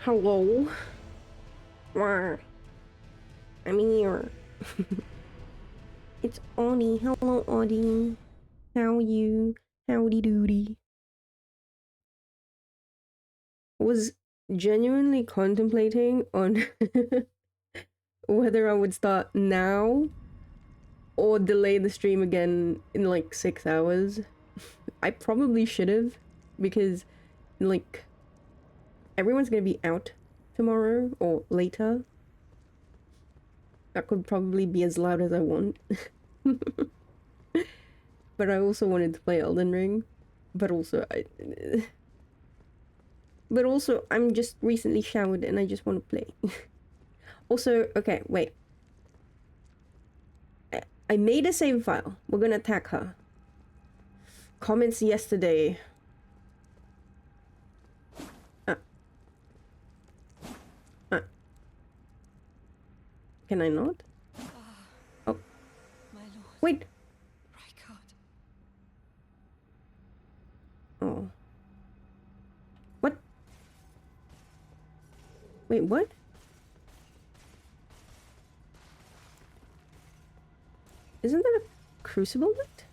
Hello? Wah. I'm here. It's Audie. Hello, Audie. How are you? Howdy doody. Was genuinely contemplating on whether I would start now or delay the stream again in like 6 hours. I probably should have, because like everyone's gonna be out tomorrow or later. I could probably be as loud as I want. But I also wanted to play Elden Ring. But also I'm just recently showered and I just want to play. Also, okay, wait. I made a save file. We're gonna attack her. Comments yesterday. Can I not? Oh. My lord. Wait. Rykard. Oh. What? Wait, what? Isn't that a crucible light?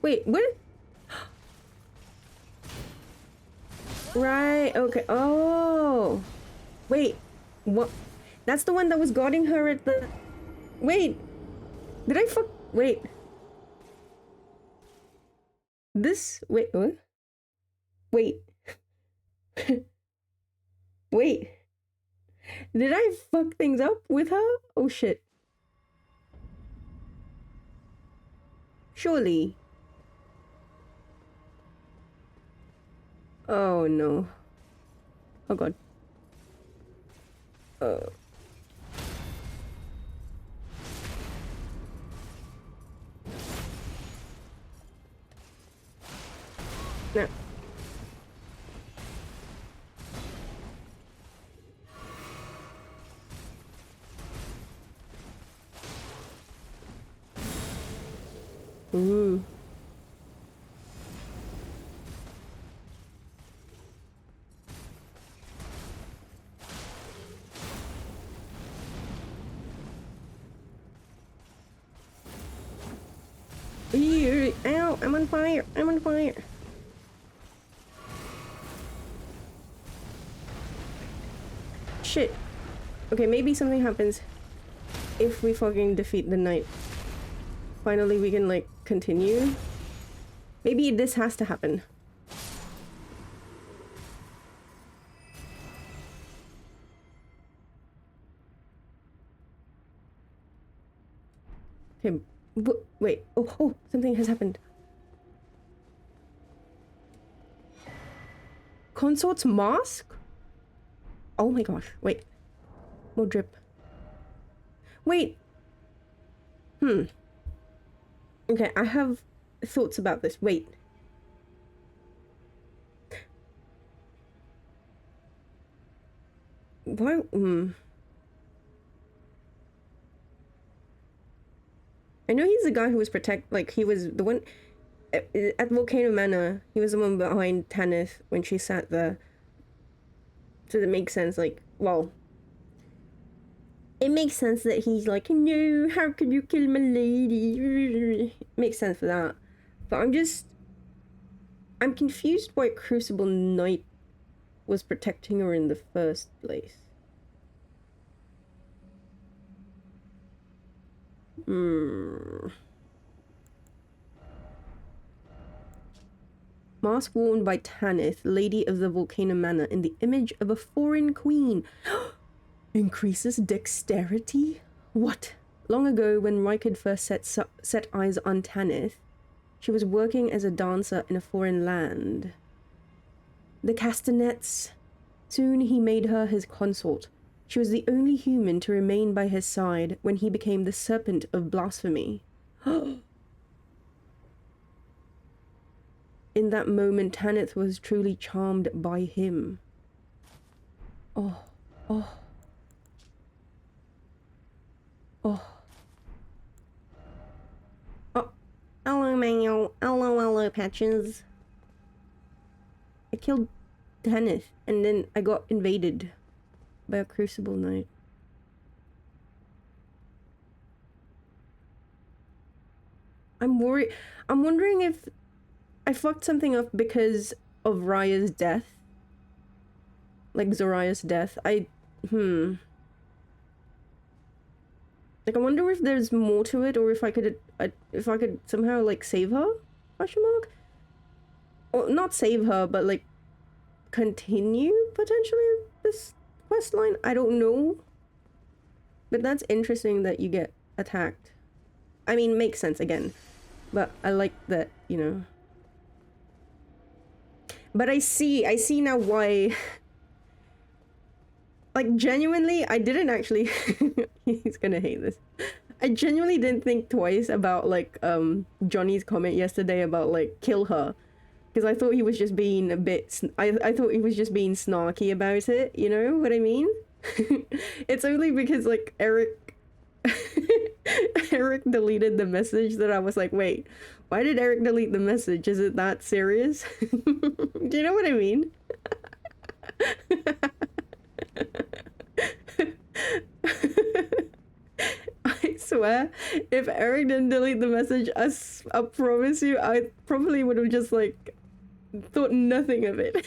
Wait, what? Right, okay. Oh. Wait. What? That's the one that was guarding her at the... Wait. Did I fuck... Wait. This... Wait, what? Wait. Wait. Did I fuck things up with her? Oh shit. Surely. Oh no. Oh god. No. Ooh. Ow, I'm on fire. I'm on fire. Shit. Okay, maybe something happens if we fucking defeat the knight. Finally, we can, like, continue. Maybe this has to happen. Okay, wait. Oh, something has happened. Consort's mask? Oh my gosh, wait. More drip. Wait. Okay, I have thoughts about this. Wait. Why? I know he's the guy who was he was the one at Volcano Manor. He was the one behind Tanith when she sat there. So that makes sense, like, well, it makes sense that he's like, no, how could you kill my lady? Makes sense for that. But I'm confused why Crucible Knight was protecting her in the first place. Mask worn by Tanith, Lady of the Volcano Manor, in the image of a foreign queen. Increases dexterity? What? Long ago, when Rykard first set eyes on Tanith, she was working as a dancer in a foreign land. The castanets. Soon he made her his consort. She was the only human to remain by his side when he became the Serpent of Blasphemy. In that moment, Tanith was truly charmed by him. Oh. Hello, Manuel. Hello, Patches. I killed Dennis, and then I got invaded by a Crucible Knight. I'm worried. I'm wondering if I fucked something up because of Raya's death. Like Zoraya's death. Like, I wonder if there's more to it, or if I could somehow like save her? Question mark. Or not save her, but like continue potentially this quest line. I don't know. But that's interesting that you get attacked. I mean, makes sense again. But I like that, you know. But I see now why. Like, genuinely, I didn't actually. He's gonna hate this. I genuinely didn't think twice about, like, Johnny's comment yesterday about, like, kill her. Because I thought he was just being a bit. I thought he was just being snarky about it, you know what I mean? It's only because, like, Eric. Eric deleted the message that I was like, wait, why did Eric delete the message? Is it that serious? Do you know what I mean? I swear, if Eric didn't delete the message, I promise you, I probably would have just like thought nothing of it.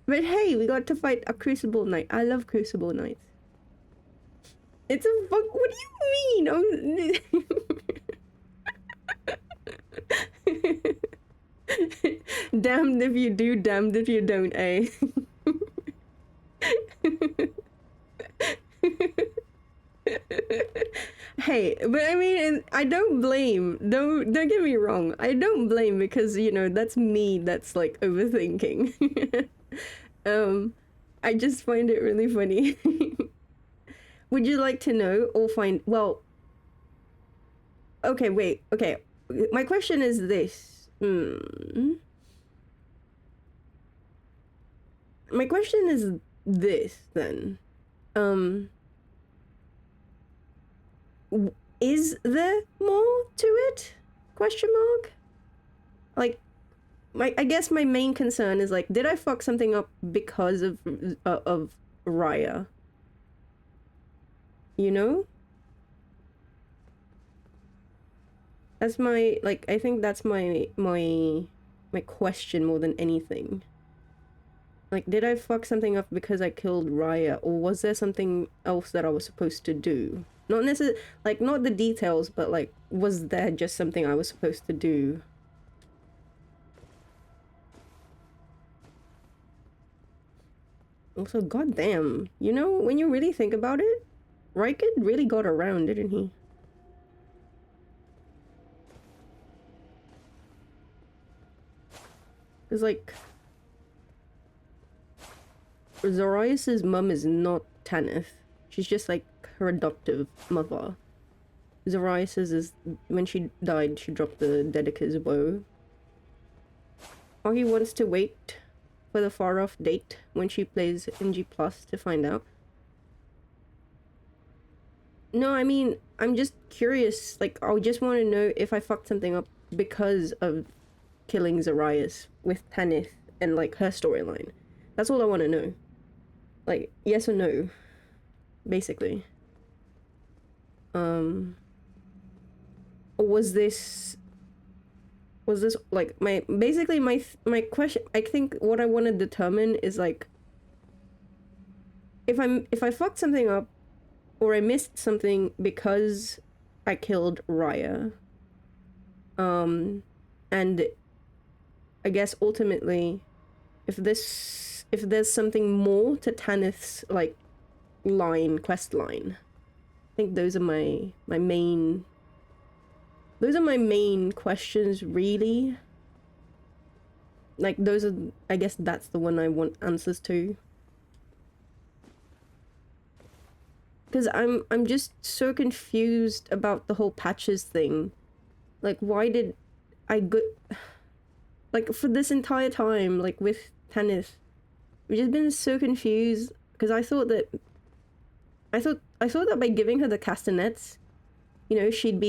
But hey, we got to fight a Crucible Knight. I love Crucible Knights. It's a fuck. What do you mean? Oh. Damned if you do, damned if you don't, eh? Hey, but I mean, I don't blame. Don't get me wrong. I don't blame because, you know, that's me that's like overthinking. I just find it really funny. Would you like to know or find, well, okay, wait, okay. My question is this. My question is this then. Is there more to it? Question mark? Like, I guess my main concern is like, did I fuck something up because of Raya? You know? That's my, like, I think that's my question more than anything. Like, did I fuck something up because I killed Raya, or was there something else that I was supposed to do? Not necessarily, like, not the details, but like, was there just something I was supposed to do? Also, goddamn, you know, when you really think about it, Rykid really got around, didn't he? It's like, Zorius's mum is not Tanith. She's just like her adoptive mother. Zorius's is, when she died, she dropped the Dedica's bow. Or he wants to wait for the far off date when she plays NG Plus to find out. No, I mean, I'm just curious. Like, I just want to know if I fucked something up because of killing Zorius with Tanith and like her storyline. That's all I want to know. Like, yes or no, basically. Or was this like my question? I think what I want to determine is like, if I fucked something up or I missed something because I killed Raya. And I guess ultimately, if there's something more to Tanith's like quest line, I think those are my main questions, really. Like, those are, I guess that's the one I want answers to. Because I'm just so confused about the whole patches thing. Like, why did I go... Like, for this entire time, like, with Tanith, we've just been so confused. Because I thought that I thought that by giving her the castanets, you know, she'd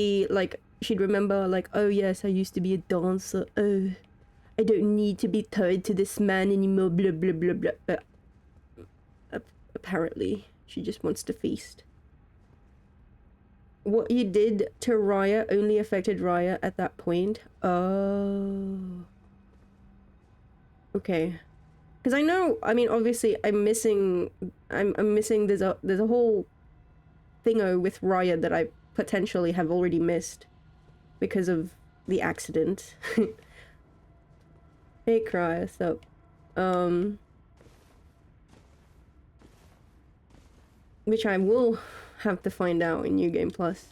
remember like, oh yes, I used to be a dancer. Oh, I don't need to be tied to this man anymore. Blah blah blah blah. But apparently, she just wants to feast. What you did to Raya only affected Raya at that point. Oh. Okay. Because I know, I mean, obviously, I'm missing. There's a whole thingo with Raya that I potentially have already missed because of the accident. Hey, Cry, what's up? Which I will have to find out in New Game Plus.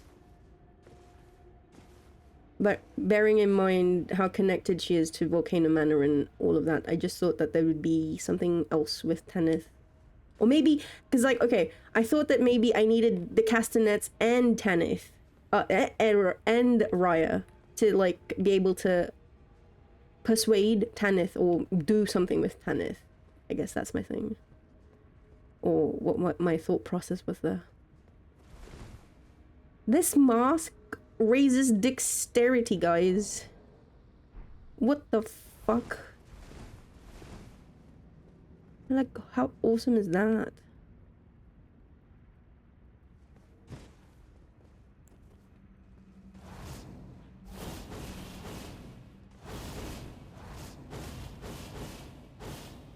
But bearing in mind how connected she is to Volcano Manor and all of that, I just thought that there would be something else with Tanith. Or maybe, because like, okay, I thought that maybe I needed the Castanets and Tanith, and Raya to like be able to persuade Tanith or do something with Tanith. I guess that's my thing. Or what my thought process was there. This mask raises dexterity, guys. What the fuck? Like, how awesome is that?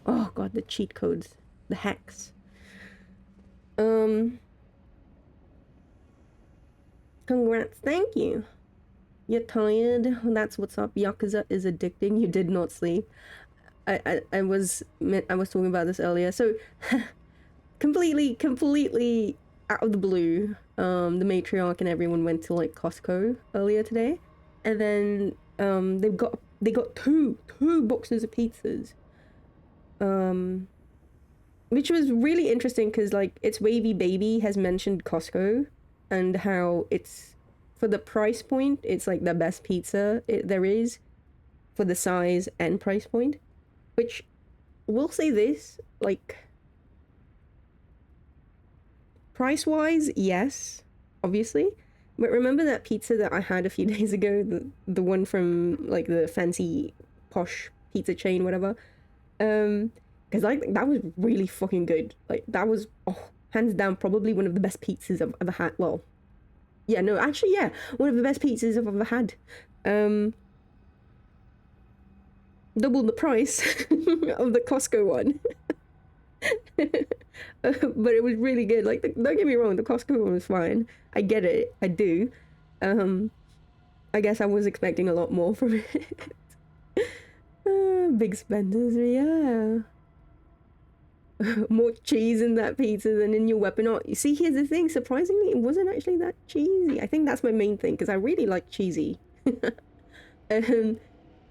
Oh god, the cheat codes. The hacks. Congrats, thank you. You're tired? That's what's up. Yakuza is addicting. You did not sleep. I was talking about this earlier. So completely out of the blue, the matriarch and everyone went to like Costco earlier today. And then they got two boxes of pizzas. Which was really interesting because like its Wavy Baby has mentioned Costco and how it's, for the price point, it's like the best pizza there is for the size and price point. Which, we'll say this, like, price-wise, yes, obviously. But remember that pizza that I had a few days ago, the one from like the fancy posh pizza chain, whatever. Because like that was really fucking good. Like that was hands down probably one of the best pizzas I've ever had. Well, yeah, no, actually, yeah, one of the best pizzas I've ever had. Double the price of the Costco one. But it was really good. Like, don't get me wrong, the Costco one was fine. I get it, I do. I guess I was expecting a lot more from it. Big spenders, yeah. More cheese in that pizza than in your weapon. Oh, you see, here's the thing. Surprisingly, it wasn't actually that cheesy. I think that's my main thing, because I really like cheesy.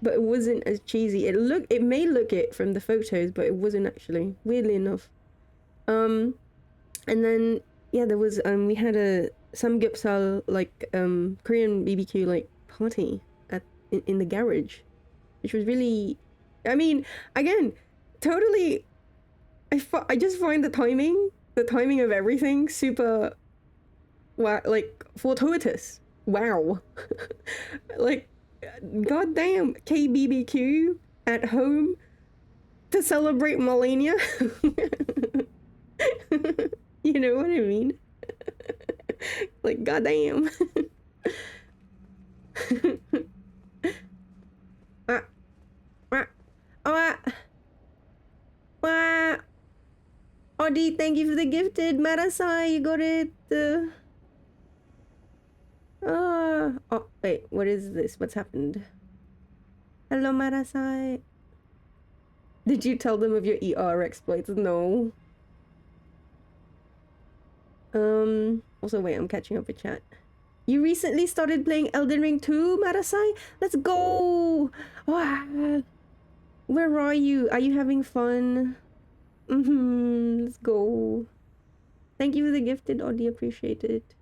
But it wasn't as cheesy. It may look it from the photos, but it wasn't actually, weirdly enough. And then, yeah, there was, we had a samgyeopsal, like, Korean BBQ, like, party in the garage, which was really, I mean, again, totally, I just find the timing of everything super, wow, like, fortuitous. Wow. Like, goddamn, KBBQ at home to celebrate Millennia. You know what I mean? Like, goddamn. Audie, thank you for the gifted. Marasai, you got it. Oh, wait, what is this? What's happened? Hello, Marasai. Did you tell them of your ER exploits? No. Also, wait, I'm catching up with chat. You recently started playing Elden Ring 2, Marasai? Let's go! Wow. Where are you? Are you having fun? Let's go. Thank you for the gifted, Audie, appreciate it.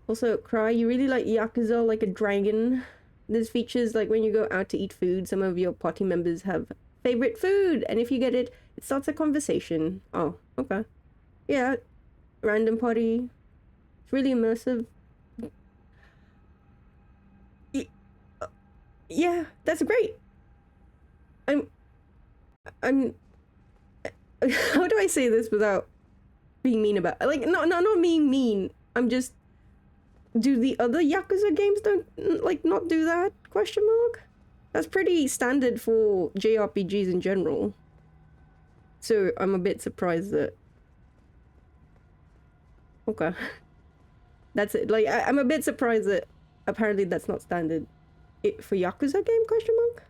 Also, Cry, you really like Yakuza like a dragon. There's features like when you go out to eat food, some of your party members have favorite food, and if you get it, it starts a conversation. Oh, okay. Yeah, random party. It's really immersive. Yeah, that's great. I'm how do I say this without being mean about it? Like not being mean. I'm just, do the other Yakuza games don't like not do that? Question mark? That's pretty standard for JRPGs in general. So I'm a bit surprised that. Okay. That's it. Like I'm a bit surprised that apparently that's not standard for Yakuza game? Question mark.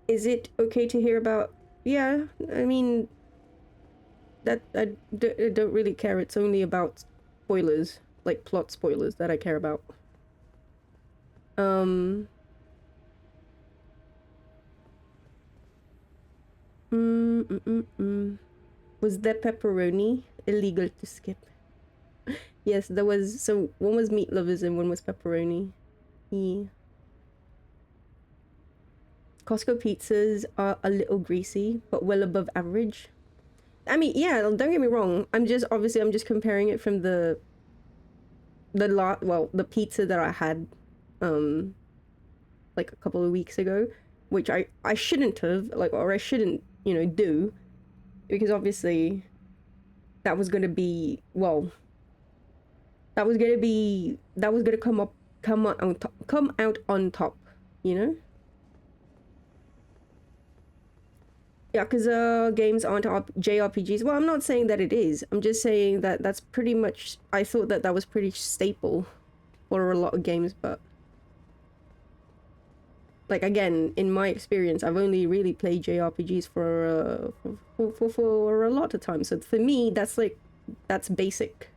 Is it okay to hear about? Yeah, I mean, that I don't really care. It's only about spoilers, like plot spoilers, that I care about. Was there pepperoni? Illegal to skip. Yes, there was. So one was meat lovers and one was pepperoni. Yeah. Costco pizzas are a little greasy, but well above average. I mean, yeah, don't get me wrong. I'm just comparing it from the pizza that I had like a couple of weeks ago, which I shouldn't have, like, or I shouldn't, do, because obviously that was going to be, well, that was going to come out on top, you know? Yakuza games aren't JRPGs. Well, I'm not saying that it is. I'm just saying that that's pretty much, I thought that was pretty staple for a lot of games, but like, again, in my experience, I've only really played JRPGs for a lot of time. So for me, that's basic,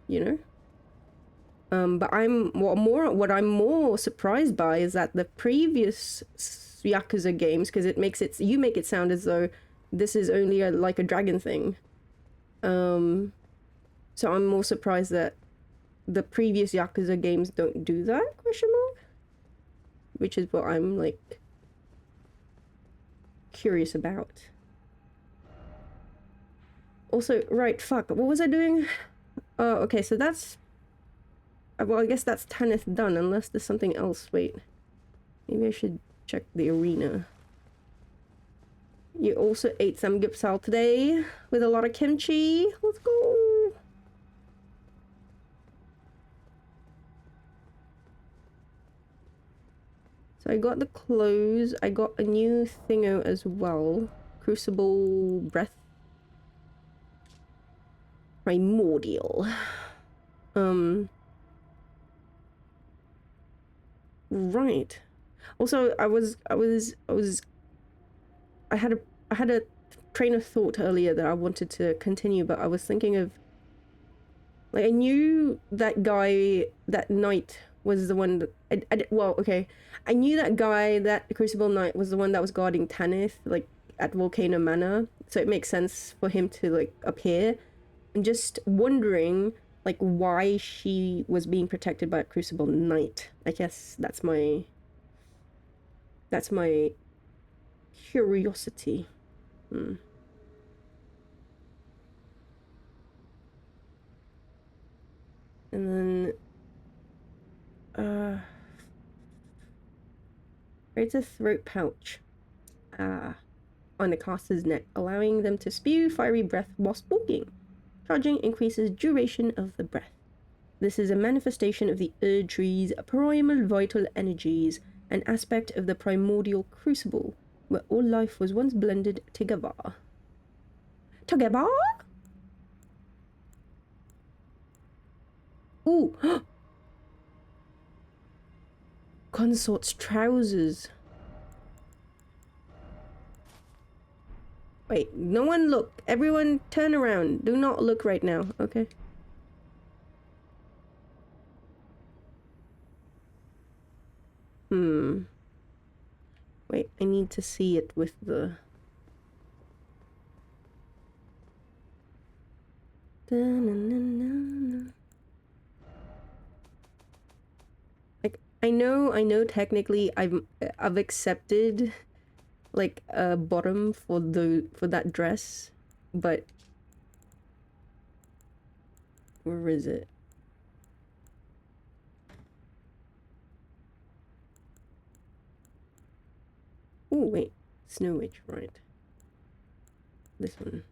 But what I'm more surprised by is that the previous Yakuza games, because you make it sound as though this is only like a dragon thing. So I'm more surprised that the previous Yakuza games don't do that, question mark? Which is what I'm, like, curious about. Also, right, fuck, what was I doing? Oh, okay, so that's... Well, I guess that's Tanith done, unless there's something else. Wait. Maybe I should check the arena. You also ate samgyeopsal today with a lot of kimchi. Let's go. So I got the clothes. I got a new thingo as well. Crucible breath. Primordial. Right. Also, I had a train of thought earlier that I wanted to continue, but I was thinking of, like, I knew that guy, that knight was the one that well, okay, I knew that guy, that Crucible Knight, was the one that was guarding Tanith, like, at Volcano Manor, so it makes sense for him to, like, appear. I'm just wondering, like, why she was being protected by a Crucible Knight. I guess that's my curiosity. And then creates a throat pouch on the caster's neck, allowing them to spew fiery breath while speaking. Charging increases duration of the breath. This is a manifestation of the Erdtree's primal vital energies, an aspect of the primordial crucible, where all life was once blended together. Together? Ooh! Consort's trousers. Wait, no one look. Everyone turn around. Do not look right now, okay? Wait, I need to see it with the... Like, I know technically I've accepted like a bottom for that dress, but where is it? Oh wait, Snow Witch, right? This one.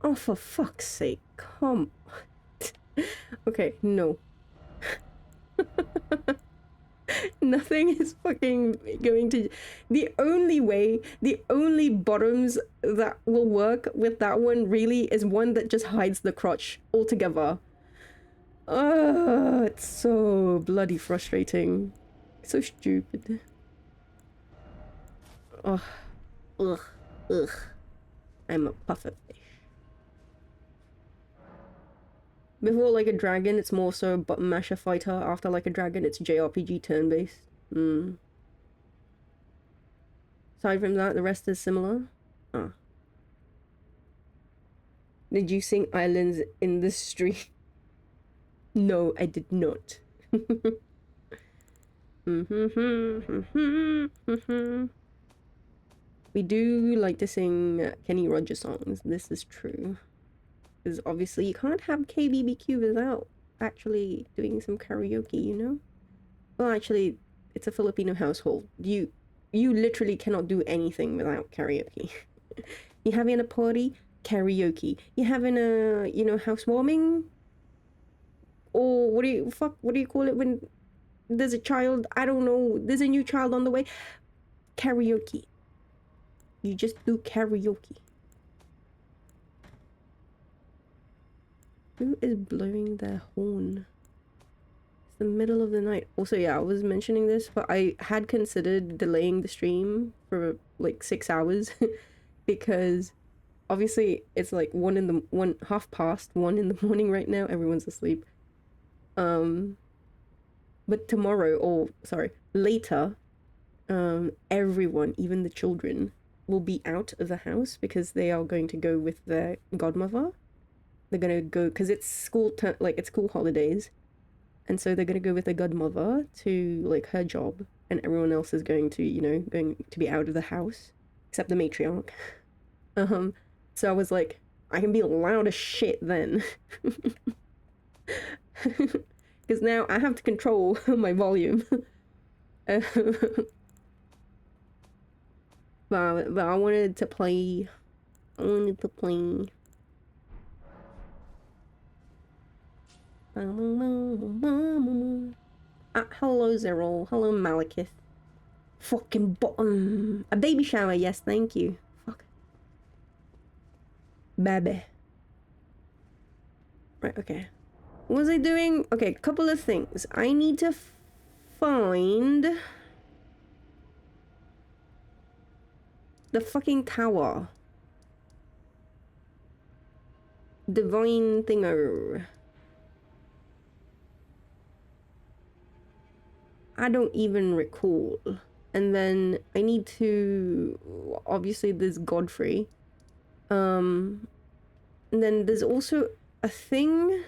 Oh, for fuck's sake, come. Okay, no. Nothing is fucking going to. The only bottoms that will work with that one really is one that just hides the crotch altogether. It's so bloody frustrating. So stupid. Ugh. Ugh. Ugh. I'm a pufferfish. Before Like a Dragon, it's more so button masher fighter. After Like a Dragon, it's JRPG turn-based. Aside from that, the rest is similar. Ah. Did you sing Islands in the Street? No, I did not. We do like to sing Kenny Rogers songs. This is true. Because obviously you can't have KBBQ without actually doing some karaoke, you know? Well, actually, it's a Filipino household. You literally cannot do anything without karaoke. You having a party? Karaoke. You having a, you know, housewarming? Or what do you call it when there's a child? I don't know. There's a new child on the way. Karaoke. You just do karaoke. Who is blowing their horn? It's the middle of the night. Also, yeah, I was mentioning this, but I had considered delaying the stream for like 6 hours because obviously it's like 1:30 in the morning right now. Everyone's asleep. But tomorrow, or sorry, later, everyone, even the children, will be out of the house because they are going to go with their godmother. They're gonna go because it's it's school holidays, and so they're gonna go with their godmother to like her job, and everyone else is going to, you know, going to be out of the house except the matriarch. So I was like, I can be loud as shit then. Because now I have to control my volume. But I wanted to play. Hello, Zerol. Hello, Malekith. Fucking bottom. A baby shower, yes, thank you. Fuck. Baby. Right, okay. What was I doing? Okay, couple of things. I need to find the fucking tower. Divine thingo. I don't even recall. And then I need to, obviously there's Godfrey. And then there's also a thing.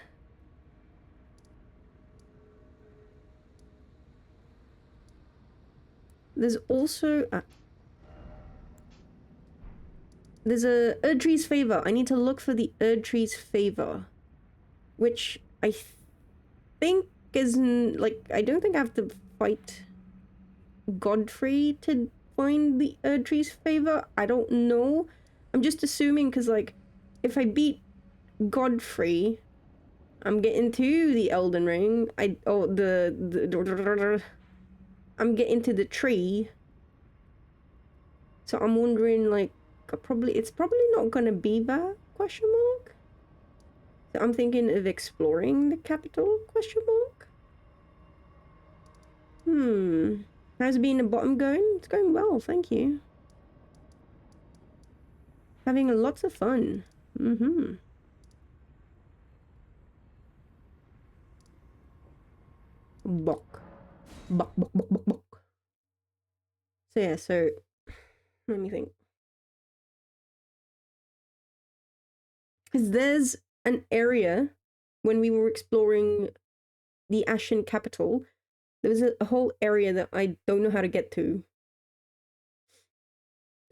There's also there's a Erdtree's favor. I need to look for the Erdtree's favor, which I think is like, I don't think I have to fight Godfrey to find the Erdtree's favor. I don't know. I'm just assuming because like if I beat Godfrey, I'm getting to the Elden Ring. I'm getting to the tree. So I'm wondering like it's probably not gonna be that question mark. So I'm thinking of exploring the capital question mark. How's being a bottom going? It's going well, thank you. Having lots of fun. Bok. Bok, bok, bok, bok, bok. So yeah, so let me think. Because there's an area when we were exploring the Ashen capital. There was a whole area that I don't know how to get to.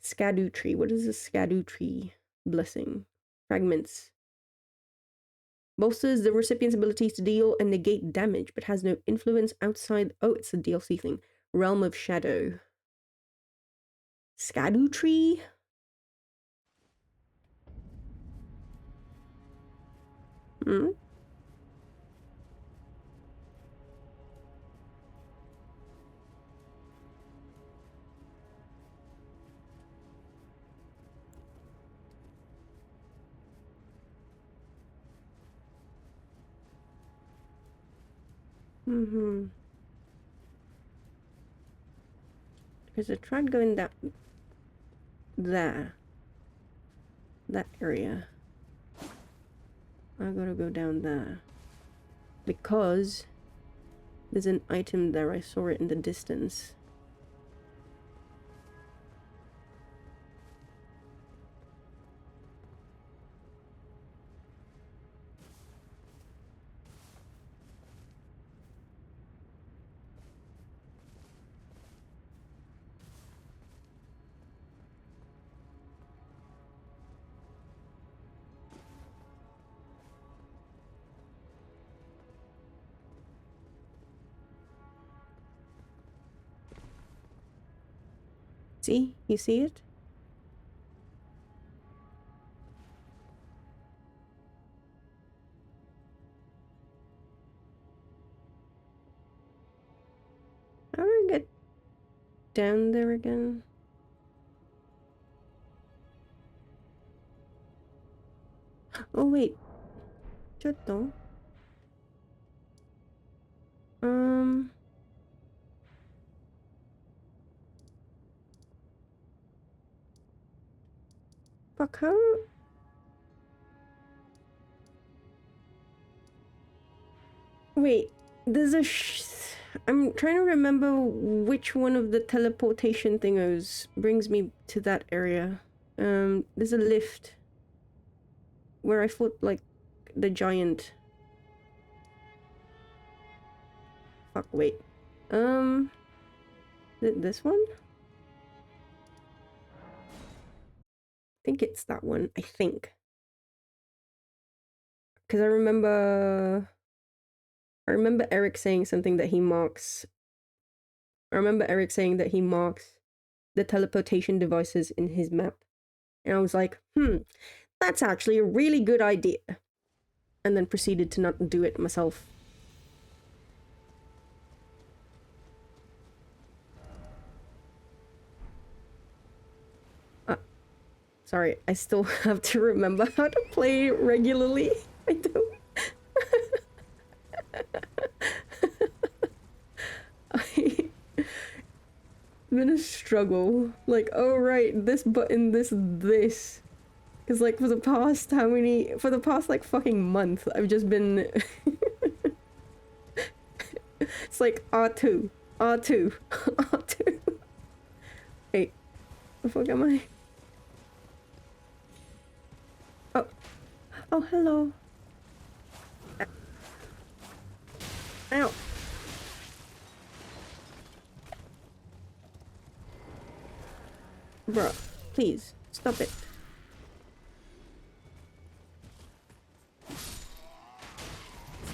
Skadu tree. What is a Skadu tree? Blessing. Fragments. Bolsters the recipient's abilities to deal and negate damage, but has no influence outside. Oh, it's a DLC thing. Realm of Shadow. Skadu tree? Hmm? Mm-hmm. Because I tried going that area. I gotta go down there. Because there's an item there. I saw it in the distance. See? You see it? How do I get down there again? Oh wait. Chotto. Fuck, how? Wait, there's a I'm trying to remember which one of the teleportation thingos brings me to that area. There's a lift where I fought, like, the giant. Fuck, wait. This one? I think it's that one, I think. Because I remember Eric saying something that he marks. I remember Eric saying that he marks the teleportation devices in his map. And I was like, that's actually a really good idea. And then proceeded to not do it myself. Sorry, I still have to remember how to play regularly. I don't. It's been a struggle. Like, oh right, this button, this. Because like for the past like fucking month, I've just been... It's like R2, R2, R2. Wait, the fuck am I? Oh, hello. Ow. Bruh, please, stop it.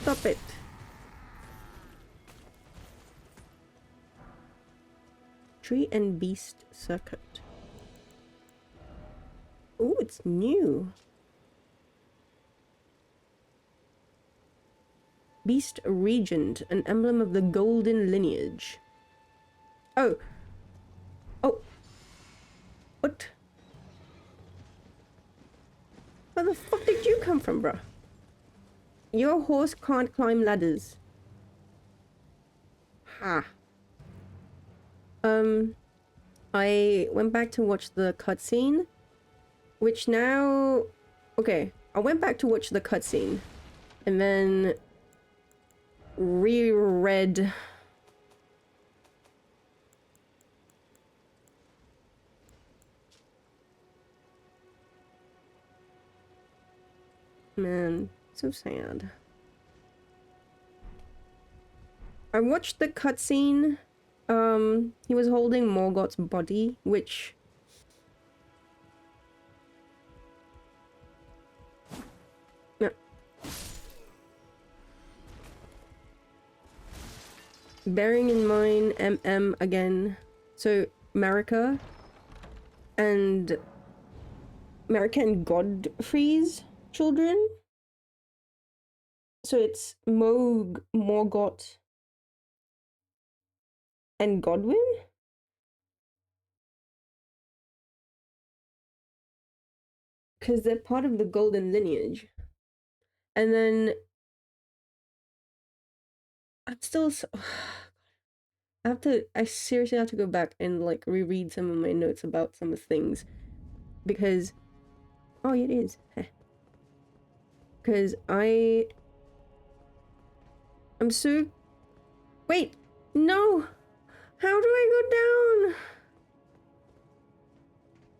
Stop it. Tree and Beast Circuit. Oh, it's new. Beast Regent, an emblem of the golden lineage. Oh. Oh. What? Where the fuck did you come from, bruh? Your horse can't climb ladders. Ha. I went back to watch the cutscene, which now... Okay, I went back to watch the cutscene, and then reread... So sad. I watched the cutscene. He was holding Morgoth's body, which... Yeah. Bearing in mind MM again. So, America and Godfrey's children. So it's Morgoth, and Godwin? Because they're part of the golden lineage. And then... I'm still so... I seriously have to go back and like reread some of my notes about some of the things. Because... Oh, it is. Because I'm so... Wait! No! How do I go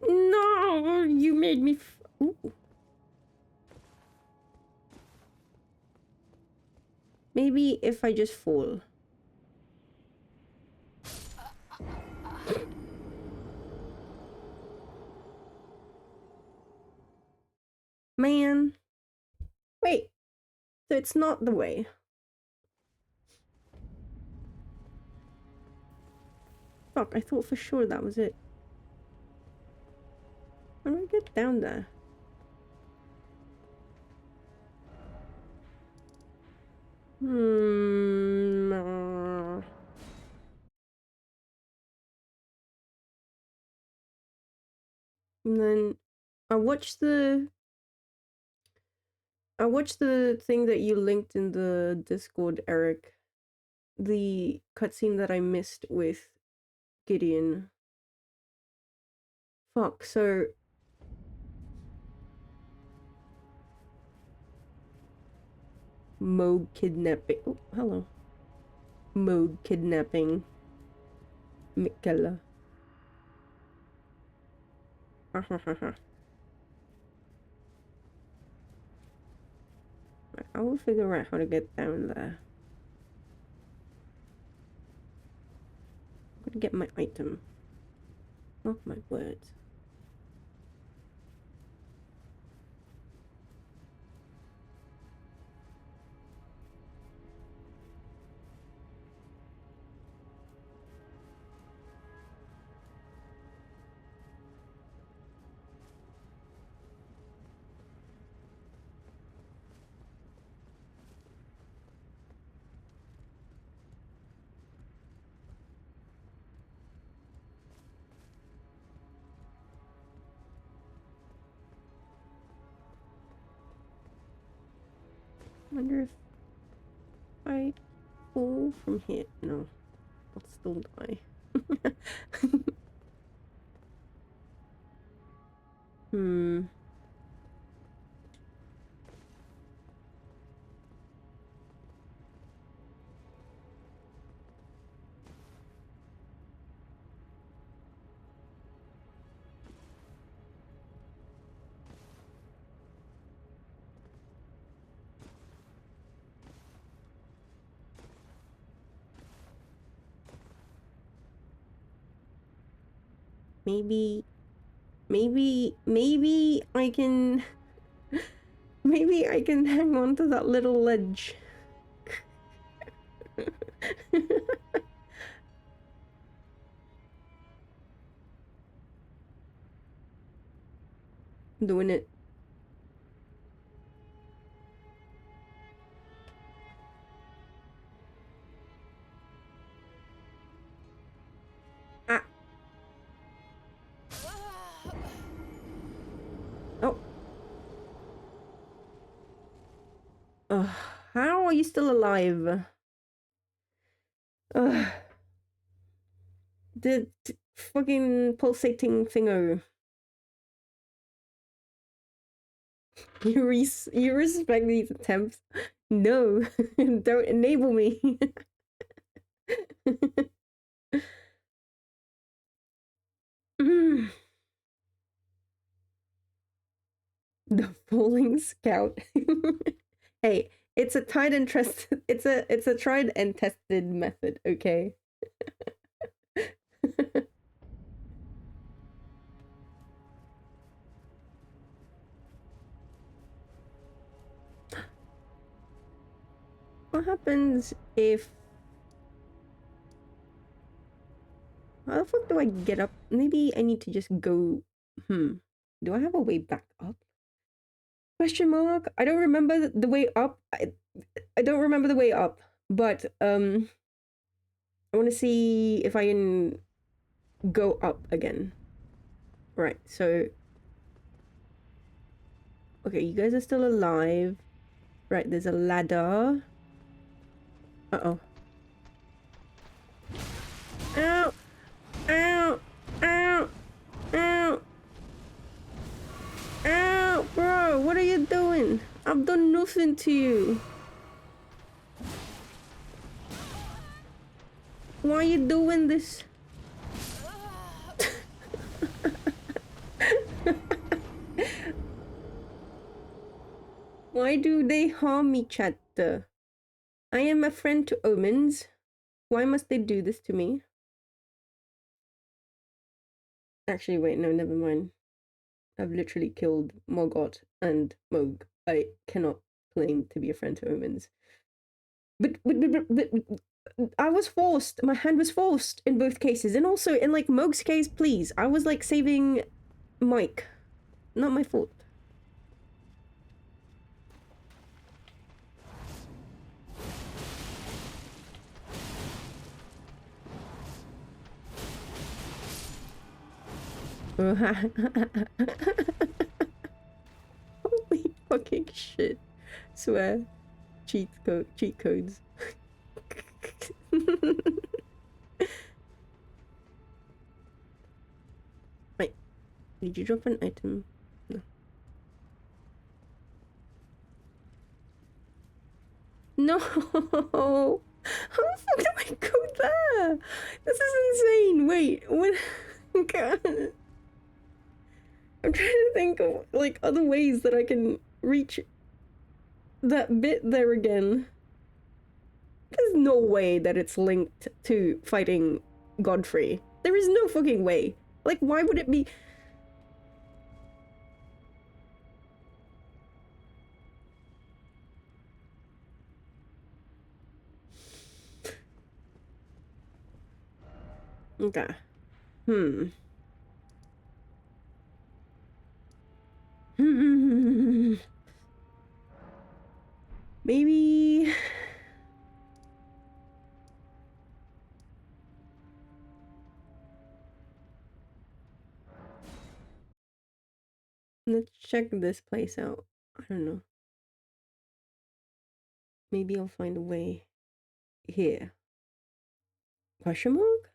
down? No! You made me... Ooh. Maybe if I just fall. Man. Wait. So it's not the way. Fuck, I thought for sure that was it. How do I get down there? And then I watched the thing that you linked in the Discord, Eric. The cutscene that I missed with Gideon. Fuck, so... Mode kidnapping. Oh, hello. Mode kidnapping. Mikella. I will figure out how to get down there. I'm gonna get my item. Oh my words. I wonder if I fall from here. No, I'll still die. Hmm. Maybe I can... Maybe I can hang on to that little ledge. Doing it. Ah. Oh. How are you still alive? Ugh. The fucking pulsating thingo. You respect these attempts? No, don't enable me. The falling scout. Hey, it's a tried and trusted. It's a tried and tested method. Okay. What happens if? How the fuck do I get up? Maybe I need to just go. Do I have a way back up? Question mark. I don't remember the way up. I don't remember the way up. But I want to see if I can go up again. Right. So. Okay, you guys are still alive. Right. There's a ladder. Uh-oh. Ow! Ow! Ow! Ow! Ow! Bro, what are you doing? I've done nothing to you. Why are you doing this? Why do they harm each other? I am a friend to omens. Why must they do this to me? Actually, wait, no, never mind. I've literally killed Morgoth and Moog. I cannot claim to be a friend to omens. But I was forced. My hand was forced in both cases. And also, in like Moog's case, please. I was like saving Mike. Not my fault. Holy fucking shit. Swear. Cheat codes. Wait. Did you drop an item? No. No! How the fuck do I go there? This is insane. Wait, what? God. I'm trying to think of like other ways that I can reach that bit there again. There's no way that it's linked to fighting Godfrey. There is no fucking way. Like, why would it be? Okay. Maybe. Let's check this place out. I don't know. Maybe I'll find a way here. Question mark?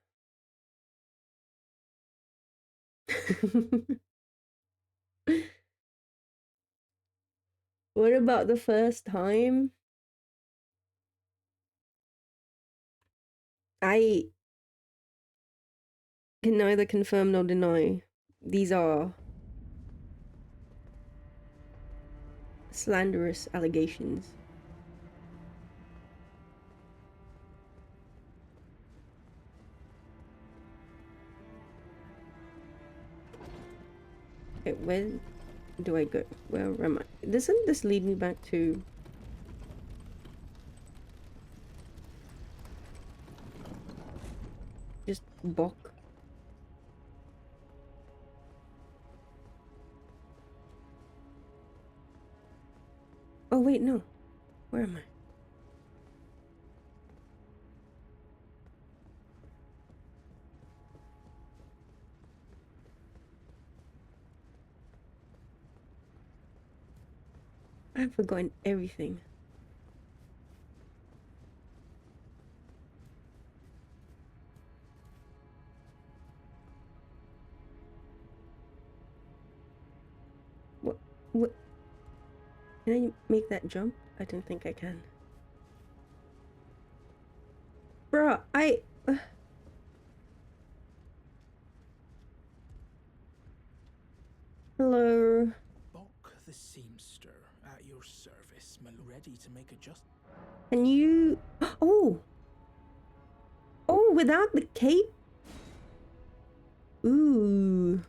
What about the first time? I can neither confirm nor deny. These are slanderous allegations. Okay, where do I go? Where am I? Doesn't this lead me back to... just Bok? Oh wait, no. Where am I? I've forgotten everything. What? Can I make that jump? I don't think I can. Bruh, Hello. Bok the seamster at your service, my lord. Ready to make Can you... Oh! Oh, without the cape? Ooh.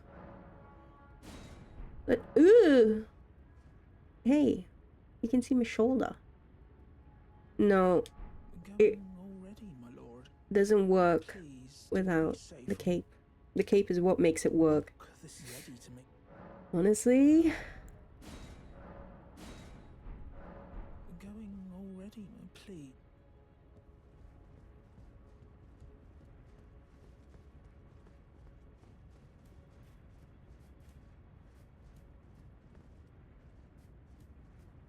But, ooh! Hey, you can see my shoulder. No, it already, my lord. doesn't work Please, without be the safe. cape. The cape is what makes it work. This is ready to make. Honestly... Going already, please.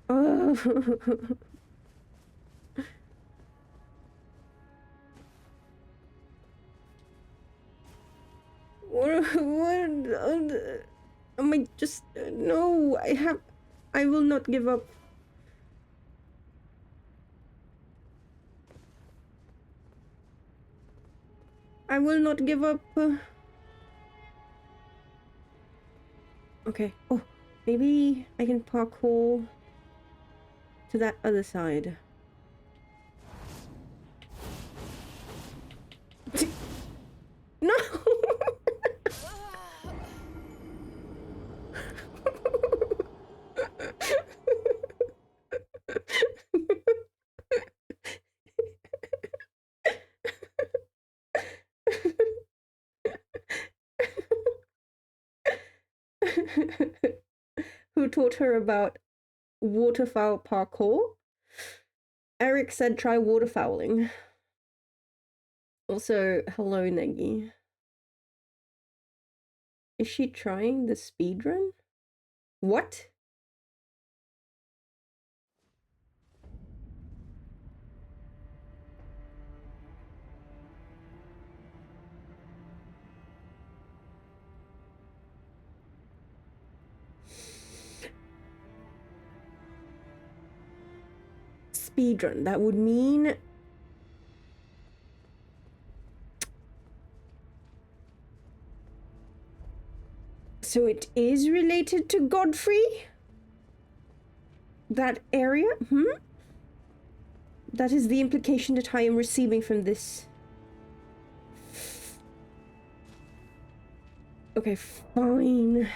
Oh. What? Am I just... No, I will not give up. I will not give up. Okay. Oh, maybe I can parkour to that other side. No! Who taught her about waterfowl parkour? Eric said try waterfowling. Also, hello, Negi. Is she trying the speedrun? What? Speedrun. That would mean... So it is related to Godfrey? That area? That is the implication that I am receiving from this. Okay, fine.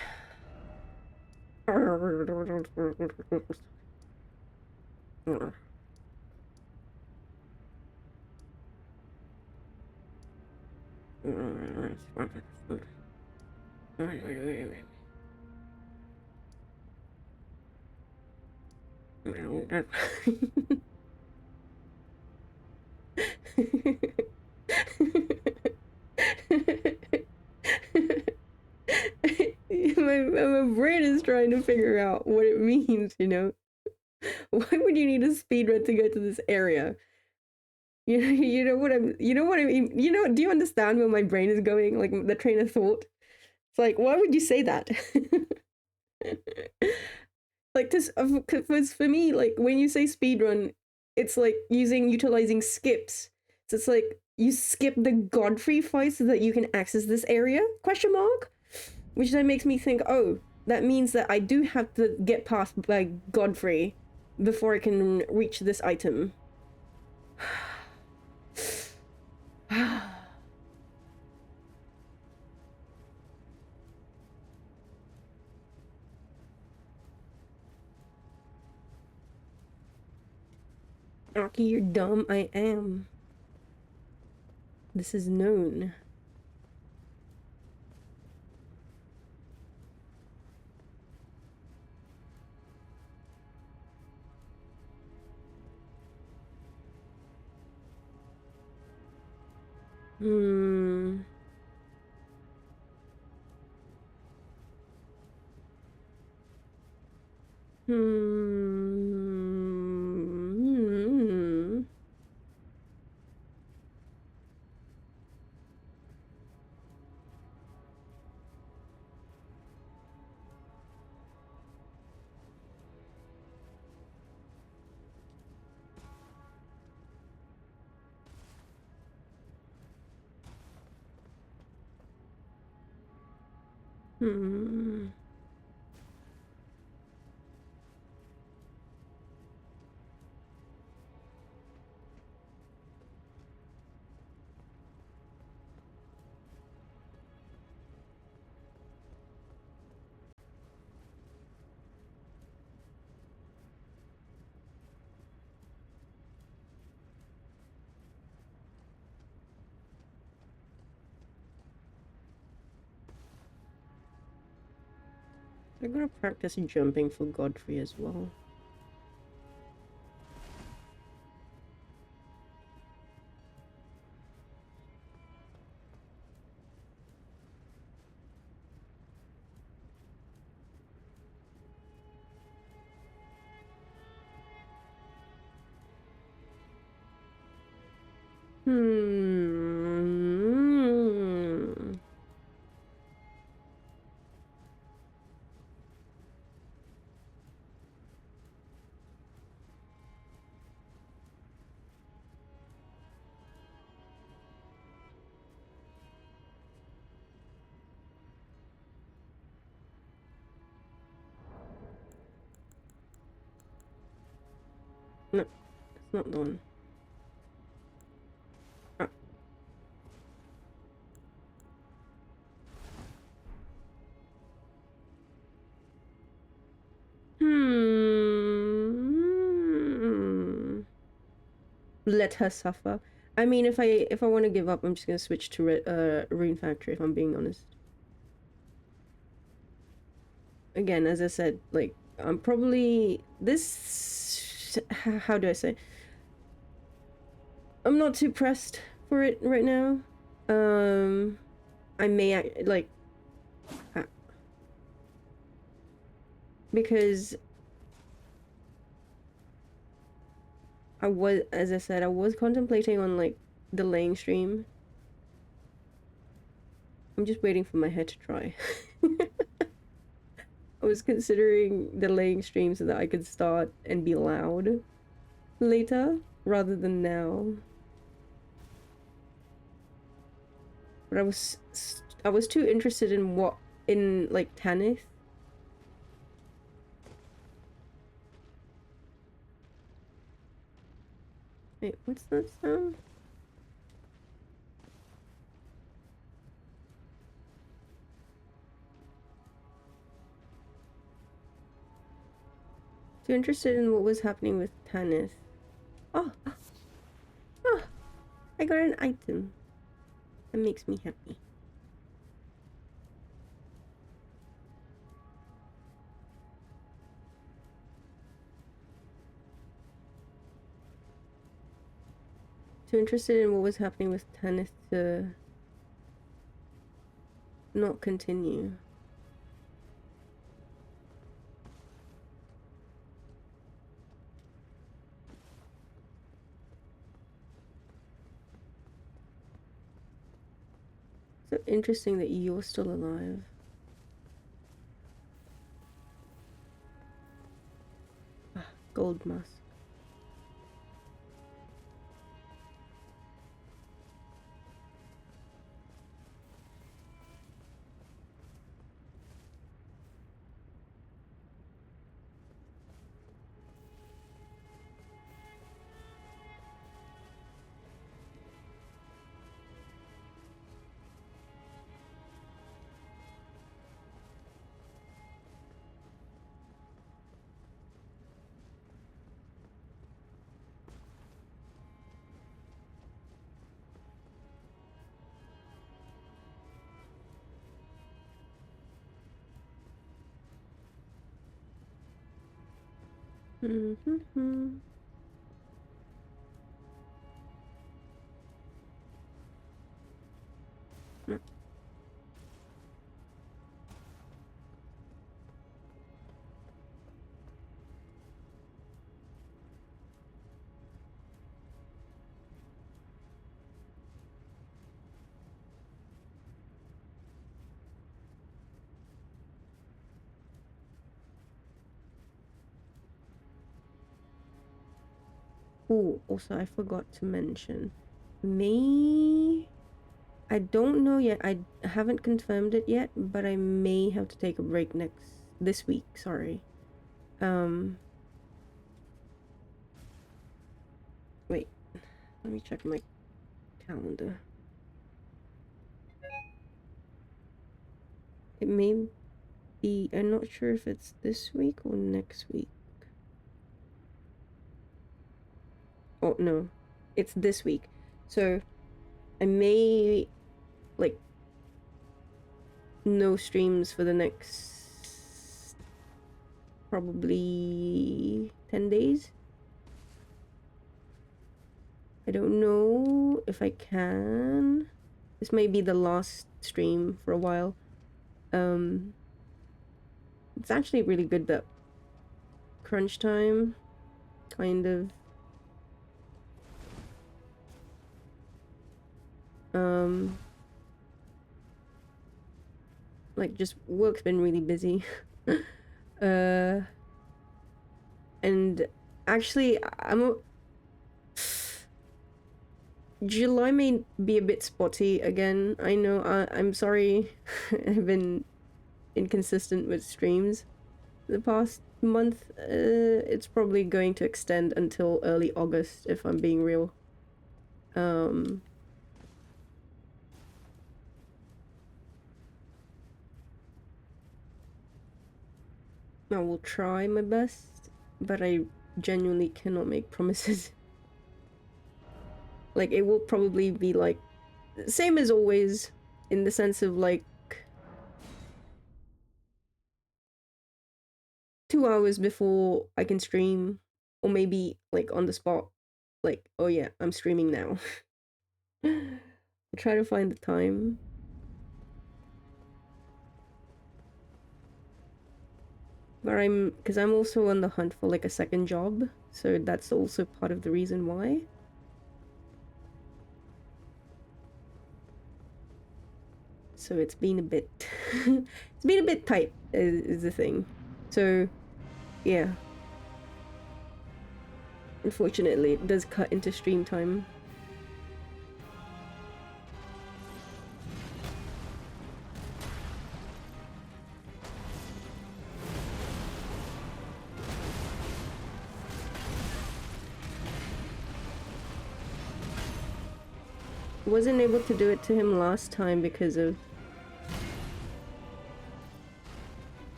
my brain is trying to figure out what it means, you know? Why would you need a speedrun to go to this area? You know what I mean? You know, do you understand where my brain is going? Like the train of thought? It's like, why would you say that? Like this, because for me, like when you say speedrun, it's like utilizing skips. So it's like you skip the Godfrey fight so that you can access this area? Question mark? Which then makes me think, oh, that means that I do have to get past by Godfrey before I can reach this item. Aki, you're dumb. I am. This is known. Hmm. Hmm. Hmm. I'm gonna practice jumping for Godfrey as well. Hmm. No, it's not the one. Ah. Hmm. Let her suffer. I mean, if I want to give up, I'm just gonna switch to Rune Factory. If I'm being honest. Again, as I said, like I'm probably this. How do I say? I'm not too pressed for it right now. I may like because I was, as I said, I was contemplating on like delaying stream. I'm just waiting for my head to dry. I was considering delaying stream so that I could start and be loud later rather than now. But I was too interested in what in like Tanith. Wait, what's that sound? Too interested in what was happening with Tanith. Oh, oh, I got an item. That makes me happy. Too interested in what was happening with Tanith to not continue. So interesting that you're still alive. Ah, gold mask. Mm-hmm. Oh, also I forgot to mention. I don't know yet. I haven't confirmed it yet, but I may have to take a break this week, sorry. Wait. Let me check my calendar. It may be, I'm not sure if it's this week or next week. Oh, no. It's this week. So, I may, like, no streams for the next probably 10 days. I don't know if I can. This may be the last stream for a while. It's actually really good that crunch time kind of like just work's been really busy. And actually July may be a bit spotty again. I know. I'm sorry. I've been inconsistent with streams the past month. It's probably going to extend until early August if I'm being real. I will try my best, but I genuinely cannot make promises. Like, it will probably be like same as always, in the sense of like 2 hours before I can stream, or maybe like on the spot, like, oh yeah, I'm streaming now. I'll try to find the time. But because I'm also on the hunt for like a second job, so that's also part of the reason why. So it's been a bit it's been a bit tight is the thing. So yeah, unfortunately it does cut into stream time. Wasn't able to do it to him last time because of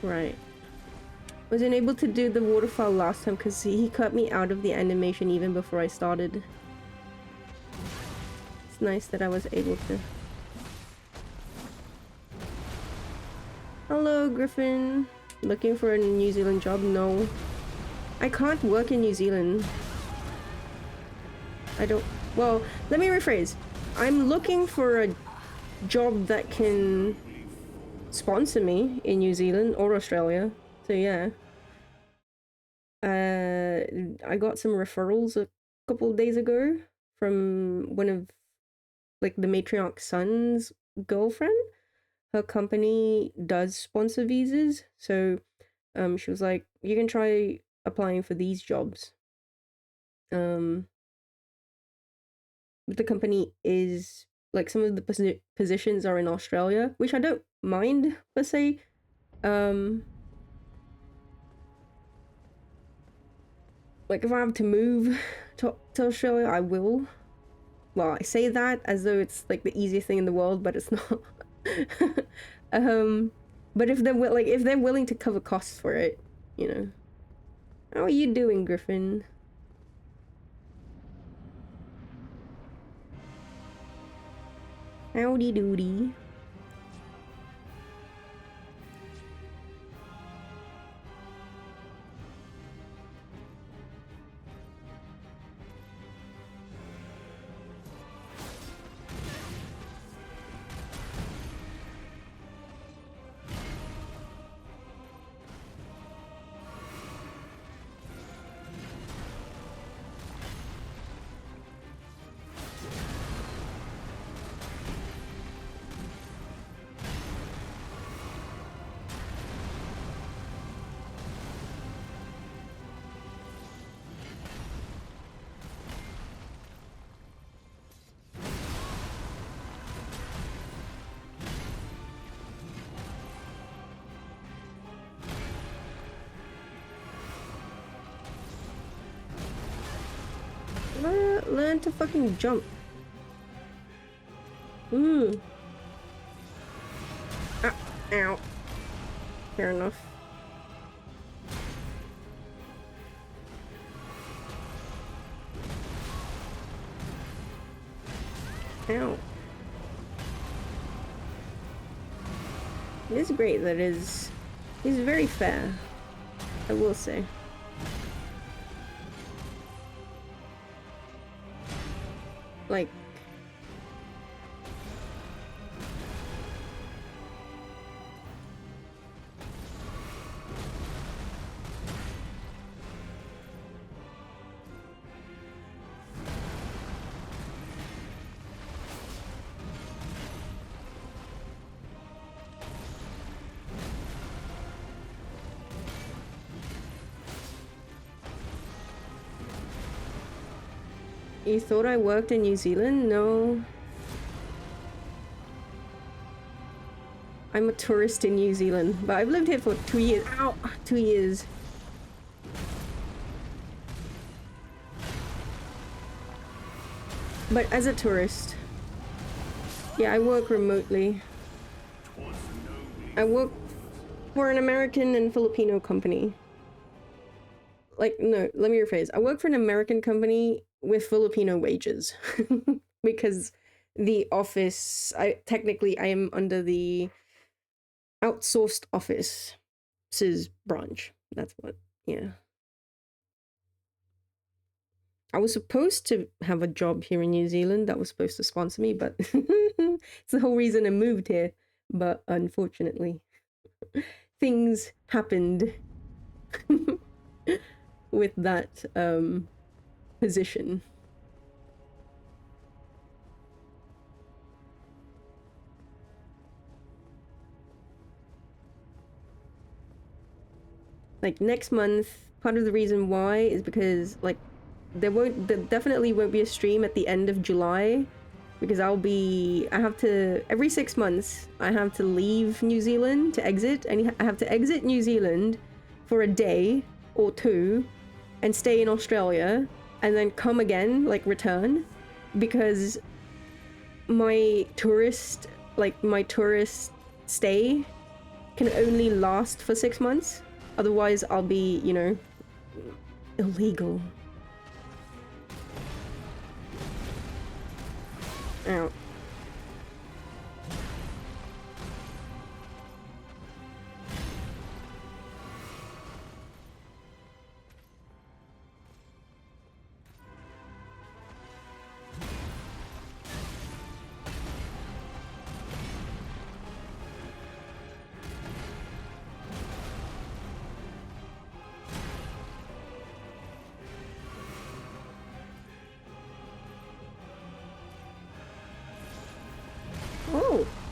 right. Wasn't able to do the waterfall last time because he cut me out of the animation even before I started. It's nice that I was able to. Hello, Griffin. Looking for a New Zealand job? No. I can't work in New Zealand. I don't... Well, let me rephrase. I'm looking for a job that can sponsor me in New Zealand or Australia. So yeah. I got some referrals a couple of days ago from one of like the matriarch's son's girlfriend. Her company does sponsor visas, so she was like, you can try applying for these jobs. But the company is like, some of the positions are in Australia, which I don't mind per se. Like, if I have to move to Australia, I will. Well, I say that as though it's like the easiest thing in the world, but it's not. But if they're willing to cover costs for it, you know. How are you doing, Griffin? Howdy doody. Learn to fucking jump. Ooh. Ah, ow. Fair enough. Ow. It is great that he's very fair, I will say. Like, you thought I worked in New Zealand? No. I'm a tourist in New Zealand, but I've lived here for 2 years. Ow! 2 years. But as a tourist. Yeah, I work remotely. I work for an American and Filipino company. Like, no, let me rephrase. I work for an American company with Filipino wages. Because the office, I am under the outsourced office's branch. That's what, yeah. I was supposed to have a job here in New Zealand that was supposed to sponsor me, but it's the whole reason I moved here. But unfortunately, things happened with that position. Like next month, part of the reason why is because like there definitely won't be a stream at the end of July because I have to, every 6 months, I have to leave New Zealand to exit, and I have to exit New Zealand for a day or two and stay in Australia and then come again, like return, because my tourist stay can only last for 6 months. Otherwise, I'll be, you know, illegal. Ow.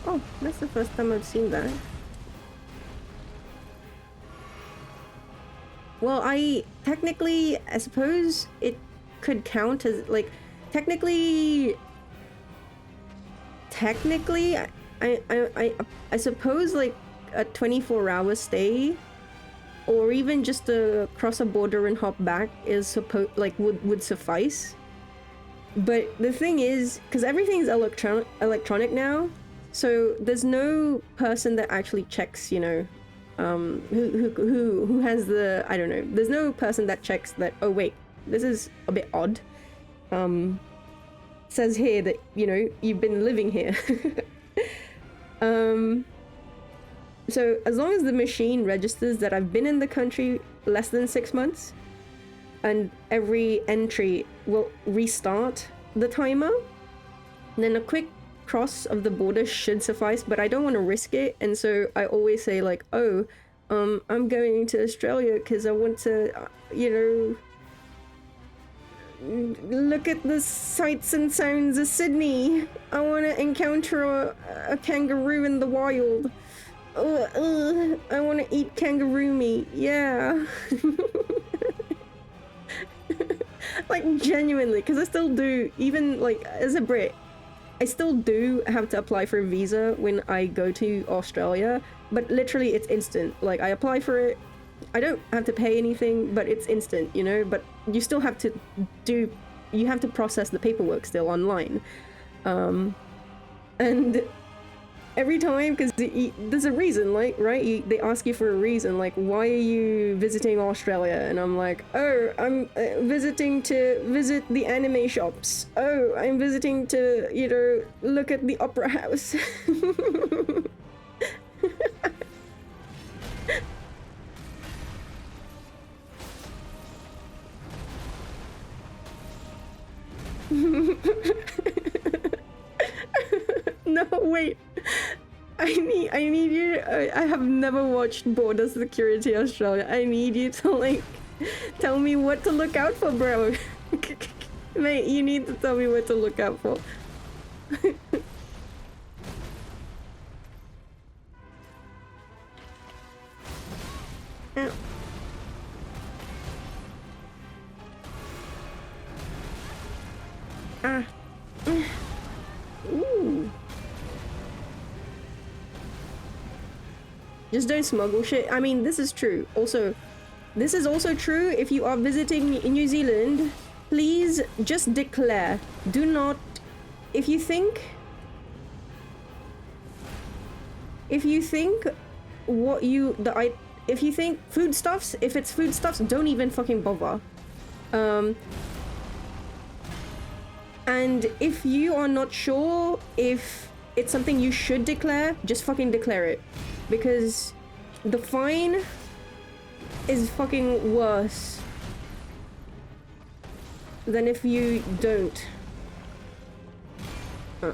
Oh, that's the first time I've seen that. Well, I suppose it could count as, like, technically, I suppose, like, a 24-hour stay, or even just to cross a border and hop back is would suffice. But the thing is, because everything's electronic now, so there's no person that actually checks, you know, who has the, I don't know, there's no person that checks that, oh wait, this is a bit odd. Says here that, you know, you've been living here. So as long as the machine registers that I've been in the country less than 6 months, and every entry will restart the timer, then a quick cross of the border should suffice, but I don't want to risk it, and so I always say like, oh, I'm going to Australia because I want to, you know, look at the sights and sounds of Sydney. I want to encounter a kangaroo in the wild. I want to eat kangaroo meat, yeah. Like, genuinely, because I still do, even, like, as a Brit, I still do have to apply for a visa when I go to Australia, but literally it's instant. Like, I apply for it, I don't have to pay anything, but it's instant, you know? But you still have to you have to process the paperwork still online. And every time, because there's a reason, like, right? They ask you for a reason, like, why are you visiting Australia? And I'm like, oh, I'm visiting to visit the anime shops. Oh, I'm visiting to, you know, look at the opera house. No, wait. I need you. I have never watched Border Security Australia. I need you to like tell me what to look out for, bro. Mate, you need to tell me what to look out for. Ow. Ah. Ooh. Just don't smuggle shit. I mean, this is true. Also, this is also true if you are visiting New Zealand. Please just declare. Do not... If you think what you... if you think foodstuffs, if it's foodstuffs, don't even fucking bother. And if you are not sure if it's something you should declare, just fucking declare it. Because the fine is fucking worse than if you don't. Oh.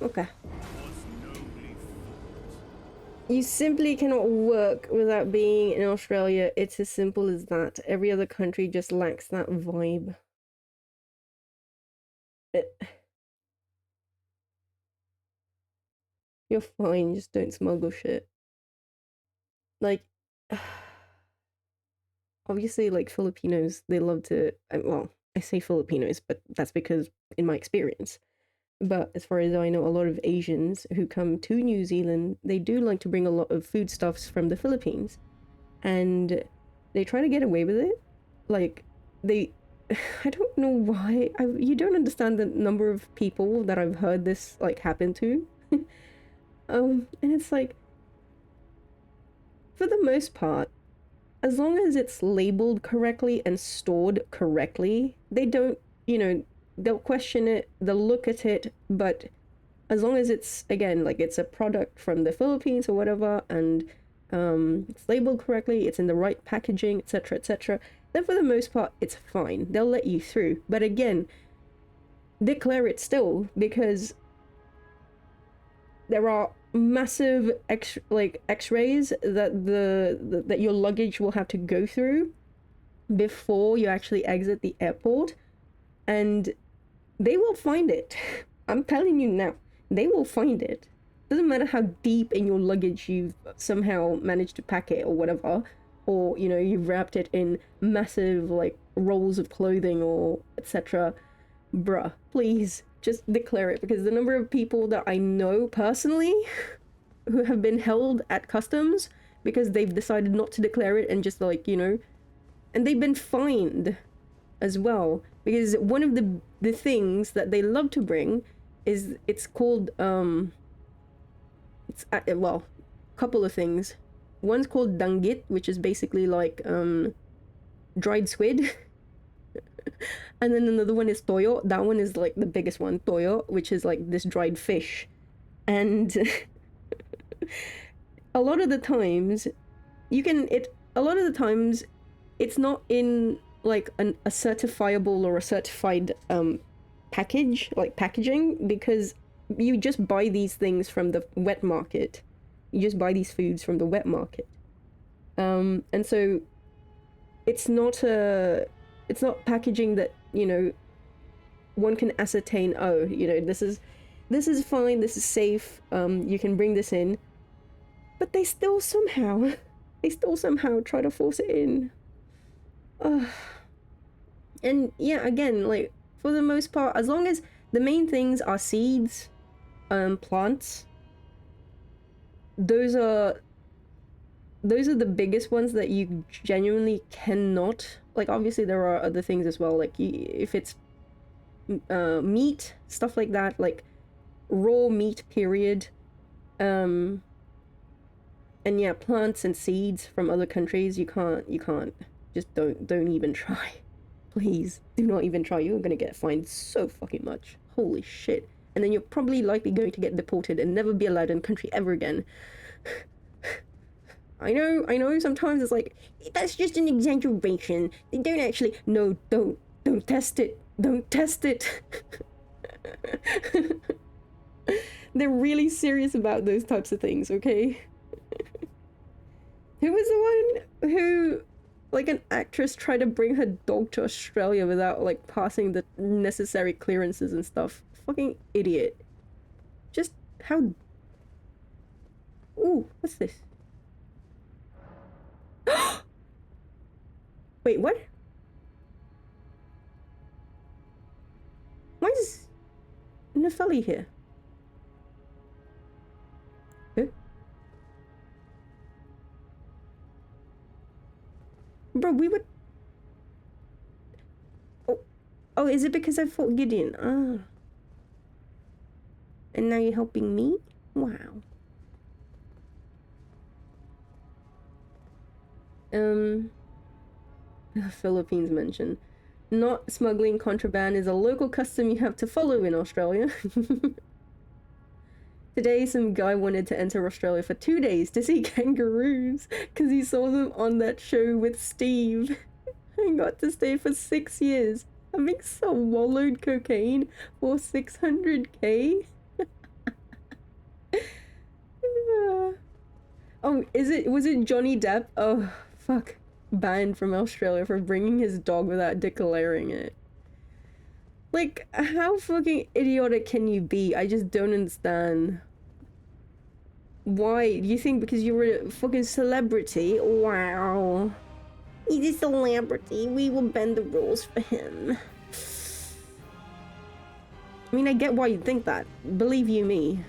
Okay. You simply cannot work without being in Australia. It's as simple as that. Every other country just lacks that vibe. You're fine, just don't smuggle shit. Like, obviously, like, Filipinos, they love to, well, I say Filipinos, but that's because in my experience. But as far as I know, a lot of Asians who come to New Zealand, they do like to bring a lot of foodstuffs from the Philippines. And they try to get away with it. Like, I don't know why. You don't understand the number of people that I've heard this, like, happen to. And it's like, for the most part, as long as it's labeled correctly and stored correctly, they don't, you know, they'll question it, they'll look at it, but as long as it's, again, like it's a product from the Philippines or whatever, and it's labeled correctly, it's in the right packaging, etc., then for the most part, it's fine. They'll let you through. But again, declare it still, because there are massive x-rays that that your luggage will have to go through before you actually exit the airport, and they will find it. I'm telling you now, they will find it. Doesn't matter how deep in your luggage you've somehow managed to pack it or whatever, or you know, you've wrapped it in massive like rolls of clothing or etc. Bruh, please just declare it, because the number of people that I know personally who have been held at customs because they've decided not to declare it and just like, you know, and they've been fined as well, because one of the things that they love to bring is, it's called it's well, a couple of things. One's called danggit, which is basically like dried squid. And then another one is toyo. That one is like the biggest one, toyo, which is like this dried fish. And a lot of the times it's not in like a certifiable or a certified package, like packaging, because you just buy these things from the wet market. You just buy these foods from the wet market. And so it's not packaging that, you know, one can ascertain, oh, you know, this is fine, this is safe, you can bring this in. But they still somehow try to force it in. And yeah, again, like, for the most part, as long as the main things are seeds, plants, those are the biggest ones that you genuinely cannot, like, obviously there are other things as well, like if it's meat, stuff like that, like raw meat, period. And yeah, plants and seeds from other countries, you can't. Just don't even try. Please, do not even try. You're gonna get fined so fucking much. Holy shit. And then you're probably likely going to get deported and never be allowed in the country ever again. I know sometimes it's like, that's just an exaggeration. They don't actually, no, don't test it. Don't test it. They're really serious about those types of things, okay? Who was the one who, like, an actress tried to bring her dog to Australia without, like, passing the necessary clearances and stuff? Fucking idiot. Just how... Ooh, what's this? Wait, what? Why is Nefeli here? Huh? Bro, we would... Oh, is it because I fought Gideon? Ah. And now you're helping me? Wow. Philippines mention. Not smuggling contraband is a local custom you have to follow in Australia. Today, some guy wanted to enter Australia for 2 days to see kangaroos because he saw them on that show with Steve. I got to stay for 6 years, having swallowed cocaine for 600k. Oh, was it Johnny Depp? Oh, fuck. Banned from Australia for bringing his dog without declaring it. Like, how fucking idiotic can you be? I just don't understand. Why? You think because you were a fucking celebrity? Wow. He's a celebrity. We will bend the rules for him. I mean, I get why you'd think that. Believe you me.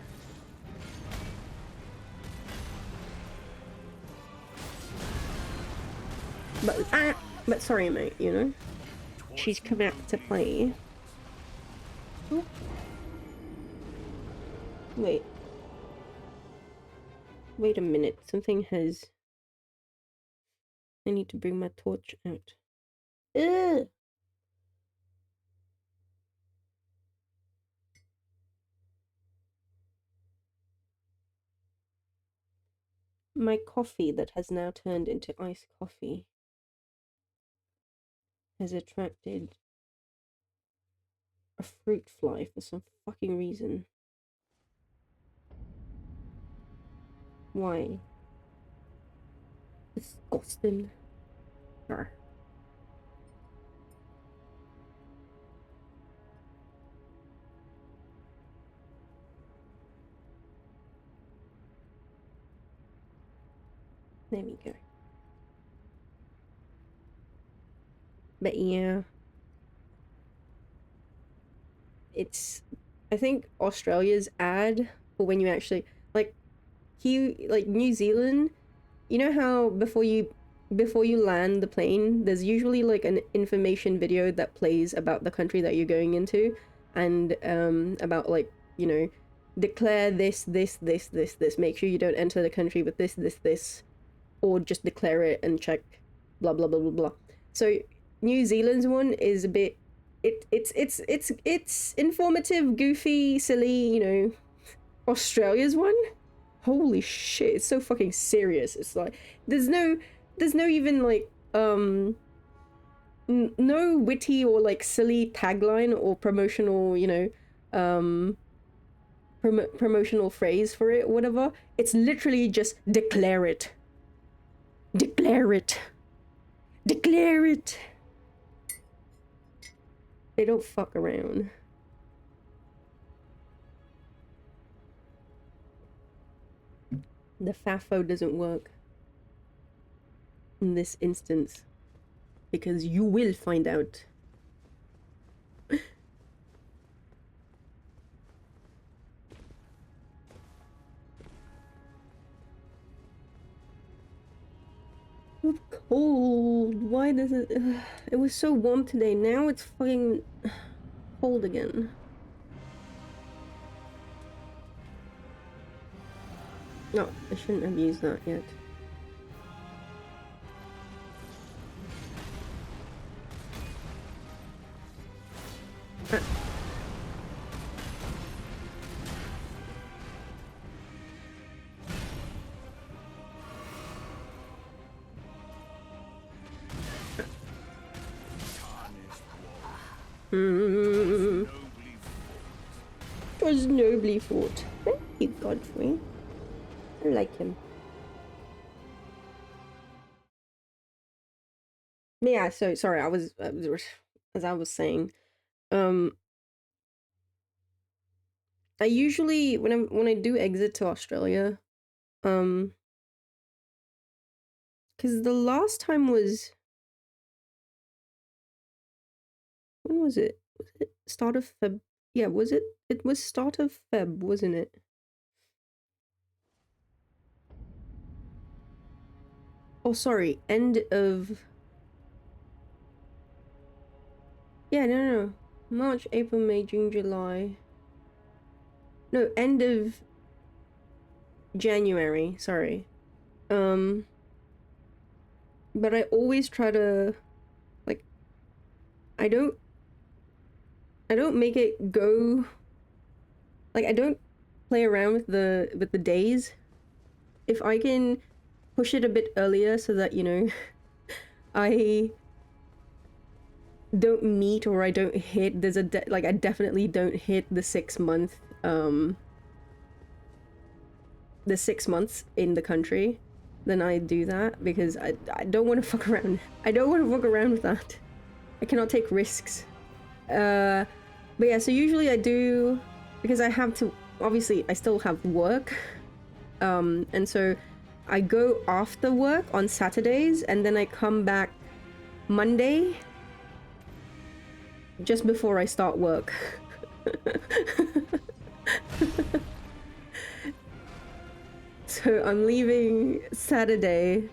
But sorry, mate, you know? She's come out to play. Oh. Wait. Wait a minute. Something has... I need to bring my torch out. Ugh! My coffee that has now turned into iced coffee has attracted a fruit fly for some fucking reason. Why? Disgusting. Arr. There we go. But yeah. It's... I think Australia's ad for when you actually... Like New Zealand, you know how before you land the plane, there's usually like an information video that plays about the country that you're going into, and about, like, you know, declare this, make sure you don't enter the country with this, or just declare it and check blah blah blah blah blah. So New Zealand's one is a bit, it's informative, goofy, silly, you know. Australia's one, holy shit, it's so fucking serious. It's like there's no even like no witty or like silly tagline or promotional, you know, promotional phrase for it or whatever. It's literally just declare it, declare it, declare it. They don't fuck around. The FAFO doesn't work in this instance, because you will find out. It's cold. Why does it... It was so warm today. Now it's fucking... cold again. No, I shouldn't have used that yet. Was nobly fought. Thank you, Godfrey. I like him. Yeah, so sorry, as I was saying, I usually when I do exit to Australia, because the last time was, when was it? Was it start of Feb? Yeah, was it? It was start of Feb, wasn't it? Oh, sorry, end of. Yeah, no. March, April, May, June, July. No, end of January, sorry. But I always try to, like, I don't make it go, like, I don't play around with the days. If I can push it a bit earlier so that, you know, I don't meet or I don't hit, there's a like I definitely don't hit the 6 month the 6 months in the country, then I do that because I don't want to fuck around. I don't want to fuck around with that. I cannot take risks. But yeah, so usually I do, because I have to, obviously I still have work, and so I go after work on Saturdays and then I come back Monday just before I start work. So I'm leaving Saturday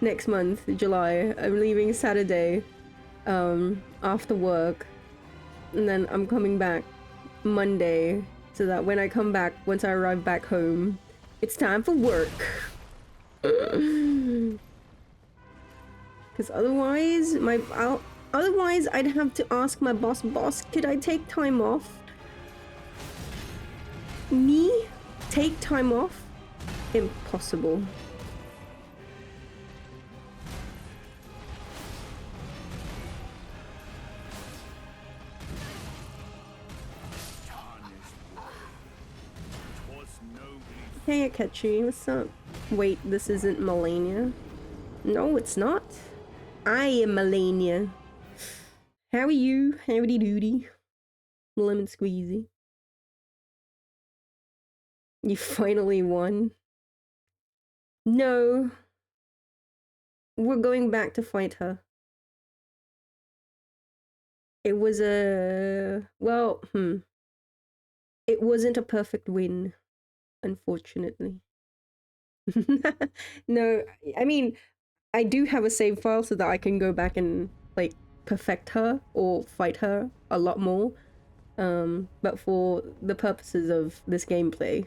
next month, July. I'm leaving Saturday after work, and then I'm coming back Monday so that when I come back, once I arrive back home, it's time for work. Because otherwise I'd have to ask my boss, could I take time off? Me? Take time off? Impossible. Hey Akechi, what's up? Wait, this isn't Melania? No, it's not. I am Melania. How are you? Howdy doody. Lemon squeezy. You finally won. No. We're going back to fight her. It was a... well, it wasn't a perfect win, unfortunately. No, I mean, I do have a save file so that I can go back and, like, perfect her or fight her a lot more. But for the purposes of this gameplay,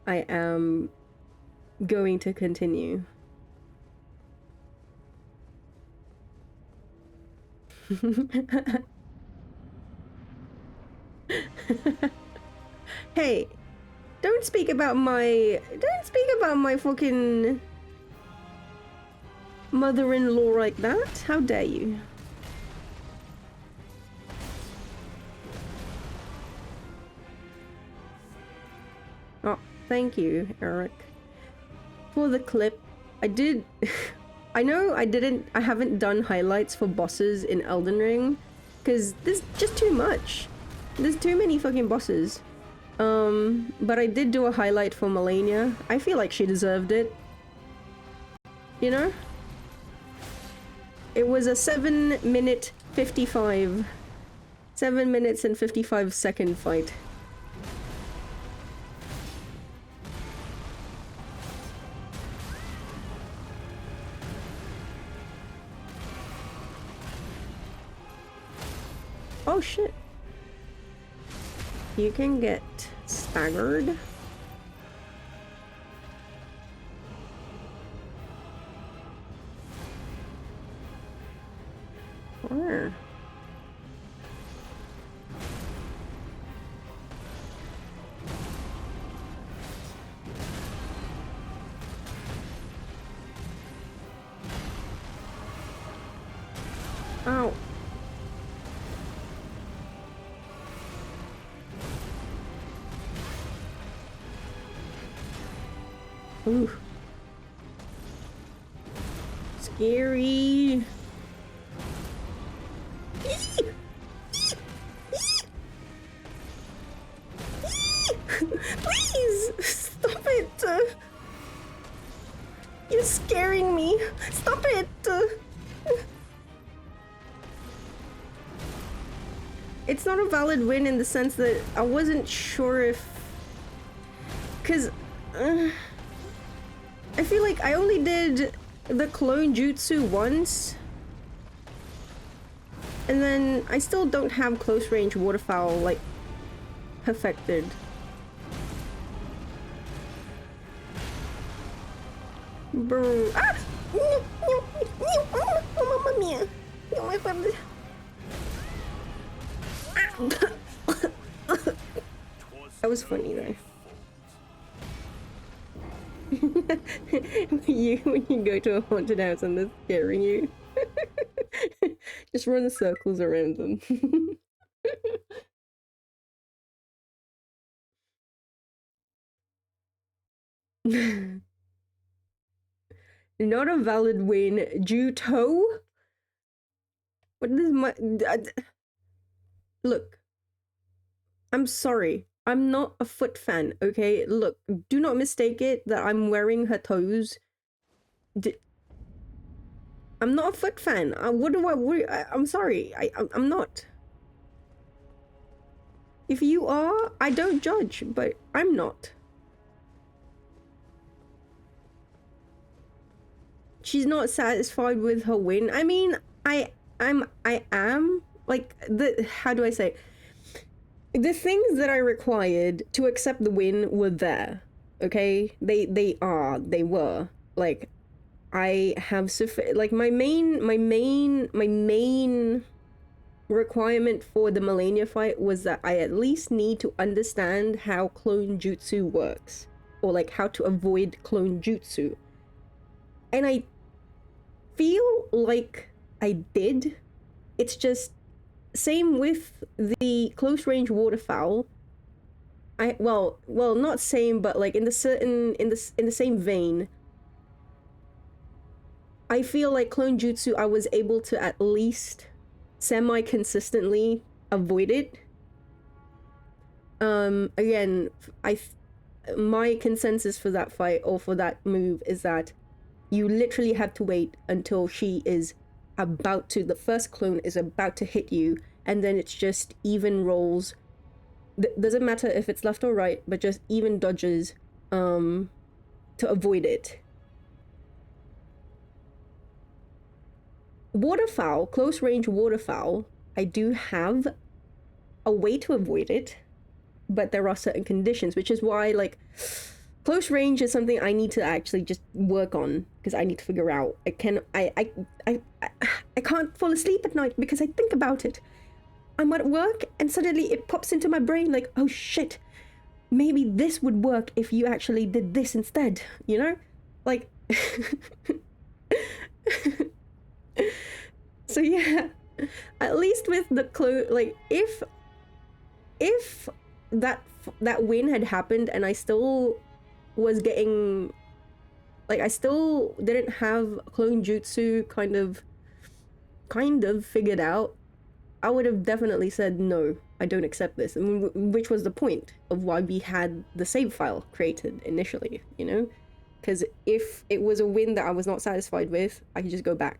I am going to continue. Hey, don't speak about my fucking mother-in-law like that. How dare you? Oh, thank you, Eric. For the clip, I did... I know I haven't done highlights for bosses in Elden Ring, because there's just too much. There's too many fucking bosses. But I did do a highlight for Melania. I feel like she deserved it. You know? It was a 7 minutes and 55 second fight. Oh shit. You can get staggered. Or ow. Ooh. Scary. Please stop it. You're scaring me. Stop it. It's not a valid win in the sense that I wasn't sure if... Because... I feel like I only did the clone jutsu once. And then I still don't have close range waterfowl, like, perfected. Bro. Ah! Mamma mia. That was funny though. when you go to a haunted house and they're scaring you. Just run circles around them. Not a valid win. Juto? What is my... Look. I'm sorry. I'm not a foot fan, okay? Look, do not mistake it that I'm wearing her toes. I'm not a foot fan. What do I'm sorry. I'm not. If you are, I don't judge, but I'm not. She's not satisfied with her win. I mean, I am. Like, how do I say? The things that I required to accept the win were there. Okay? They were. Like, I have like my main requirement for the Melania fight was that I at least need to understand how clone jutsu works, or like how to avoid clone jutsu. And I feel like I did. It's just same with the close range waterfowl. Well not same, but like in the same vein. I feel like clone jutsu I was able to at least semi-consistently avoid it. Again, my consensus for that fight, or for that move, is that you literally have to wait until she is about to, the first clone is about to hit you, and then it's just even rolls. Doesn't matter if it's left or right, but just even dodges to avoid it. Waterfowl, close range waterfowl, I do have a way to avoid it, but there are certain conditions, which is why, like, close range is something I need to actually just work on, because I need to figure out. I can't fall asleep at night because I think about it. I'm at work and suddenly it pops into my brain like, oh shit, maybe this would work if you actually did this instead, you know? Like, so yeah, at least with the like, if that win had happened and I still was getting, like, I still didn't have clone jutsu kind of figured out, I would have definitely said no, I don't accept this. I mean, which was the point of why we had the save file created initially, you know? Because if it was a win that I was not satisfied with, I could just go back.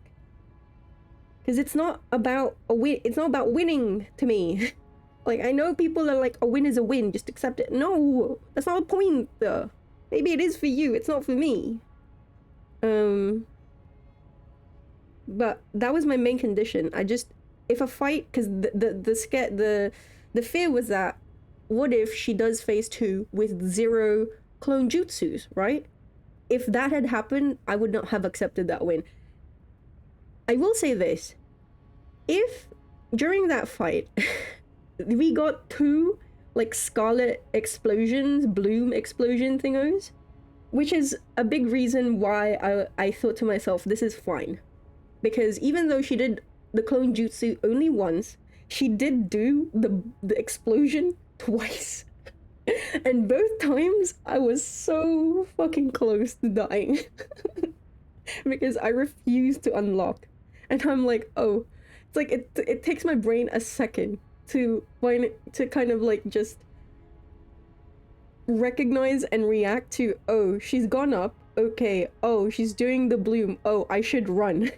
Because it's not about a win. It's not about winning to me. Like, I know people are like, a win is a win, just accept it. No, that's not the point. Maybe it is for you, it's not for me. But that was my main condition. I just, if a fight, because the fear was that what if she does phase 2 with 0 clone jutsus, right? If that had happened, I would not have accepted that win. I will say this. If during that fight we got 2 like scarlet explosions, bloom explosion thingos, which is a big reason why I thought to myself, this is fine. Because even though she did the clone jutsu only once, she did do the explosion twice. And both times I was so fucking close to dying. Because I refused to unlock. And I'm like, oh, it's like it takes my brain a second to find it, to kind of like just recognize and react to, oh, she's gone up, okay, oh, she's doing the bloom, oh, I should run.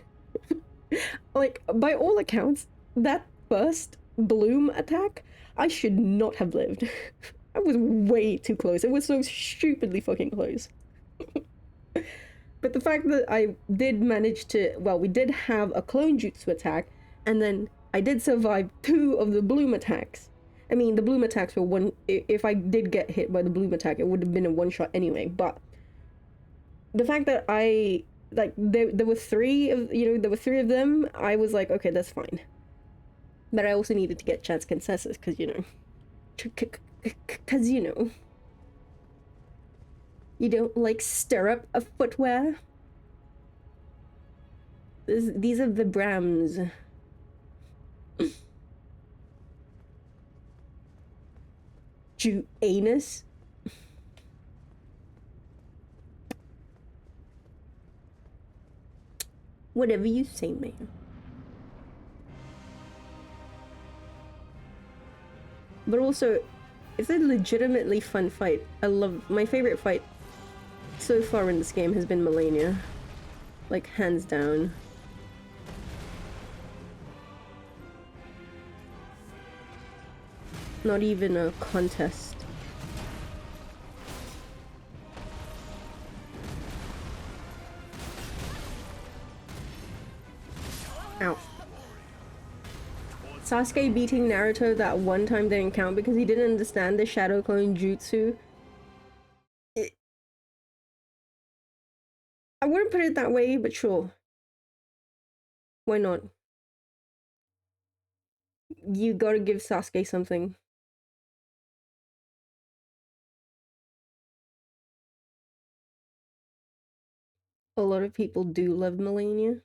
Like, by all accounts, that first bloom attack, I should not have lived. I was way too close. It was so stupidly fucking close. But the fact that I did manage to, well, we did have a clone jutsu attack, and then I did survive 2 of the bloom attacks. I mean, the bloom attacks were one, if I did get hit by the bloom attack, it would have been a one shot anyway, but the fact that I, like, there were 3 of, you know, there were 3 of them, I was like, okay, that's fine. But I also needed to get chance consensus, because, you know, you don't, like, stir up a footwear. These are the Brams. Anus. Whatever you say, man. But also, it's a legitimately fun fight. I love, my favorite fight so far in this game has been Melania. Like, hands down. Not even a contest. Ow. Sasuke beating Naruto that one time didn't count because he didn't understand the Shadow Clone Jutsu. I wouldn't put it that way, but sure. Why not? You gotta give Sasuke something. A lot of people do love Melania.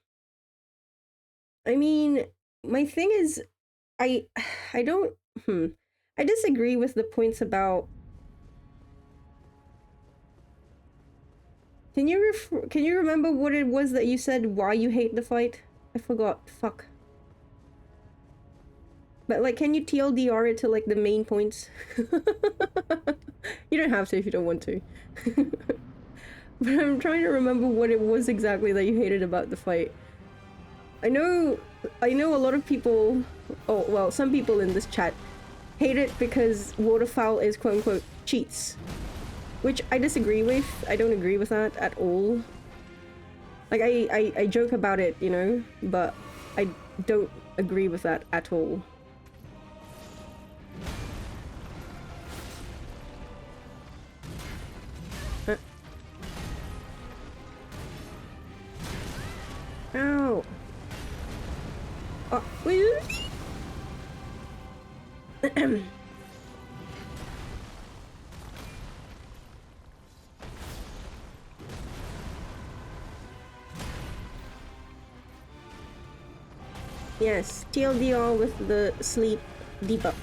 I mean, my thing is, I don't, I disagree with the points about, can you remember what it was that you said why you hate the fight? I forgot, fuck. But like, can you TLDR it to like the main points? You don't have to if you don't want to. But I'm trying to remember what it was exactly that you hated about the fight. I know a lot of people, oh well, some people in this chat hate it because waterfowl is quote-unquote cheats. Which I disagree with. I don't agree with that at all. Like, I joke about it, you know, but I don't agree with that at all. Ow! Oh, yes, TLDR with the sleep debuff.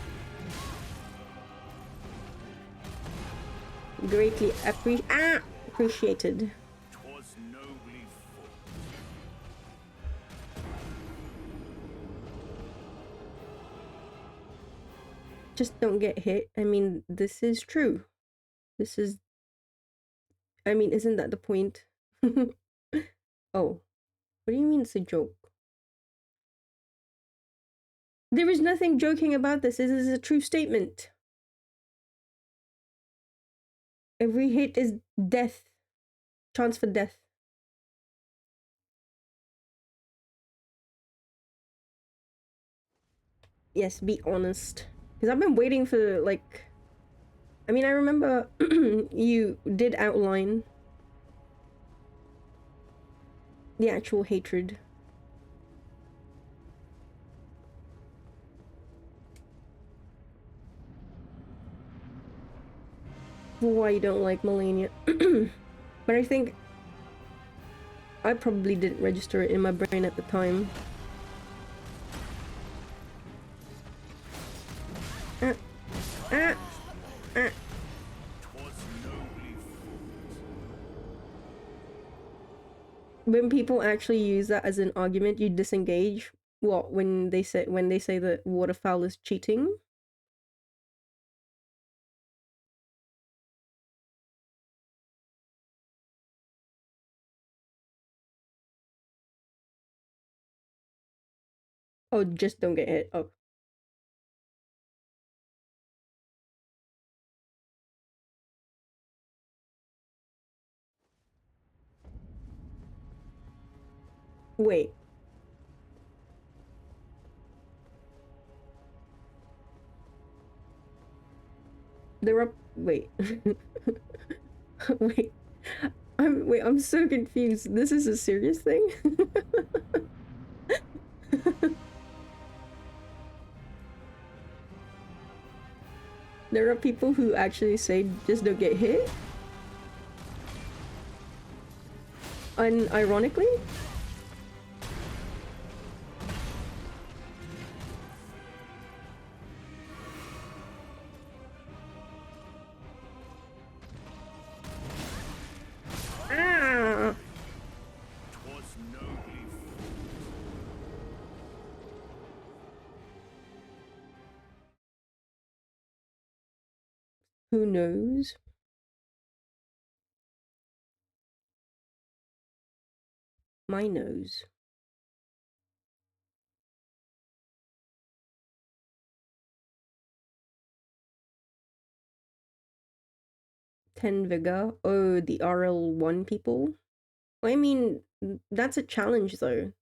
Greatly appreciated. Just don't get hit. I mean, this is true. This is... I mean, isn't that the point? Oh. What do you mean it's a joke? There is nothing joking about this. This is a true statement. Every hit is death. Chance for death. Yes, be honest. Because I've been waiting for, like, I mean, I remember you did outline the actual hatred. Why you don't like Melania. But I think I probably didn't register it in my brain at the time. Ah, ah, ah. When people actually use that as an argument, you disengage. What, when they say that waterfowl is cheating? Oh, just don't get hit. Oh. Wait. There are wait. Wait. I'm so confused. This is a serious thing? There are people who actually say just don't get hit? Unironically? Ah! Who knows? My nose. Ten vigor. Oh, the RL1 people. I mean, that's a challenge though.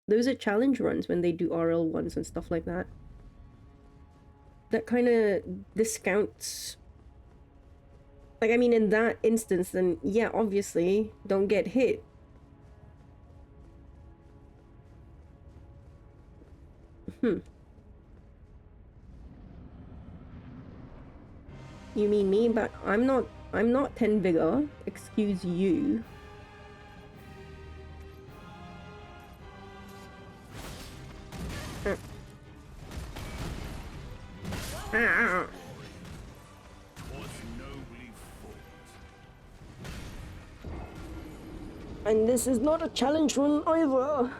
Those are challenge runs when they do RL1s and stuff like that. That kind of discounts. Like, I mean, in that instance, then yeah, obviously, don't get hit. You mean me? But I'm not 10 vigor. Excuse you. Ah. And this is not a challenge run either.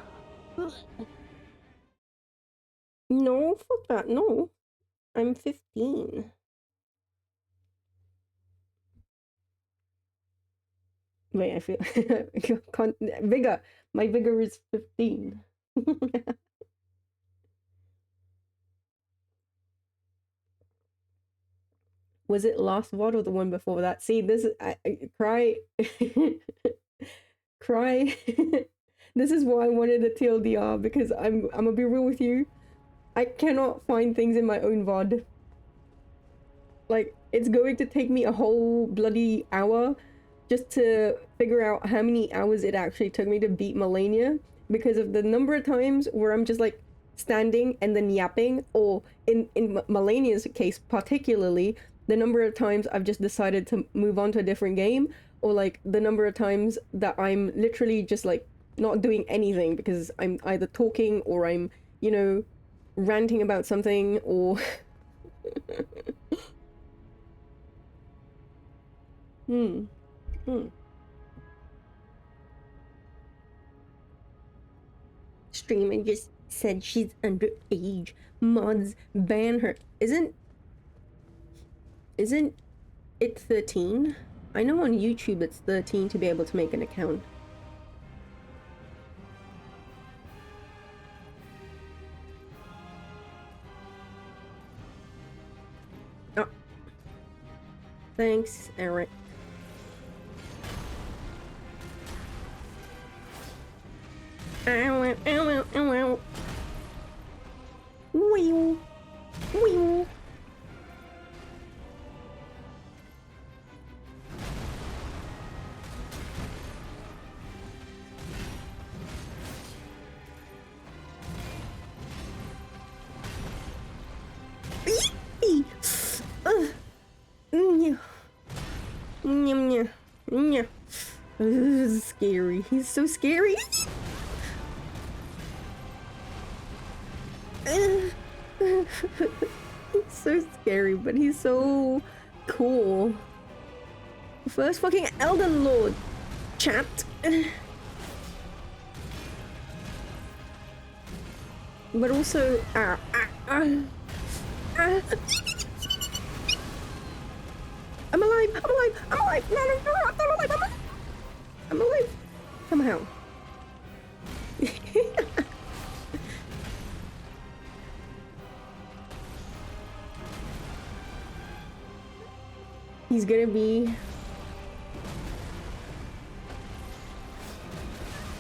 No, fuck that, no. I'm 15. Wait, I feel vigor. My vigor is 15. Was it last VOD or the one before that? See, this is cry cry. This is why I wanted a TLDR, because I'm gonna be real with you. I cannot find things in my own VOD. Like, it's going to take me a whole bloody hour just to figure out how many hours it actually took me to beat Melania, because of the number of times where I'm just like standing and then yapping, or in Melania's case particularly, the number of times I've just decided to move on to a different game, or like the number of times that I'm literally just like not doing anything because I'm either talking or I'm, you know, ranting about something, or Streamer just said she's underage. Mods ban her. Isn't it 13? I know on YouTube it's 13 to be able to make an account. Oh. Thanks, Eric. Ow, ow, ow, ow, ow. Wee. Wee. Yeah. This is scary. He's so scary. He's so scary, but he's so cool. First fucking Elden Lord, chat. But also, I'm alive! I'm alive! I'm alive! No, no, no, I'm not alive! I'm alive! Somehow. He's gonna be...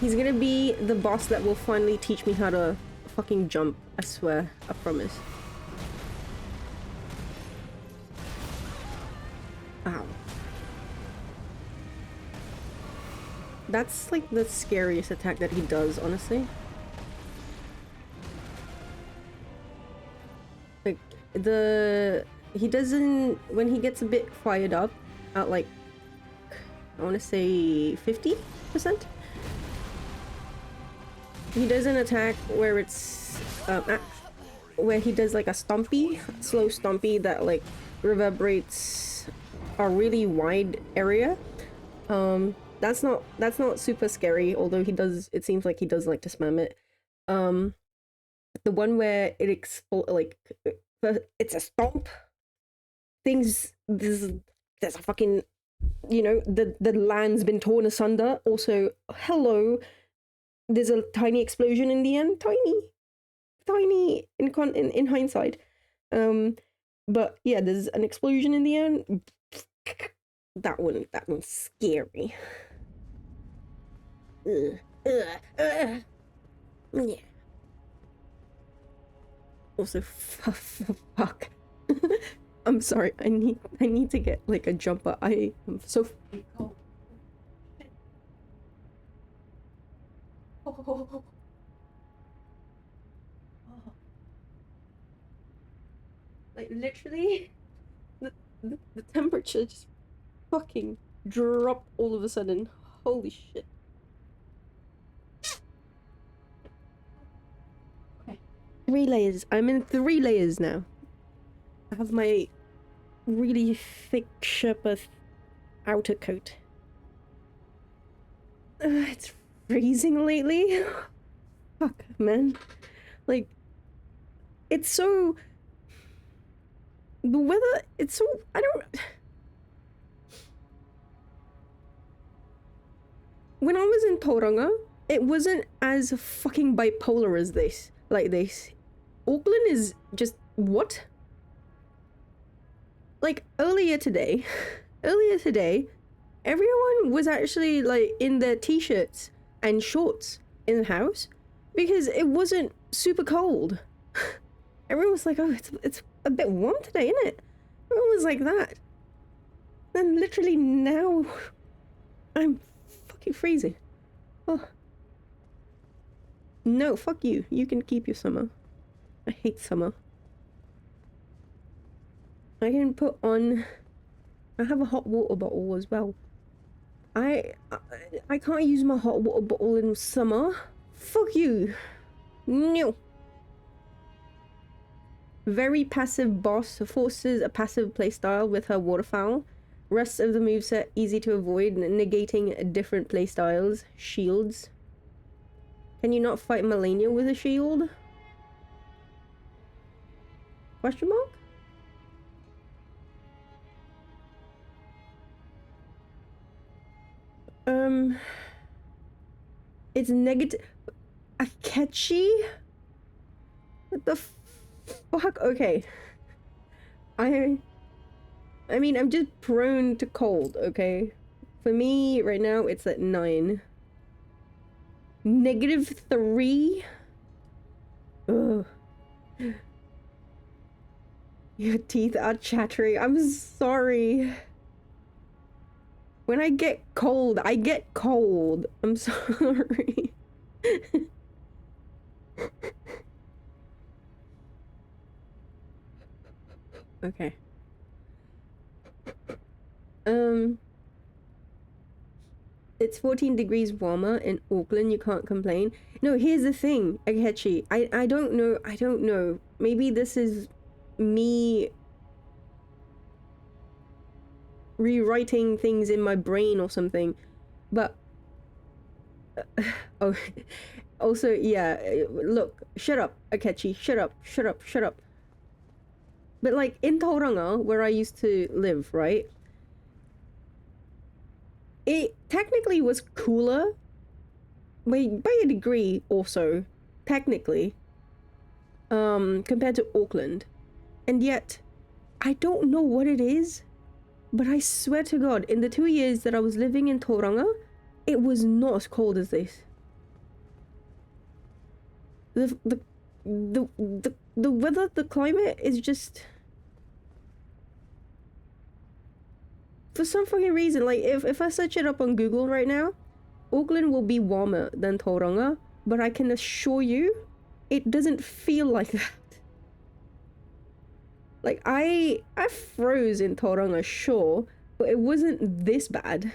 He's gonna be the boss that will finally teach me how to fucking jump. I swear. I promise. Ow. That's like the scariest attack that he does, honestly. Like, he doesn't... When he gets a bit fired up at like... I want to say 50%? He does an attack where it's... where he does like a stompy, slow stompy that like reverberates a really wide area. That's not super scary, although he does, it seems like he does like to spam it. The one where it like it's a stomp. There's a fucking, you know, the land's been torn asunder. Also, hello, there's a tiny explosion in the end, tiny in hindsight. But yeah, there's an explosion in the end. That one's scary. Yeah. Also, fuck. I'm sorry. I need to get like a jumper. I am so cold. Oh. Like literally, the temperature just fucking dropped all of a sudden. Holy shit. Okay. 3 layers. I'm in 3 layers now. I have my really thick Sherpa outer coat. It's freezing lately. Fuck, man. Like, it's so... The weather, it's so... I don't... When I was in Tauranga, it wasn't as fucking bipolar as this. Like this. Auckland is just... What? Like, earlier today, everyone was actually, like, in their t-shirts and shorts in the house because it wasn't super cold. Everyone was like, oh, it's a bit warm today, isn't it? Everyone was like that. Then literally now, I'm fucking freezing. Oh. No, fuck you. You can keep your summer. I hate summer. I can put on... I have a hot water bottle as well. I can't use my hot water bottle in summer. Fuck you. No. Very passive boss forces a passive playstyle with her waterfowl. Rest of the moveset easy to avoid, negating different playstyles. Shields. Can you not fight Melania with a shield? Question mark? It's negative. Akechi? What the fuck? Okay. I mean, I'm just prone to cold, okay? For me, right now, it's at 9. -3? Ugh. Your teeth are chattering. I'm sorry. When I get cold, I get cold. I'm sorry. Okay. it's 14 degrees warmer in Auckland, you can't complain. No, here's the thing, Akechi. I don't know. Maybe this is me rewriting things in my brain or something. But oh, also, yeah, look, shut up, Akechi, shut up. But like in Tauranga, where I used to live, right? It technically was cooler, by a degree also, technically, compared to Auckland. And yet, I don't know what it is, but I swear to God, in the 2 years that I was living in Tauranga, it was not as cold as this. The weather, the climate is just... For some fucking reason, like, if I search it up on Google right now, Auckland will be warmer than Tauranga, but I can assure you, it doesn't feel like that. Like, I froze in Tauranga, sure, but it wasn't this bad.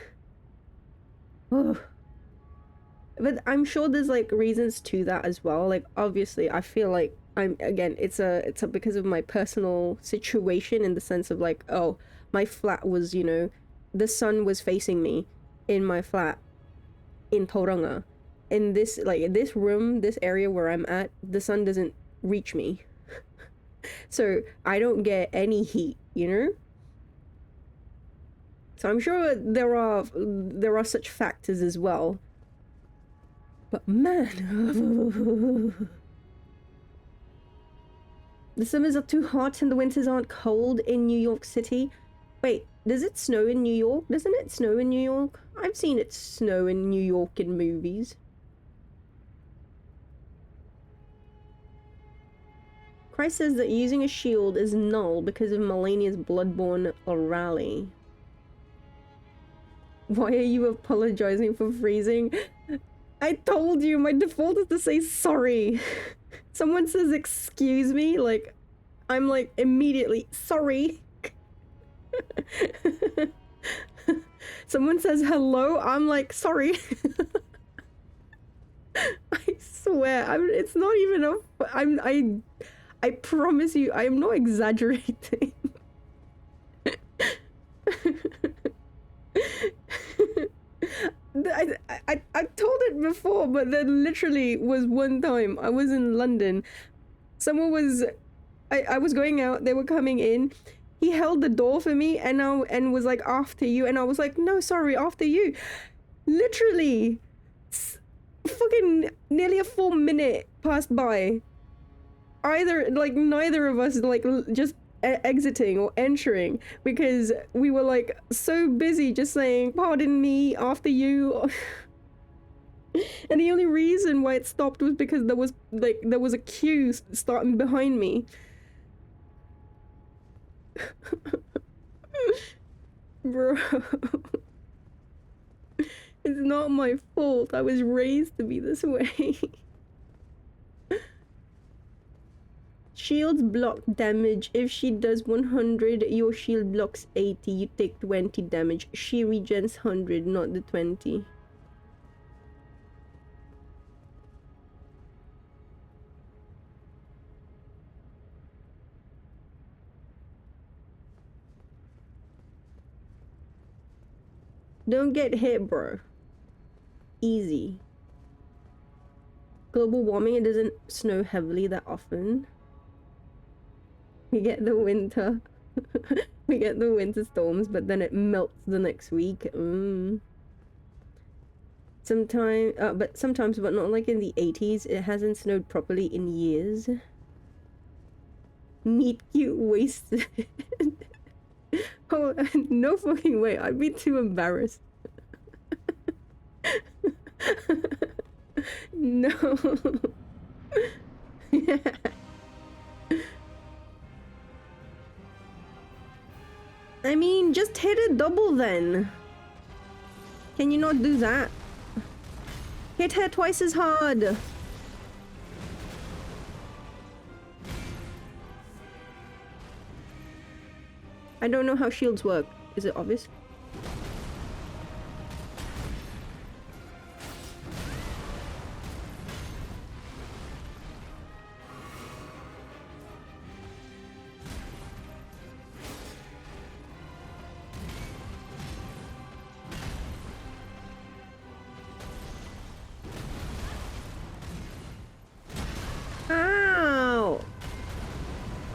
Oh. But I'm sure there's, like, reasons to that as well. Like, obviously, I feel like again, it's because of my personal situation, in the sense of, like, oh, my flat was, you know, the sun was facing me in my flat in Tauranga. In this, like, this room, this area where I'm at, the sun doesn't reach me. So I don't get any heat, you know? So I'm sure there are such factors as well. But man, the summers are too hot and the winters aren't cold in New York City. Wait, does it snow in New York? Doesn't it snow in New York? I've seen it snow in New York in movies. Christ says that using a shield is null because of Melania's bloodborne rally. Why are you apologizing for freezing? I told you, my default is to say sorry. Someone says excuse me, like, I'm like immediately sorry. Someone says hello, I'm like sorry. I swear, it's not even I promise you, I am not exaggerating. I told it before, but there literally was one time I was in London. Someone was, I was going out, they were coming in. He held the door for me and was like, after you. And I was like, no, sorry, after you. Literally, fucking nearly a full minute passed by. Neither of us, like, just exiting or entering, because we were, like, so busy just saying, pardon me, after you. And the only reason why it stopped was because there was a queue starting behind me. Bro. It's not my fault. I was raised to be this way. Shields block damage. If she does 100, your shield blocks 80. You take 20 damage. She regens 100, not the 20. Don't get hit, bro. Easy. Global warming, it doesn't snow heavily that often. We get the winter. We get the winter storms, but then it melts the next week. Sometimes, but not like in the 80s. It hasn't snowed properly in years. Meat cute wasted. Oh, no fucking way. I'd be too embarrassed. No. Yeah. I mean, just hit it double then. Can you not do that? Hit her twice as hard. I don't know how shields work. Is it obvious?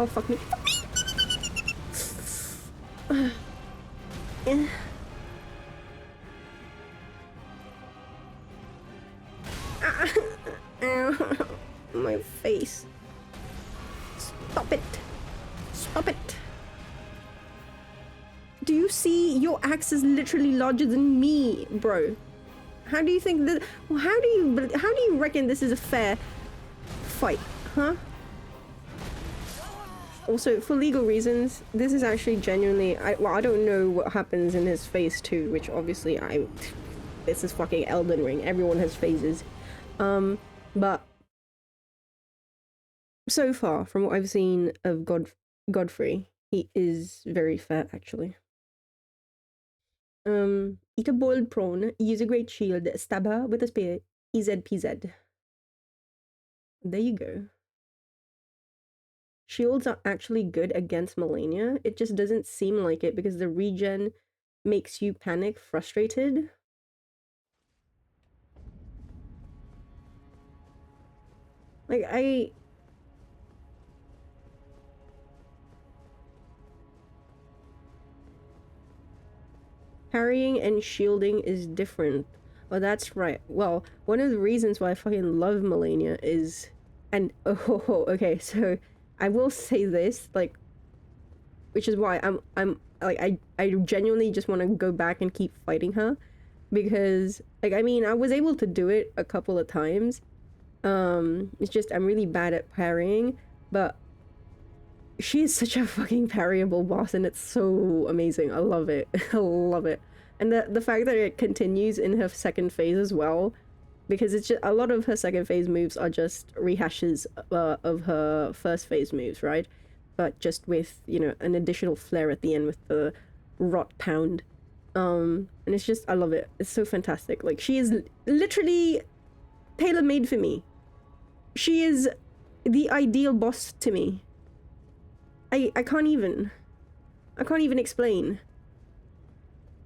Oh, fuck me. Eh. Ah. Ow. My face. Stop it. Stop it. Do you see? Your axe is literally larger than me, bro. How do you think that? How do you reckon this is a fair fight, huh? Also, for legal reasons, this is actually genuinely. I don't know what happens in his phase 2, which obviously this is fucking Elden Ring. Everyone has phases, but so far from what I've seen of Godfrey, he is very fair actually. Eat a boiled prawn, use a great shield, stab her with a spear, EZPZ. There you go. Shields are actually good against Melania. It just doesn't seem like it because the regen makes you panic, frustrated. Like, parrying and shielding is different. Oh, that's right. Well, one of the reasons why I fucking love Melania is... And, oh, okay, so I will say this, like, which is why I'm like, I genuinely just want to go back and keep fighting her. Because, like, I mean, I was able to do it a couple of times. It's just, I'm really bad at parrying, but she is such a fucking parryable boss and it's so amazing. I love it. I love it. And the fact that it continues in her second phase as well, because it's just, a lot of her second phase moves are just rehashes of her first phase moves, right? But just with, you know, an additional flair at the end with the rot pound. And it's just, I love it. It's so fantastic. Like, she is literally tailor-made for me. She is the ideal boss to me. I can't even explain.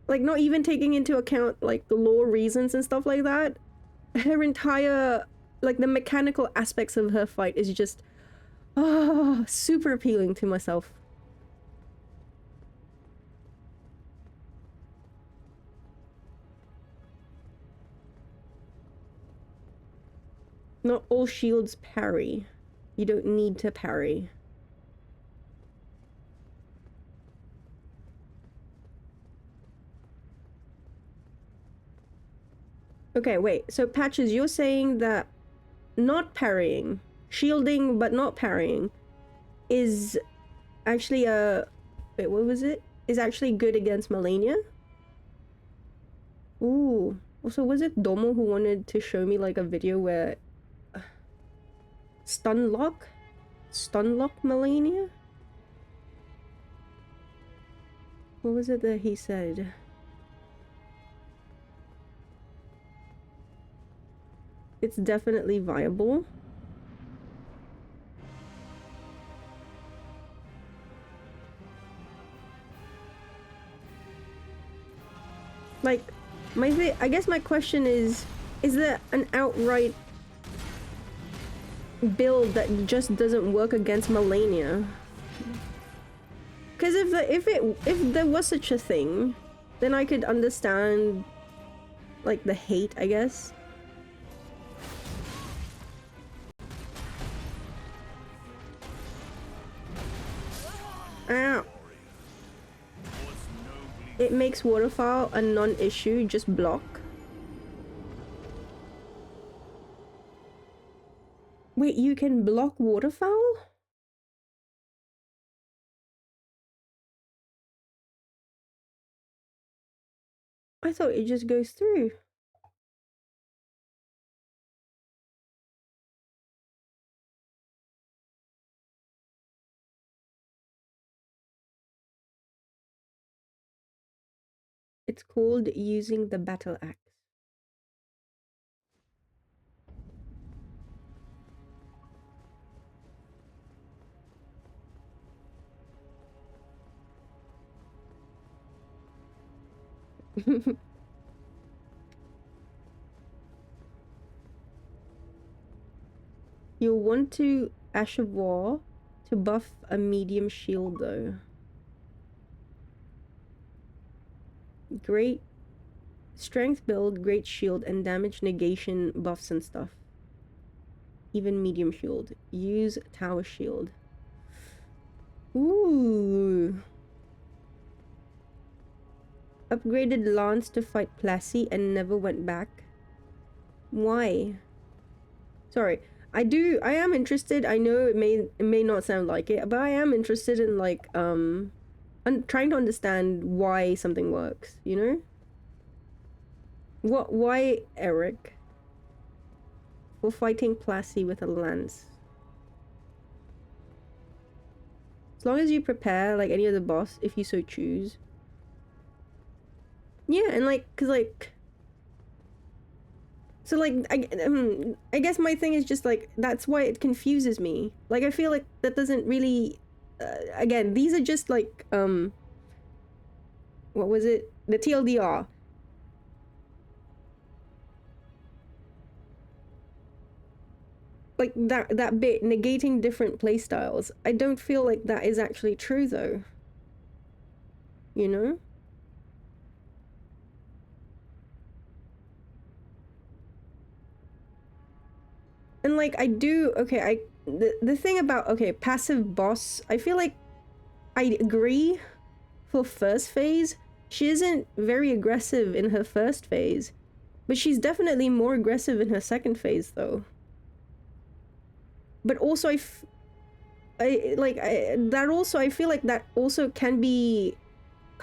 Like, not even taking into account, like, the lore reasons and stuff like that. Her entire, like, the mechanical aspects of her fight is just, super appealing to myself. Not all shields parry. You don't need to parry. Okay, wait. So, Patches, you're saying that not parrying, shielding but not parrying, is actually a... Wait, what was it? Is actually good against Melania? Ooh. Also, was it Domo who wanted to show me, like, a video where... Stunlock Melania? What was it that he said? It's definitely viable. Like, I guess my question is there an outright build that just doesn't work against Melania? Because if there was such a thing, then I could understand, like, the hate, I guess. Ow. It makes waterfowl a non-issue, just block. Wait, you can block waterfowl? I thought it just goes through. It's called using the battle axe. You'll want to Ash of War to buff a medium shield though. Great strength build, great shield, and damage negation buffs and stuff. Even medium shield. Use tower shield. Ooh. Upgraded Lance to fight Plessy and never went back. Why? Sorry. I am interested. I know it may not sound like it, but I am interested in like I'm trying to understand why something works, you know? Why Eric? For fighting Plessy with a lance. As long as you prepare like any other boss, if you so choose. Yeah, and like, cause like, so like, I guess my thing is just like, that's why it confuses me. Like, I feel like that doesn't really, again, these are just like, what was it? The TLDR. Like that bit, negating different playstyles. I don't feel like that is actually true though. You know? And like I do, okay, the thing about, okay, passive boss, I feel like I agree for first phase. She isn't very aggressive in her first phase, but she's definitely more aggressive in her second phase though. But also I feel like that also can be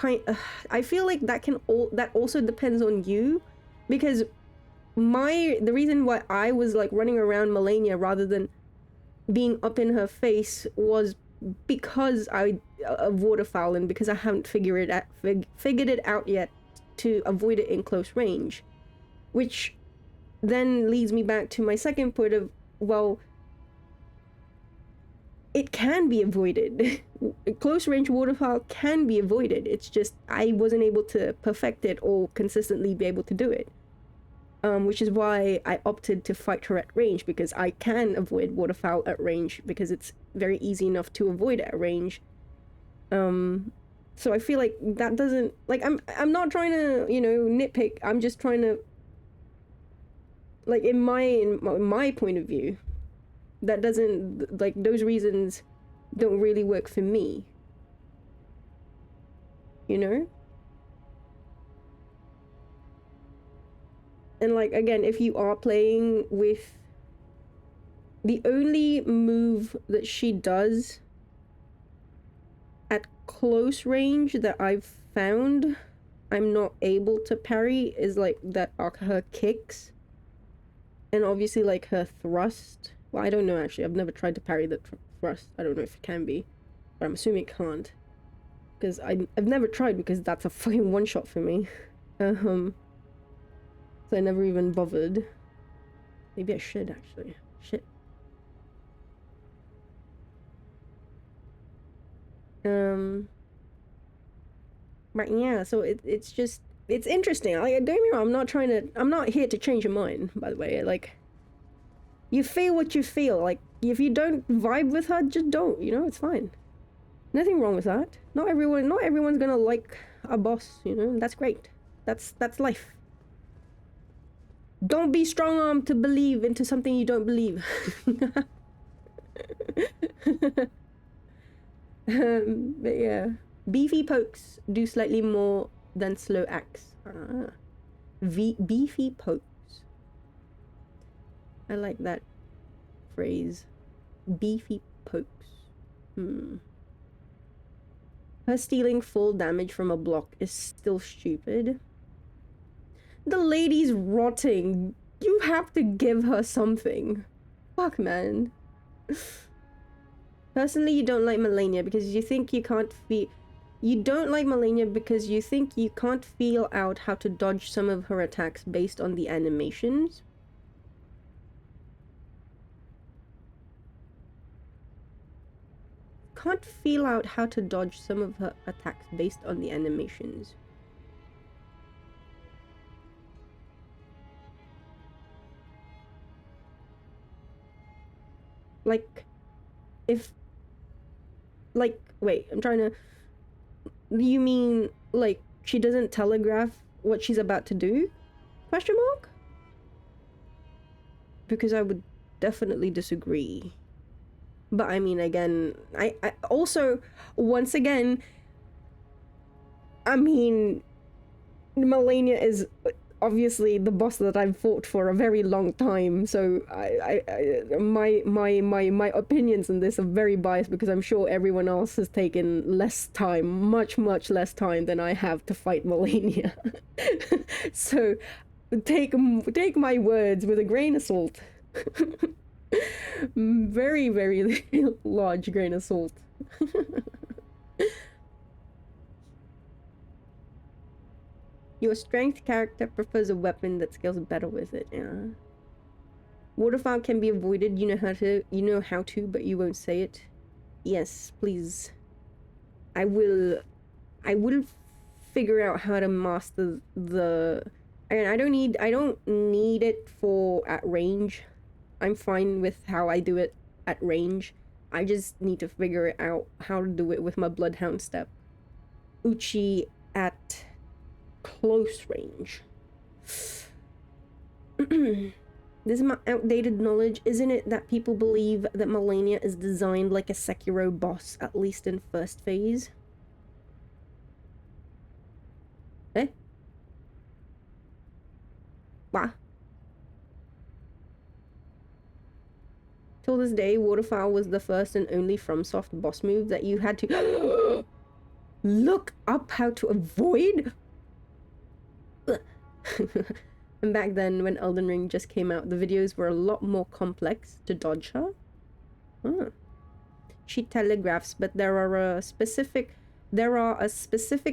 I feel like that also depends on you, because the reason why I was like running around Melania rather than being up in her face was because of waterfowl, and because I haven't figured it out yet to avoid it in close range, which then leads me back to my second point of, well, it can be avoided. Close range waterfowl can be avoided. It's just I wasn't able to perfect it or consistently be able to do it. Which is why I opted to fight her at range, because I can avoid waterfowl at range because it's very easy enough to avoid at range. So I feel like that doesn't, like, I'm not trying to, you know, nitpick. I'm just trying to, like, in my point of view, that doesn't, like, those reasons don't really work for me. You know? And like, again, if you are playing with, the only move that she does at close range that I've found I'm not able to parry is like that are her kicks, and obviously like her thrust. Well, I don't know actually. I've never tried to parry the thrust. I don't know if it can be, but I'm assuming it can't, because I've never tried, because that's a fucking one shot for me. So I never even bothered. Maybe I should actually. Shit. But yeah, so it's just, it's interesting. Like, don't get me wrong, I'm not here to change your mind, by the way. Like, you feel what you feel. Like, if you don't vibe with her, just don't, you know, it's fine. Nothing wrong with that. Not everyone's gonna like a boss, you know, that's great. That's life. Don't be strong-armed to believe into something you don't believe. But yeah. Beefy pokes do slightly more than slow axe. Beefy pokes. I like that phrase. Beefy pokes. Her stealing full damage from a block is still stupid. The lady's rotting. You have to give her something. Fuck, man. Personally, you don't like Melania because you think you can't feel... You don't like Melania because you think you can't feel out how to dodge some of her attacks based on the animations. Can't feel out how to dodge some of her attacks based on the animations. Like, if Like, wait, I'm trying to... You mean, like, she doesn't telegraph what she's about to do? Question mark? Because I would definitely disagree. But I mean, again, I also, once again, I mean, Melania is obviously the boss that I've fought for a very long time, so my opinions on this are very biased because I'm sure everyone else has taken less time, much less time than I have to fight Melania. So take my words with a grain of salt. Very large grain of salt. Your strength character prefers a weapon that scales better with it. Yeah. Waterfowl can be avoided. You know how to, but you won't say it. Yes, please. I will figure out how to master the. And I don't need it for at range. I'm fine with how I do it at range. I just need to figure out how to do it with my Bloodhound step. Uchi at close range. This is my outdated knowledge. Isn't it that people believe that Melania is designed like a Sekiro boss, at least in first phase? Eh? What? Till this day, Waterfowl was the first and only FromSoft boss move that you had to look up how to avoid? And back then, when Elden Ring just came out, the videos were a lot more complex to dodge her. Huh. She telegraphs, but there are a specific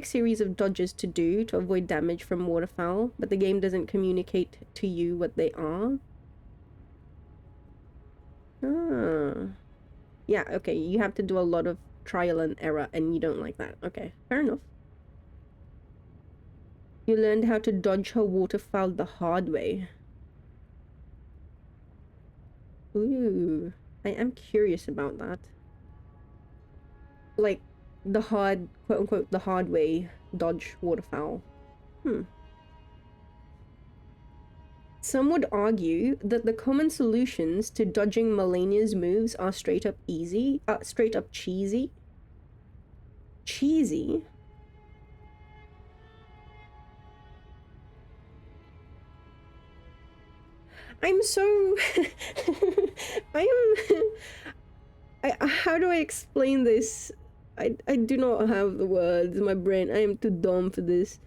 series of dodges to do to avoid damage from Waterfowl, but the game doesn't communicate to you what they are. Ah. Yeah, okay, you have to do a lot of trial and error, and you don't like that. Okay, fair enough. You learned how to dodge her Waterfowl the hard way. Ooh, I am curious about that. Like, the hard, quote-unquote, the hard way dodge Waterfowl. Some would argue that the common solutions to dodging Melania's moves are straight up cheesy. Cheesy? I'm so... how do I explain this? I do not have the words in my brain. I am too dumb for this.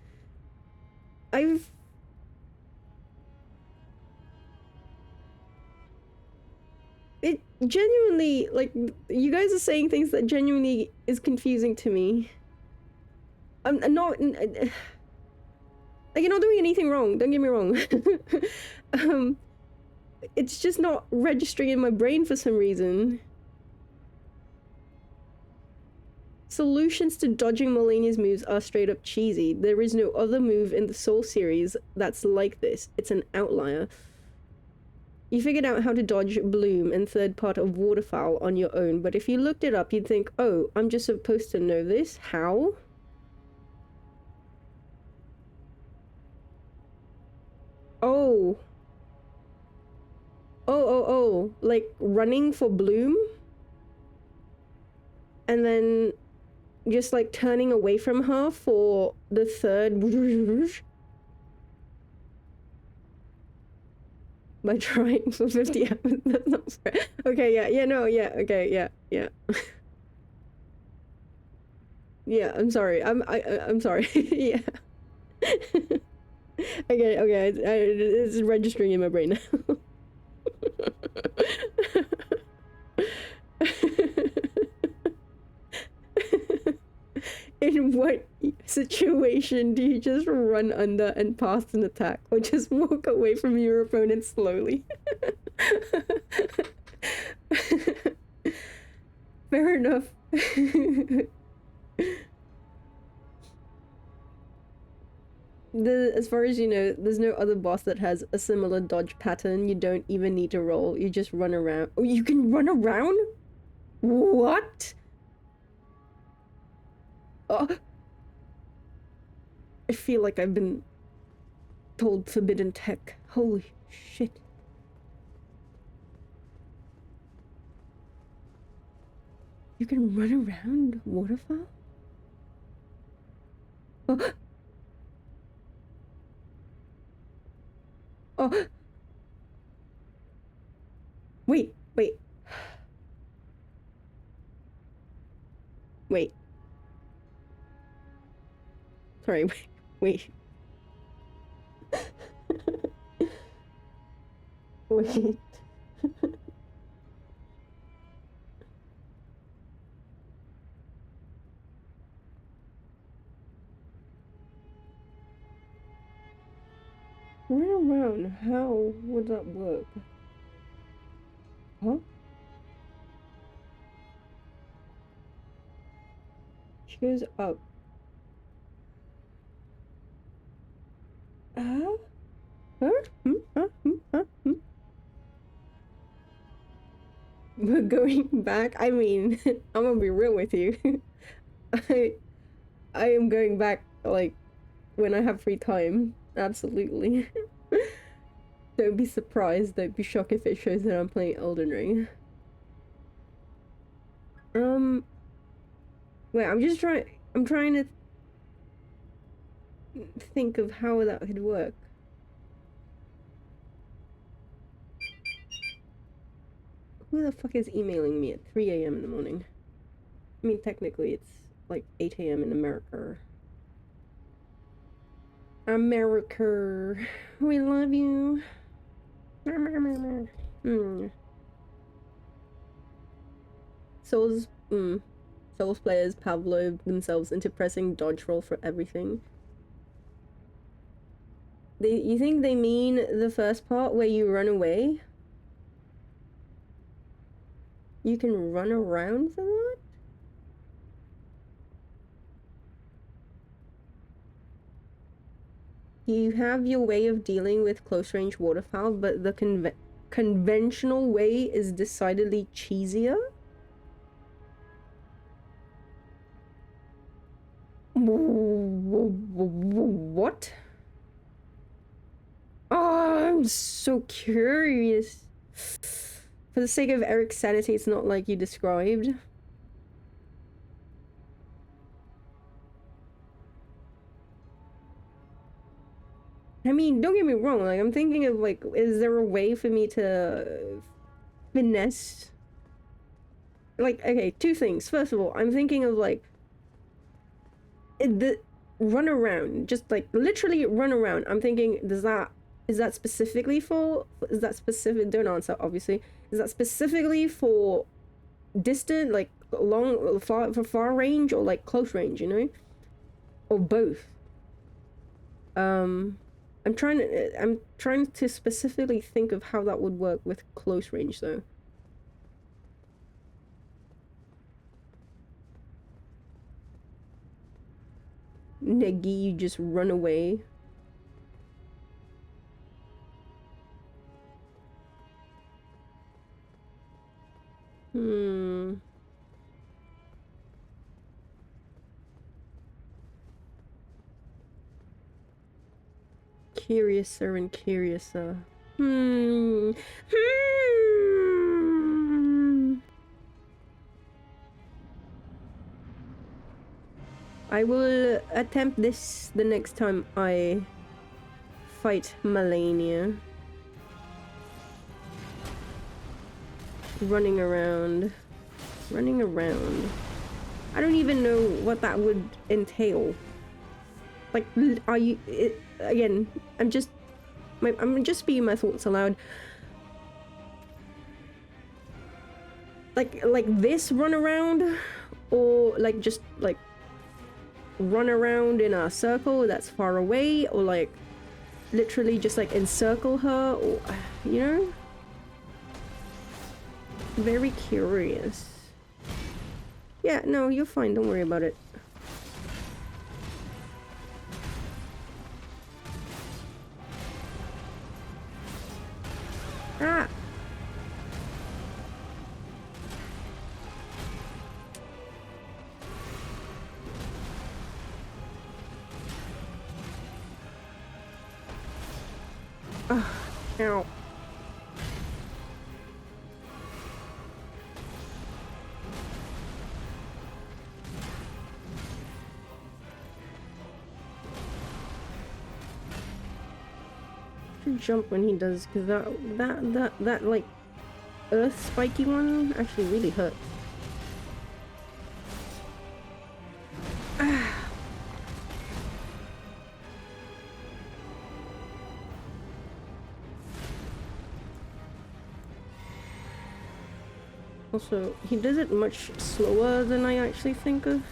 It genuinely, like, you guys are saying things that genuinely is confusing to me. I'm not... Like, you're not doing anything wrong, don't get me wrong. It's just not registering in my brain for some reason. Solutions to dodging Melania's moves are straight up cheesy. There is no other move in the Soul series that's like this. It's an outlier. You figured out how to dodge Bloom and third part of Waterfowl on your own, but if you looked it up, you'd think, oh, I'm just supposed to know this? How? Oh. Oh. Like running for Bloom? And then just like turning away from her for the third by trying for 50 hours. That's not fair. Okay, okay, yeah. Yeah, I'm sorry. I'm sorry. Yeah. Okay, it's registering in my brain now. In what situation do you just run under and pass an attack, or just walk away from your opponent slowly? Fair enough. As far as you know, there's no other boss that has a similar dodge pattern. You don't even need to roll, you just run around. Oh, you can run around? What? Oh! I feel like I've been told forbidden tech. Holy shit. You can run around waterfall? Oh! Oh! Wait, wait. Wait. Sorry, wait. Wait. Run around. How would that work? Huh? She goes up. Huh? Huh? Huh? Huh? We're going back. I mean, I'm gonna be real with you. I I am going back like when I have free time. Absolutely. Don't be surprised. Don't be shocked if it shows that I'm playing Elden Ring. Wait. I'm trying to think of how that could work. Who the fuck is emailing me at 3 a.m. in the morning? I mean, technically it's like 8 a.m. in America. America. We love you. Souls, Souls players Pavlov themselves into pressing dodge roll for everything. You think they mean the first part where you run away? You can run around for that? You have your way of dealing with close range waterfowl, but the conventional way is decidedly cheesier? What? Oh, I'm so curious. For the sake of Eric's sanity, it's not like you described. I mean, don't get me wrong, like, I'm thinking of, like, is there a way for me to finesse? Like, okay, two things. First of all, I'm thinking of, like, the run around, just, like, literally run around. I'm thinking, is that specifically for, don't answer, obviously. Is that specifically for distant, like, for far range, or, like, close range, you know? Or both? I'm trying to specifically think of how that would work with close range, though. Negi, you just run away. Curiouser and curiouser. I will attempt this the next time I fight Melania. Running around. I don't even know what that would entail. Like, are you... again, I'm just speaking my thoughts aloud. Like this run around? Or, like, just, like, run around in a circle that's far away? Or, like, literally just, like, encircle her? Or, you know? Very curious. Yeah, no, you're fine. Don't worry about it. Ah! Ow. Should jump when he does, because that like earth spiky one actually really hurt. Also, he does it much slower than I actually think of.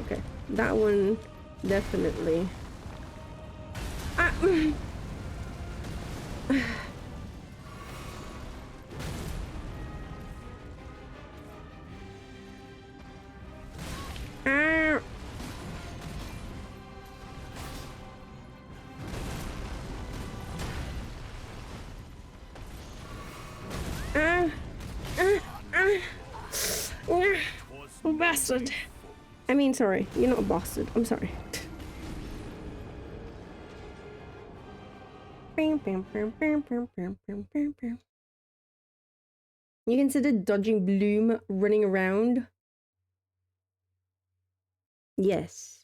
Okay, that one definitely. Ah! Ah! Ah! Oh, bastard. I mean, sorry. You're not a bastard. I'm sorry. You considered dodging Bloom running around? Yes.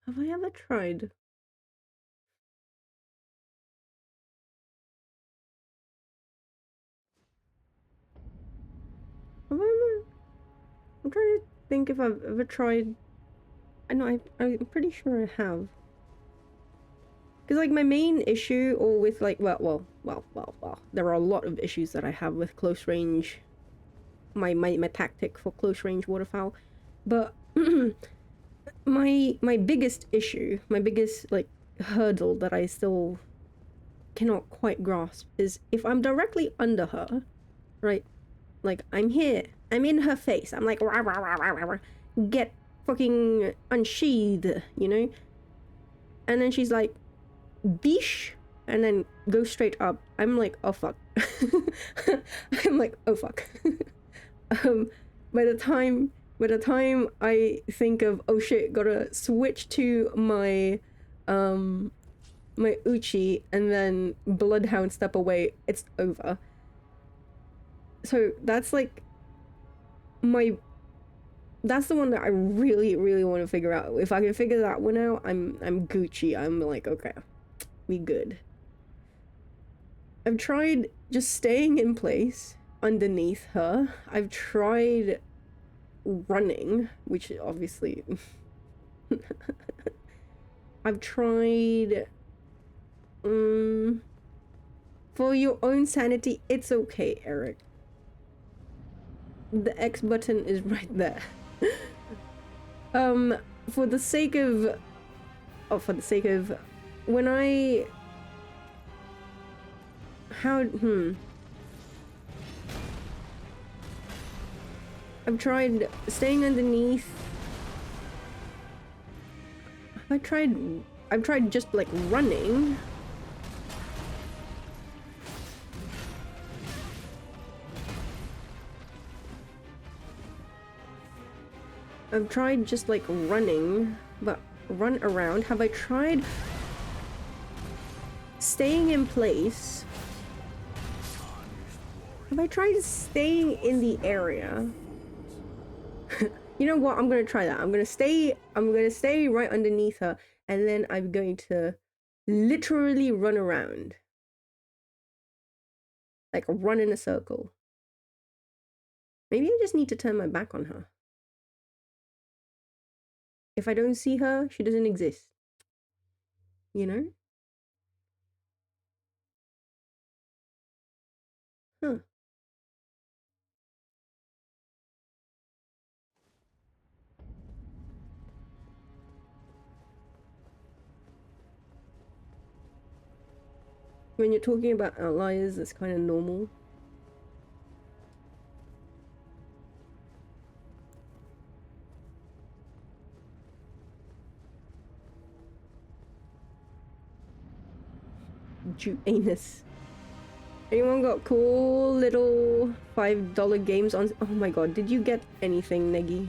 Have I ever tried? Have I ever? I'm trying to think if I've ever tried. I know, I'm pretty sure I have. Because, like, my main issue, or with, like, well, there are a lot of issues that I have with close range. My tactic for close range waterfowl. But, my biggest issue, my biggest, like, hurdle that I still cannot quite grasp is if I'm directly under her, right? Like, I'm here, I'm in her face, I'm like, rah, rah, rah, rah, rah, rah, get fucking unsheathed, you know? And then she's like, beesh, and then go straight up. I'm like, oh fuck. I'm like, oh fuck. By the time I think of, oh shit, gotta switch to my my Uchi and then Bloodhound step away, it's over. So that's like that's the one that I really want to figure out. If I can figure that one out, I'm Gucci. I'm like, okay, we good. I've tried just staying in place underneath her. I've tried running, which obviously I've tried for your own sanity, it's okay, Eric. The X button is right there. For the sake of when I I've tried staying underneath. I've tried just like running. I've tried just like running, but run around. Have I tried staying in place? Have I tried staying in the area? You know what? I'm gonna try that. I'm gonna stay right underneath her, and then I'm going to literally run around. Like run in a circle. Maybe I just need to turn my back on her. If I don't see her, she doesn't exist. You know? Huh. When you're talking about outliers, it's kind of normal. Anus. Anyone got cool little $5 games on? Oh my god, did you get anything, Neggy?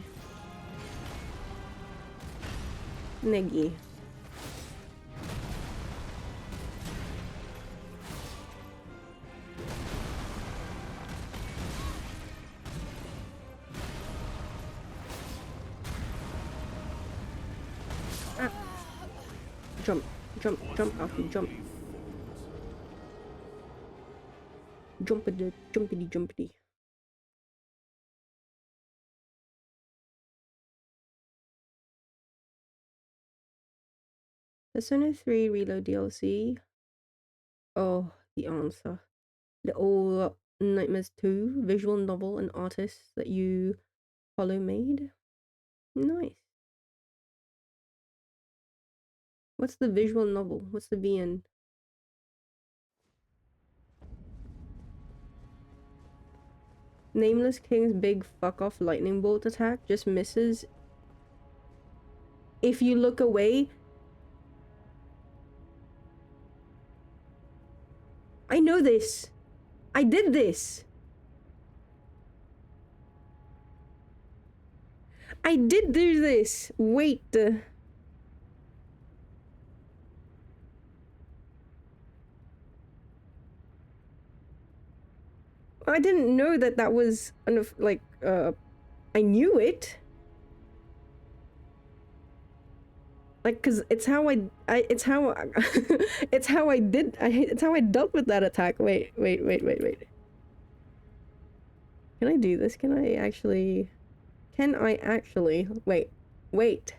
Neggy. Ah. Jump, jump, jump, Alfie, jump. Jumpity, jumpity, jumpity. Persona 3 Reload DLC. Oh, the answer. Little Nightmares 2 visual novel and artist that you follow made. Nice. What's the visual novel? What's the VN? Nameless King's big fuck off lightning bolt attack just misses if you look away. I know this. I did this. I did do this. Wait. I didn't know that that was enough, like, I knew it. Like, cause it's how it's how it's how I did, it's how I dealt with that attack. Wait. Can I do this? Can I actually, wait.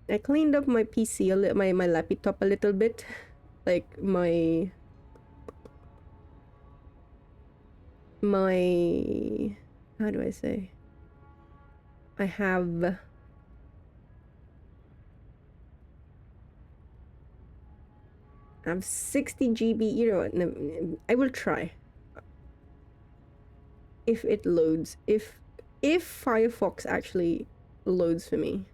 I cleaned up my PC a little, my laptop a little bit. Like, how do I say? I have I have 60 GB, you know what, no, I will try. If it loads, if Firefox actually loads for me.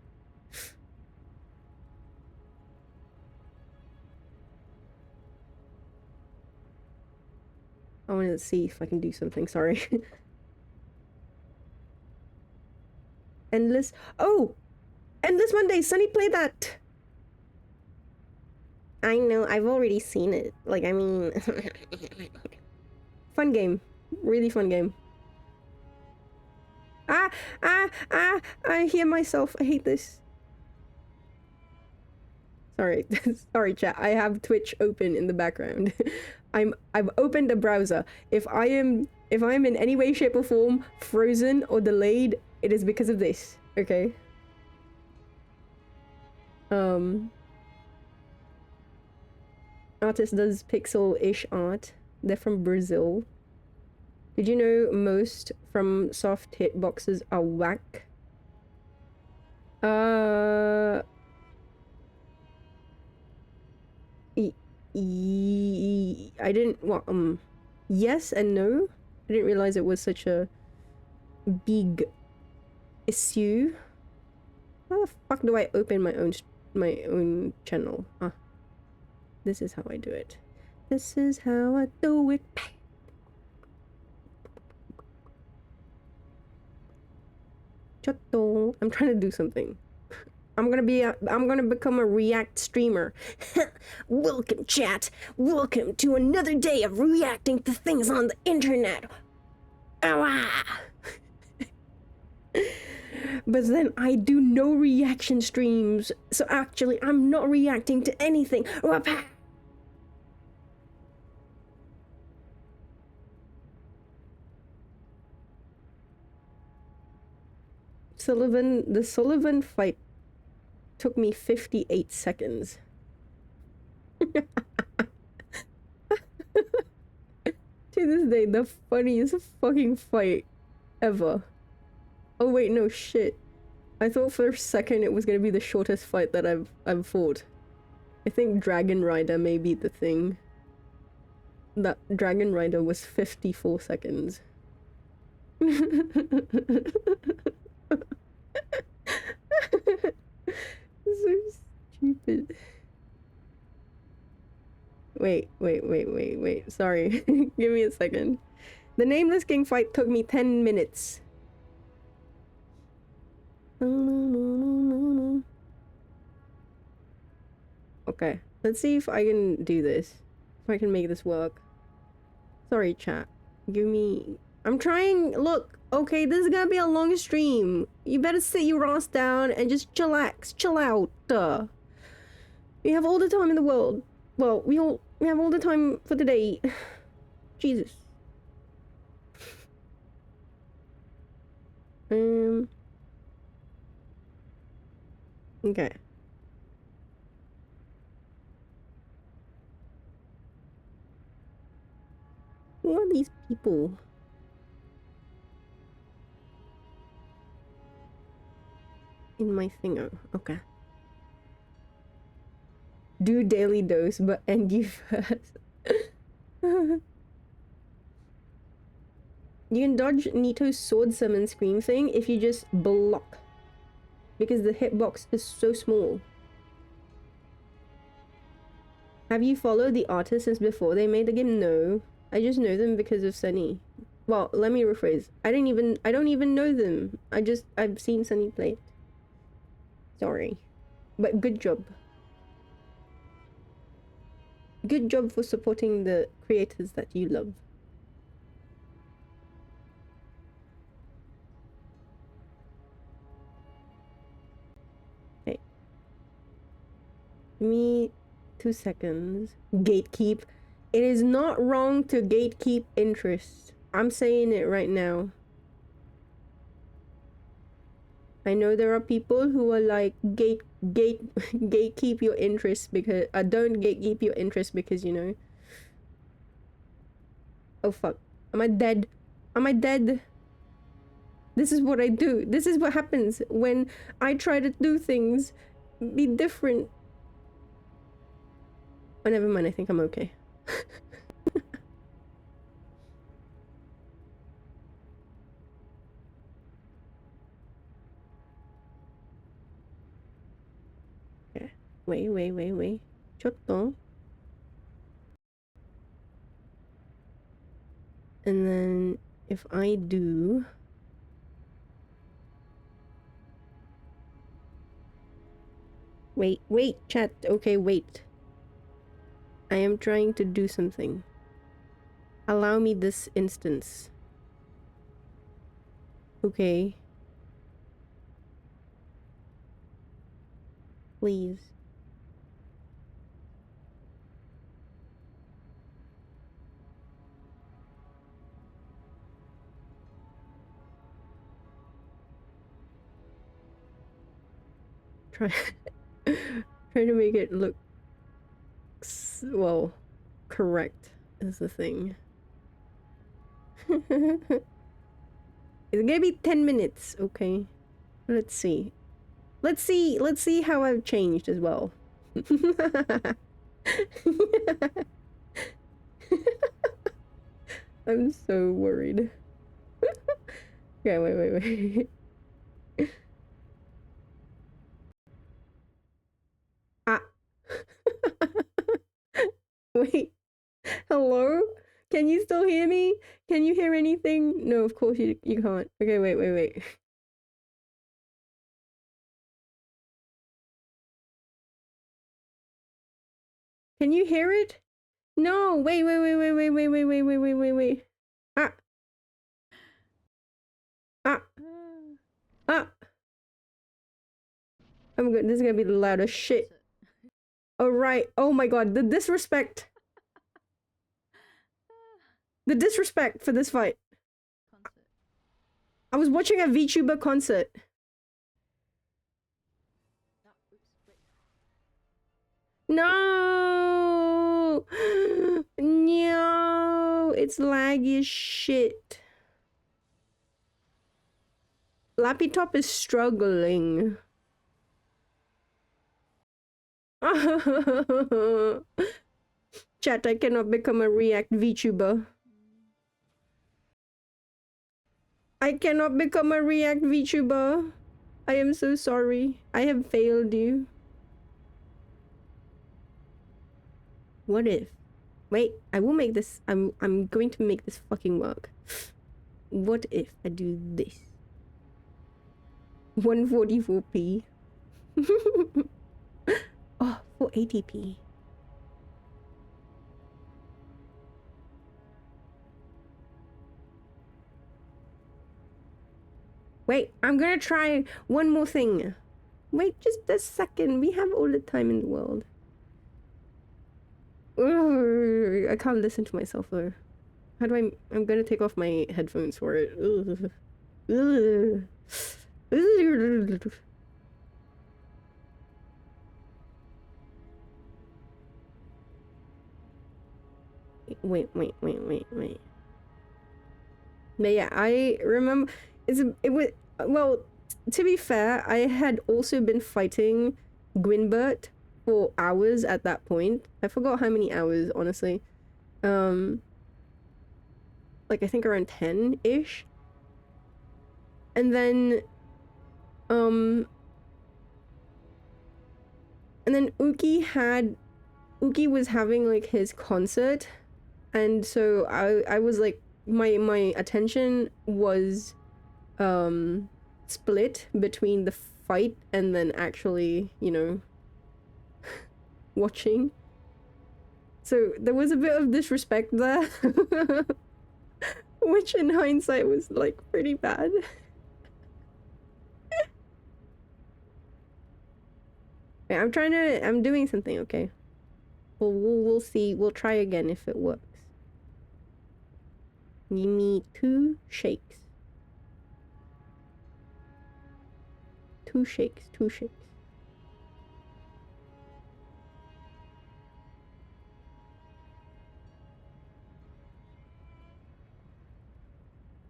I want to see if I can do something, sorry. Endless, oh! Endless Monday, Sunny, play that! I know, I've already seen it. Like, I mean... Fun game. Really fun game. I hear myself. I hate this. Sorry. Sorry, chat. I have Twitch open in the background. I've opened a browser. If I am in any way, shape, or form frozen or delayed, it is because of this. Okay? Artist does pixel-ish art. They're from Brazil. Did you know most from soft hitboxes are whack? I didn't, well, yes and no. I didn't realize it was such a big issue. How the fuck do I open my own channel? Ah, this is how I do it. This is how I do it. Chatto. I'm trying to do something. I'm gonna become a React streamer. Welcome, chat. Welcome to another day of reacting to things on the internet. But then I do no reaction streams, so actually I'm not reacting to anything. The Sullivan fight took me 58 seconds. To this day, the funniest fucking fight ever. Oh wait, no, shit. I thought for a second it was gonna be the shortest fight that I've fought. I think Dragon Rider may be the thing. That Dragon Rider was 54 seconds. So stupid. Wait. Sorry. Give me a second. The Nameless King fight took me 10 minutes. Okay, let's see if I can do this. If I can make this work. Sorry, chat. Give me... I'm trying... Look, okay, this is gonna be a long stream. You better sit your ass down and just chillax. Chill out. We have all the time in the world. Well, we have all the time for today. Jesus. Okay. Who are these people? In my thingo. Okay. Do daily dose, but end you first. You can dodge Nito's sword summon scream thing if you just block. Because the hitbox is so small. Have you followed the artist since before they made the game? No. I just know them because of Sunny. Well, let me rephrase. I don't even know them. I've seen Sunny play it. Sorry. But good job. Good job for supporting the creators that you love. Okay. Give me 2 seconds. Gatekeep. It is not wrong to gatekeep interest. I'm saying it right now. I know there are people who are like gatekeep your interest because don't gatekeep your interest because you know. Oh fuck. Am I dead? Am I dead? This is what I do. This is what happens when I try to do things be different. Oh, never mind. I think I'm okay. Okay. Wait. Chotto. And then if I do... Wait, chat. Okay, wait. I am trying to do something. Allow me this instance. Okay. Please. Try to make it look well correct is the thing. It's gonna be 10 minutes, okay? Let's see how I've changed as well. I'm so worried. Okay, wait. Ah. Wait. Hello? Can you still hear me? Can you hear anything? No, of course you can't. Okay, wait. Can you hear it? No, wait. Ah. I'm good. This is gonna be the loudest shit. Alright. Oh my god, the disrespect. The disrespect for this fight. I was watching a VTuber concert. No! No! It's laggy as shit. Lappy Top is struggling. Chat, I cannot become a React VTuber. I cannot become a React VTuber. I am so sorry. I have failed you. What if Wait, I will make this. I'm going to make this fucking work. What if I do this? 144p. Oh, 480p. Wait, I'm gonna try one more thing. Wait just a second. We have all the time in the world. Ugh, I can't listen to myself though. How do I'm gonna take off my headphones for it. Ugh. Ugh. Wait. But yeah, I remember it was well, to be fair, I had also been fighting Gwynbert for hours at that point. I forgot how many hours, honestly. Like I think around 10-ish. And then Uki was having like his concert, and so I was like my attention was split between the fight and then actually, you know, watching. So there was a bit of disrespect there. Which in hindsight was like pretty bad. Okay, I'm doing something, okay? We'll see. We'll try again if it works. You need 2 shakes. 2 shakes.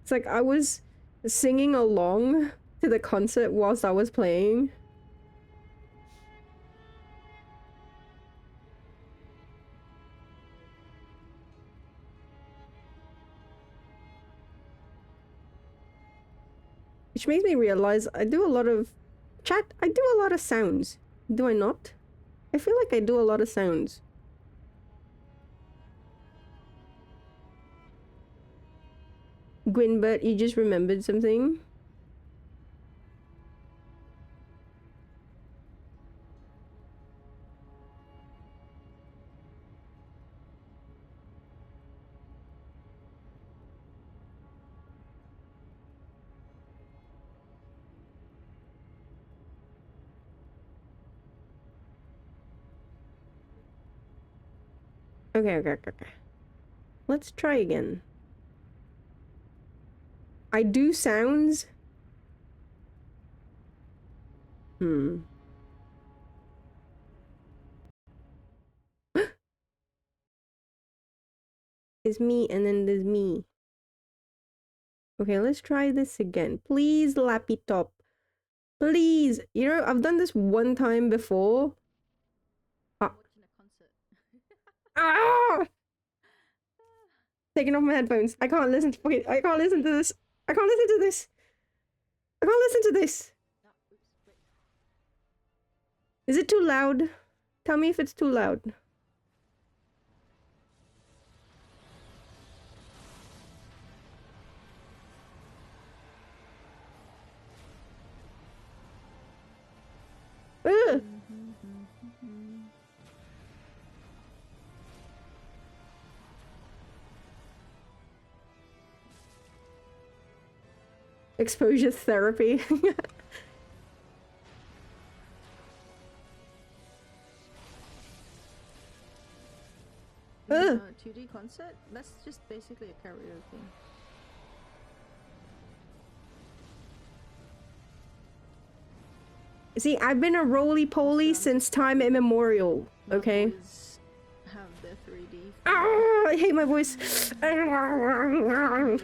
It's like I was singing along to the concert whilst I was playing. Which makes me realize I do a lot of... Chat, I do a lot of sounds. Do I not? I feel like I do a lot of sounds. Gwynbert, you just remembered something? Okay. Let's try again. I do sounds. It's me and then there's me. Okay, let's try this again. Please, Lappy Top. Please. You know, I've done this one time before. Watching a concert. Ah! Taking off my headphones. I can't listen to this. I can't listen to this. Is it too loud? Tell me if it's too loud. Ugh. Exposure therapy. In a 2D concert, that's just basically a karaoke. See, I've been a roly-poly since time immemorial, okay? Have the 3D. Ah, I hate my voice. Lot of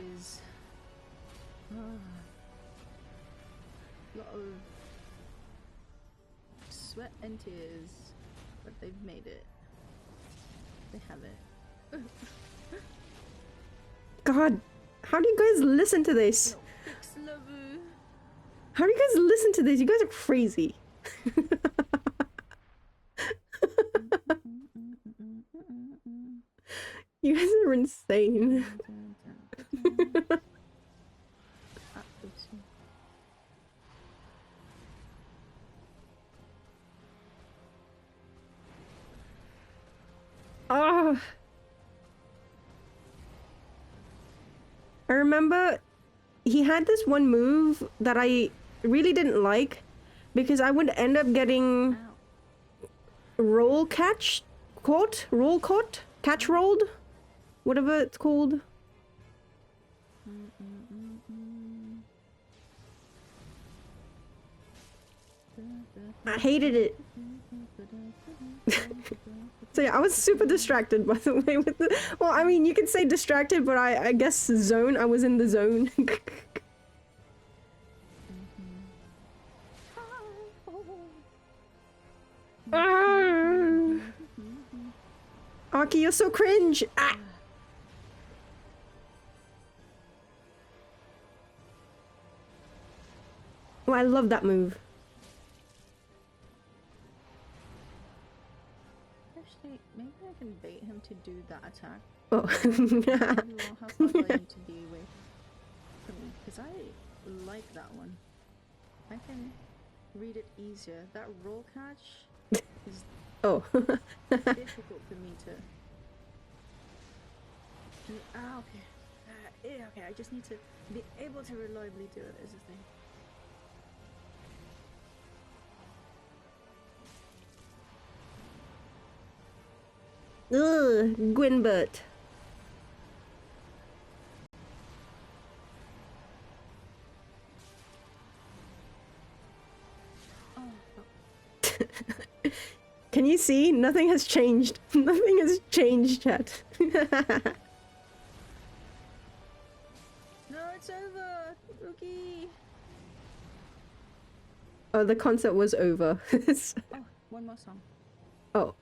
sweat and tears, but they've made it. They have it. God, how do you guys listen to this? How do you guys listen to this? You guys are crazy. You guys are insane. Oh. I remember he had this one move that I really didn't like because I would end up getting roll catch caught, roll caught, catch rolled, whatever it's called. I hated it. So yeah, I was super distracted, by the way, with the... Well, I mean, you could say distracted, but I guess zone. I was in the zone. Aki, you're so cringe! Ah! Oh, I love that move. Actually, maybe I can bait him to do that attack. Oh. How far do I need to be away from me? Because I like that one. I can read it easier. That roll catch is Oh. difficult for me to... okay. Okay, I just need to be able to reliably do it is the thing. Ugh, Gwynbert. Can you see? Nothing has changed. Nothing has changed, chat. No, it's over! Rookie! Oh, the concert was over. Oh, one more song. Oh.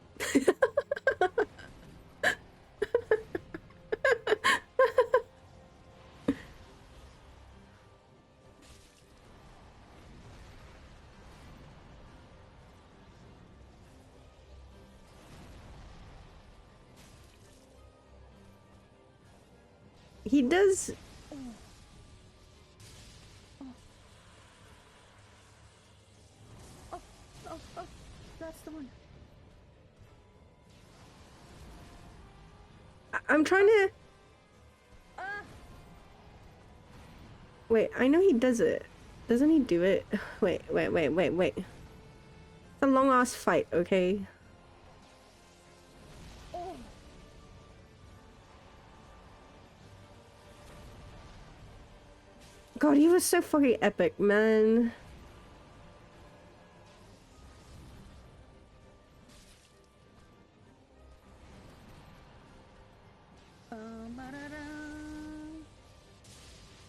He does... Oh, that's the one. I'm trying to... Wait, I know he does it. Doesn't he do it? Wait. It's a long-ass fight, okay? God, he was so fucking epic, man.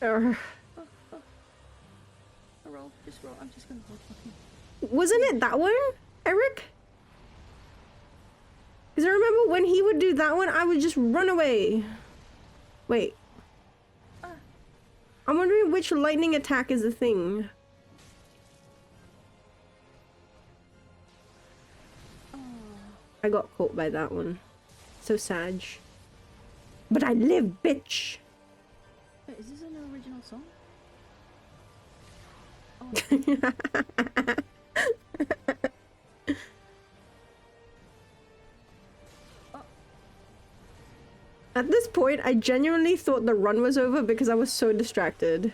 Roll, just roll. I'm just gonna roll. Wasn't it that one, Eric? Because I remember when he would do that one, I would just run away. Wait. I'm wondering which lightning attack is the thing. I got caught by that one. So sad. But I live, bitch! Wait, is this an original song? At this point, I genuinely thought the run was over because I was so distracted.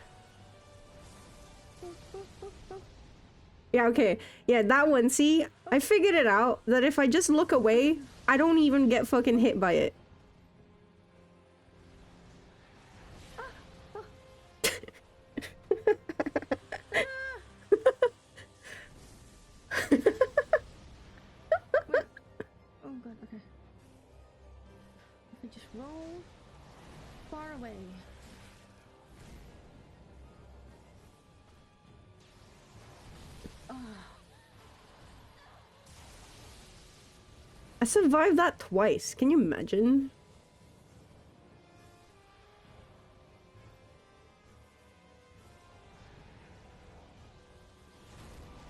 Yeah, okay. Yeah, that one. See, I figured it out that if I just look away, I don't even get fucking hit by it. Oh god, okay. If we just roll far away. I survived that twice. Can you imagine?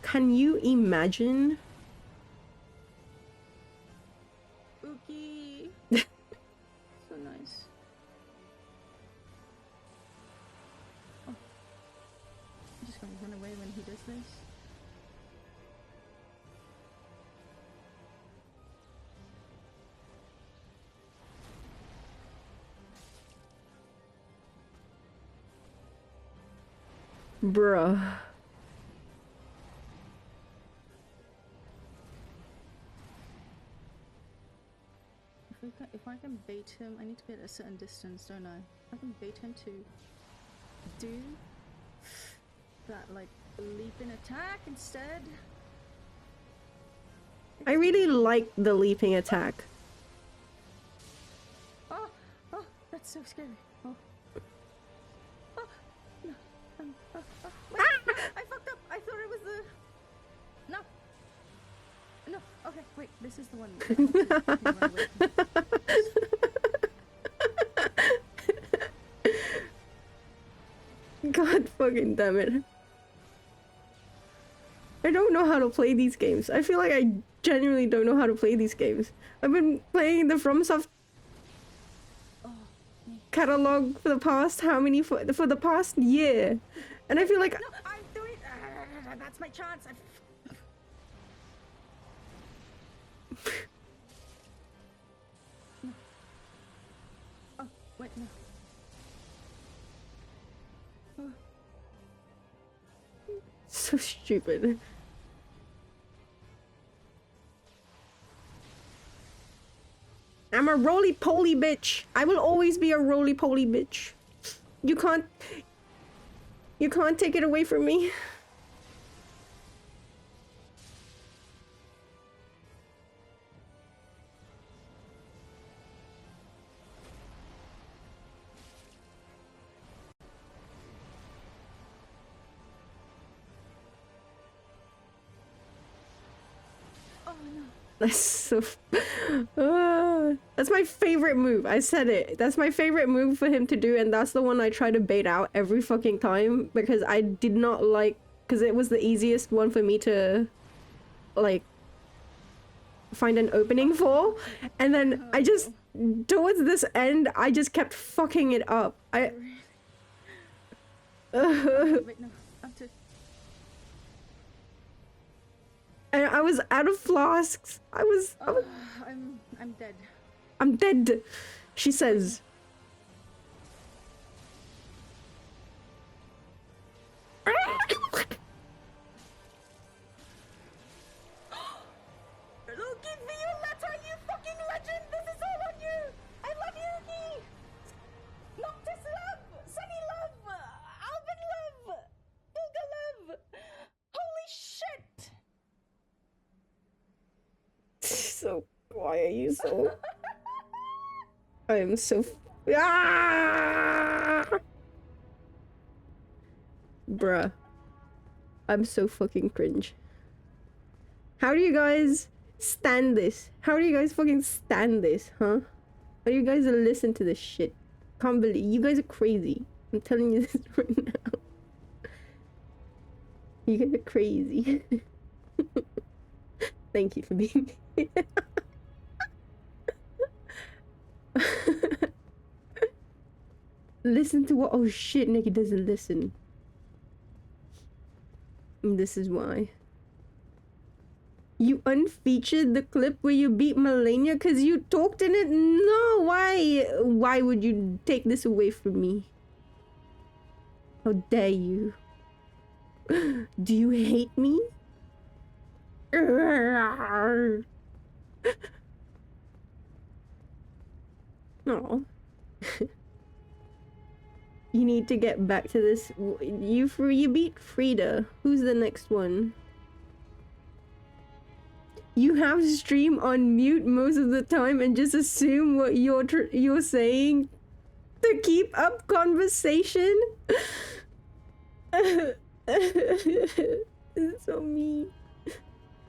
Can you imagine? Ookie! So so nice. Oh. I'm just gonna run away when he does this. Bruh. If I can bait him, I need to be at a certain distance, don't I? I can bait him to do that, like, leaping attack instead. I really like the leaping attack. Oh, that's so scary. Oh, no. Wait, no, I fucked up. I thought it was the. No, okay, wait, this is the one. That I can run away from. God fucking damn it. I don't know how to play these games. I feel like I genuinely don't know how to play these games. I've been playing the FromSoft catalog for the past for the past year. And I feel like No, I'm doing. That's my chance. No. Oh, wait, no. Oh. so stupid. I'm a roly-poly bitch. I will always be a roly-poly bitch. You can't take it away from me. Oh no. That's so... that's my favorite move. I said it. That's my favorite move for him to do, and that's the one I try to bait out every fucking time, because I did not like... Because it was the easiest one for me to, like, find an opening for. And then I just... Towards this end, I just kept fucking it up. Wait, no. Up to... And I was out of flasks. I'm dead. I'm dead, she says. Look, give me your letter, you fucking legend! This is all on you! I love you, Guy! Noctis love! Sunny love! Alvin love! Bulga love! Holy shit! So, why are you so... I am so... Ah! Bruh. I'm so fucking cringe. How do you guys stand this? How do you guys fucking stand this, huh? How do you guys listen to this shit? Can't believe... You guys are crazy. I'm telling you this right now. You guys are crazy. Thank you for being here. Listen to what... Oh shit, Nikki doesn't listen. And this is why. You unfeatured the clip where you beat Melania because you talked in it? No, why? Why would you take this away from me? How dare you? Do you hate me? No. You need to get back to this. You beat Frida. Who's the next one? You have stream on mute most of the time and just assume what you're saying to keep up conversation. It's so mean.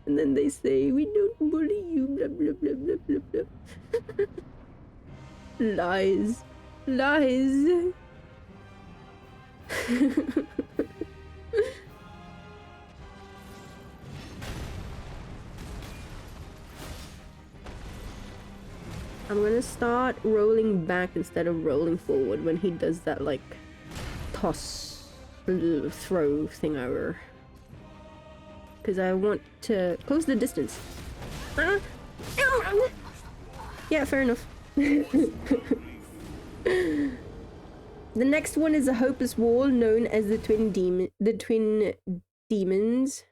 And then they say, we don't bully you, blah, blah, blah, blah, blah, blah. Lies. Lies. I'm gonna start rolling back instead of rolling forward when he does that, like, toss, throw thing over. Because I want to close the distance. Yeah, fair enough. The next one is a hopeless wall known as the twin demons.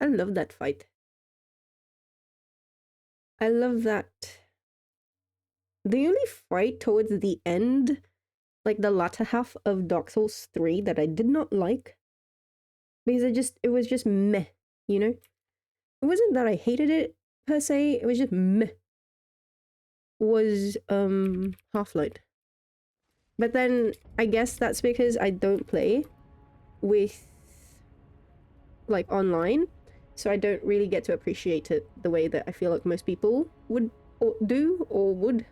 I love that fight. I love that. The only fight towards the end, like the latter half of Dark Souls 3 that I did not like, because it was just meh, you know? It wasn't that I hated it per se, it was just meh. Was Half-Light. But then I guess that's because I don't play with like online, so I don't really get to appreciate it the way that I feel like most people would or do or would.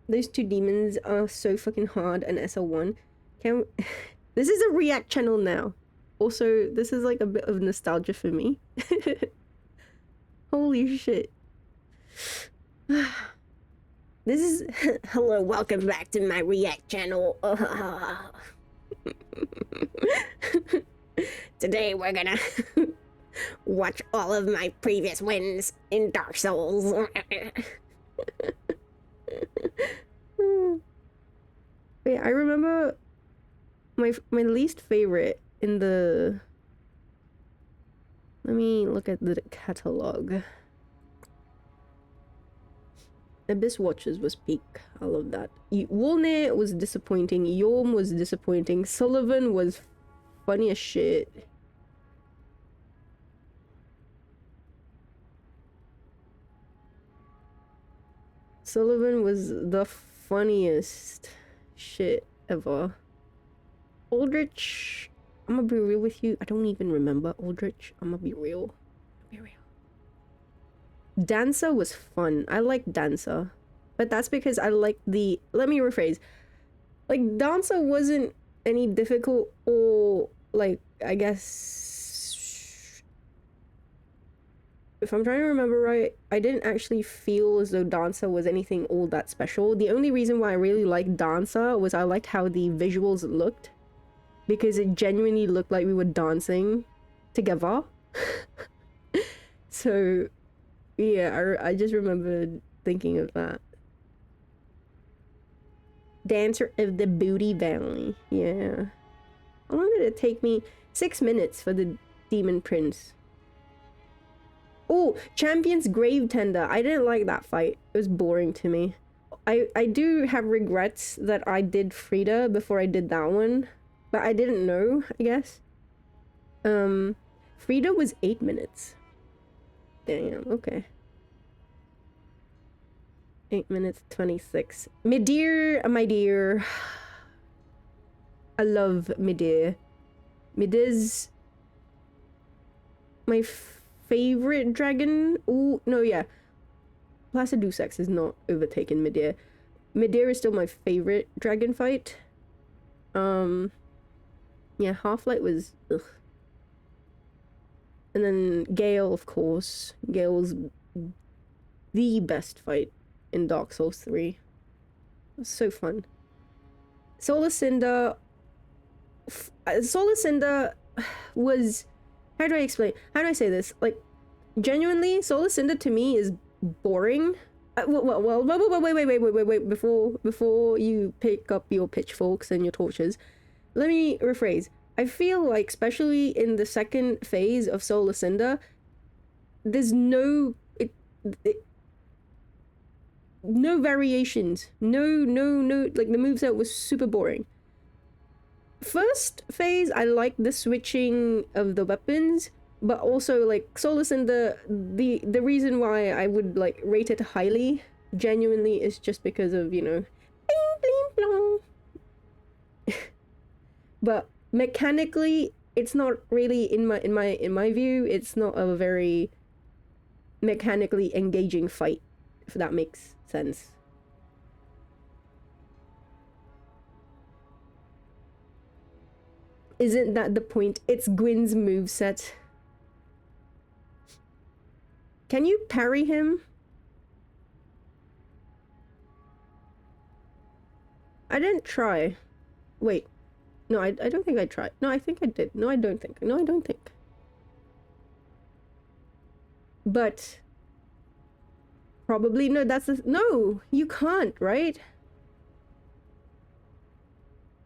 Those two demons are so fucking hard and SL1. Can this is a react channel now. Also, this is like a bit of nostalgia for me. Holy shit. This is hello, welcome back to my react channel. Today we're gonna watch all of my previous wins in Dark Souls. Wait, I remember my least favorite in the... Let me look at the catalog. Abyss Watchers was peak. I love that. Wolnir was disappointing. Yorm was disappointing. Sullivan was funny as shit. Sullivan was the funniest shit ever. Aldrich, I'm gonna be real with you. I don't even remember Aldrich. I'm gonna be real. Dancer was fun. I liked Dancer. But that's because I liked the... Let me rephrase. Like, Dancer wasn't any difficult or, like, I guess... If I'm trying to remember right, I didn't actually feel as though Dancer was anything all that special. The only reason why I really liked Dancer was I liked how the visuals looked. Because it genuinely looked like we were dancing together. So... yeah, I just remembered thinking of that. Dancer of the Booty Valley. Yeah. How long did it take me? 6 minutes for the Demon Prince. Oh, Champion's Grave Tender. I didn't like that fight. It was boring to me. I do have regrets that I did Frida before I did that one. But I didn't know, I guess. Frida was 8 minutes. Damn, okay. 8 minutes 26. Midir, my dear. I love Midir. Midir's my favorite dragon. Oh, no, yeah. Placidusax is not overtaken Midir. Midir is still my favorite dragon fight. Yeah, Half-Light was ugh. And then Gale, of course. Gale's the best fight in Dark Souls 3. It was so fun. Solar Cinder was... How do I explain? How do I say this? Like, genuinely, Solar Cinder to me is boring. Wait. Before you pick up your pitchforks and your torches, let me rephrase. I feel like, especially in the second phase of Solar Cinder, there's no variations. No, like the moveset was super boring. First phase, I liked the switching of the weapons, but also like Solar Cinder, the reason why I would like rate it highly, genuinely, is just because of, you know, bling bling blong. But mechanically, it's not really in my view, it's not a very mechanically engaging fight, if that makes sense. Isn't that the point? It's Gwyn's moveset. Can you parry him? I didn't try. Wait. No, I don't think I tried. No, I think I did. No, I don't think. No, I don't think. But probably no, that's the no, you can't, right?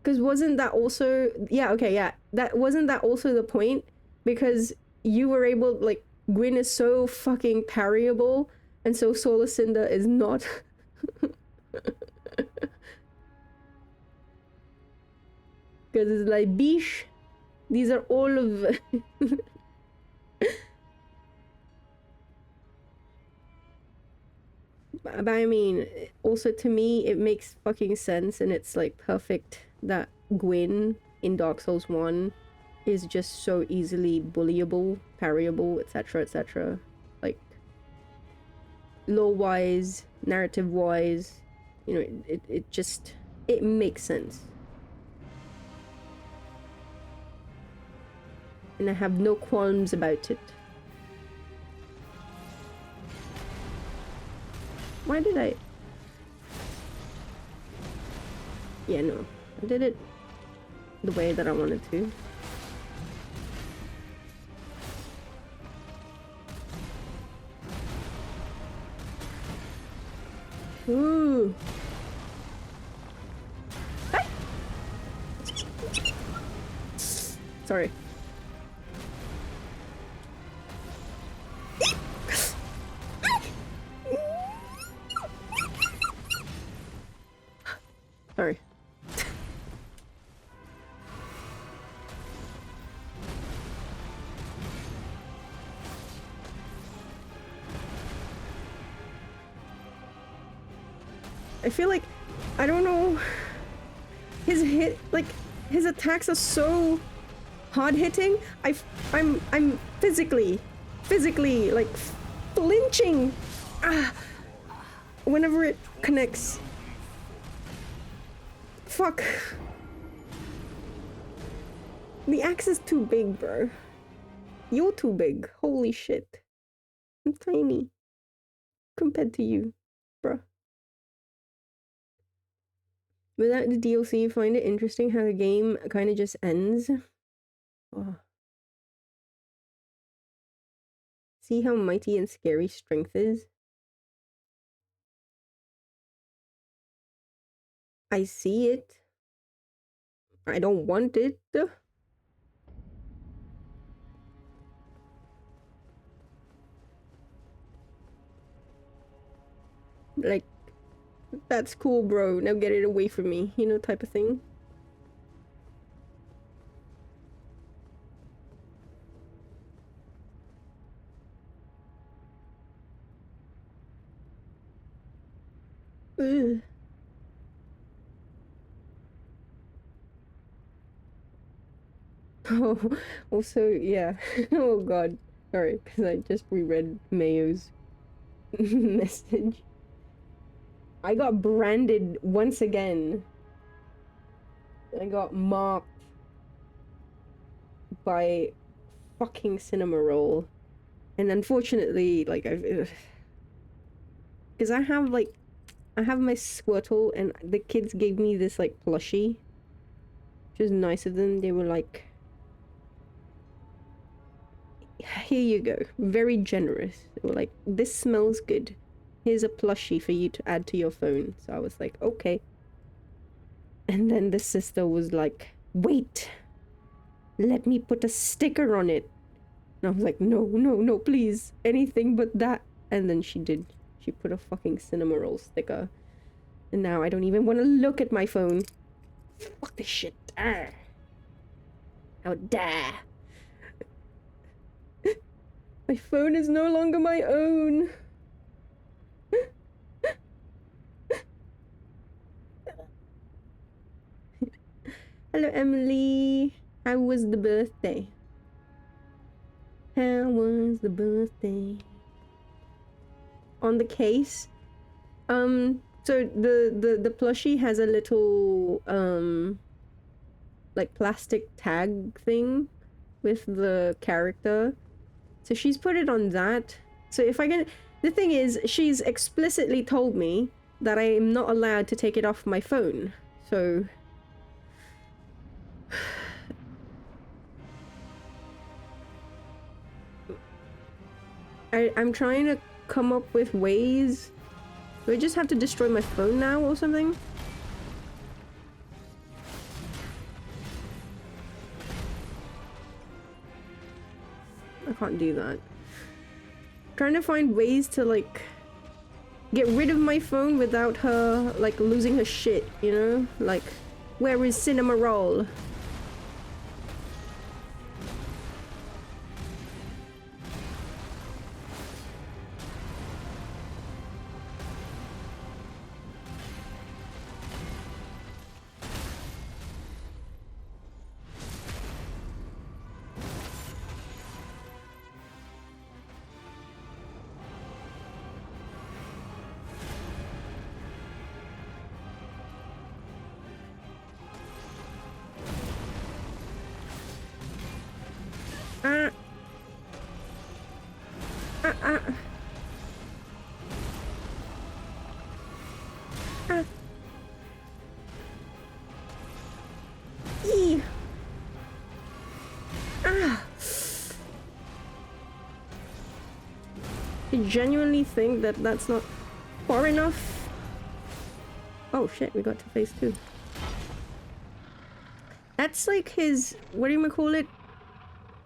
Because wasn't that also yeah, okay, yeah. That wasn't that also the point? Because you were able like Gwyn is so fucking parryable and so Solar Cinder is not. Because it's like bish. These are all of But I mean, also to me, it makes fucking sense, and it's like perfect that Gwyn in Dark Souls 1 is just so easily bullyable, parryable, etc., etc. Like, lore-wise, narrative-wise, you know, it just, it makes sense. And I have no qualms about it. Why did I? Yeah, no. I did it the way that I wanted to. Ooh. Hi. Sorry. Sorry. I feel like, I don't know, his his attacks are so hard hitting. I'm physically like flinching whenever it connects. Fuck. The axe is too big, bro. You're too big. Holy shit. I'm tiny compared to you, bro. Without the DLC, you find it interesting how the game kind of just ends. Oh. See how mighty and scary strength is? I see it. I don't want it. Like, that's cool, bro. Now get it away from me. You know, type of thing. Ugh. Oh, also, yeah. Oh god. Sorry, because I just reread Mayo's message. I got branded once again. I got marked by fucking Cinema Roll. And unfortunately, like, I've... Because I have my Squirtle, and the kids gave me this, like, plushie. Which was nice of them. They were like... Here you go. Very generous. They were like, this smells good. Here's a plushie for you to add to your phone. So I was like, okay. And then the sister was like, wait. Let me put a sticker on it. And I was like, no, no, no, please. Anything but that. And then she did. She put a fucking Cinema Roll sticker. And now I don't even want to look at my phone. Fuck this shit. Ah. How dare. My phone is no longer my own. Hello, Emily. How was the birthday? How was the birthday? On the case, so the plushie has a little like plastic tag thing with the character. So she's put it on that So if I can... The thing is, she's explicitly told me that I am not allowed to take it off my phone. So... I'm trying to come up with ways. Do I just have to destroy my phone now or something? I can't do that. Trying to find ways to like get rid of my phone without her like losing her shit, you know? Like, where is Cinema Roll? I genuinely think that that's not far enough. Oh shit, we got to phase 2. That's like his, what do you call it?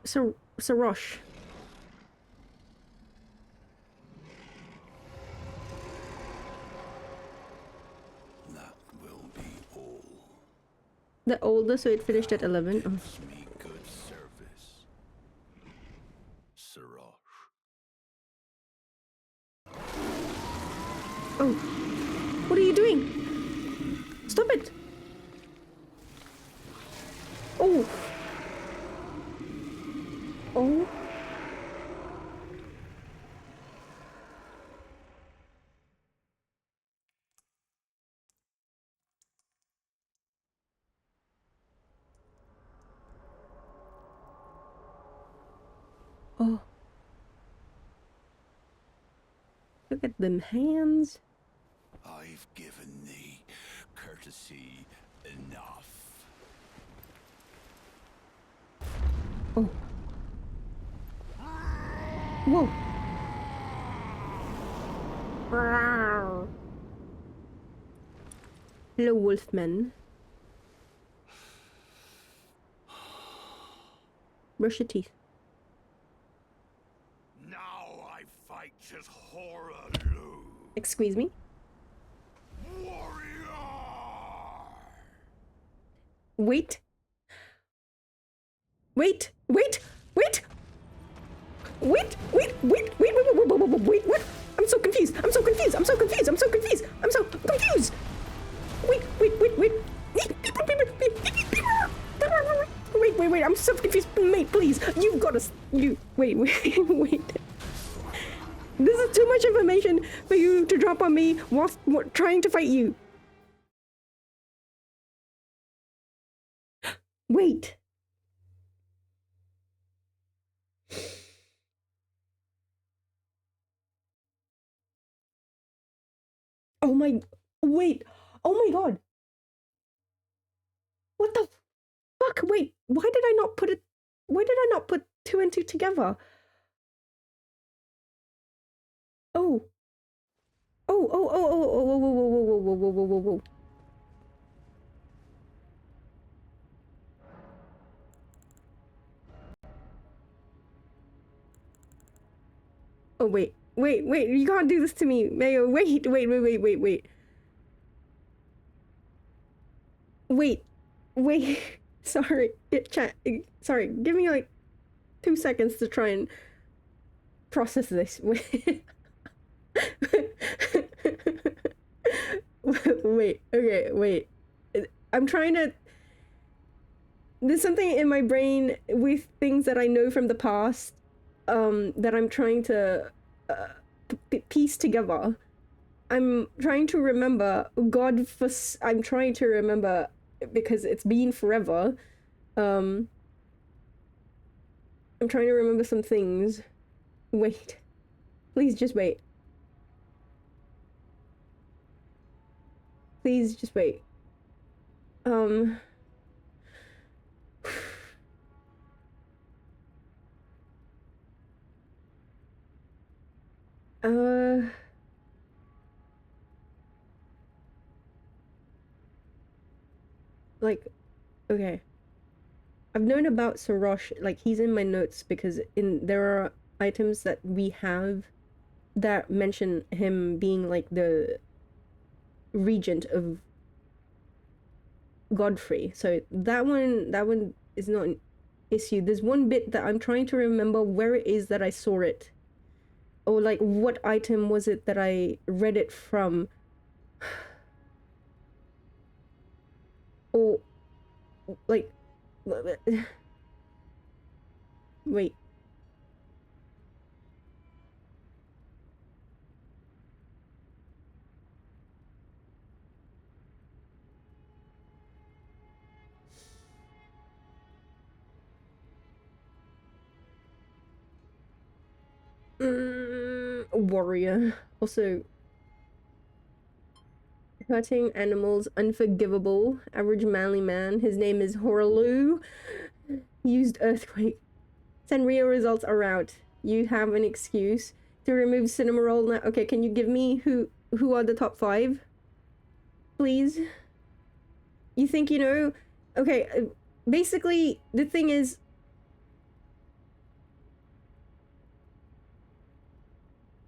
Sarosh. That will be all. The older, so it finished at 11. Oh. Gives me good service. Sarosh. Oh. What are you doing? Stop it! Oh! Oh. Oh. Look at them hands. I've given thee courtesy enough. Oh. Whoa. Hello, Wolfman. Brush your teeth. Now I fight as Horaloo. Excuse me? Warrior! Wait. Wait. Wait. Wait. Wait. Wait. Wait. Wait. Wait. Wait. Wait. Wait. Wait. What? I'm so confused. I'm so confused. I'm so confused. I'm so confused. I'm so confused. Wait. Wait. Wait. Wait. Wait. Wait. Wait. I'm so confused. Mate, please. You've got to. You. Wait. Wait. Wait. This is too much information for you to drop on me whilst trying to fight you. Wait. Oh my... Wait. Oh my god. What the fuck? Wait. Why did I not put it... Why did I not put 2 and 2 together? Oh. Oh, oh, oh, oh, oh, whoa, whoa, whoa, whoa, whoa, whoa, whoa, whoa, whoa. Oh, wait. Wait, wait, you can't do this to me, Mayo. Wait, wait, wait, wait, wait, wait. Wait. Wait. Sorry. Chat. Sorry. Give me like 2 seconds to try and process this. Wait. Wait. Okay, wait. I'm trying to... There's something in my brain with things that I know from the past that I'm trying to piece together. I'm trying to remember I'm trying to remember because it's been forever. I'm trying to remember some things. Wait. Please just wait. Please just wait. Uh, like, okay. I've known about Sarosh, like he's in my notes because there are items that we have that mention him being like the regent of Godfrey. So that one is not an issue. There's one bit that I'm trying to remember where it is that I saw it. Or like what item was it that I read it from? Or like wait. Warrior. Also, hurting animals, unforgivable. Average manly man. His name is Horaloo. Used earthquake. Sanrio results are out. You have an excuse to remove Cinnamoroll now. Okay, can you give me who are the top 5? Please? You think you know? Okay, basically, the thing is...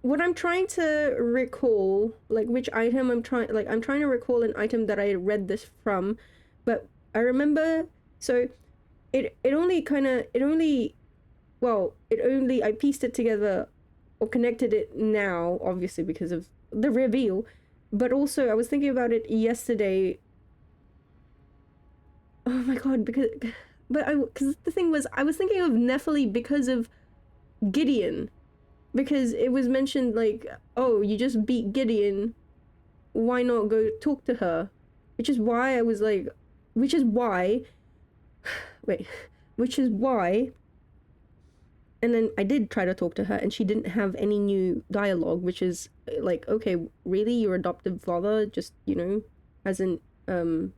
What I'm trying to recall, like which item I'm trying to recall an item that I read this from, but I remember, so it only I pieced it together or connected it now, obviously because of the reveal, but also I was thinking about it yesterday. Oh my god, because the thing was, I was thinking of Nephili because of Gideon. Because it was mentioned like, oh, you just beat Gideon, why not go talk to her? Which is why I was like, which is why, and then I did try to talk to her and she didn't have any new dialogue, which is like, okay, really, your adoptive father just, you know, hasn't, you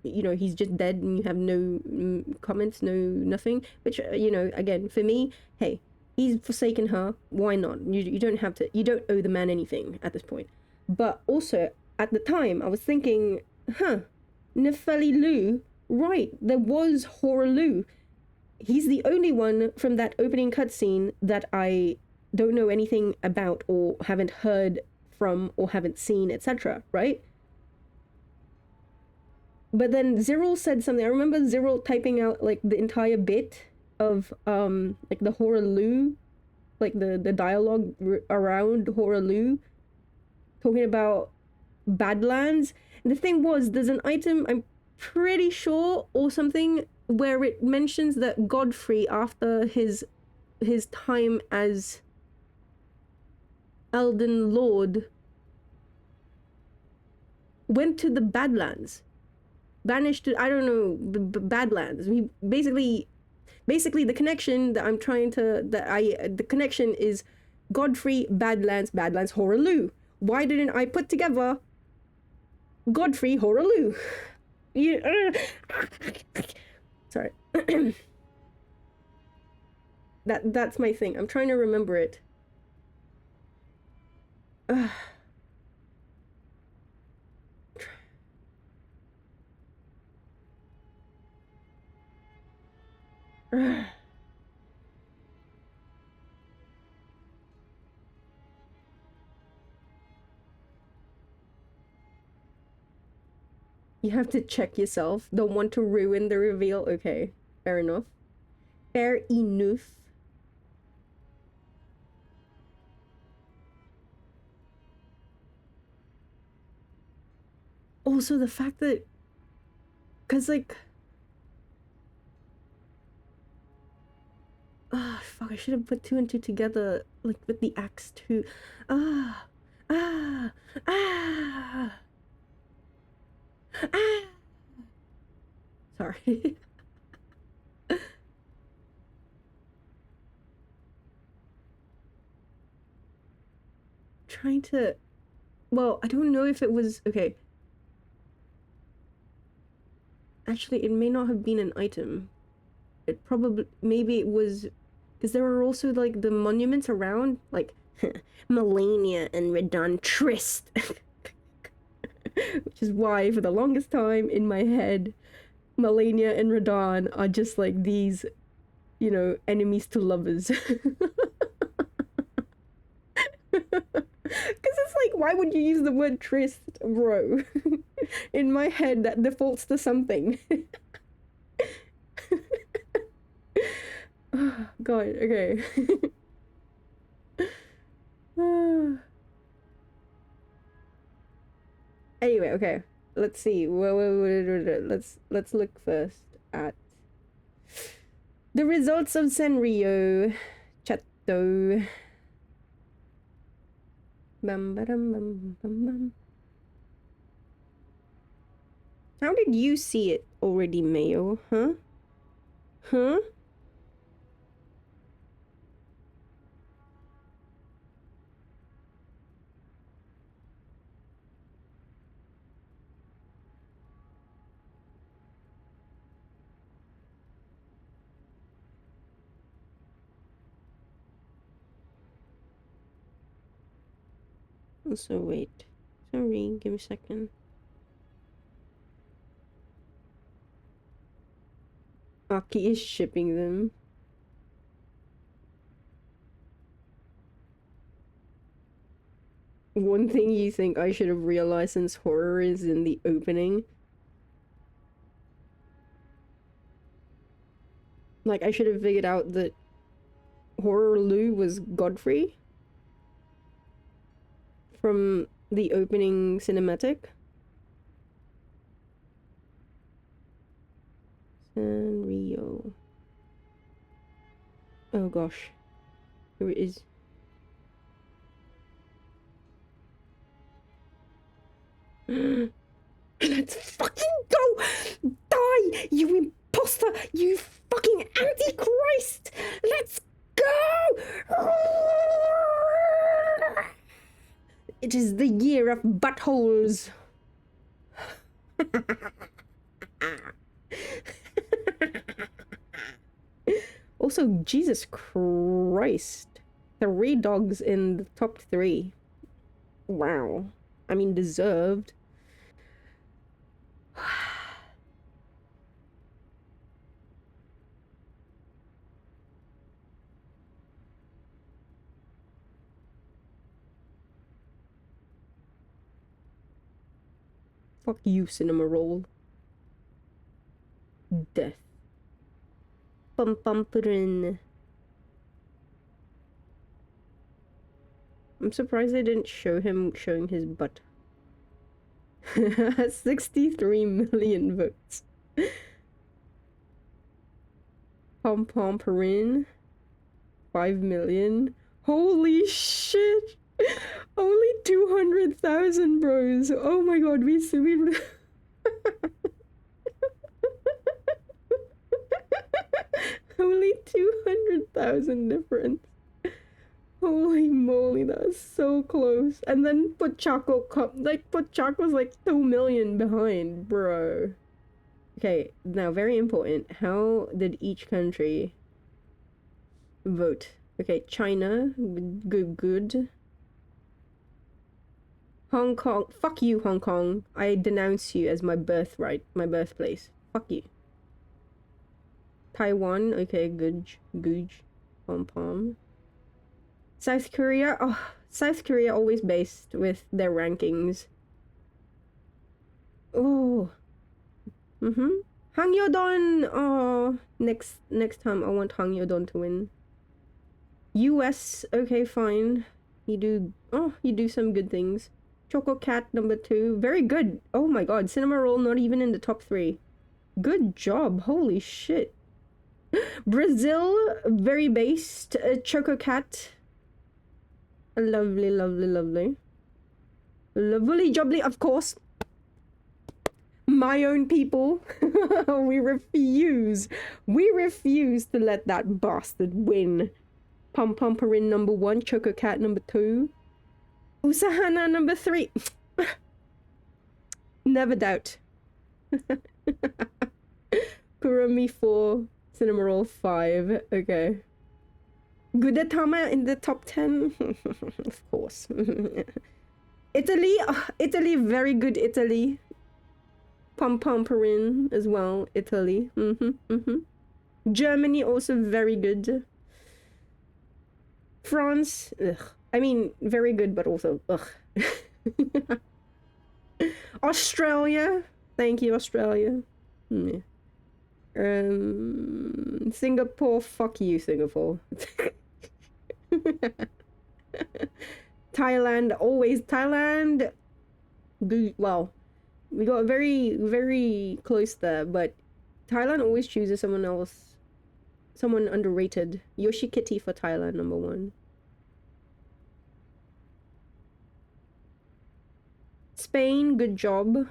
know, he's just dead and you have no comments, no nothing, which, you know, again, for me, hey, he's forsaken her, why not? You don't have to, you don't owe the man anything at this point. But also, at the time, I was thinking, Nephili Lu, right, there was Horaloo. He's the only one from that opening cutscene that I don't know anything about or haven't heard from or haven't seen, etc., right? But then Zyril said something. I remember Zyril typing out like the entire bit of like the Horaloo, like the dialogue around Horaloo, talking about Badlands. And the thing was, there's an item I'm pretty sure or something where it mentions that Godfrey, after his time as Elden Lord, went to the Badlands, banished to, I don't know, the Badlands. He basically the connection that I'm trying to, the connection is Godfrey, Badlands, Horaloo. Why didn't I put together Godfrey, Horaloo? Sorry. That's my thing. I'm trying to remember it. You have to check yourself. Don't want to ruin the reveal. Okay, fair enough. Fair enough. Also, the fact that, cause like, fuck, I should have put 2 and 2 together, like with the axe too. Ah. Sorry. trying to... Well, I don't know if it was... Okay. Actually, it may not have been an item. It probably... Maybe it was... Because there are also, like, the monuments around. Like, Melania and Redon tryst. Which is why, for the longest time, in my head, Melania and Radon are just, like, these, you know, enemies to lovers. Because it's like, why would you use the word tryst, bro? In my head, that defaults to something. Oh, God, okay. Anyway, okay. Let's see. Let's look first at the results of Sanrio. Chatto. Bum ba-dum bum bum bum. How did you see it already, Mayo? Huh? Huh? Also, wait. Sorry, give me a second. Aki is shipping them. One thing you think I should have realized since horror is in the opening. Like, I should have figured out that Horror Lou was Godfrey from the opening cinematic. Sanrio. Oh gosh. Here it is. Let's fucking go! Die, you imposter! You fucking antichrist! Let's go! It is the year of buttholes. Also, Jesus Christ. 3 dogs in the top 3. Wow. I mean, deserved. Fuck you, Cinema Roll. Death. Bum bum puddin'. I'm surprised they didn't show him showing his butt. 63 million votes. Pom pom purin. 5 million. Holy shit! Only 200,000 bros. Oh my god, we only 200,000 difference. Holy moly, that is so close. And then Pochaco Pochaco's like 2 million behind, bro. Okay, now very important. How did each country vote? Okay, China, good. Hong Kong, fuck you, Hong Kong. I denounce you as my birthright, my birthplace. Fuck you. Taiwan, okay, good. Pom pom. South Korea, oh, South Korea always based with their rankings. Oh. Hang Yodon, oh, next time I want Hang Yodon to win. US, okay, fine. You do some good things. Choco Cat number 2, very good. Oh my god, Cinema Roll not even in the top 3. Good job, holy shit. Brazil, very based. Choco Cat. Lovely. Lovely jubbly, of course. My own people. We refuse to let that bastard win. Pom Pom Purin number 1, Choco Cat number 2. Usahana number 3. Never doubt. Kurumi 4. Cinnamoroll 5. Okay. Gudetama in the top 10. Of course. Italy. Italy. Very good Italy. Pom Pom Perin as well. Italy. Germany also very good. France. Ugh. I mean, very good, but also ugh. Australia. Thank you, Australia. Yeah. Singapore. Fuck you, Singapore. Thailand. Always Thailand. Good. Well, we got very, very close there, but Thailand always chooses someone else. Someone underrated. Yoshi Kitty for Thailand, number 1. Spain, good job.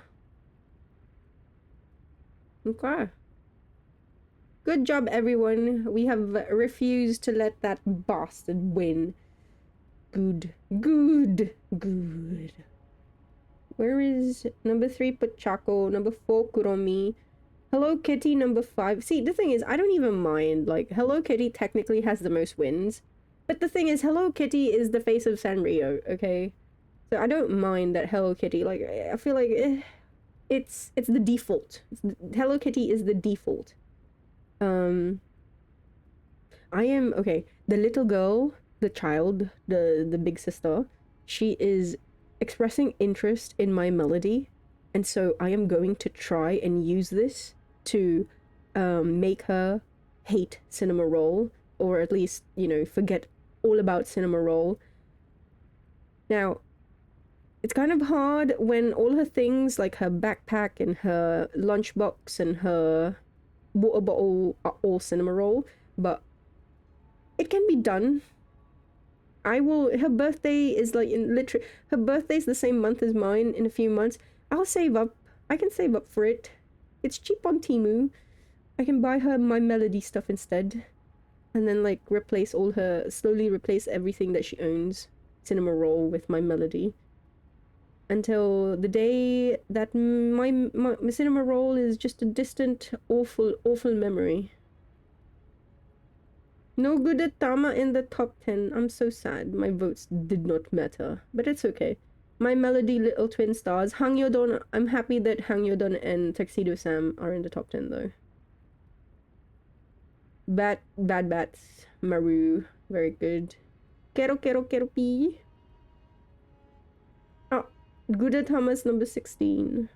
Okay. Good job, everyone. We have refused to let that bastard win. Good. Good. Good. Where is number 3, Pachaco? Number 4, Kuromi. Hello Kitty, number 5. See, the thing is, I don't even mind. Like, Hello Kitty technically has the most wins. But the thing is, Hello Kitty is the face of Sanrio, okay? So I don't mind that Hello Kitty. Like, I feel like it's the default. Hello Kitty is the default. I am okay. The little girl, the child, the big sister, she is expressing interest in my melody, and so I am going to try and use this to make her hate Cinnamoroll, or at least, you know, forget all about Cinnamoroll. Now, it's kind of hard when all her things, like her backpack and her lunchbox and her water bottle, are all Cinnamoroll, but it can be done. Her birthday is like her birthday's the same month as mine in a few months. I'll save up. I can save up for it. It's cheap on Temu. I can buy her my melody stuff instead. And then like slowly replace everything that she owns, Cinnamoroll, with my melody. Until the day that my Cinnamoroll is just a distant, awful memory. No good at Tama in the top 10. I'm so sad. My votes did not matter. But it's okay. My melody little twin stars. Hangyodon. I'm happy that Hangyodon and Tuxedo Sam are in the top 10 though. Bad Bats. Maru. Very good. Kero Pi. Oh. Good at Thomas number 16.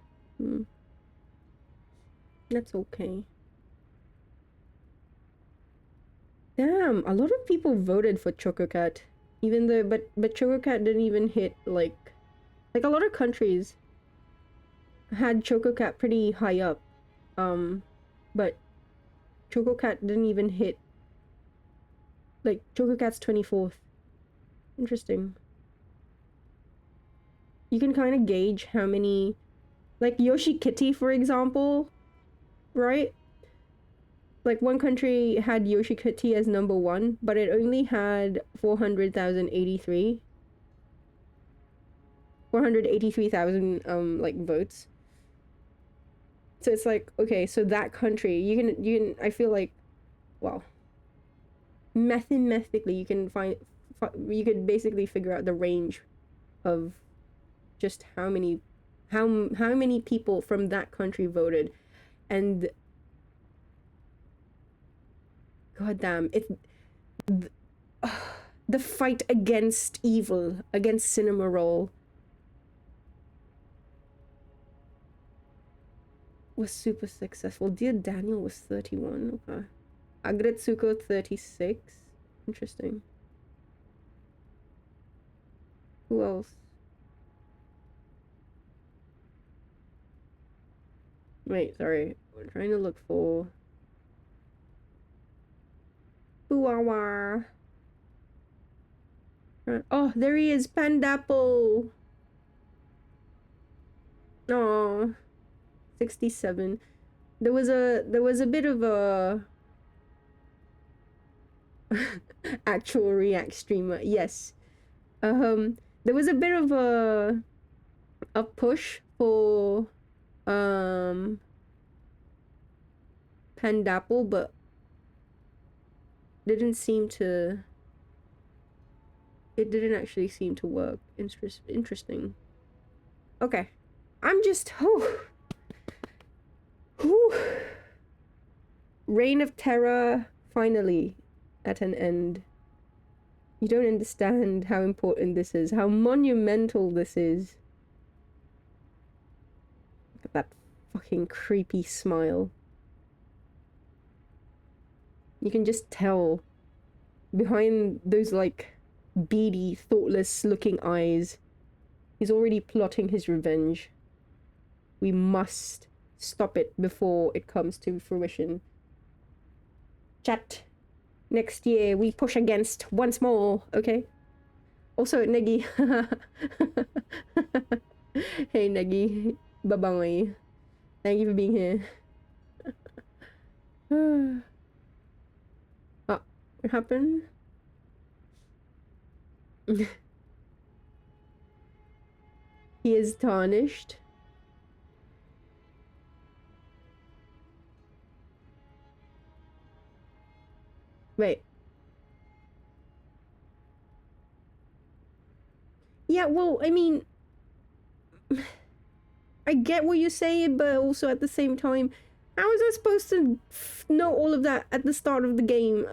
That's okay. Damn, a lot of people voted for Chococat, even though, but Chococat didn't even hit, like a lot of countries had Chococat pretty high up, but Chococat didn't even hit, like, Chococat's 24th. Interesting. You can kind of gauge how many, like, Yoshi Kitty, for example, right? Like, one country had Yoshi Kitty as number 1, but it only had 483,000 like votes. So it's like, okay, so that country, you can I feel like, well, mathematically you can you could basically figure out the range of just how many people from that country voted. And goddamn, the fight against evil, against Cinnamoroll, was super successful. Dear Daniel was 31. Okay. Agretsuko 36. Interesting. Who else? Wait, sorry. We're trying to look for Buawa. Oh, there he is, Pandapple. Oh, 67. There was a bit of a actual React streamer. Yes. there was a bit of a push for Pandapple, but didn't seem to. It didn't actually seem to work. Interesting. Okay, I'm just. Reign of Terror finally at an end. You don't understand how important this is, how monumental this is. Look at that fucking creepy smile. You can just tell behind those like beady, thoughtless looking eyes, he's already plotting his revenge. We must stop it before it comes to fruition. Chat. Next year we push against once more, okay? Also, Negi. Hey, Negi. Bye-bye. Thank you for being here. Oh, what happened? He is tarnished. Wait. Yeah, well, I mean, I get what you're saying, but also at the same time, how was I supposed to know all of that at the start of the game?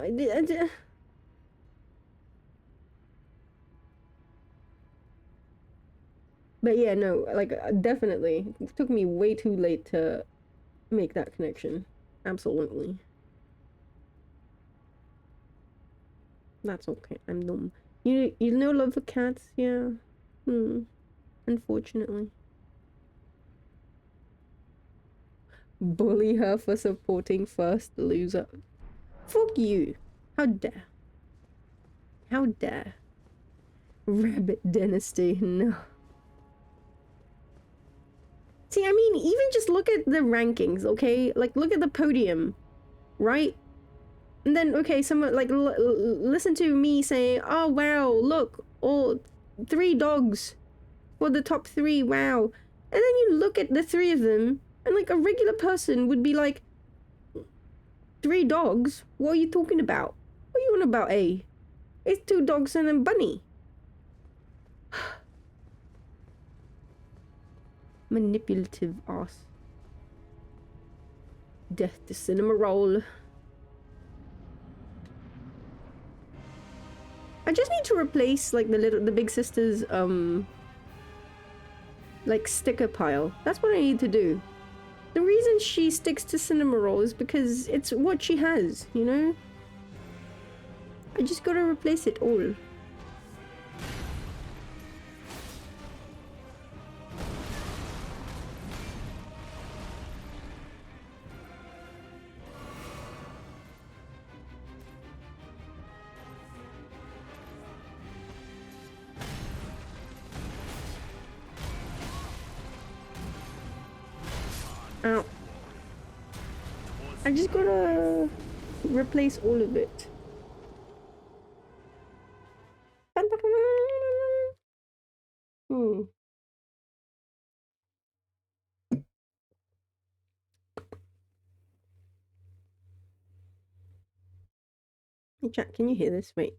But yeah, no, like, definitely. It took me way too late to make that connection. Absolutely. That's okay. I'm dumb. You know love for cats? Yeah. Unfortunately. Bully her for supporting First Loser. Fuck you. How dare. How dare. Rabbit Dynasty. No. See, I mean, even just look at the rankings, okay? Like, look at the podium, right? And then, okay, someone, like, listen to me say, oh, wow, look, all 3 dogs for the top 3, wow. And then you look at the 3 of them, and, like, a regular person would be like, 3 dogs? What are you talking about? What are you on about, A? It's 2 dogs and a bunny. Manipulative ass. Death to cinema roll. I just need to replace like the big sister's like sticker pile. That's what I need to do. The reason she sticks to cinema roll is because it's what she has, you know? I just gotta replace it all. Ow. I just gotta replace all of it. Hey, chat, can you hear this? Wait.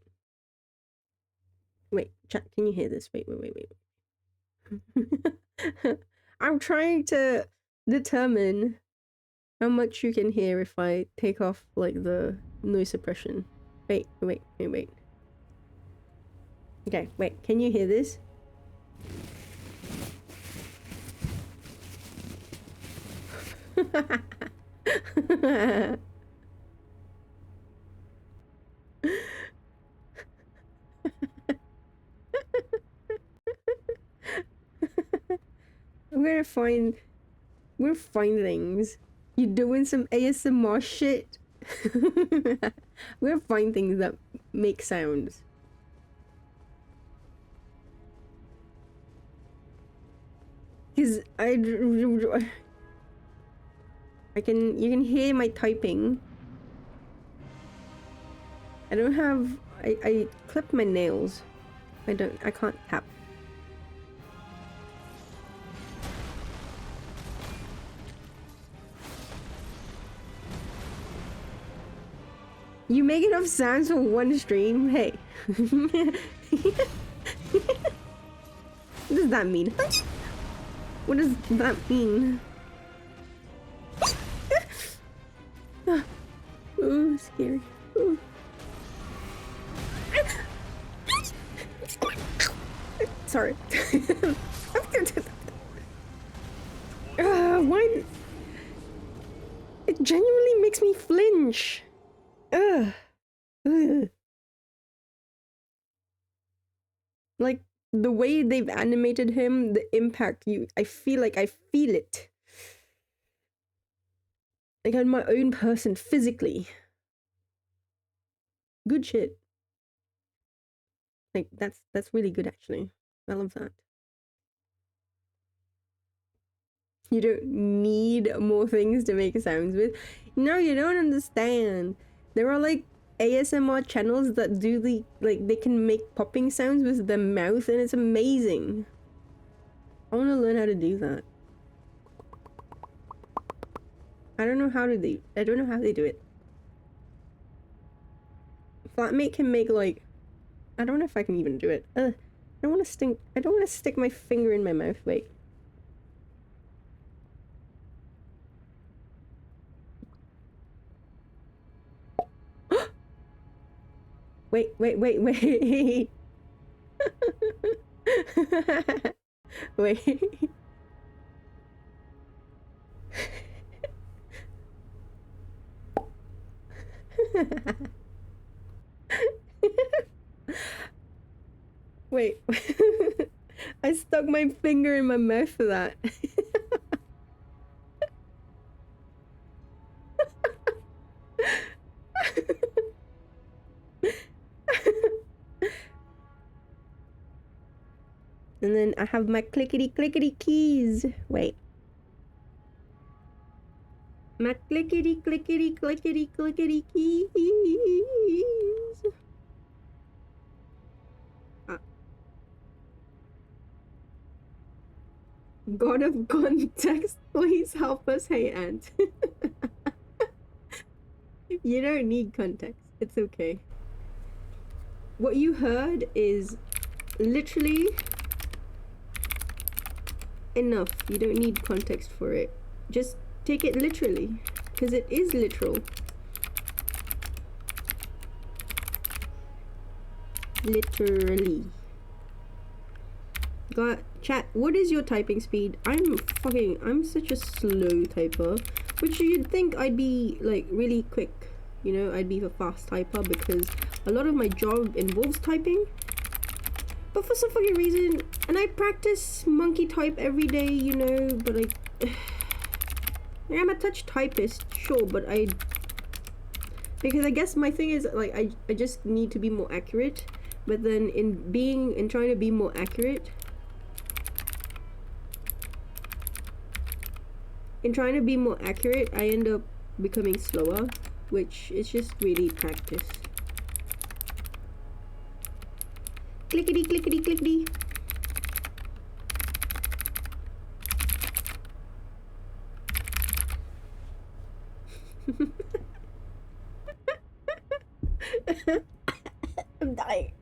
Wait, chat, can you hear this? Wait. I'm trying to determine how much you can hear if I take off, like, the noise suppression. Wait. Okay, wait, can you hear this? We're gonna find things. You doing some ASMR shit? We're gonna find things that make sounds. Cause you can hear my typing. I don't have, I clipped my nails. I can't tap. You make enough sounds for one stream? Hey. What does that mean? What does that mean? Oh, scary. Ooh. Sorry. Why? It genuinely makes me flinch. Ugh. Like the way they've animated him, the impact I feel it. Like I'm my own person physically. Good shit. Like that's really good actually. I love that. You don't need more things to make sounds with. No, you don't understand. There are like ASMR channels that do they can make popping sounds with their mouth and it's amazing. I want to learn how to do that. I don't know how they do it. Flatmate can make like, I don't know if I can even do it. I don't want to stick my finger in my mouth. Wait. Wait. Wait. Wait. I stuck my finger in my mouth for that. And then I have my clickety keys. Wait. My clickety keys. God of context, please help us. Hey, Ant. You don't need context. It's okay. What you heard is literally enough. You don't need context for it. Just take it literally, because it is literal. Literally. God, chat, what is your typing speed? I'm such a slow typer, which you'd think I'd be like really quick, you know, I'd be a fast typer because a lot of my job involves typing. But for some fucking reason, and I practice monkey type every day, you know, but I'm a touch typist, sure, but because I guess my thing is like I just need to be more accurate, but then in trying to be more accurate, I end up becoming slower, which is just really practice. Clickety. I'm dying.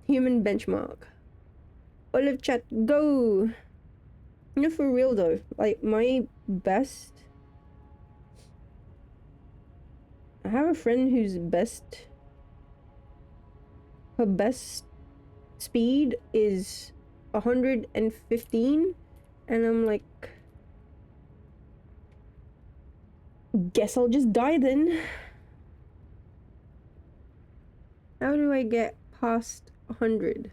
Human benchmark. Olive chat, go! You know, for real though, like my best... I have a friend whose her best speed is 115, and I'm like, guess I'll just die then. How do I get past 100?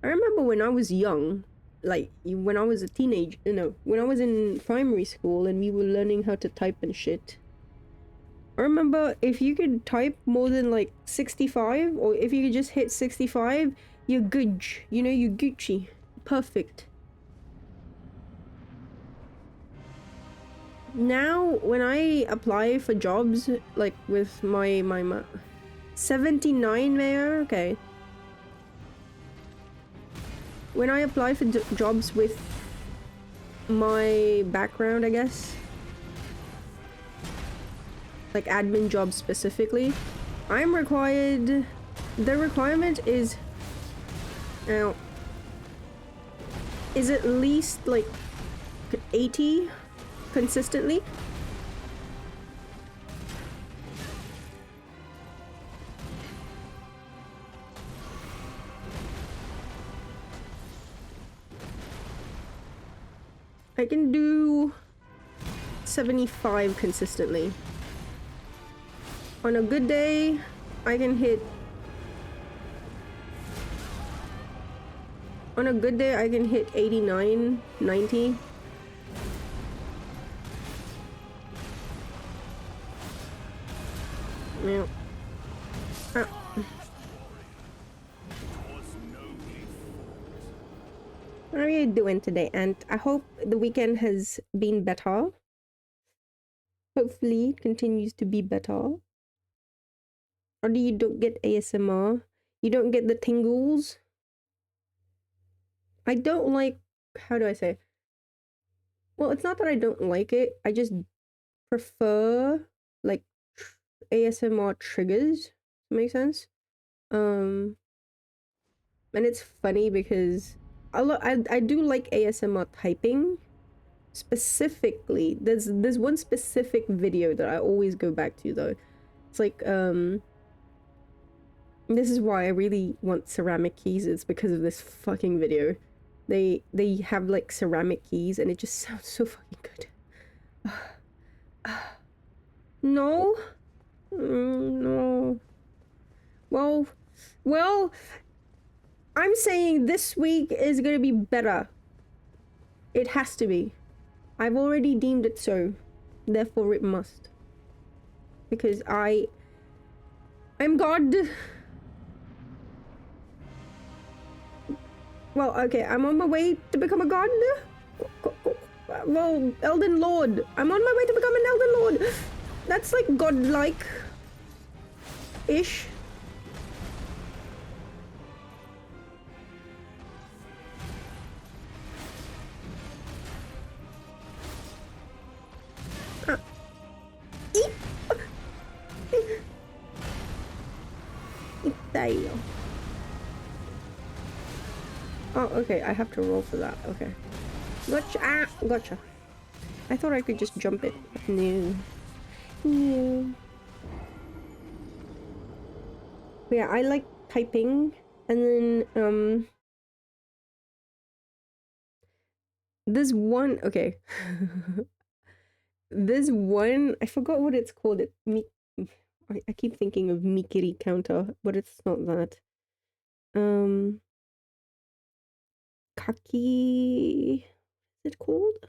I remember when I was young, like when I was a teenager, when I was in primary school and we were learning how to type and shit. I remember if you could type more than like 65, or if you could just hit 65, you're good, you know, you're Gucci. Perfect. Now, when I apply for jobs, like with my 79 mayor, okay. When I apply for jobs with my background, I guess. Like admin jobs specifically. I'm required... The requirement is... Now... Is at least like 80 consistently. I can do 75 consistently. On a good day, I can hit... On a good day, I can hit 89, 90. Yeah. Ah. What are you doing today, Ant? I hope the weekend has been better. Hopefully it continues to be better. Or do you don't get ASMR? You don't get the tingles? I don't like... How do I say? Well, it's not that I don't like it. I just prefer, like, ASMR triggers. Make sense? And it's funny because... I do like ASMR typing. Specifically, there's one specific video that I always go back to though. It's like this is why I really want ceramic keys. It's because of this fucking video. They have like ceramic keys and it just sounds so fucking good. No. No. Well, I'm saying this week is gonna be better. It has to be. I've already deemed it so. Therefore it must. Because I'm God. Well, okay, I'm on my way to become a god. Well, Elden Lord. I'm on my way to become an Elden Lord. That's like godlike-ish. Oh, okay, I have to roll for that. Okay. Gotcha. Ah, gotcha. I thought I could just jump it. No. No. But yeah, I like typing, and then, there's one, okay. There's one, I forgot what it's called. I keep thinking of Mikiri counter, but it's not that. Kaki, is it called?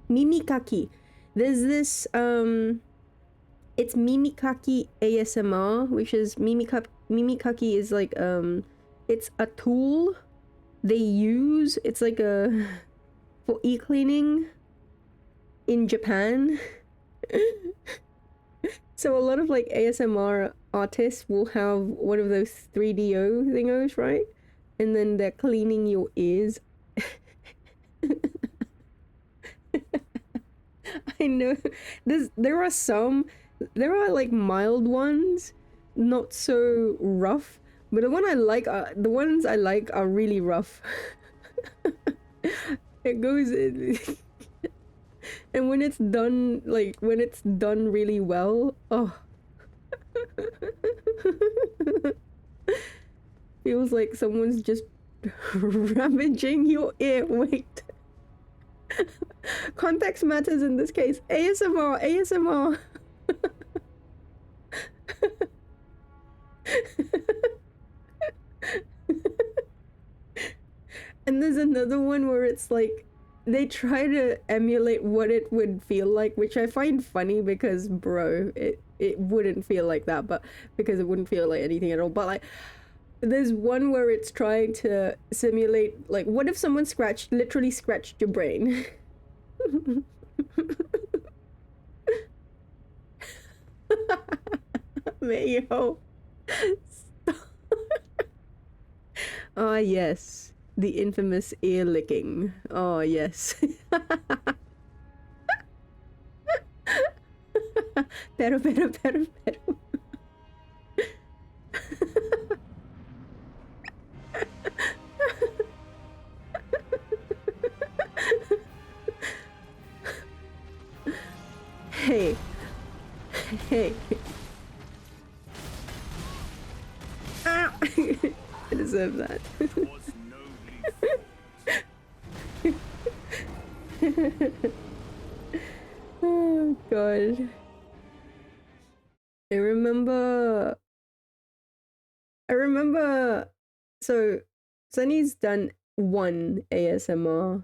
Mimikaki. There's this, it's Mimikaki ASMR, which is Mimikaki is like, it's a tool they use. It's like a, for e-cleaning in Japan. So a lot of like ASMR artists will have one of those 3DO thingos, right? And then they're cleaning your ears. I know. There are like mild ones, not so rough. But the ones I like are really rough. It goes in. And when it's done really well, oh. Feels like someone's just ravaging your ear. Wait. Context matters in this case. ASMR, ASMR. And there's another one where it's like they try to emulate what it would feel like, which I find funny because, bro, it wouldn't feel like that, but because it wouldn't feel like anything at all. But like, there's one where it's trying to simulate, like, what if someone literally scratched your brain? Mayo, Ah, yes. The infamous ear licking. Oh, yes. Pero, pero, pero, pero. Hey. Hey. Ah! I deserve that. Was nobly fought. Oh, God. I remember. So, Sunny's done one ASMR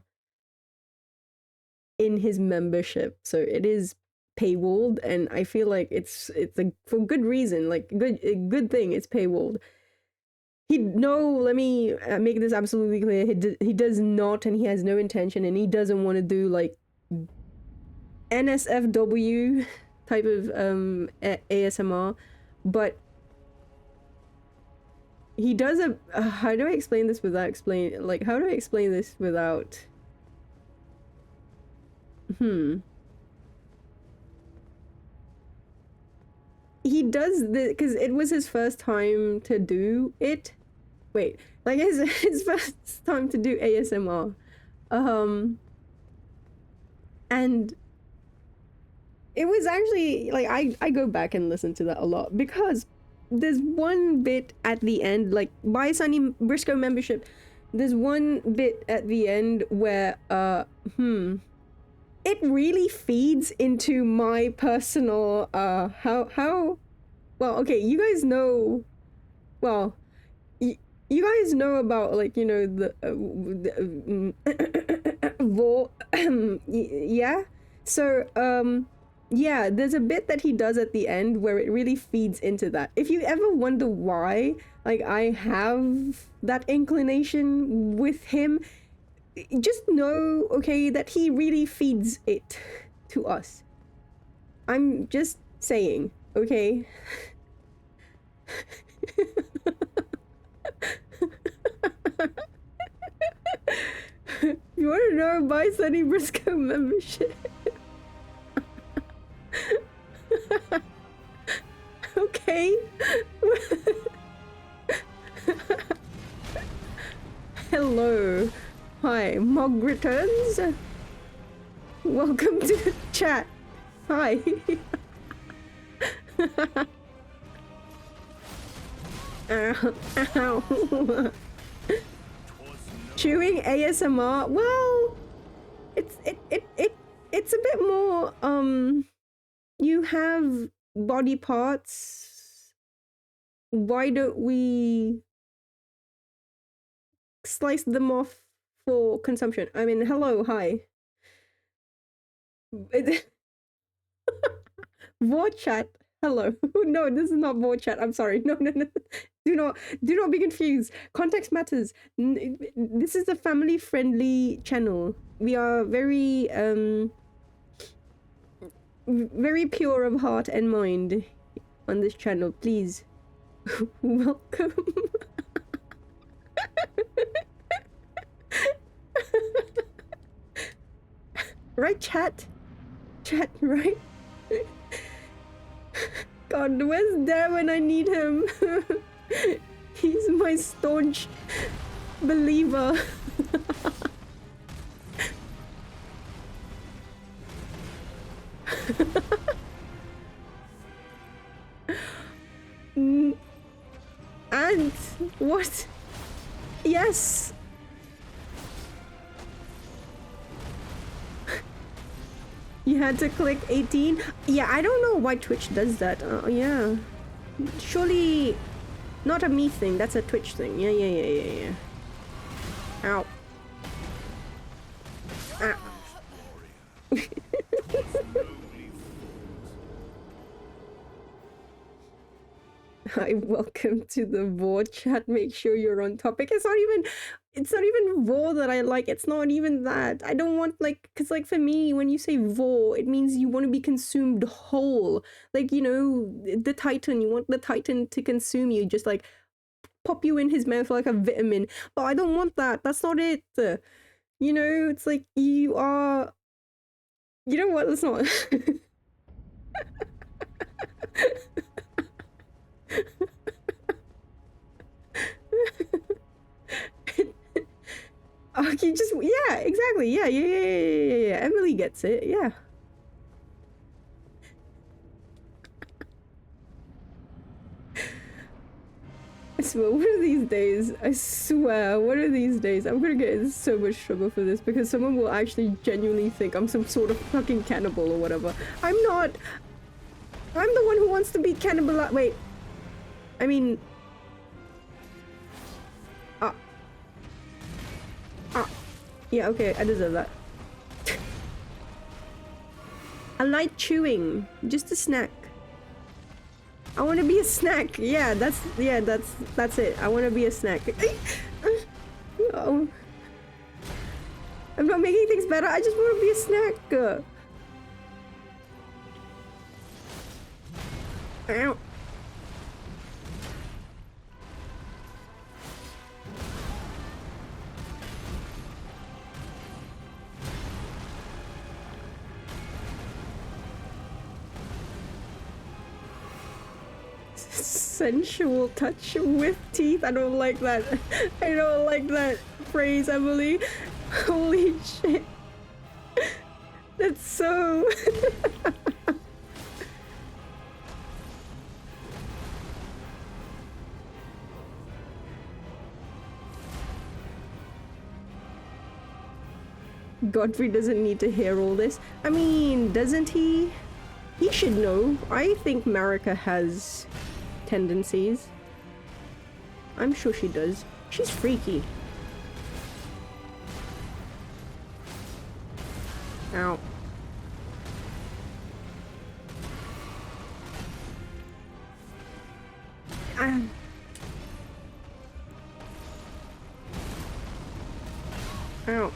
in his membership, so it is paywalled, and I feel like it's a for good reason, like a good thing. It's paywalled. Let me make this absolutely clear. He does not, and he has no intention, and he doesn't want to do like NSFW type of ASMR, but he does a how do I explain this without how do I explain this without he does this because it was his first time to do it. Wait, like his first time to do ASMR. And it was actually like I go back and listen to that a lot because there's one bit at the end, like buy Sunny Briscoe membership. There's one bit at the end where it really feeds into my personal how well, okay, you guys know, well, you guys know about, like, you know, the yeah, so yeah, there's a bit that he does at the end where it really feeds into that. If you ever wonder why, like, I have that inclination with him, just know, okay, that he really feeds it to us. I'm just saying, okay? You want to know, buy Sunny Briscoe membership. Okay. Hello. Hi, Mog returns. Welcome to the chat. Hi. Ow. Ow. Chewing ASMR. Well, it's a bit more you have body parts. Why don't we slice them off for consumption? I mean, hello, hi. War chat. Hello. No, this is not war chat. I'm sorry. No. Do not be confused. Context matters. This is a family-friendly channel. We are very very pure of heart and mind on this channel. Please. Welcome. Right, chat? Chat, right? God, where's Dad when I need him? He's my staunch believer. And what? Yes. You had to click 18? Yeah, I don't know why Twitch does that. Yeah. Surely not a me thing, that's a Twitch thing. Yeah. Ow. Ah. Hi, welcome to the war chat. Make sure you're on topic. It's not even war that I like. It's not even that. I don't want, like, because, like, for me, when you say war, it means you want to be consumed whole. Like, you know, the Titan, you want the Titan to consume you, just like pop you in his mouth like a vitamin. But I don't want that. That's not it. You know, it's like you are. You know what? Let's not. Okay, just yeah, exactly. Yeah. Emily gets it. Yeah. I swear, one of these days, I swear, one of these days, I'm gonna get in so much trouble for this because someone will actually genuinely think I'm some sort of fucking cannibal or whatever. I'm not. I'm the one who wants to be cannibal. Wait. I mean. Yeah, okay, I deserve that. I like chewing. Just a snack. I want to be a snack. Yeah, that's it. I want to be a snack. Oh. I'm not making things better. I just want to be a snack. Ow. Sensual touch with teeth. I don't like that. I don't like that phrase, Emily. Holy shit. That's so... Godfrey doesn't need to hear all this. I mean, doesn't he? He should know. I think Marika has tendencies. I'm sure she does. She's freaky. Ow. Ah. Ow.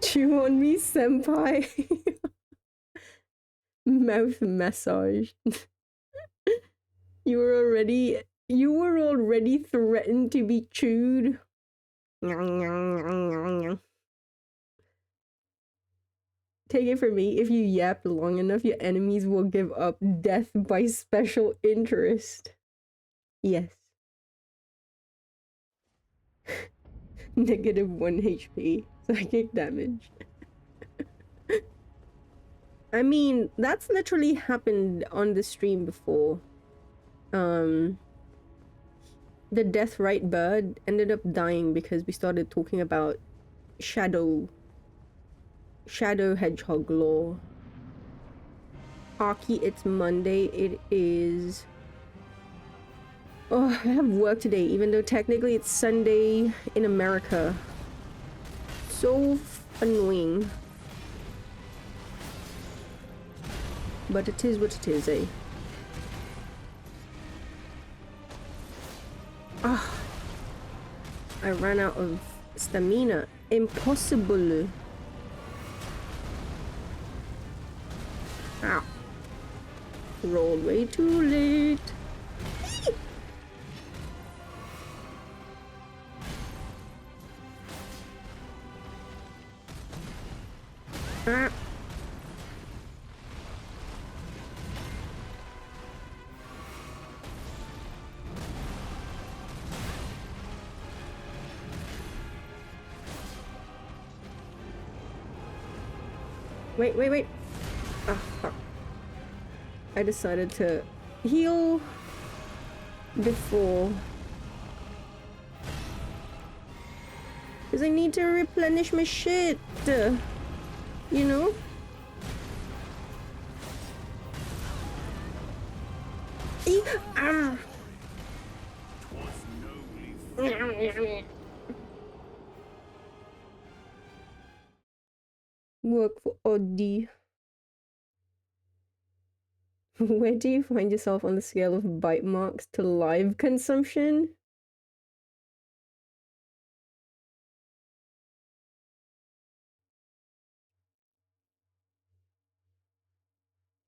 Chew on me, senpai. Mouth massage. You were already threatened to be chewed. Take it from me, if you yap long enough, your enemies will give up death by special interest. Yes. Negative 1 HP. Psychic damage. I mean, that's literally happened on the stream before. The Death Right bird ended up dying because we started talking about Shadow Hedgehog lore. Aki, it's Monday. It is... Oh, I have work today, even though technically it's Sunday in America. So annoying. But it is what it is, eh? Ah, I ran out of stamina. Impossible. Ow. Rolled way too late. Ah. Wait. Ah, fuck. I decided to heal before. Because I need to replenish my shit. You know? Ah. Work for Oddi. Where do you find yourself on the scale of bite marks to live consumption?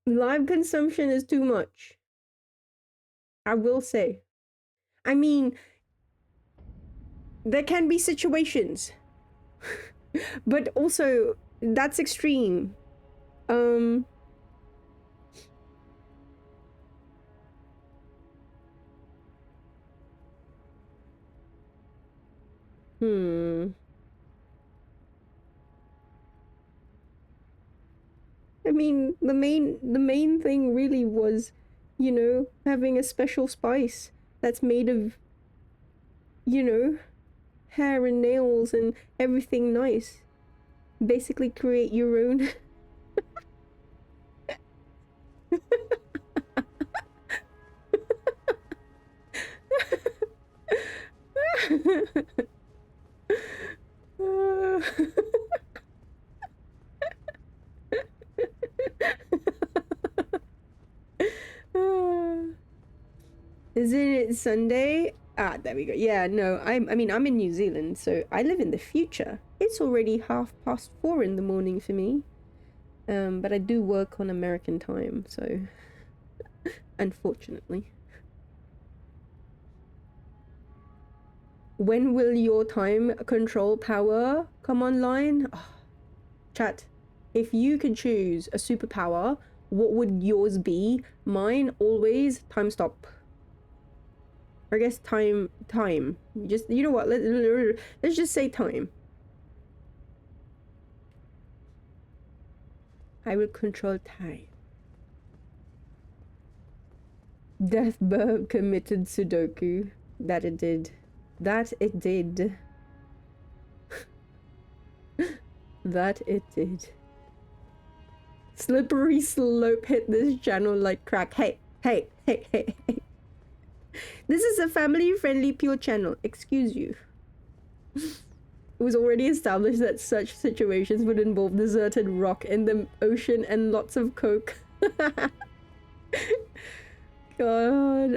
Live consumption is too much. I will say. I mean, there can be situations. But also, that's extreme. I mean, the main thing really was, you know, having a special spice that's made of, you know, hair and nails and everything nice. Basically create your own. Isn't it Sunday? Ah, there we go. Yeah, no, I mean, I'm in New Zealand, so I live in the future. It's already 4:30 in the morning for me. But I do work on American time, so unfortunately. When will your time control power come online? Oh, chat, if you could choose a superpower, what would yours be? Mine, always, time stop. I guess time. Just, you know what, let's just say time. I will control time. Deathbird committed Sudoku. That it did. That it did. That it did. Slippery slope hit this channel like crack. Hey. This is a family-friendly pure channel. Excuse you. It was already established that such situations would involve deserted rock in the ocean and lots of coke. God,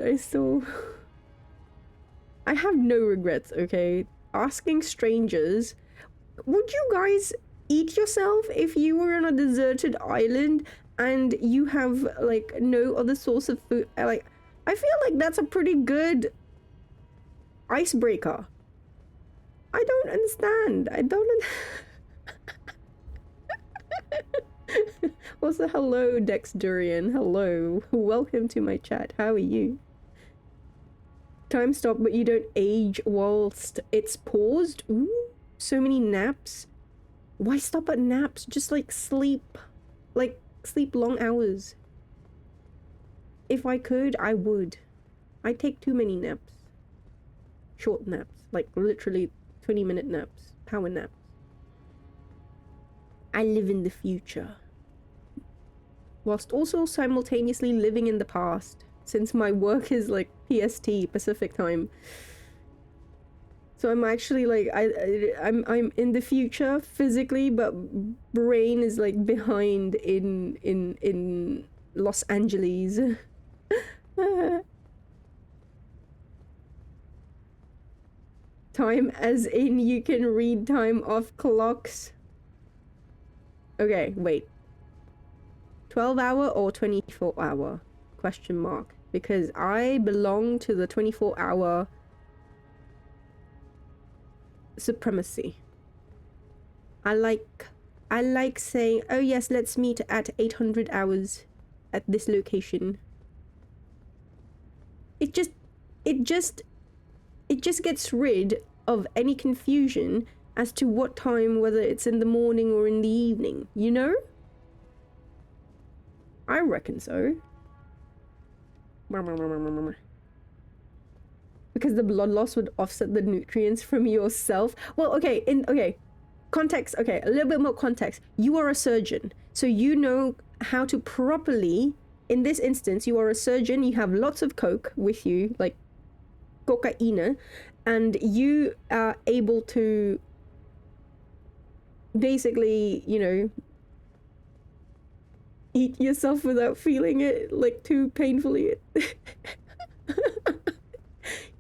I have no regrets, okay? Asking strangers, would you guys eat yourself if you were on a deserted island and you have, like, no other source of food? Like, I feel like that's a pretty good icebreaker. I don't understand. I don't... Also, hello, Dexdurian. Hello. Welcome to my chat. How are you? Time stop, but you don't age whilst it's paused? Ooh, so many naps. Why stop at naps? Just, like, sleep. Like, sleep long hours. If I could, I would. I take too many naps. Short naps. Like, literally 20-minute naps. Power naps. I live in the future. Whilst also simultaneously living in the past. Since my work is, like, PST, Pacific time. So I'm actually, like, I'm in the future physically, but brain is, like, behind in Los Angeles. Time as in you can read time off clocks. Okay, wait. 12-hour or 24-hour? Question mark. Because I belong to the 24-hour supremacy. I like saying, oh yes, let's meet at 800 hours at this location. It just gets rid of any confusion as to what time, whether it's in the morning or in the evening, you know? I reckon so. Because the blood loss would offset the nutrients from yourself. Well, okay, context, okay, a little bit more context. You are a surgeon, so you know how to properly, in this instance, you are a surgeon, you have lots of coke with you, like cocaine, and you are able to basically, you know, eat yourself without feeling it like too painfully.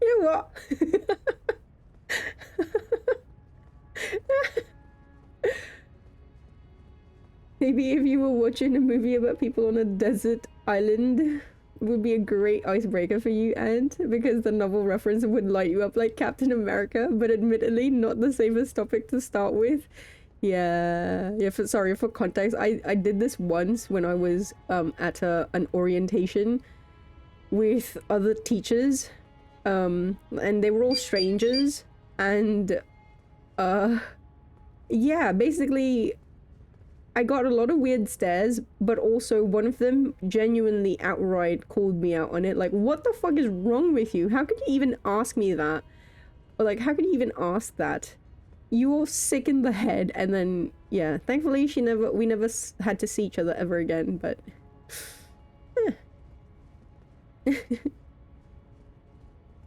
You know what? Maybe if you were watching a movie about people on a desert island, would be a great icebreaker for you, and because the novel reference would light you up like Captain America, but admittedly not the safest topic to start with. Yeah, sorry, for context, I did this once when I was at an orientation with other teachers, and they were all strangers, and yeah, basically I got a lot of weird stares, but also one of them genuinely outright called me out on it. Like, what the fuck is wrong with you? How could you even ask me that? Or like, how could you even ask that? You all sick in the head, and then, yeah, thankfully we never had to see each other ever again, but...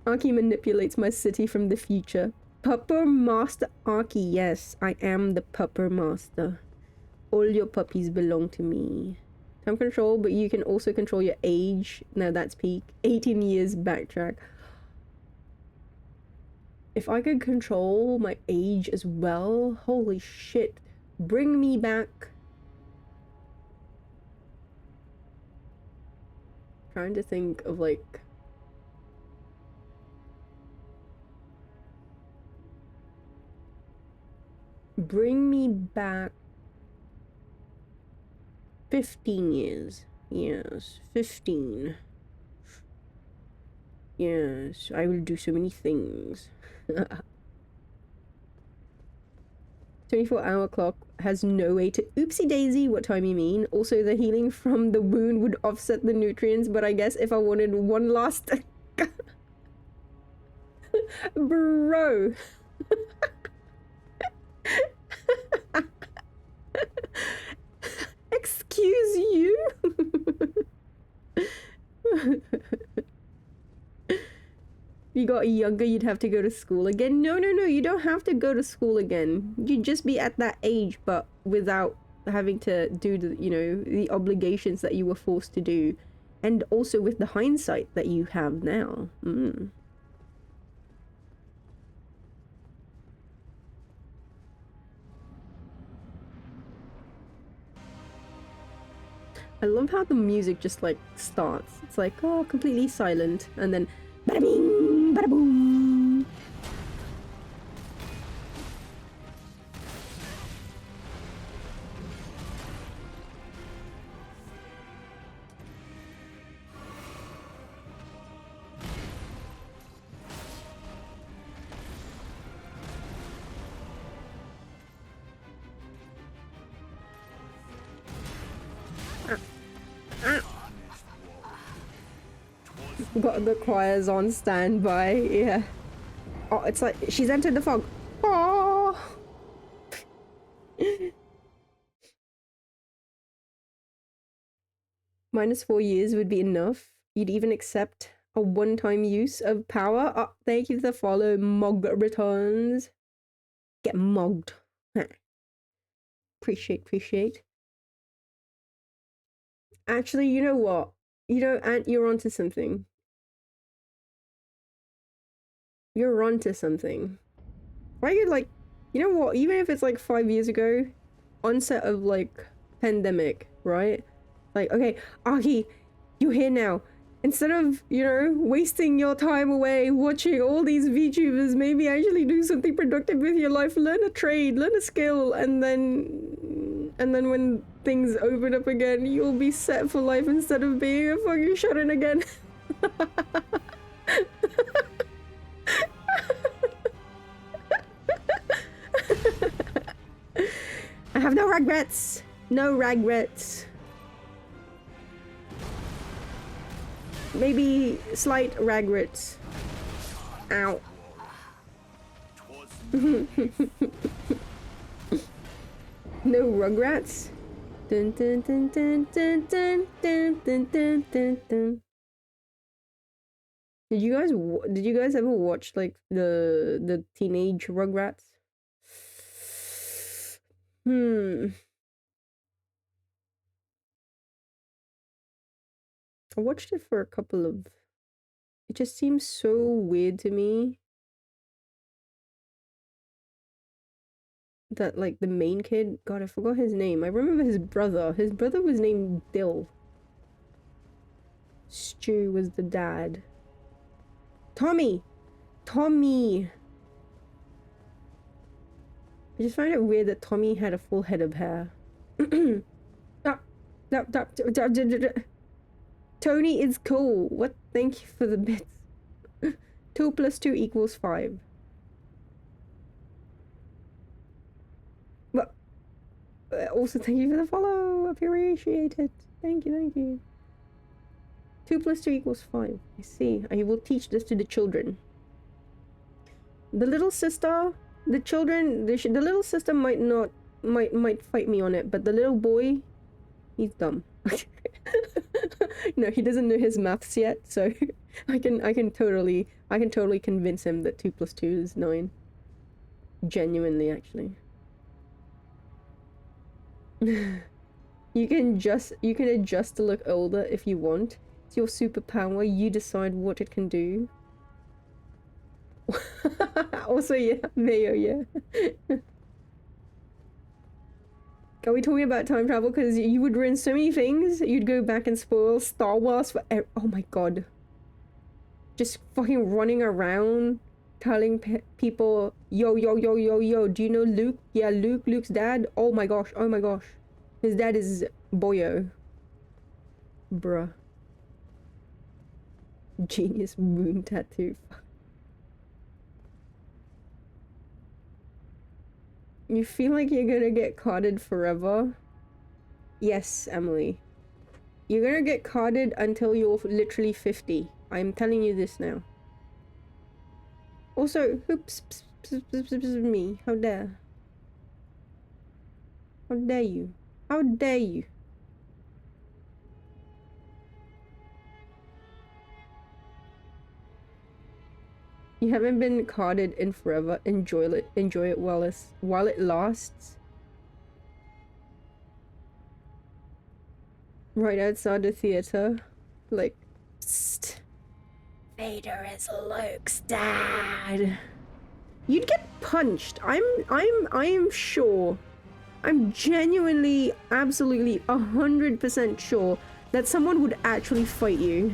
Aki manipulates my city from the future. Pupper Master Aki, yes, I am the Pupper Master. All your puppies belong to me. Time control, but you can also control your age. No, that's peak. 18 years backtrack. If I could control my age as well, holy shit. Bring me back. Trying to think of like... Bring me back 15 years. Yes, 15. Yes, I will do so many things. 24-hour clock has no way to... Oopsie daisy, what time you mean? Also, the healing from the wound would offset the nutrients, but I guess if I wanted one last... Bro! Excuse you? You got younger, you'd have to go to school again. No, you don't have to go to school again. You'd just be at that age, but without having to do the, you know, the obligations that you were forced to do. And also with the hindsight that you have now. I love how the music just like starts. It's like, oh, completely silent, and then bada bing, bada boom. Got the choirs on standby, yeah. Oh, it's like she's entered the fog. Oh. -4 years would be enough. You'd even accept a one-time use of power. Oh, thank you for the follow, Mog returns. Get mogged. Appreciate. Actually, you know what? You know, Ant, you're onto something. You're onto something. Right? Like, you know what? Even if it's like 5 years ago, onset of like pandemic, right? Like, okay, Aki, you're here now. Instead of, you know, wasting your time away watching all these VTubers, maybe actually do something productive with your life. Learn a trade, learn a skill, and then when things open up again, you'll be set for life instead of being a fucking shut-in again. I have no regrets. No regrets. Maybe slight regrets. Ow. No regrets. Dun dun dun dun dun dun dun dun dun dun dun. Did you guys ever watch like the teenage Rugrats? I watched it for a couple of... It just seems so weird to me that, like, the main kid... God, I forgot his name. I remember his brother. His brother was named Dill. Stu was the dad. Tommy! Tommy! I just find it weird that Tommy had a full head of hair. Tony is cool. What? Thank you for the bits. 2 + 2 = 5. But also, thank you for the follow. Appreciate it. Thank you, thank you. 2 + 2 = 5. I see. I will teach this to the children. The little sister, the children, the little sister might fight me on it, but the little boy, he's dumb. No, he doesn't know his maths yet, so I can totally convince him that 2 + 2 is 9. Genuinely, actually. You can adjust to look older if you want. It's your superpower. You decide what it can do. Also, yeah, Mayo, yeah. Are we talking about time travel? Because you would ruin so many things. You'd go back and spoil Star Wars for... Oh my god. Just fucking running around telling people, yo, yo, yo, yo, yo, do you know Luke? Yeah, Luke's dad. Oh my gosh, oh my gosh. His dad is Boyo. Bruh. Genius moon tattoo. You feel like you're gonna get carded forever? Yes, Emily. You're gonna get carded until you're literally 50. I'm telling you this now. Also, oops, me. How dare? How dare you? How dare you? You haven't been carded in forever. Enjoy it while it lasts. Right outside the theater, like, psst. Vader is Luke's dad. You'd get punched. I am sure. I'm genuinely, absolutely, 100% sure that someone would actually fight you.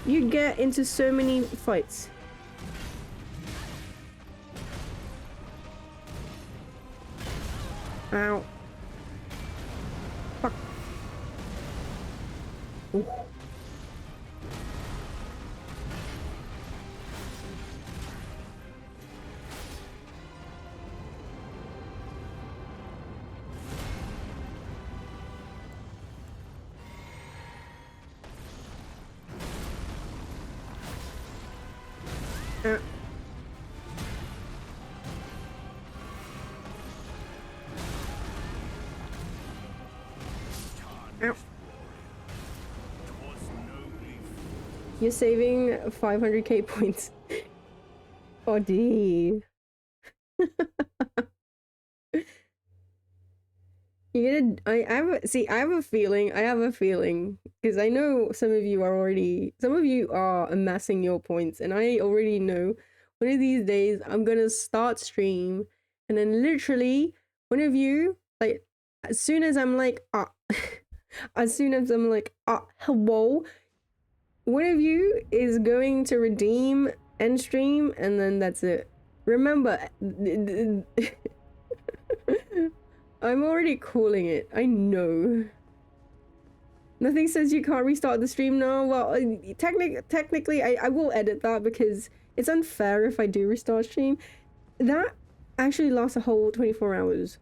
You'd get into so many fights. Ow. Fuck. Ooh. Ow. You're saving 500k points. Oh, D. You're gonna... I have a feeling, because I know some of you are amassing your points, and I already know one of these days I'm gonna start stream, and then literally one of you, like, as soon as I'm like, hello, one of you is going to redeem end stream, and then that's it. Remember, I'm already calling it. I know. Nothing says you can't restart the stream now. Well, technically, I will edit that because it's unfair if I do restart stream. That actually lasts a whole 24 hours.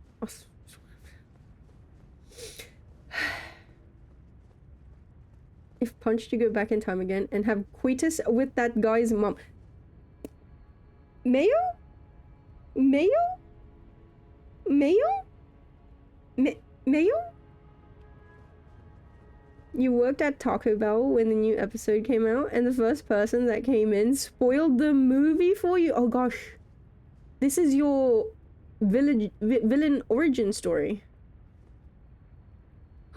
If punched, you go back in time again and have coitus with that guy's mom. Mayo? Mayo? Mayo? Mayo? You worked at Taco Bell when the new episode came out, and the first person that came in spoiled the movie for you? Oh gosh. This is your villain origin story.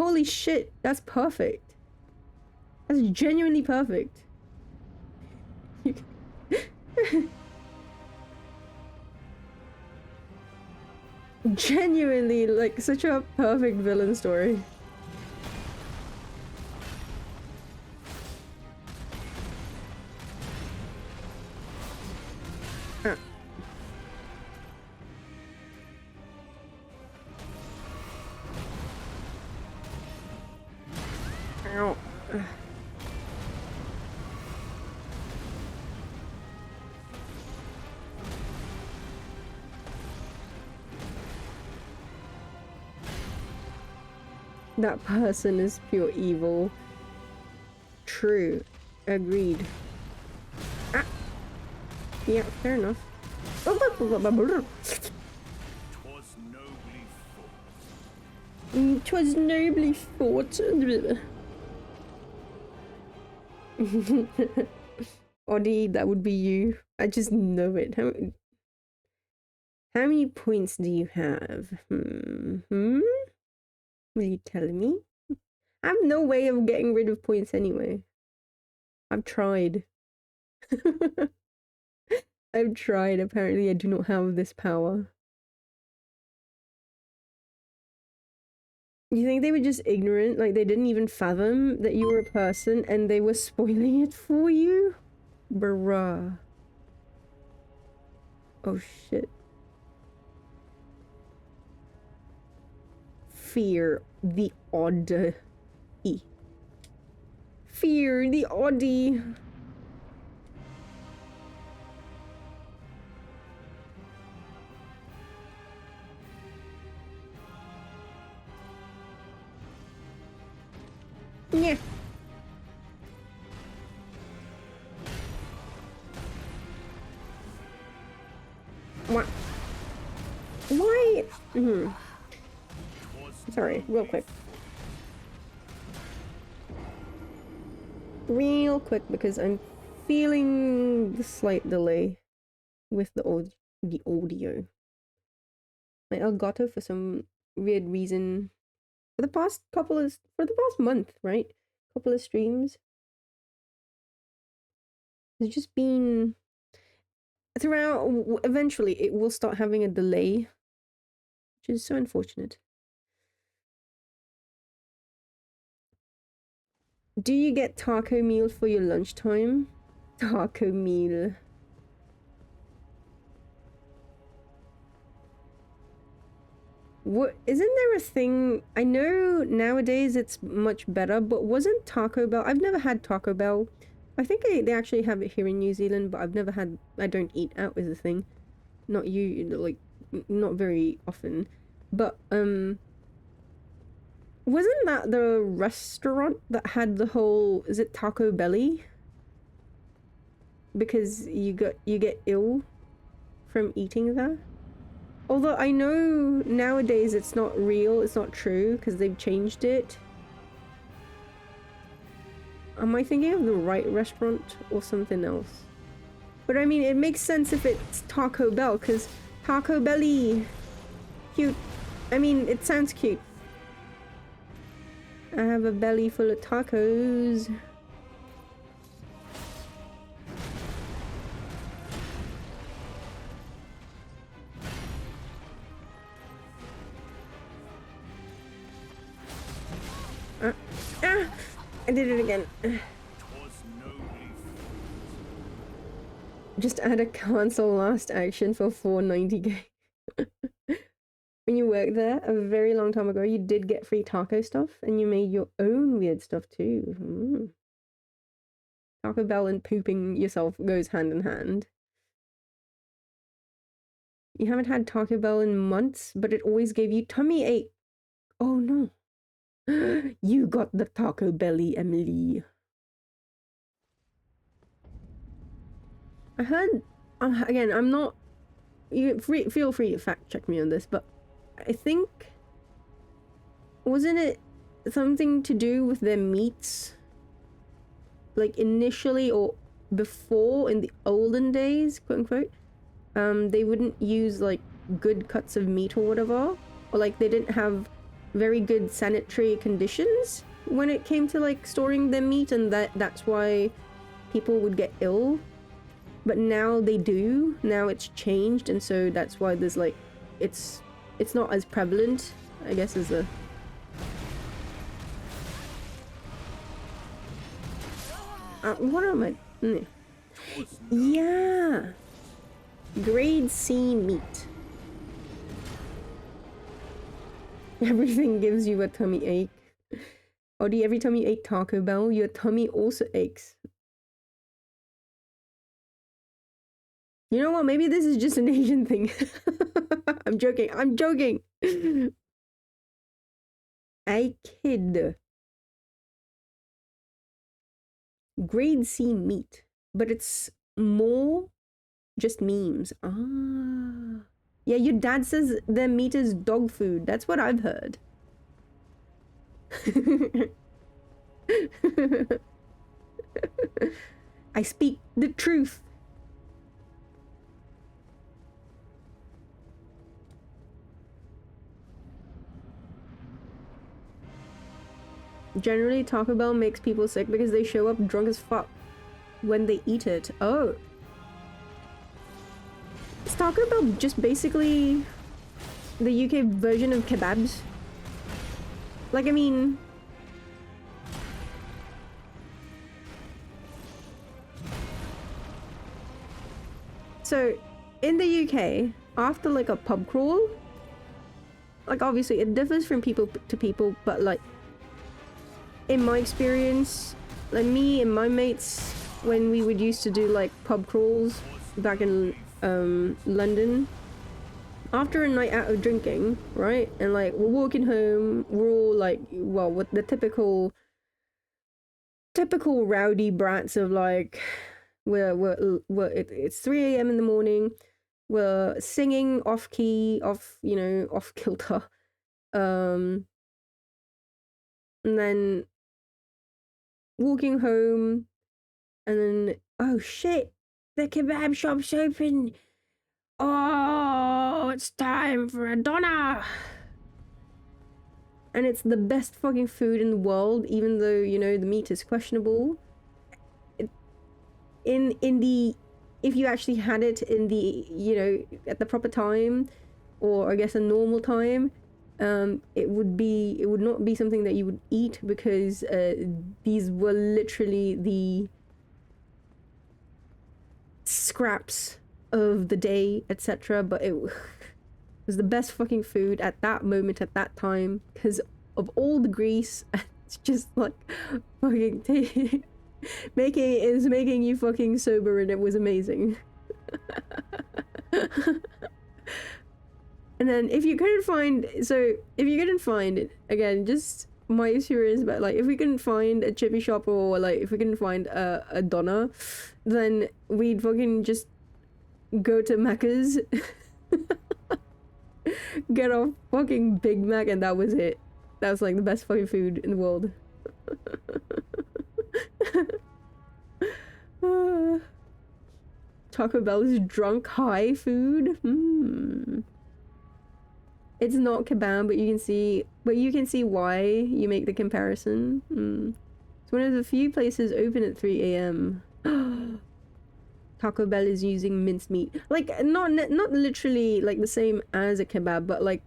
Holy shit, that's perfect. That's genuinely perfect. Genuinely, like, such a perfect villain story. Ah. Ow. That person is pure evil. True. Agreed. Ah. Yeah, fair enough. Twas nobly fought. 'Twas nobly fought. Oddie, that would be you. I just know it. How many points do you have? Will you tell me? I have no way of getting rid of points anyway. I've tried. I've tried. Apparently, I do not have this power. You think they were just ignorant? Like, they didn't even fathom that you were a person and they were spoiling it for you? Bruh. Oh, shit. Fear the odd. Fear the oddie. Yeah. What? Why? Sorry, real quick. Real quick, because I'm feeling the slight delay with the audio. My Elgato, for some weird reason, for the past month, right? Couple of streams, it's just been throughout. Eventually, it will start having a delay, which is so unfortunate. Do you get taco meal for your lunchtime? Taco meal. What, isn't there a thing? I know nowadays it's much better, but wasn't Taco Bell? I've never had Taco Bell. I think they actually have it here in New Zealand, but I've never had. I don't eat out is the thing. Not you, like, not very often. But wasn't that the restaurant that had the whole? Is it Taco Belly? Because you get ill from eating there. Although I know nowadays it's not real, it's not true, because they've changed it. Am I thinking of the right restaurant or something else? But I mean, it makes sense if it's Taco Bell, because Taco Belly. Cute. I mean, it sounds cute. I have a belly full of tacos. I did it again. Just add a cancel last action for 490k. When you worked there a very long time ago, you did get free taco stuff, and you made your own weird stuff too. Taco Bell and pooping yourself goes hand in hand. You haven't had Taco Bell in months, but it always gave you tummy ache. Oh no. You got the Taco Belly, Emily. I heard, again, I'm not, feel free to fact check me on this, but I think, wasn't it something to do with their meats? Like initially or before, in the olden days, quote unquote, they wouldn't use like good cuts of meat or whatever, or like they didn't have very good sanitary conditions when it came to like storing their meat, and that's why people would get ill. But now they do. Now it's changed, and so that's why there's like it's not as prevalent, I guess, as a what am I? Yeah, grade C meat. Everything gives you a tummy ache. Odie, every time you ate Taco Bell, your tummy also aches. You know what? Maybe this is just an Asian thing. I'm joking. I'm joking. I kid. Grade C meat, but it's more just memes. Ah. Yeah, your dad says their meat is dog food. That's what I've heard. I speak the truth. Generally, Taco Bell makes people sick because they show up drunk as fuck when they eat it. Oh. Is Taco Bell just basically the UK version of kebabs? Like, I mean... So, in the UK, after like a pub crawl, like obviously it differs from people to people, but like, in my experience, like me and my mates, when we would used to do like pub crawls back in London, after a night out of drinking, right, and like we're walking home, we're all like, well, with the typical rowdy brats of like, it's 3 a.m. in the morning, we're singing off key, off kilter, and then walking home, and then, oh shit, the kebab shop's open. Oh, it's time for a doner. And it's the best fucking food in the world, even though, you know, the meat is questionable. If you actually had it in the, you know, at the proper time, or I guess a normal time, it would not be something that you would eat, because these were literally the scraps of the day, etc. But it was the best fucking food at that moment, at that time, because of all the grease. It's just like fucking making you fucking sober, and it was amazing. And then if you couldn't find it, again, just my experience, but like if we couldn't find a chippy shop, or like if we couldn't find a doner, then we'd fucking just go to Macca's, get a fucking Big Mac, and that was it. That was like the best fucking food in the world. Taco Bell is drunk high food. It's not kebab, but you can see why you make the comparison. It's one of the few places open at 3 a.m. Taco Bell is using minced meat. Like, not literally like the same as a kebab, but like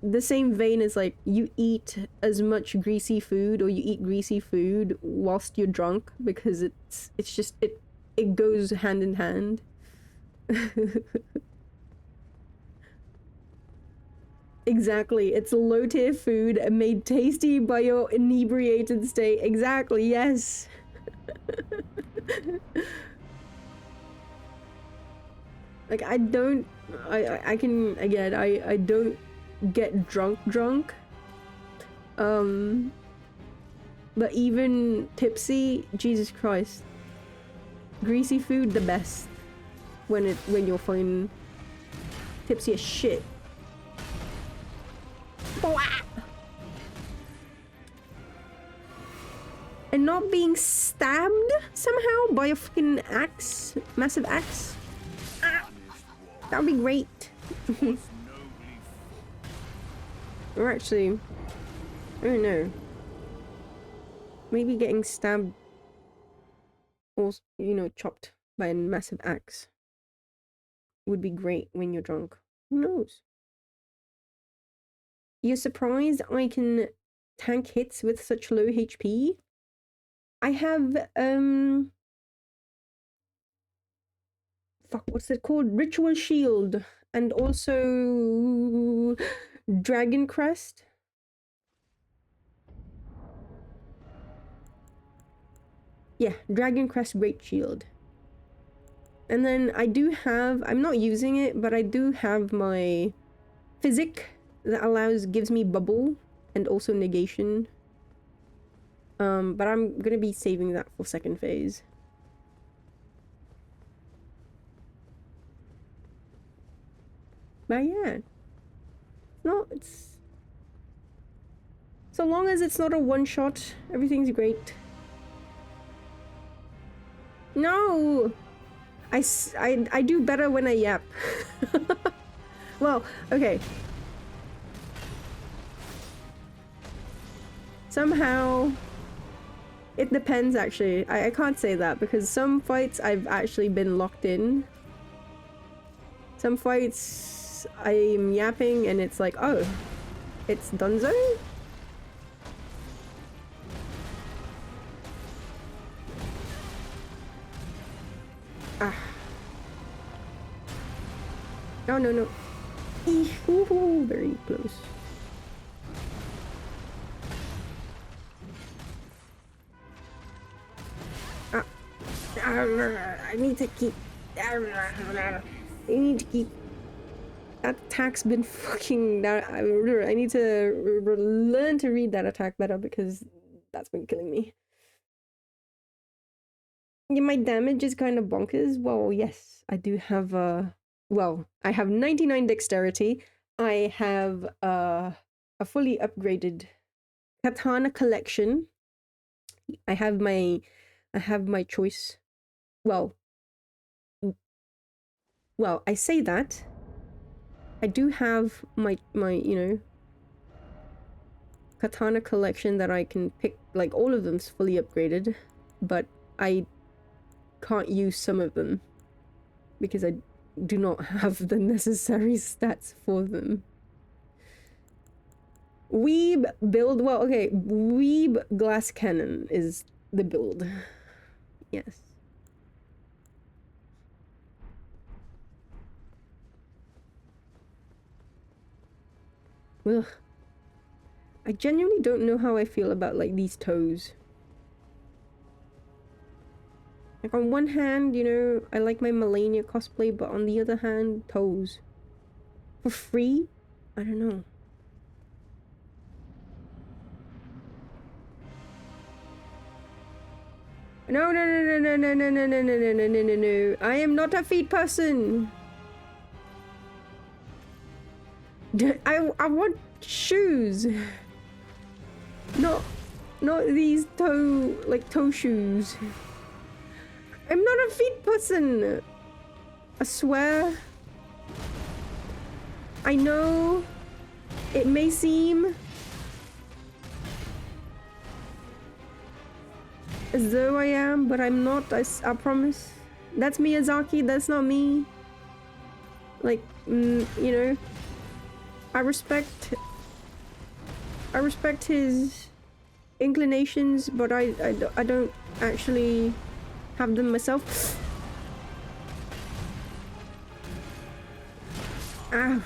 the same vein as like you eat as much greasy food, or you eat greasy food whilst you're drunk, because it's just it goes hand in hand. Exactly, it's low tier food made tasty by your inebriated state. Exactly, yes. Like, I don't get drunk. But even tipsy, Jesus Christ. Greasy food, the best. When you're feeling tipsy as shit. And not being stabbed somehow by a fucking axe, massive axe. That would be great. Or actually, I don't know. Maybe getting stabbed or, you know, chopped by a massive axe would be great when you're drunk. Who knows? You're surprised I can tank hits with such low HP? I have, fuck, what's it called? Ritual Shield, and also Dragon Crest. Yeah, Dragon Crest Great Shield. And then I do have, I'm not using it, but I do have my Physic that gives me bubble and also negation. But I'm gonna be saving that for second phase. But yeah. No, it's... So long as it's not a one-shot, everything's great. No! I do better when I yap. Well, okay. Somehow... It depends, actually. I can't say that, because some fights I've actually been locked in. Some fights I'm yapping and it's like, oh, it's donezo? Ah. Oh, no, no. Ooh, very close. I need to keep... I need to keep... That attack's been fucking... I need to learn to read that attack better because that's been killing me. Yeah, my damage is kind of bonkers. Well, yes, I do have well, I have 99 dexterity. I have a fully upgraded katana collection. I have my choice. Well, I say that. I do have my you know, katana collection that I can pick, like all of them's fully upgraded, but I can't use some of them because I do not have the necessary stats for them. Weeb build, well, okay, Weeb glass cannon is the build. Yes. Ugh. I genuinely don't know how I feel about, like, these toes. Like, on one hand, you know, I like my Melania cosplay, but on the other hand, toes. For free? I don't know. No, no, no, no, no, no, no, no, no, no, no, no, no, no. I am not a feet person. I want shoes. Not these toe shoes. I'm not a feet person. I swear. I know it may seem as though I am, but I'm not. I promise. That's Miyazaki. That's not me. Like, you know, I respect his inclinations, but I don't actually have them myself. Ah.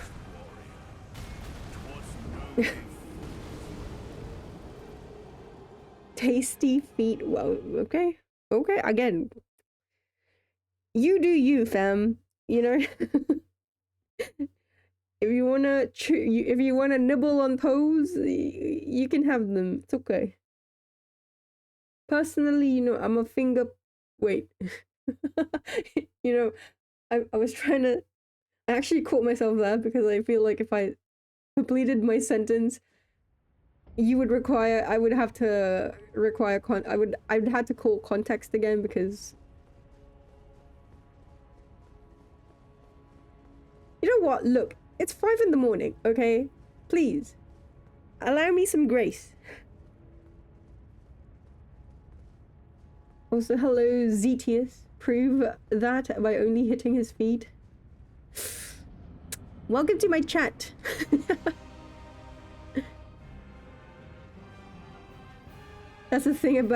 Tasty feet. Well, okay. Okay, again. You do you, fam. You know? If you wanna nibble on toes, you can have them. It's okay. Personally, you know, I'm a finger... Wait. You know, I was trying to... I actually caught myself there because I feel like if I completed my sentence, I would have to require I'd have to call context again because... You know what? Look, it's 5 in the morning, okay? Please. Allow me some grace. Also, hello, Zetius. Prove that by only hitting his feet. Welcome to my chat. That's the thing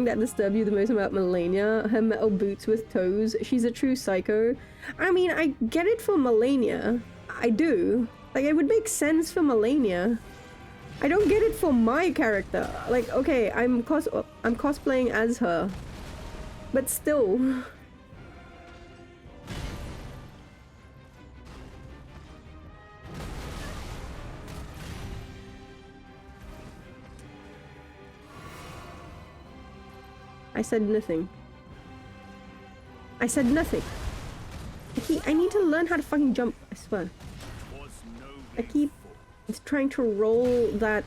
that disturbs you the most about Melania. Her metal boots with toes. She's a true psycho. I mean, I get it for Melania. I do. Like, it would make sense for Melania. I don't get it for my character. Like, okay, I'm cosplaying as her. But still. I said nothing. I said nothing. I need to learn how to fucking jump, I swear. I keep trying to roll that...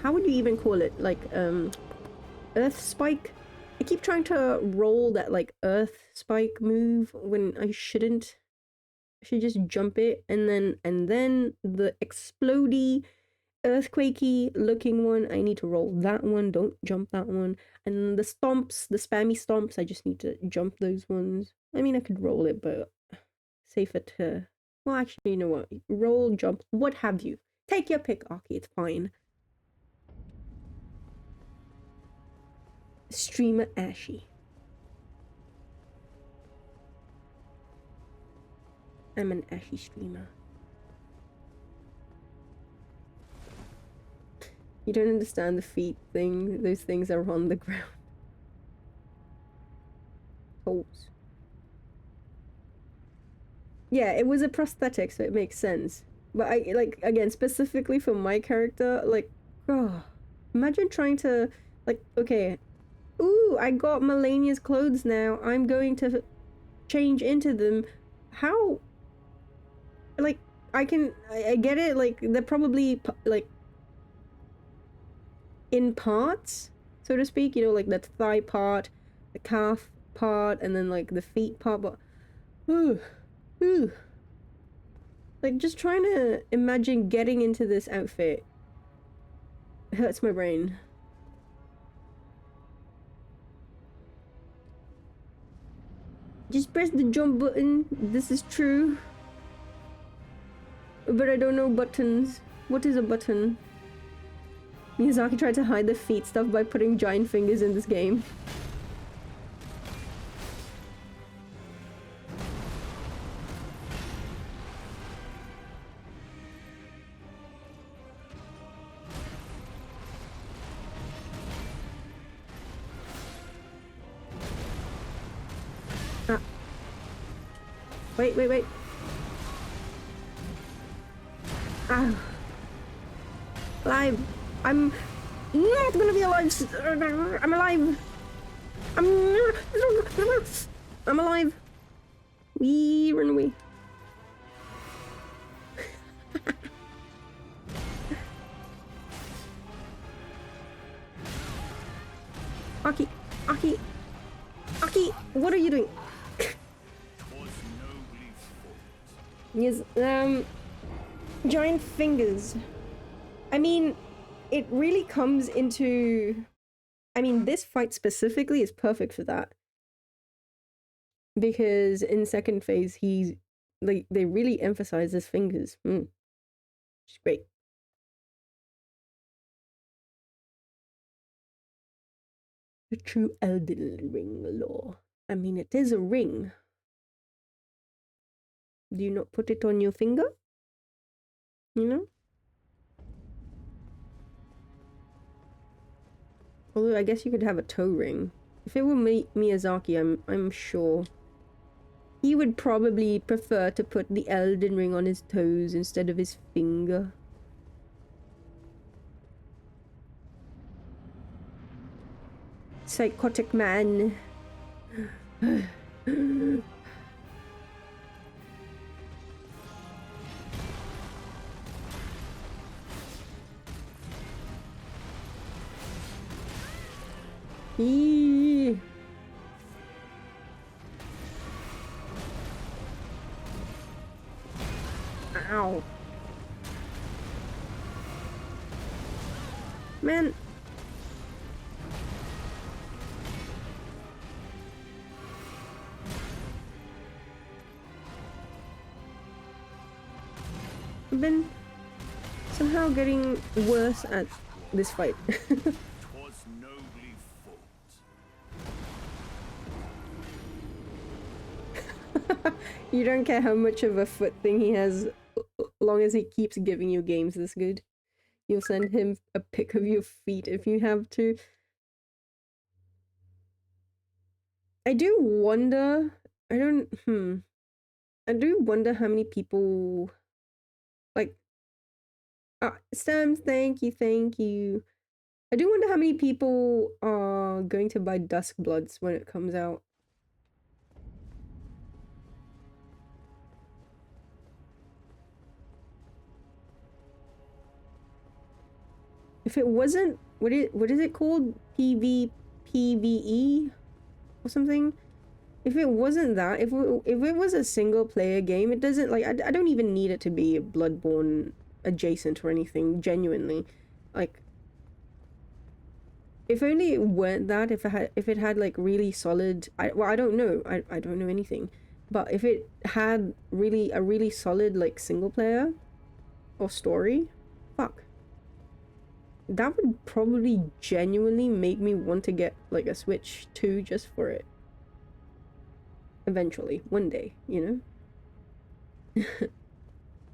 How would you even call it? Like, earth spike? I keep trying to roll that, like, earth spike move when I shouldn't. I should just jump it, and then the explodey, earthquakey looking one, I need to roll that one, don't jump that one. And the stomps, the spammy stomps, I just need to jump those ones. I mean, I could roll it, but safer to... Well, actually, you know what? Roll, jump, what have you. Take your pick, Aki, it's fine. Streamer Ashy. I'm an Ashy streamer. You don't understand the feet thing. Those things are on the ground. Toes. Yeah, it was a prosthetic, so it makes sense. But I, like, again, specifically for my character, like, oh, imagine trying to, like, okay, ooh, I got Melania's clothes now. I'm going to change into them. How? Like, I get it, like, they're probably, like, in parts, so to speak, you know, like the thigh part, the calf part, and then like the feet part, but like just trying to imagine getting into this outfit hurts my brain. Just press the jump button. This is true, but I don't know buttons. What is a button? Miyazaki tried to hide the feet stuff by putting giant fingers in this game. Ah. Wait. Ah. Alive. I'm not gonna be alive. I'm alive. I'm alive. We run away. Aki, what are you doing? Yes, giant fingers. I mean, it really comes into... I mean, this fight specifically is perfect for that. Because in second phase, he's... like, they really emphasize his fingers. It's great. The true Elden Ring lore. I mean, it is a ring. Do you not put it on your finger? You know? Although I guess you could have a toe ring. If it were Miyazaki, I'm sure he would probably prefer to put the Elden Ring on his toes instead of his finger. Psychotic man. Eee. Ow. Man. I've been somehow getting worse at this fight. Twas nobly fought. You don't care how much of a foot thing he has, long as he keeps giving you games this good. You'll send him a pic of your feet if you have to. I do wonder, I do wonder how many people, like, Stamps, thank you. I do wonder how many people are going to buy Duskbloods when it comes out. If it wasn't, what is it called? PvE or something? If it wasn't that, if it was a single player game, it doesn't, like, I don't even need it to be Bloodborne adjacent or anything, genuinely. Like, if only it weren't that, if it had like really solid, I don't know, I don't know anything, but if it had a really solid like single player or story, fuck, that would probably genuinely make me want to get like a Switch 2 just for it. Eventually, one day, you know?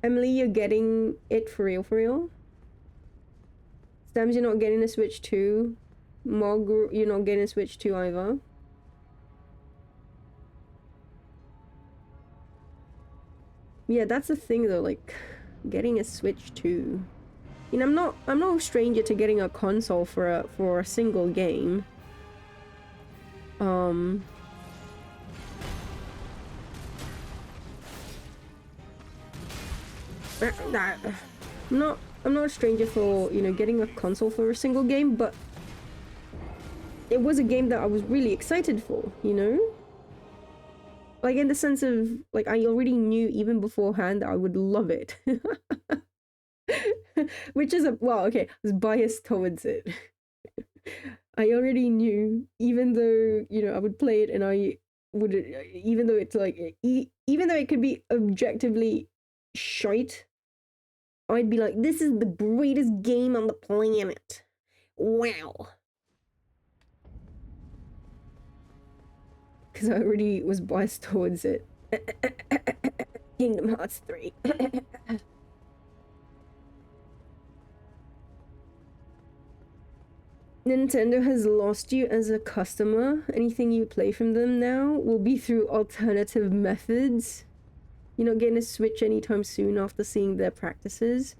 Emily, you're getting it for real, for real? Stams, you're not getting a Switch 2. Mog, you're not getting a Switch 2 either. Yeah, that's the thing though, like, getting a Switch 2. You know, I'm no stranger to getting a console for a single game. I'm not a stranger for, you know, getting a console for a single game, but it was a game that I was really excited for, you know? Like, in the sense of, like, I already knew even beforehand that I would love it. Which is well, okay, I was biased towards it. I already knew, even though, you know, I would play it and I would, even though it's like, even though it could be objectively shite, I'd be like, this is the greatest game on the planet. Wow. Because I already was biased towards it. Kingdom Hearts 3. Nintendo has lost you as a customer. Anything you play from them now will be through alternative methods. You're not getting a Switch anytime soon after seeing their practices.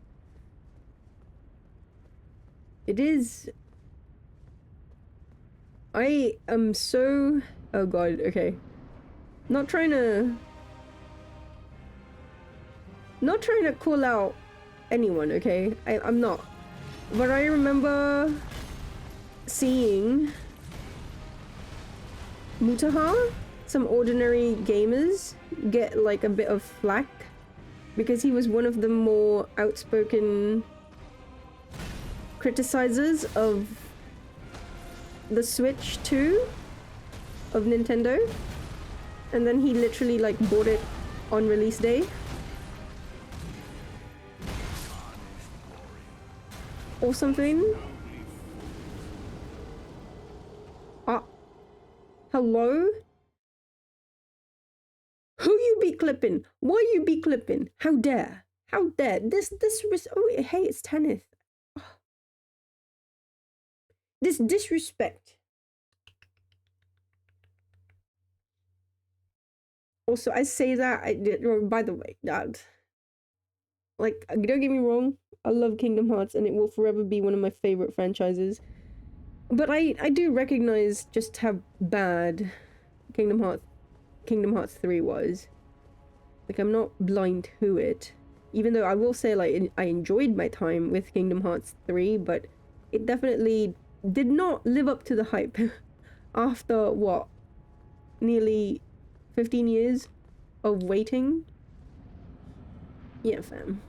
It is... I am so... Oh god, okay. Not trying to call out anyone, okay? I'm not. But I remember seeing Mutaha, some ordinary gamers, get like a bit of flack because he was one of the more outspoken criticizers of the Switch 2 of Nintendo, and then he literally like bought it on release day. Or something. Hello? Who you be clipping? Why you be clipping? How dare? How dare? This oh, hey, it's Tanith. This disrespect. Also, I say that, by the way, Dad. Like, don't get me wrong, I love Kingdom Hearts and it will forever be one of my favorite franchises. But I do recognize just how bad Kingdom Hearts 3 was. Like, I'm not blind to it. Even though I will say, like, I enjoyed my time with Kingdom Hearts 3, but it definitely did not live up to the hype. After, what, nearly 15 years of waiting? Yeah, fam.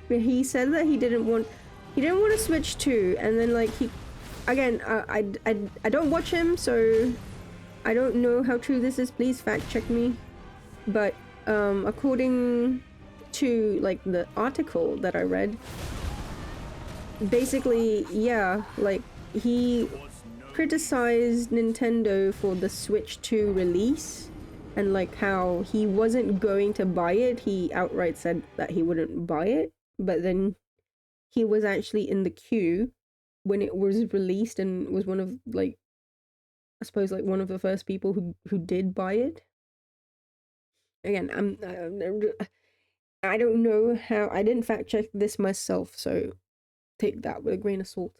He said that he didn't want to Switch 2, and then like he again I don't watch him, so I don't know how true this is. Please fact check me. But according to like the article that I read, basically, yeah, like he criticized Nintendo for the Switch 2 release and like how he wasn't going to buy it. He outright said that he wouldn't buy it, but then he was actually in the queue when it was released and was one of like, I suppose like one of the first people who did buy it. Again, I don't know how, I didn't fact check this myself, so take that with a grain of salt.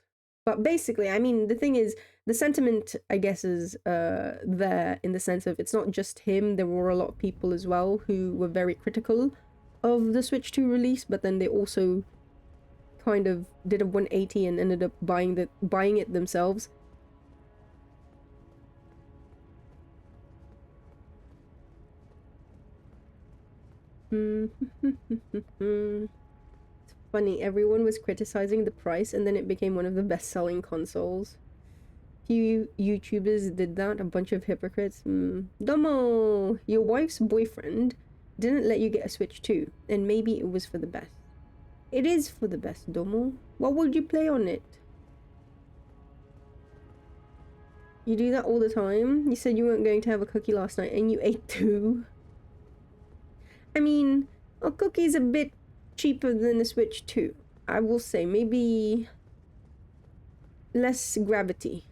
But basically, I mean, the thing is, the sentiment, I guess, is there in the sense of it's not just him. There were a lot of people as well who were very critical of the Switch 2 release, but then they also kind of did a 180 and ended up buying it themselves. It's funny, everyone was criticizing the price and then it became one of the best-selling consoles. Few YouTubers did that, a bunch of hypocrites. Domo! Your wife's boyfriend didn't let you get a Switch 2, and maybe it was for the best. It is for the best, Domo. What would you play on it? You do that all the time? You said you weren't going to have a cookie last night and you ate 2. I mean, a cookie's a bit cheaper than a Switch 2. I will say, maybe less gravity.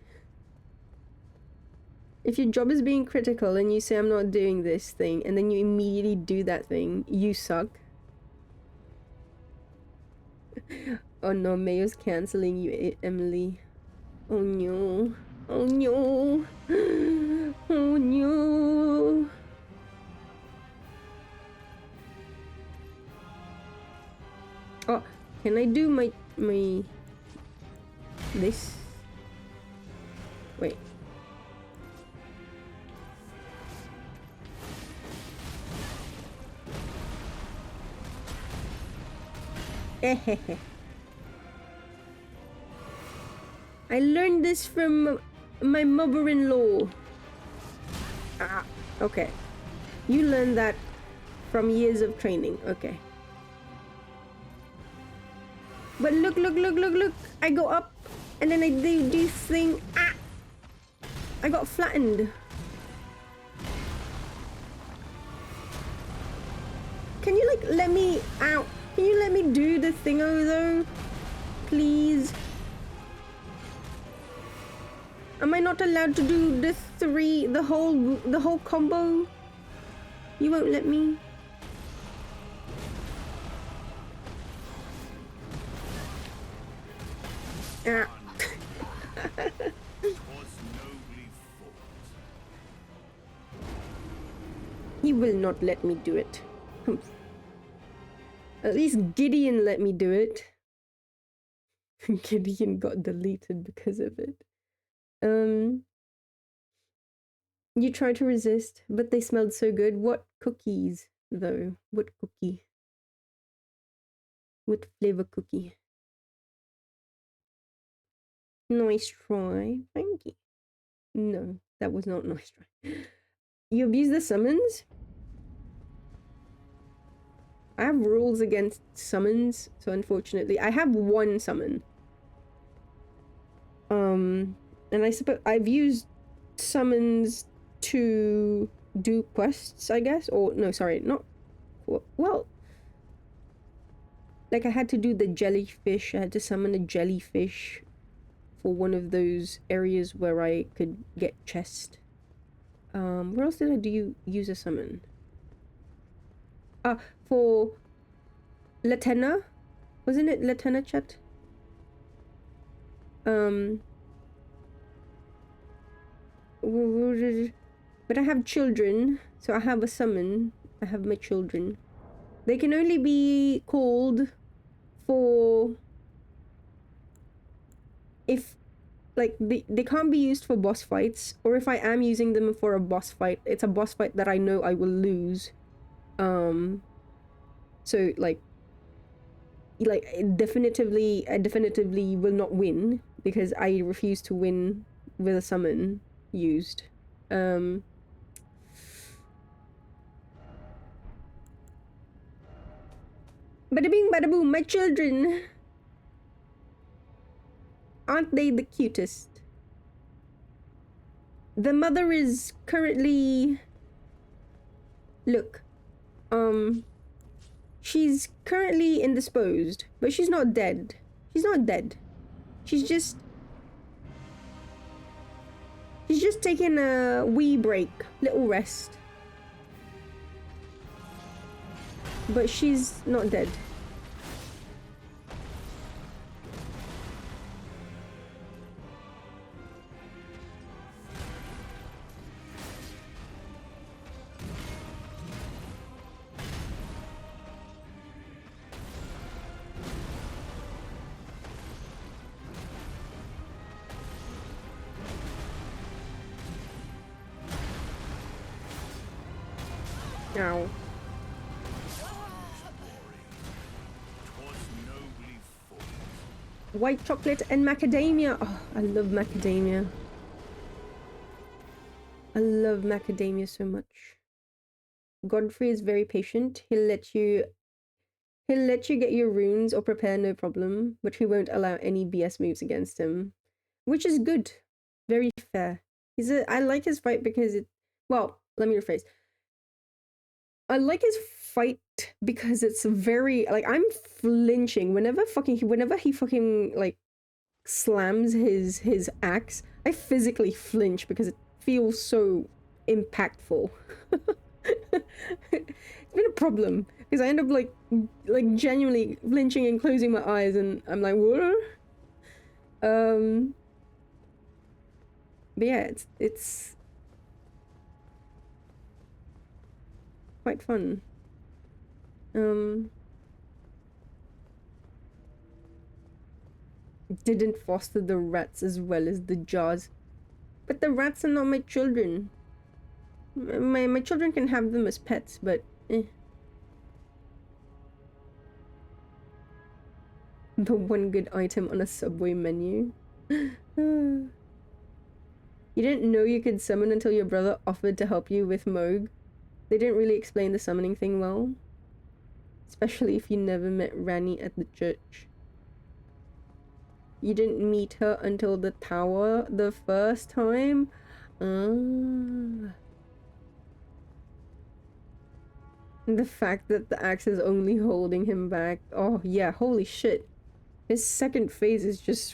If your job is being critical and you say I'm not doing this thing and then you immediately do that thing, you suck. Oh no, Mayo's cancelling you, Emily. Oh no. Oh no. Oh no. Oh, can I do my this? Wait. I learned this from my mother-in-law. Ah, okay. You learned that from years of training. Okay. But look. I go up and then I do this thing. Ah! I got flattened. Can you like let me out? Can you let me do the thingo though? Please? Am I not allowed to do the whole combo? You won't let me? Ah. He will not let me do it. At least Gideon let me do it. Gideon got deleted because of it. You tried to resist, but they smelled so good. What cookies, though? What cookie? What flavor cookie? Nice try. Thank you. No, that was not nice try. You abuse the summons? I have rules against summons, so unfortunately, I have one summon. And I suppose I've used summons to do quests, I guess, or no, sorry, not well. Like I had to do the jellyfish. I had to summon a jellyfish for one of those areas where I could get chest. Where else did I use a summon? For Latenna? Wasn't it Latenna, chat? But I have children, so I have a summon. I have my children. They can only be called for if like they can't be used for boss fights, or if I am using them for a boss fight, it's a boss fight that I know I will lose. So like like I definitively will not win because I refuse to win with a summon used. Bada bing, bada boom, my children. Aren't they the cutest? The mother is currently... Look. She's currently indisposed, but she's not dead. She's not dead. She's just taking a wee break, little rest. But she's not dead. Ow. White chocolate and macadamia. Oh, I love macadamia. I love macadamia so much. Godfrey is very patient. He'll let you get your runes or prepare no problem, but he won't allow any BS moves against him, which is good. Very fair. I like his fight because well, let me rephrase. I like his fight because it's very, like, I'm flinching whenever he fucking like slams his axe. I physically flinch because it feels so impactful. It's been a problem because I end up like genuinely flinching and closing my eyes, and I'm like, what? But yeah, it's quite fun. Didn't foster the rats as well as the jars, but the rats are not my children. My children can have them as pets, but eh. The one good item on a Subway menu. You didn't know you could summon until your brother offered to help you with Moog. They didn't really explain the summoning thing well. Especially if you never met Rani at the church. You didn't meet her until the tower the first time? The fact that the axe is only holding him back. Oh yeah, holy shit. His second phase is just...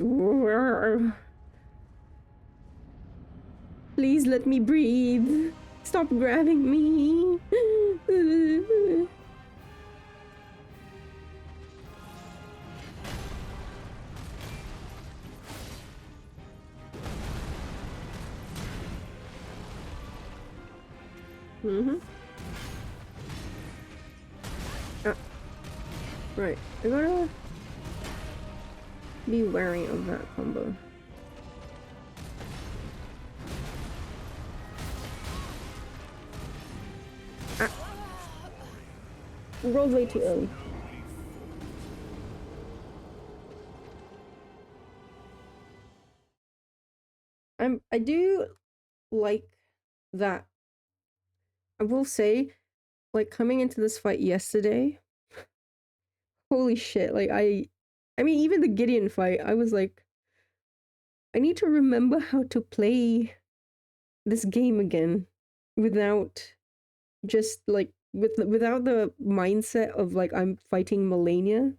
Please let me breathe. Stop grabbing me. Ah. Right, I gotta be wary of that combo. Ah. Rolled way too early. I do like that. I will say, like, coming into this fight yesterday, holy shit, like, I mean, even the Gideon fight, I was like, I need to remember how to play this game again without just, like, without the mindset of, like, I'm fighting Melania.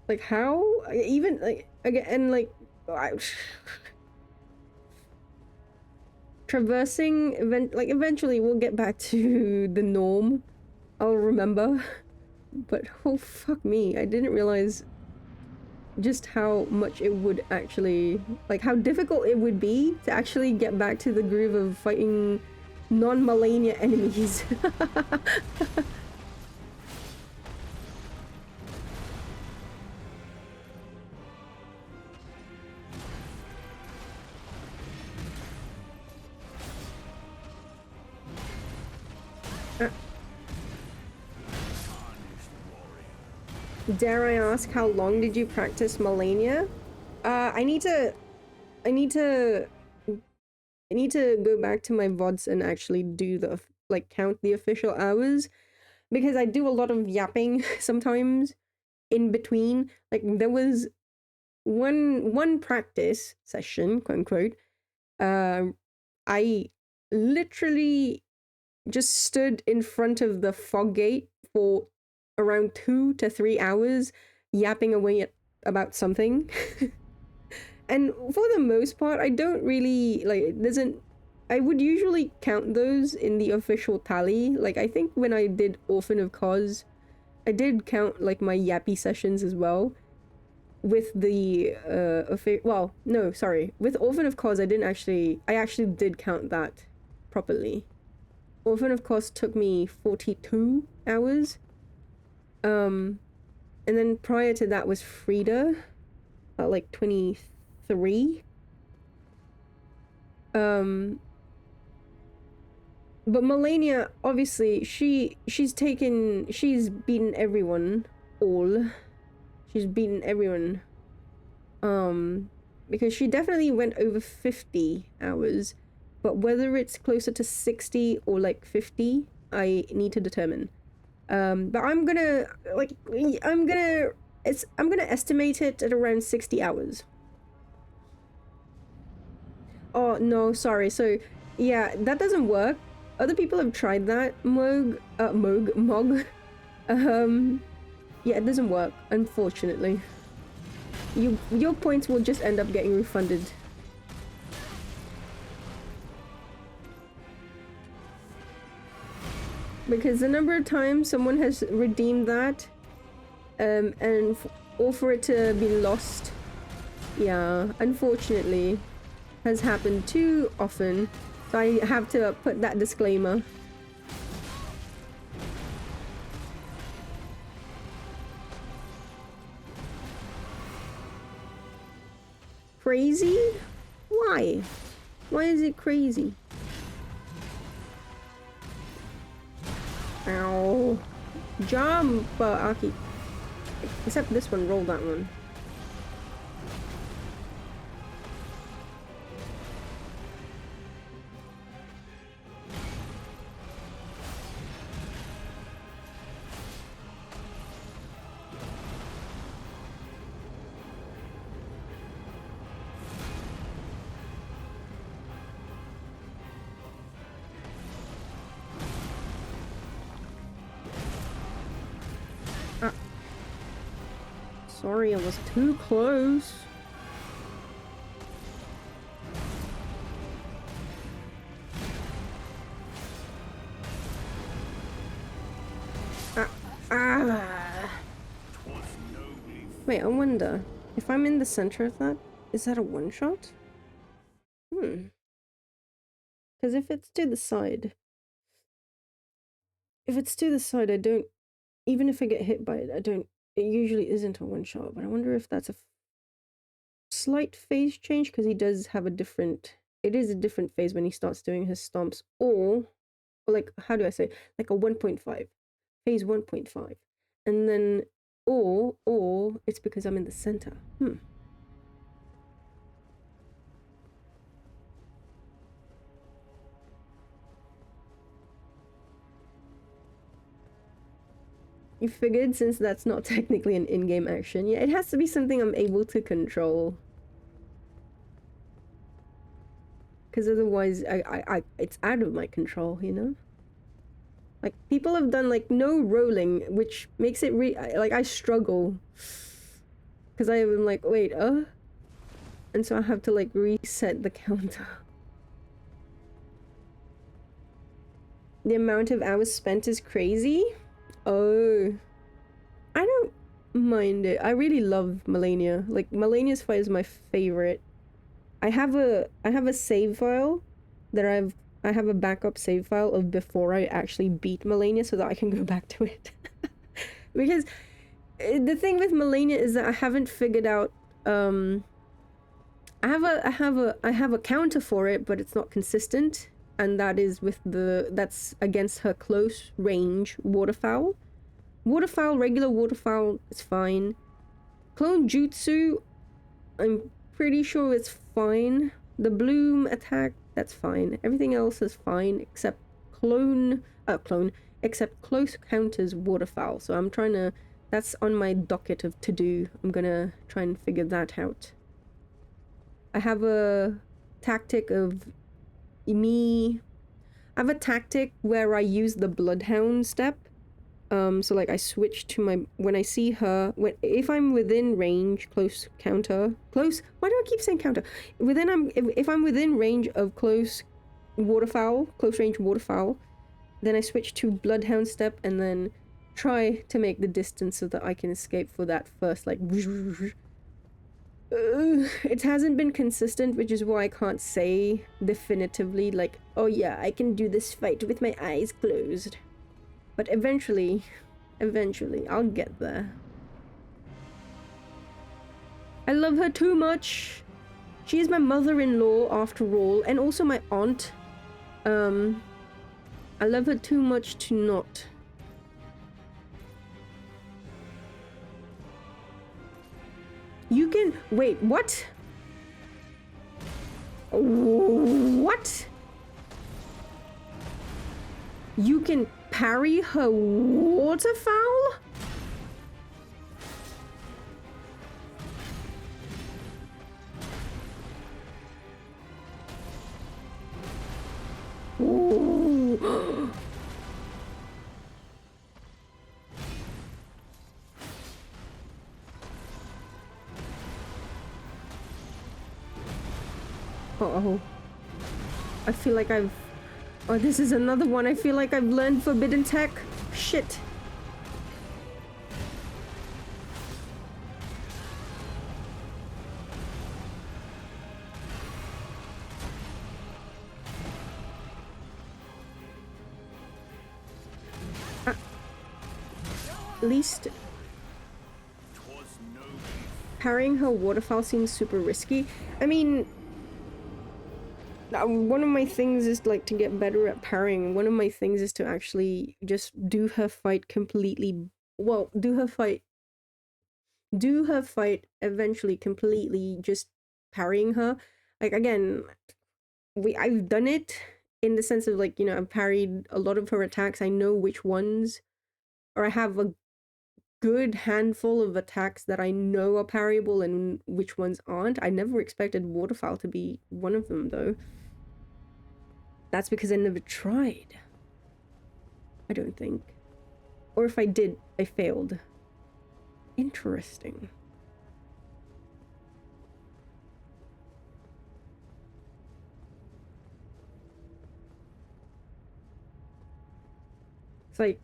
Like, how? Even, like, again, and, like, traversing eventually we'll get back to the norm. I'll remember. But oh fuck me, I didn't realize just how much it would actually, like, how difficult it would be to actually get back to the groove of fighting non-Melania enemies. Dare I ask, how long did you practice Melania? I need to go back to my VODs and actually do the, like, count the official hours, because I do a lot of yapping sometimes in between. Like, there was one practice session, quote unquote, I literally just stood in front of the fog gate for around 2 to 3 hours yapping away about something. And for the most part, I don't really, like, it doesn't, I would usually count those in the official tally. Like, I think when I did Orphan of Cause, I did count, like, my yappy sessions as well. With the, well, no, sorry. With Orphan of Cause, I actually did count that properly. Orphan of Cause took me 42 hours. And then prior to that was Frida, at like 23. But Melania, obviously, she's beaten everyone, She's beaten everyone. Because she definitely went over 50 hours, but whether it's closer to 60 or like 50, I need to determine. But I'm gonna estimate it at around 60 hours. Oh, no, sorry. So, yeah, that doesn't work. Other people have tried that, Mog. Yeah, it doesn't work, unfortunately. Your points will just end up getting refunded. Because the number of times someone has redeemed that, or for it to be lost, yeah, unfortunately, has happened too often. So I have to put that disclaimer. Crazy? Why? Why is it crazy? Ow. Jump, Aki. Except this one, roll that one. Sorry, I was too close. Wait, I wonder if I'm in the center of that, is that a one shot? Because if it's to the side, I don't, even if I get hit by it, it usually isn't a one shot, but I wonder if that's a slight phase change, because he does have it is a different phase when he starts doing his stomps, or like, how do I say, like a 1.5, phase 1.5, and then, or it's because I'm in the center. You figured, since that's not technically an in-game action, yeah, it has to be something I'm able to control. Because otherwise, it's out of my control, you know? Like, people have done, like, no rolling, which makes it like, I struggle. Because I am like, wait, and so I have to, like, reset the counter. The amount of hours spent is crazy? Oh. I don't mind it. I really love Melania. Like, Melania's fight is my favorite. I have a save file that I have a backup save file of before I actually beat Melania, so that I can go back to it. Because the thing with Melania is that I haven't figured out, I have a counter for it, but it's not consistent, and that is that's against her close range waterfowl. Waterfowl, regular waterfowl is fine. Clone jutsu, I'm pretty sure it's fine. The bloom attack, that's fine. Everything else is fine except except close counters waterfowl. So I'm trying to, that's on my docket of to do. I'm gonna try and figure that out. I have a tactic of I have a tactic where I use the bloodhound step. So like I switch to my, when I see her, if I'm within range, why do I keep saying counter? If I'm within range of close range waterfowl, then I switch to bloodhound step and then try to make the distance so that I can escape for that first like it hasn't been consistent, which is why I can't say definitively like, oh yeah, I can do this fight with my eyes closed. But eventually, I'll get there. I love her too much. She is my mother-in-law after all, and also my aunt. I love her too much to not. You can, wait, what? What? You can parry her waterfowl? Ooh. Uh-oh. I feel like I've... Oh, this is another one. I feel like I've learned forbidden tech. Shit. At least... parrying her waterfowl seems super risky. I mean... one of my things is like to get better at parrying. One of my things is to actually just do her fight completely. Well, do her fight eventually completely just parrying her. Like again, I've done it in the sense of like, you know, I've parried a lot of her attacks. I know which ones, or I have a good handful of attacks that I know are parryable and which ones aren't. I never expected waterfowl to be one of them though. That's because I never tried. I don't think. Or if I did, I failed. Interesting. It's like,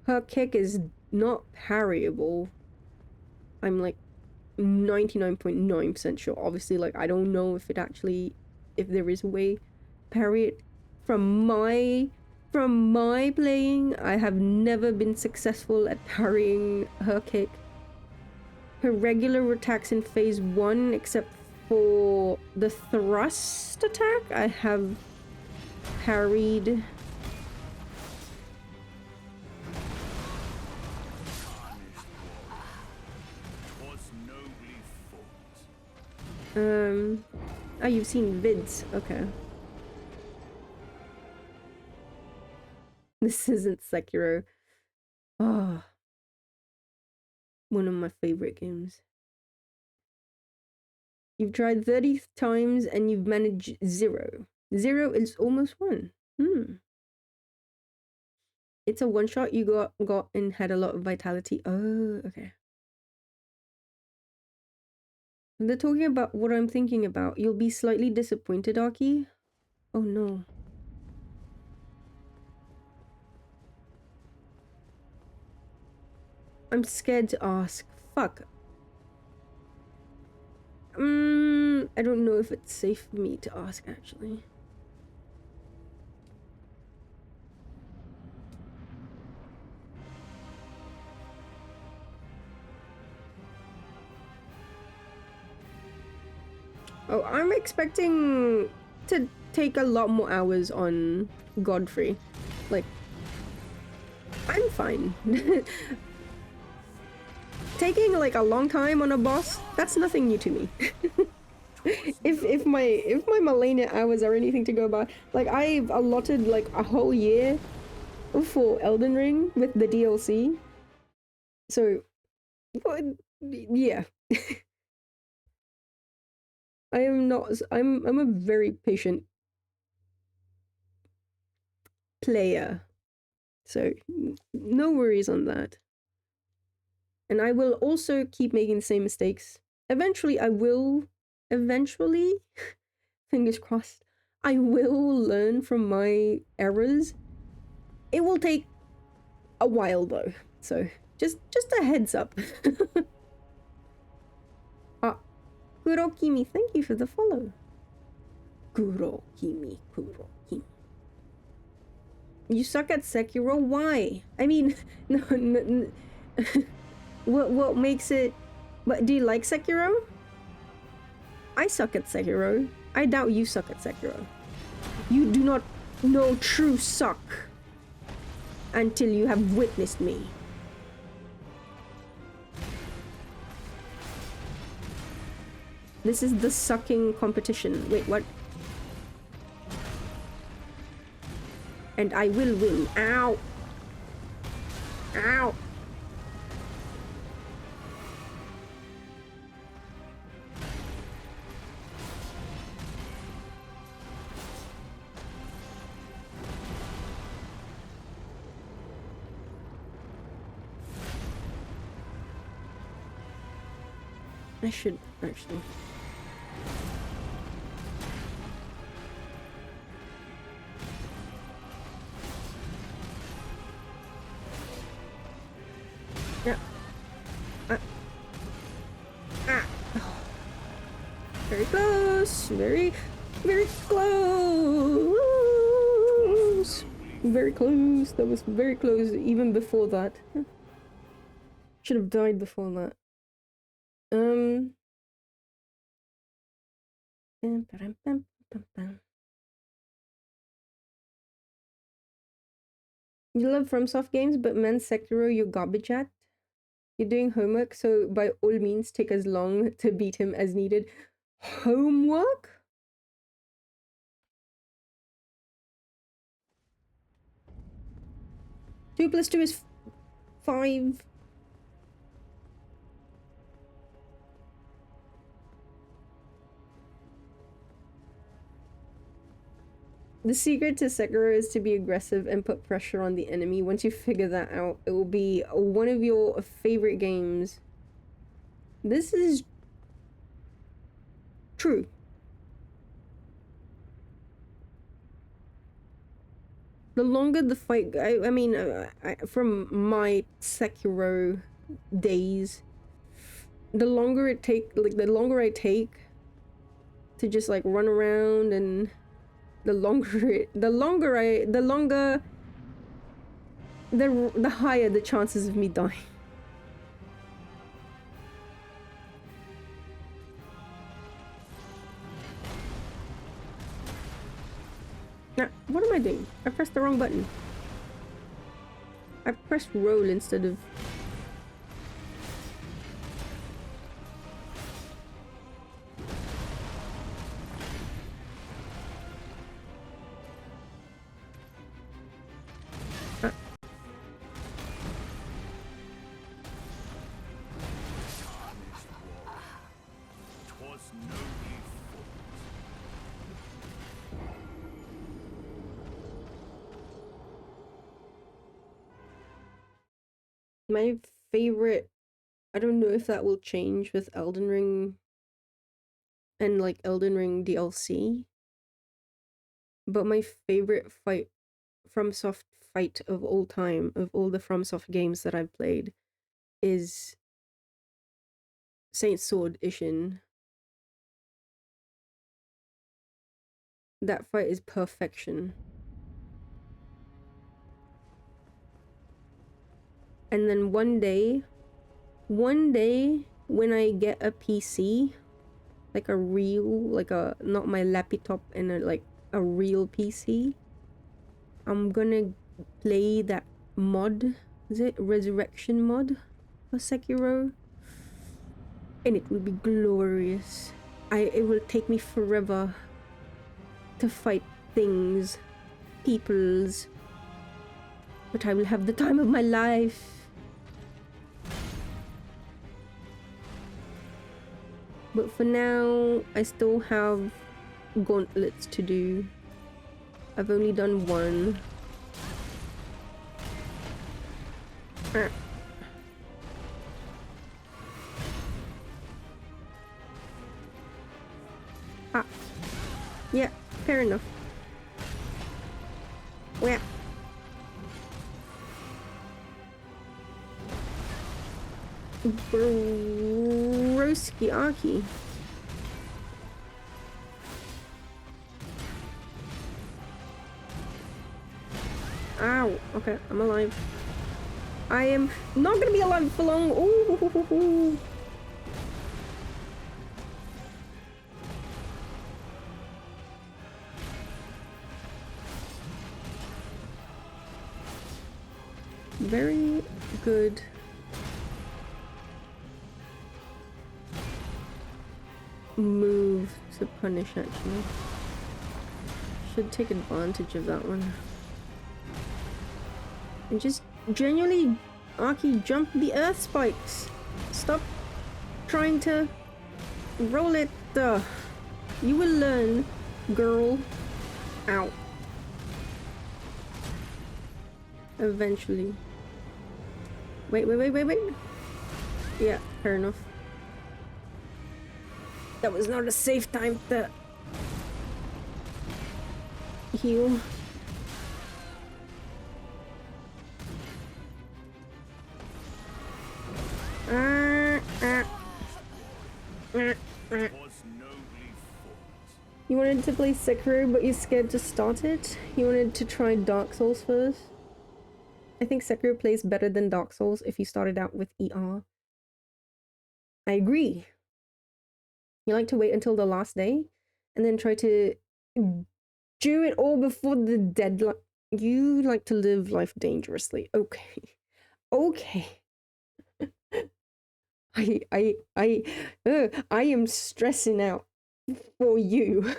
her kick is not parryable. I'm like 99.9% sure. Obviously, like, I don't know if there is a way parry it. From my playing, I have never been successful at parrying her kick. Her regular attacks in phase 1, except for the thrust attack, I have parried. Oh, you've seen vids, okay. This isn't Sekiro. Oh. One of my favorite games. You've tried 30 times and you've managed 0. 0 is almost 1. It's a one-shot you got and had a lot of vitality. Oh, okay. When they're talking about what I'm thinking about, you'll be slightly disappointed, Aki. Oh no. I'm scared to ask. Fuck. I don't know if it's safe for me to ask, actually. Oh, I'm expecting to take a lot more hours on Godfrey. Like, I'm fine. Taking like a long time on a boss, that's nothing new to me. if my Malenia hours are anything to go by, like I've allotted like a whole year for Elden Ring with the DLC. So, yeah. I am not. I'm a very patient player, so no worries on that. And I will also keep making the same mistakes. Eventually, I will. Eventually, fingers crossed, I will learn from my errors. It will take a while though, so just a heads up. Ah, Kurokimi, thank you for the follow. Kurokimi. You suck at Sekiro? Why? I mean, no. What makes it... But do you like Sekiro? I suck at Sekiro. I doubt you suck at Sekiro. You do not know true suck until you have witnessed me. This is the sucking competition. Wait, what? And I will win. Ow! Ow! I should actually. Yeah. Very close. Very close. Very close. That was very close even before that. Should have died before that. You love FromSoft games, but man, Sekiro, you garbage at. You're doing homework, so by all means, take as long to beat him as needed. Homework? Two plus two is 5. The secret to Sekiro is to be aggressive and put pressure on the enemy. Once you figure that out, it will be one of your favorite games. This is true. The longer the fight, I mean, from my Sekiro days, the longer it the longer I take to just like run around, and the higher the chances of me dying. Now, what am I doing? I pressed the wrong button. I pressed roll instead of... My favorite, I don't know if that will change with Elden Ring and like Elden Ring DLC, but my favorite FromSoft fight of all time, of all the FromSoft games that I've played, is Saint Sword Ishin. That fight is perfection. And then one day when I get a PC, like a real, like a, not my laptop, and like a real PC, I'm gonna play that mod is it Resurrection mod for Sekiro? And it will be glorious. It will take me forever to fight things, peoples, but I will have the time of my life. But for now, I still have gauntlets to do. I've only done one. Ah. Yeah, fair enough. Yeah. Broski-aki. Ow. Okay, I'm alive. I am not gonna be alive for long. Ooh. Very good. Move to punish, actually. Should take advantage of that one. And just genuinely, Aki, jump the earth spikes. Stop trying to roll it. You will learn, girl. Ow. Eventually. Wait. Yeah, fair enough. That was not a safe time to heal. You wanted to play Sekiro, but you're scared to start it? You wanted to try Dark Souls first? I think Sekiro plays better than Dark Souls if you started out with ER. I agree. You like to wait until the last day and then try to do it all before the deadline. You like to live life dangerously. Okay. Okay. I am stressing out for you.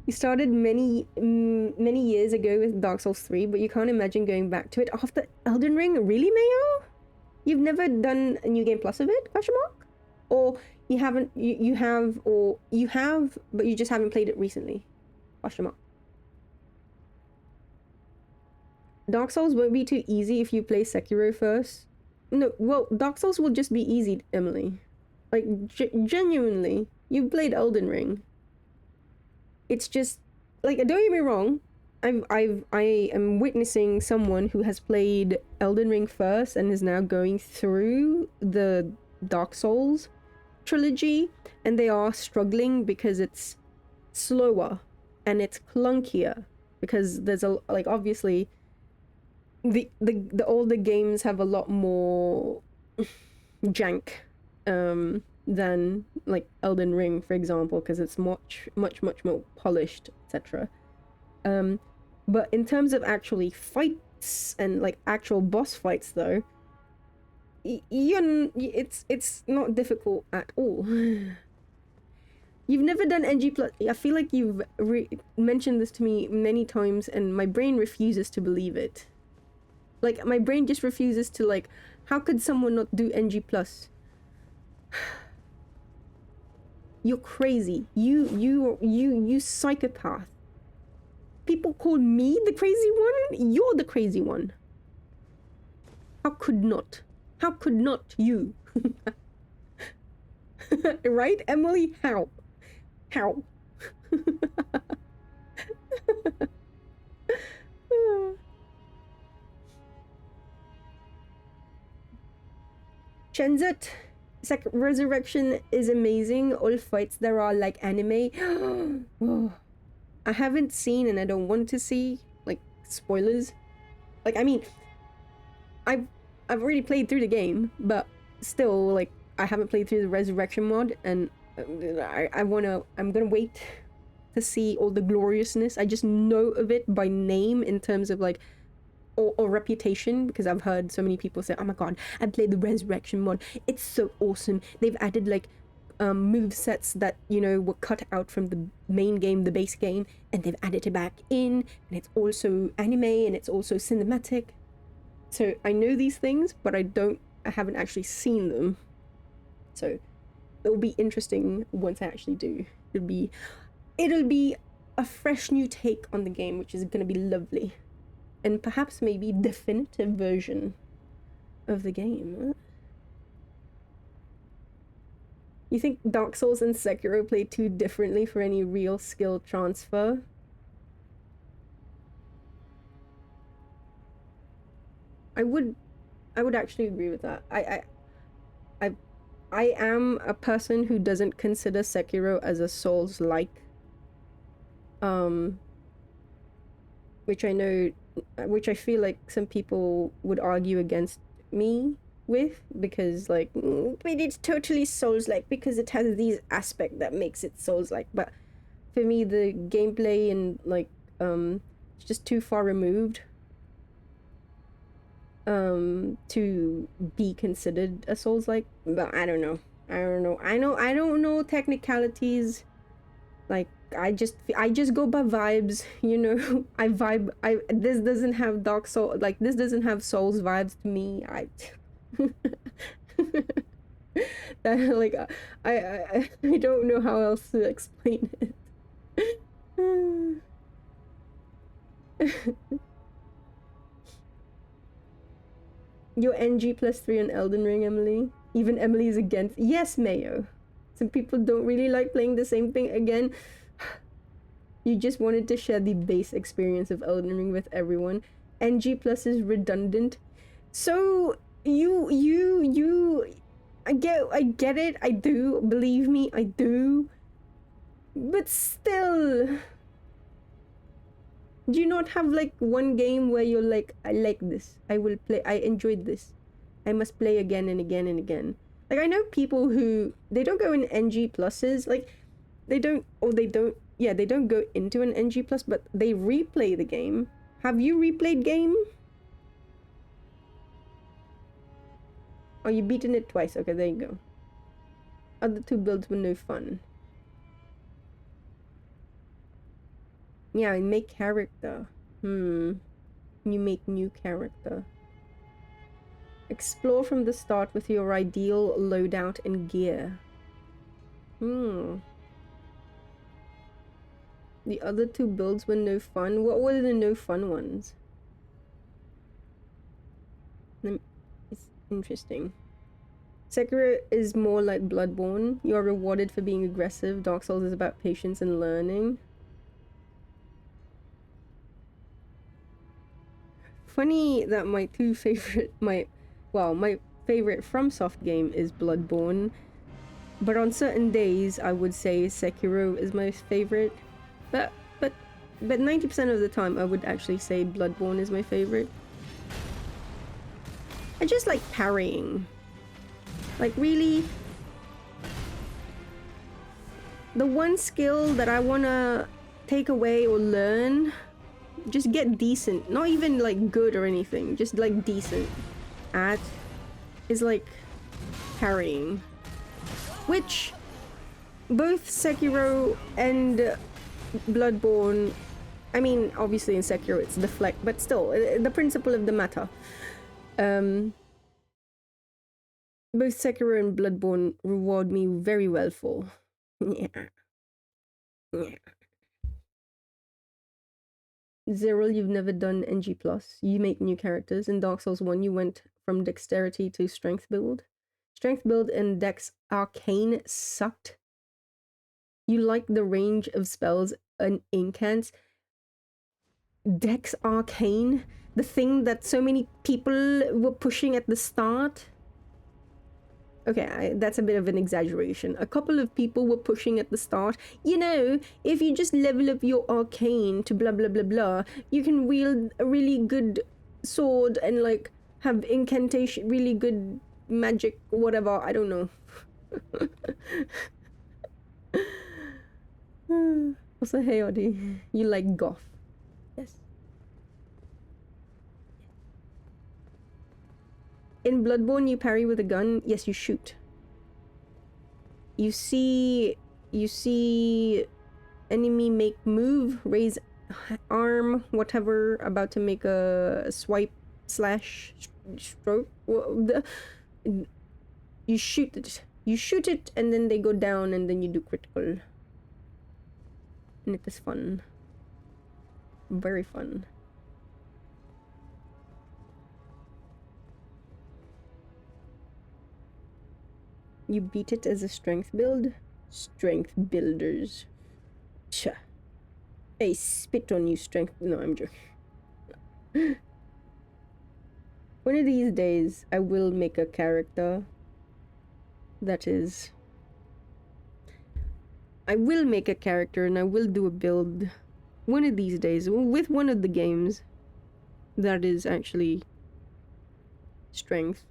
You started many years ago with Dark Souls 3, but you can't imagine going back to it after Elden Ring? Really, Mayo? You've never done a New Game Plus of it? Question mark? Or you haven't, you have, or you have, but you just haven't played it recently? Question mark. Dark Souls won't be too easy if you play Sekiro first. No, well, Dark Souls will just be easy, Emily. Like, genuinely. You played Elden Ring. It's just, like, don't get me wrong. I am witnessing someone who has played Elden Ring first and is now going through the Dark Souls trilogy, and they are struggling because it's slower and it's clunkier because there's a, like, obviously the older games have a lot more jank than like Elden Ring, for example, because it's much more polished, etc. But in terms of actually fights and like actual boss fights, though, it's not difficult at all. You've never done NG+. I feel like you've mentioned this to me many times, and my brain refuses to believe it. Like, my brain just refuses to, like, how could someone not do NG+? You're crazy. You psychopath. People call me the crazy one? You're the crazy one. How could not? How could not you? Right, Emily? How? How? Chenzet, Resurrection is amazing. All fights there are like anime. Oh, I haven't seen and I don't want to see, like, spoilers. Like, I mean, I've already played through the game, but still, like, I haven't played through the Resurrection mod, and I'm gonna wait to see all the gloriousness. I just know of it by name in terms of like, or reputation, because I've heard so many people say, oh my god, I played the Resurrection mod, it's so awesome. They've added like move sets that, you know, were cut out from the main game, the base game, and they've added it back in, and it's also anime and it's also cinematic. So I know these things, but I haven't actually seen them. So it'll be interesting once I actually do. It'll be a fresh new take on the game, which is gonna be lovely. And perhaps maybe definitive version of the game. You think Dark Souls and Sekiro play too differently for any real skill transfer? I would actually agree with that. I am a person who doesn't consider Sekiro as a Souls-like. Which I feel like some people would argue against me with, because like, but it's totally Souls-like because it has these aspects that makes it Souls-like. But for me, the gameplay and like it's just too far removed to be considered a Souls-like. But I don't know. I don't know technicalities. Like, I just go by vibes, you know. This doesn't have Dark Soul, like this doesn't have Souls vibes to me. I don't know how else to explain it. Your NG +3 on Elden Ring, Emily. Even Emily is against. Yes, Mayo. Some people don't really like playing the same thing again. You just wanted to share the base experience of Elden Ring with everyone. NG plus is redundant. So I get it. I do. Believe me, I do. But still, do you not have like one game where you're like, I like this, I will play, I enjoyed this, I must play again and again and again? Like, I know people who, they don't go in NG pluses, like, they don't go into an NG plus, but they replay the game. Have you replayed game? Oh, you beaten it twice. Okay, there you go. Other two builds were no fun. Yeah, make character. You make new character. Explore from the start with your ideal loadout and gear. The other two builds were no fun. What were the no fun ones? It's interesting. Sekiro is more like Bloodborne. You are rewarded for being aggressive. Dark Souls is about patience and learning. Funny that my favorite FromSoft game is Bloodborne, but on certain days I would say Sekiro is my favorite. But 90% of the time I would actually say Bloodborne is my favorite. I just like parrying. Like, really, the one skill that I wanna take away or learn, just get decent, not even like good or anything, just like decent at, is like parrying. Which both Sekiro and Bloodborne, I mean, obviously in Sekiro it's deflect, but still, the principle of the matter. Both Sekiro and Bloodborne reward me very well for. Yeah. Zeril, you've never done NG+. You make new characters. In Dark Souls 1, you went from dexterity to strength build. Strength build and Dex Arcane sucked. You like the range of spells and incants. Dex Arcane? The thing that so many people were pushing at the start? Okay, that's a bit of an exaggeration. A couple of people were pushing at the start. You know, if you just level up your arcane to blah blah blah blah, you can wield a really good sword and like have incantation, really good magic, whatever. I don't know. Also, hey Audie, you like goth? Yes. In Bloodborne, you parry with a gun. Yes, you shoot. You see enemy make move, raise arm, whatever, about to make a swipe slash stroke. You shoot it. You shoot it, and then they go down, and then you do critical. And it is fun. Very fun. You beat it as a strength build? Strength builders. Tcha. Hey, spit on you, strength. No, I'm joking. One of these days, I will make a character that is. I will make a character and I will do a build one of these days with one of the games that is actually strength.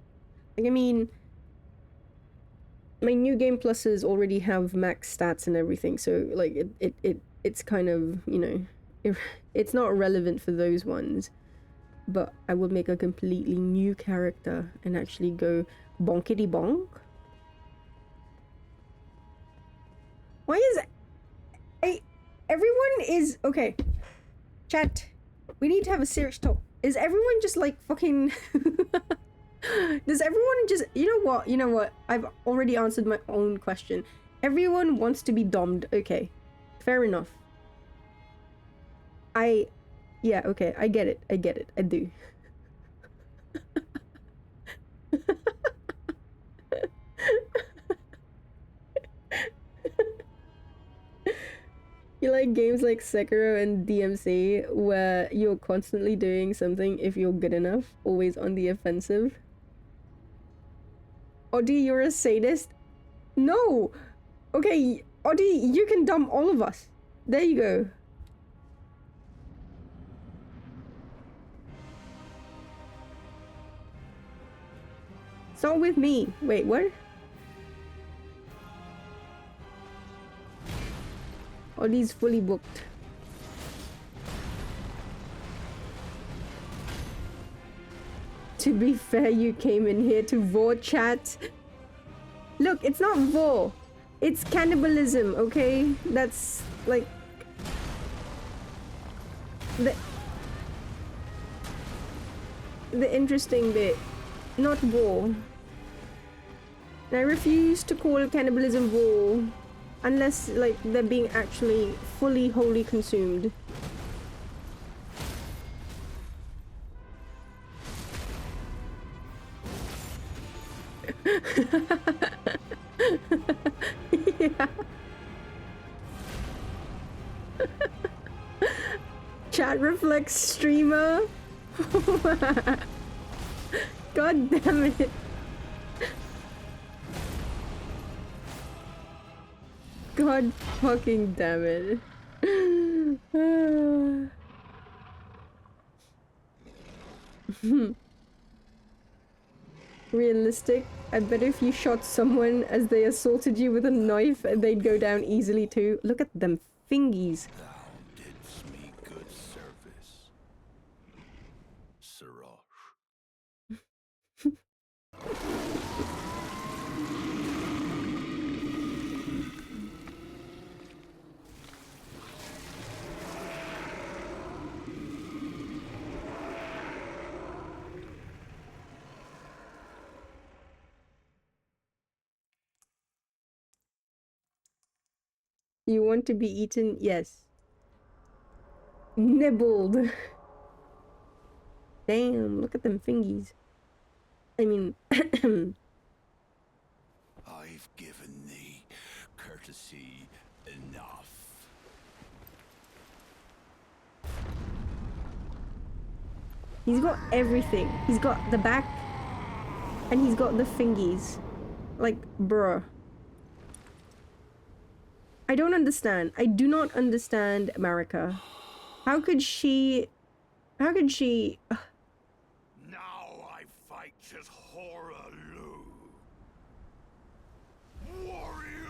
Like, I mean, my new game pluses already have max stats and everything, so like it's kind of, you know, it's not relevant for those ones. But I will make a completely new character and actually go bonkity bonk. Why is everyone is okay? Chat, we need to have a serious talk. Is everyone just like fucking? Does everyone just, you know what? You know what? I've already answered my own question. Everyone wants to be dommed. Okay, fair enough. Yeah, okay, I get it. I get it. I do. You like games like Sekiro and DMC where you're constantly doing something if you're good enough, always on the offensive? Audie, you're a sadist? No! Okay, Audie, you can dump all of us. There you go. Start with me. Wait, what? Audie's fully booked. To be fair, you came in here to vor chat. Look, it's not vor. It's cannibalism, okay? That's like the interesting bit. Not war. I refuse to call cannibalism war unless like they're being actually fully wholly consumed. Yeah. Chat reflects streamer. God damn it. God fucking damn it. Realistic. I bet if you shot someone as they assaulted you with a knife, they'd go down easily too. Look at them fingies. Thou didst me good service, Siraj. You want to be eaten? Yes. Nibbled. Damn, look at them fingies. I mean, I've given thee courtesy enough. he's got everything. He's got the back, and he's got the fingies. Like, bruh. I don't understand. I do not understand America. How could she... How could she... Now I fight as Horalu. Warrior!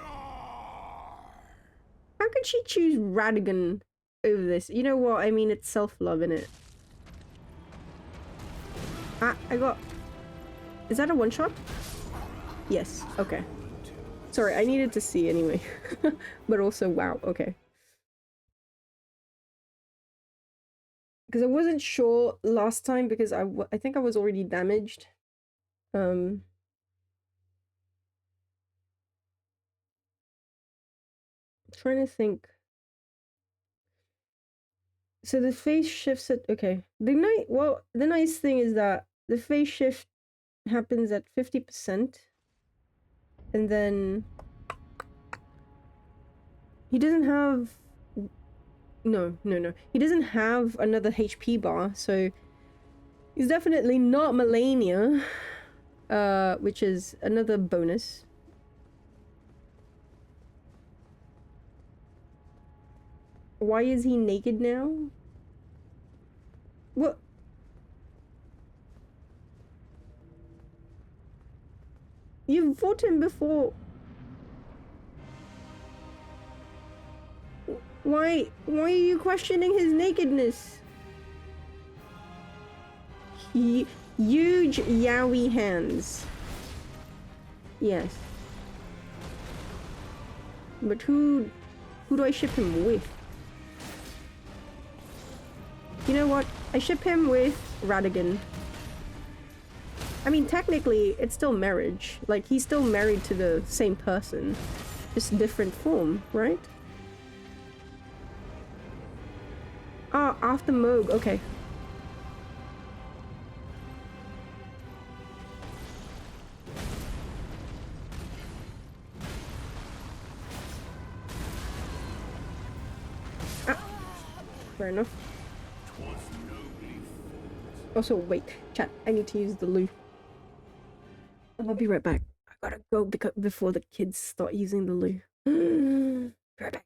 How could she choose Radigan over this? You know what? I mean, it's self-love, innit? Ah, I got... Is that a one-shot? Yes, okay. Sorry, I needed to see anyway. But also, wow, okay. Because I wasn't sure last time because I think I was already damaged. Trying to think. So the phase shifts at okay. The nice thing is that the phase shift happens at 50%. And then he doesn't have no. He doesn't have another HP bar, so he's definitely not Melania. Which is another bonus. Why is he naked now? What? You've fought him before. Why are you questioning his nakedness? Huge yaoi hands. Yes. But who do I ship him with? You know what? I ship him with Radigan. I mean, technically, it's still marriage. Like, he's still married to the same person. Just different form, right? Ah, after Moog, okay. Ah, fair enough. Also, wait, chat, I need to use the loo. I'll be right back. I gotta go before the kids start using the loo. Be right back.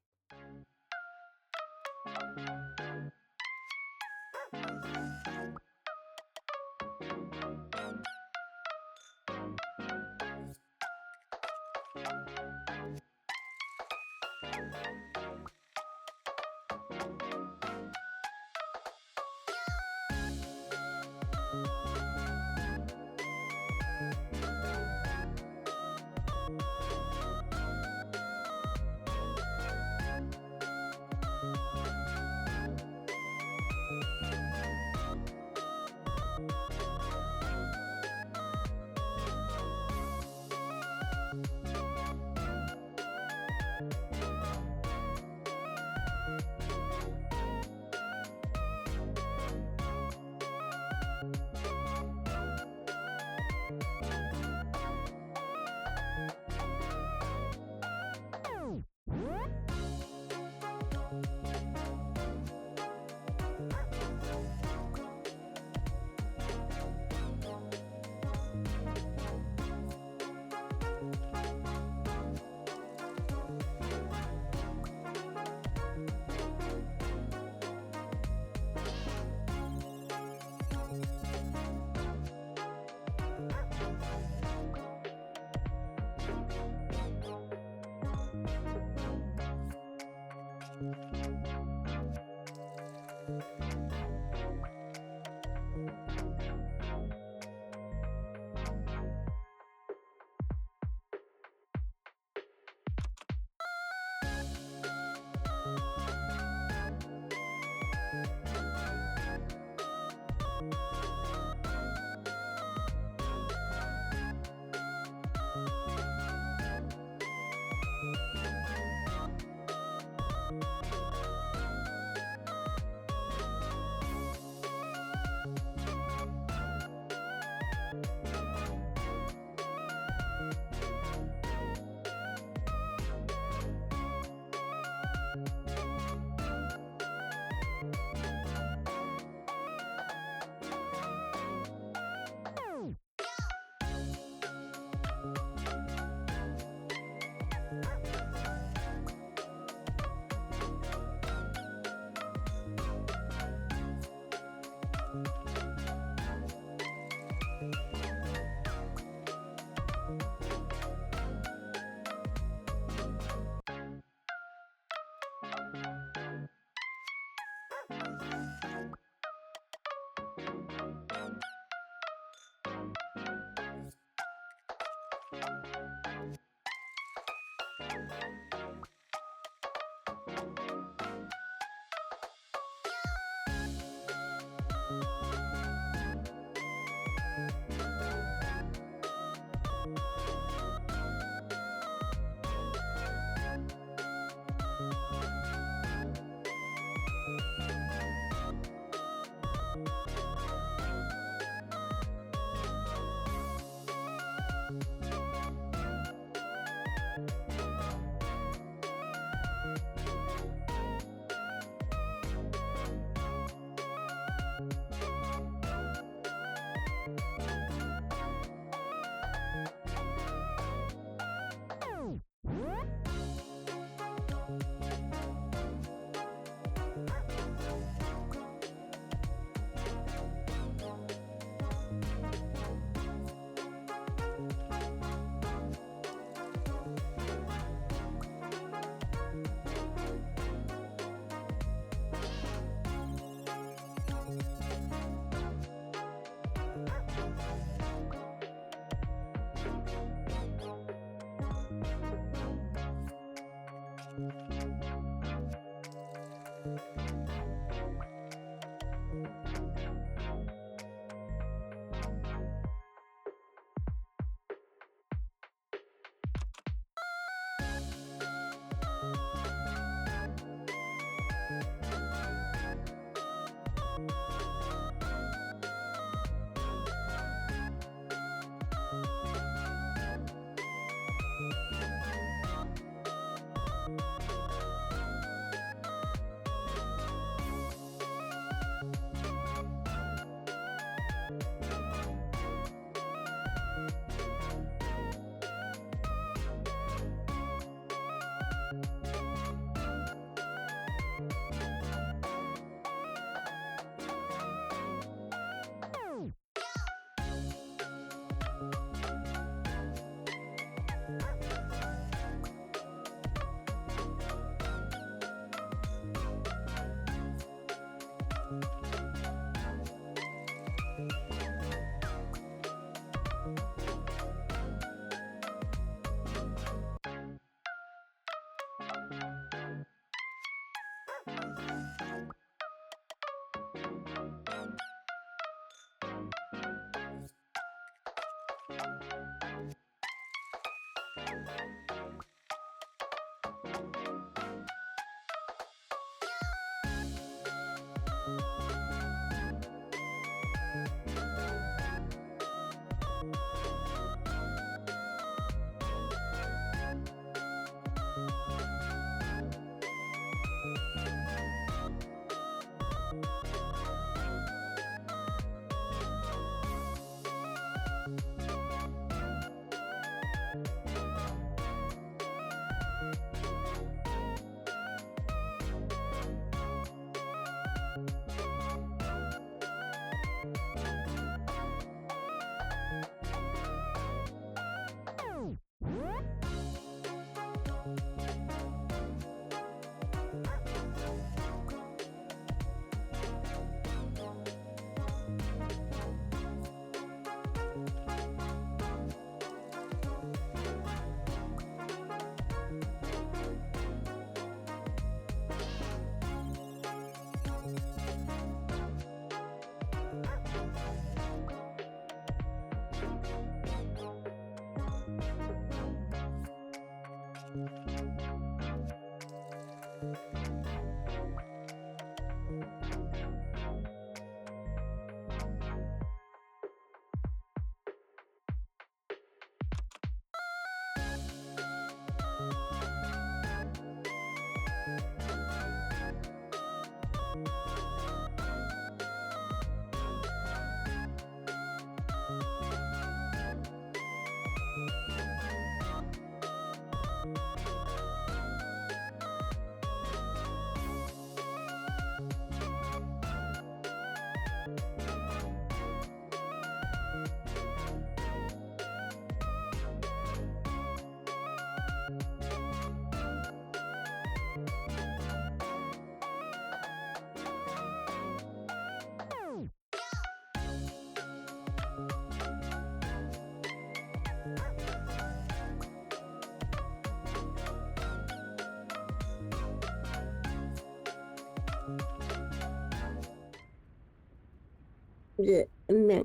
Yeah, man.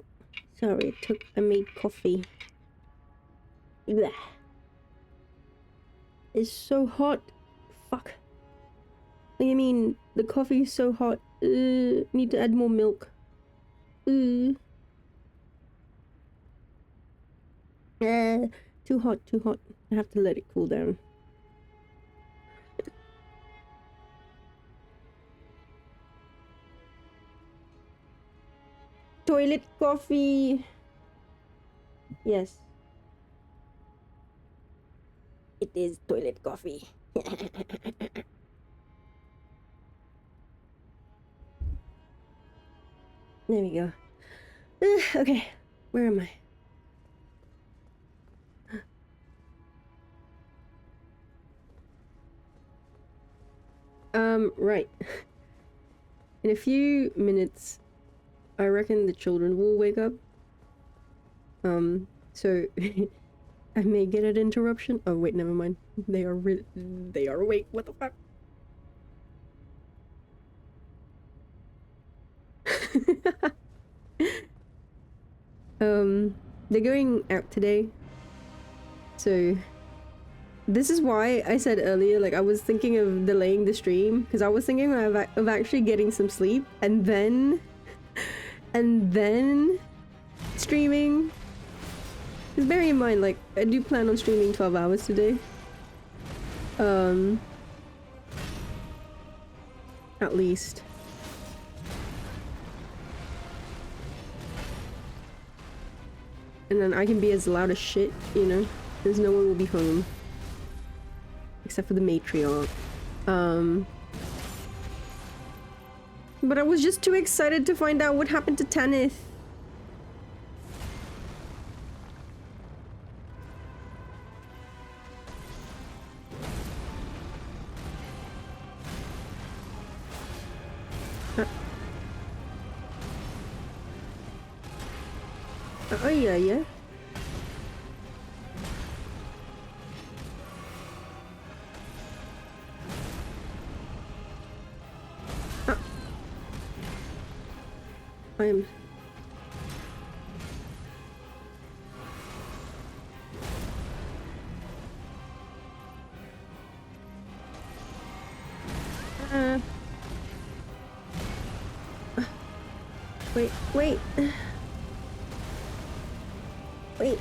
Sorry, I made coffee. Blech. It's so hot. Fuck. Like, I mean, the coffee is so hot. Need to add more milk. Too hot, too hot. I have to let it cool down. Toilet coffee. Yes. It is toilet coffee. There we go. Okay, where am I? Right. In a few minutes, I reckon the children will wake up. So I may get an interruption. Oh wait, never mind. They are awake. What the fuck? They're going out today. So this is why I said earlier, like, I was thinking of delaying the stream, because I was thinking of actually getting some sleep and then streaming. Because bear in mind, like, I do plan on streaming 12 hours today. At least. And then I can be as loud as shit, you know? Because no one will be home. Except for the matriarch. But I was just too excited to find out what happened to Tanith. Oh yeah, yeah. I am. Wait, wait. Wait.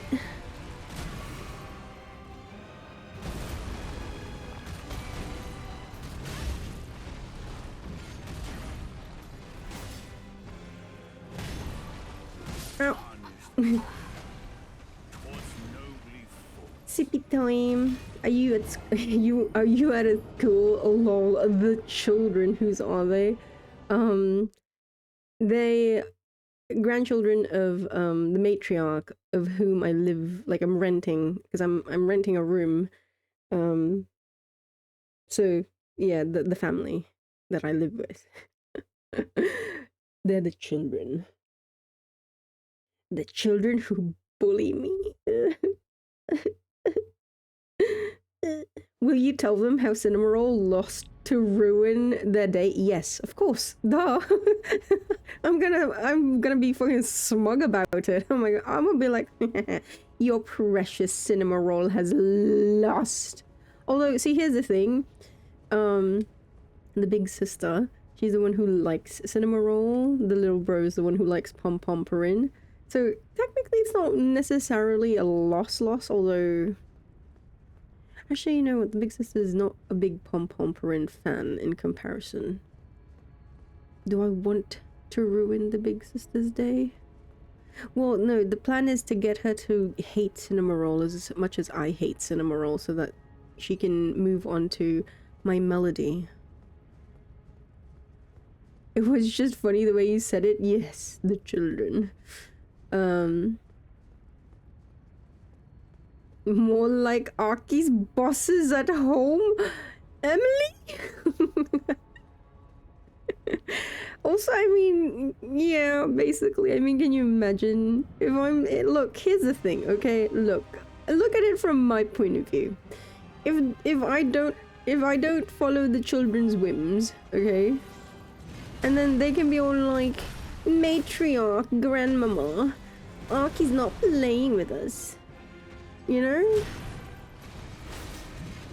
Ow. Sippy time. Are you at are you at a school? Oh lol, the children, whose are they? They grandchildren of the matriarch of whom I live, like I'm renting, because I'm renting a room. So yeah, the family that I live with. They're the children. The children who bully me. Will you tell them how Cinnamoroll lost to ruin their day? Yes, of course. Duh. I'm gonna be fucking smug about it. Oh my god. I'm gonna be like, your precious Cinnamoroll has lost. Although, see, here's the thing. The big sister, she's the one who likes Cinnamoroll. The little bro is the one who likes Pom-Pomperin. So technically it's not necessarily a loss, although... Actually, you know what? The big sister is not a big Pom-Pomperin fan in comparison. Do I want to ruin the big sister's day? Well, no, the plan is to get her to hate Cinnamoroll as much as I hate Cinnamoroll so that she can move on to my Melody. It was just funny the way you said it. Yes, the children. More like Aki's bosses at home? Emily? Also, I mean, yeah, basically, I mean, can you imagine if I'm... Look, here's the thing, okay? Look at it from my point of view. If I don't follow the children's whims, okay? And then they can be all like, matriarch, grandmama, Aki's not playing with us. You know?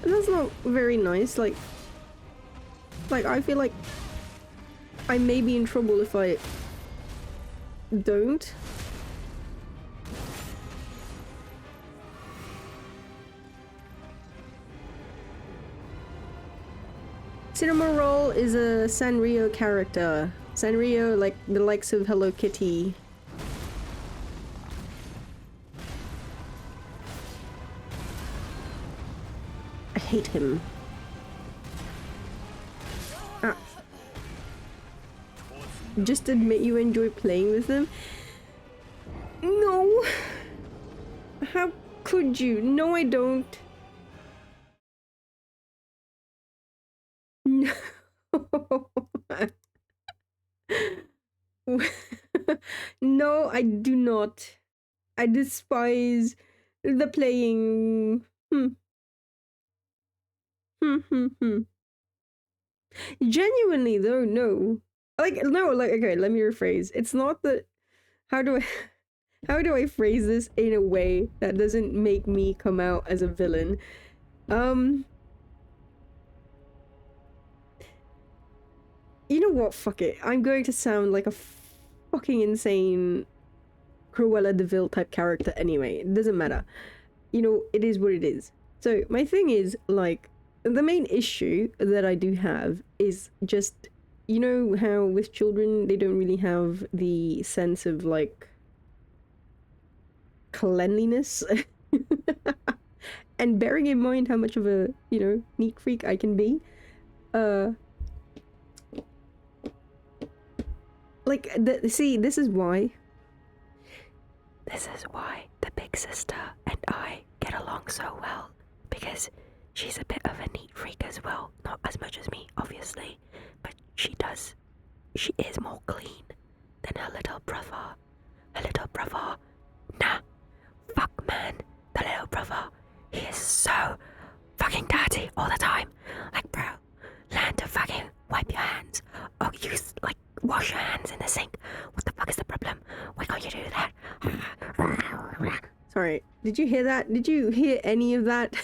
And that's not very nice, like I feel like I may be in trouble if I don't. Cinnamoroll is a Sanrio character. Sanrio, like the likes of Hello Kitty. I hate him. Ah. Just admit you enjoy playing with them. No. How could you? No, I don't. No. No, I do not. I despise the playing. Genuinely though, no. Like, no, like, okay, let me rephrase. It's not that... How do I phrase this in a way that doesn't make me come out as a villain? You know what? Fuck it. I'm going to sound like a fucking insane Cruella de Vil type character anyway. It doesn't matter. You know, it is what it is. So, my thing is, like, the main issue that I do have is just, you know how with children, they don't really have the sense of, like, cleanliness? And bearing in mind how much of a, you know, neat freak I can be, like, see, this is why the big sister and I get along so well, because she's a bit of a neat freak as well. Not as much as me, obviously, but she is more clean than her little brother. Her little brother, nah, fuck man, the little brother, he is so fucking dirty all the time. Like, bro, learn to fucking wipe your hands, or use, like, wash your hands in the sink. What the fuck is the problem? Why can't you do that? Sorry, did you hear that? Did you hear any of that?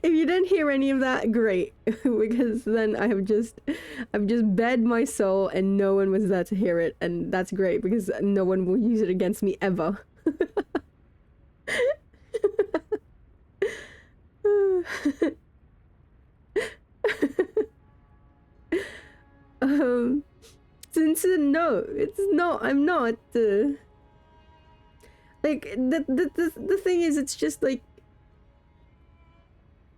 If you didn't hear any of that, great, because then I've just bared my soul and no one was there to hear it, and that's great because no one will use it against me ever. Since no, it's not. I'm not. Like the thing is, it's just like,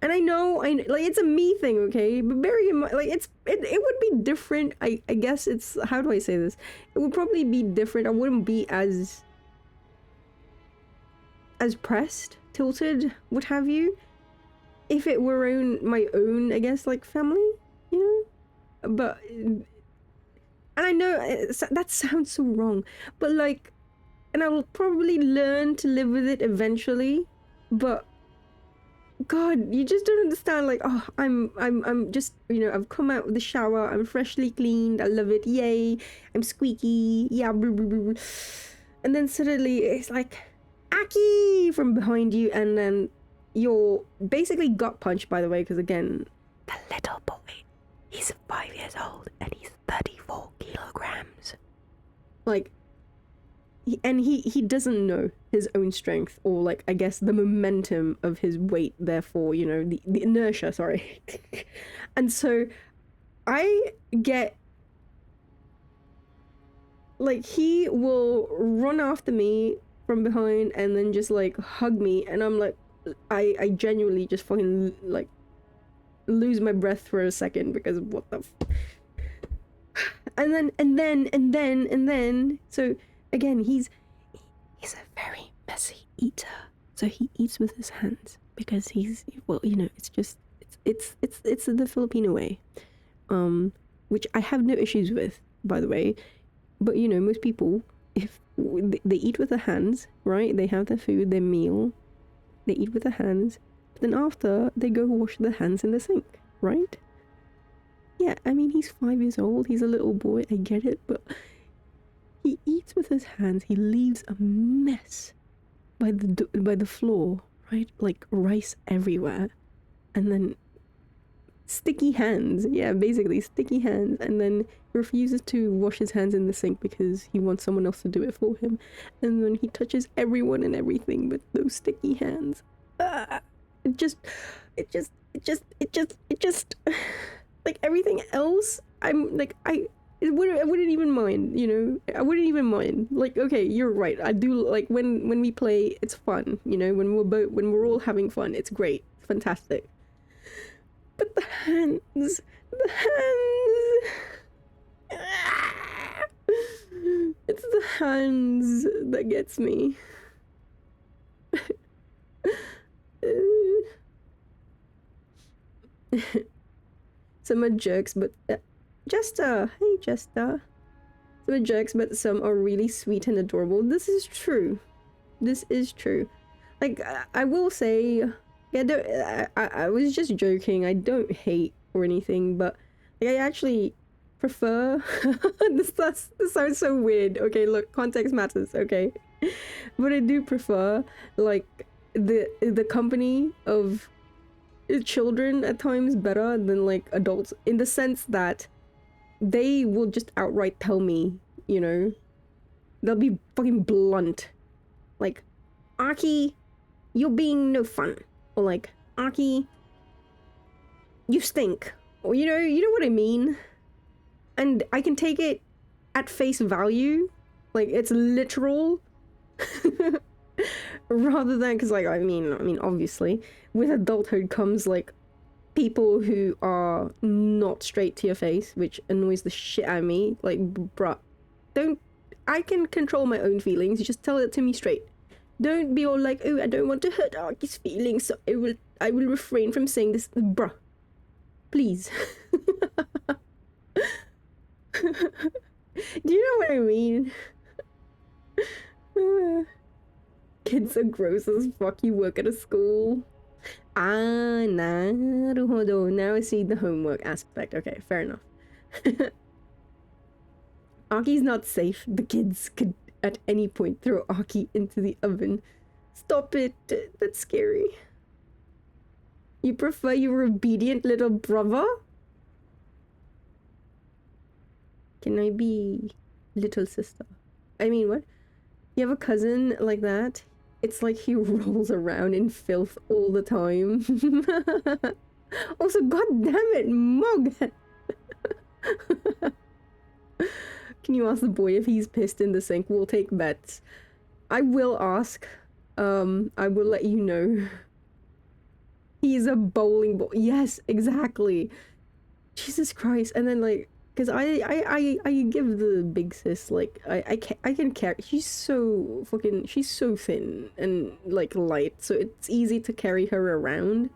and I know like it's a me thing, okay? But bearing in mind, like it would be different. I guess it's, how do I say this? It would probably be different. I wouldn't be as pressed, tilted, what have you, if it were my own, I guess, like family, you know. But and I know that sounds so wrong, but like, and I will probably learn to live with it eventually, but God, you just don't understand. Like, oh, I'm just, you know, I've come out of the shower, I'm freshly cleaned, I love it, yay, I'm squeaky, yeah, blah, blah, blah, blah. And then suddenly it's like, Aki from behind you, and then you're basically gut punched, by the way, because again, the little boy, he's 5 years old and he's 34 kilograms. Like, he doesn't know his own strength, or like, I guess the momentum of his weight, therefore, you know, the inertia, sorry. And so I get, like, he will run after me from behind and then just like hug me, and I'm like, I genuinely just fucking like lose my breath for a second, because what the and then so again, he's a very messy eater, so he eats with his hands because he's, well, you know, it's just it's the Filipino way, which I have no issues with, by the way. But you know, most people, if they eat with their hands, right? They have their food, their meal, they eat with their hands, but then after they go wash their hands in the sink, right? Yeah, I mean, he's 5 years old, he's a little boy, I get it, but he eats with his hands, he leaves a mess by the floor, right? Like rice everywhere, and then sticky hands, yeah, basically sticky hands, and then he refuses to wash his hands in the sink because he wants someone else to do it for him, and then he touches everyone and everything with those sticky hands. It just like everything else, I'm like, I wouldn't even mind, you know. I wouldn't even mind. Like, okay, you're right, I do like when we play, it's fun, you know, when we're all having fun, it's great, it's fantastic. But the hands, it's the hands that gets me. Some are jerks, but Jester, hey Jester. Some are jerks, but some are really sweet and adorable. This is true. This is true. Like, I will say, yeah, I was just joking. I don't hate or anything, but like, I actually prefer. This sounds so weird. Okay, look, context matters. Okay, but I do prefer like the company of children at times better than like adults, in the sense that they will just outright tell me, you know, they'll be fucking blunt, like, Aki, you're being no fun. Or like, Aki, you stink. Or you know what I mean? And I can take it at face value, like it's literal. Rather than, because like, I mean obviously with adulthood comes like people who are not straight to your face, which annoys the shit out of me. Like, bruh, I can control my own feelings, you just tell it to me straight. Don't be all like, oh, I don't want to hurt Aki's feelings, so I will refrain from saying this. Bruh, please. Do you know what I mean? Kids are gross as fuck, you work at a school. Ah, naruhodo. Now I see the homework aspect. Okay, fair enough. Aki's not safe. The kids could at any point throw Aki into the oven. Stop it. That's scary. You prefer your obedient little brother? Can I be little sister? I mean, what? You have a cousin like that? It's like he rolls around in filth all the time. Also, god damn it, Mug! Can you ask the boy if he's pissed in the sink? We'll take bets. I will ask. I will let you know. He's a bowling ball. Yes, exactly. Jesus Christ. And then like, because I give the big sis, like, I can carry, she's so thin and like light, so it's easy to carry her around.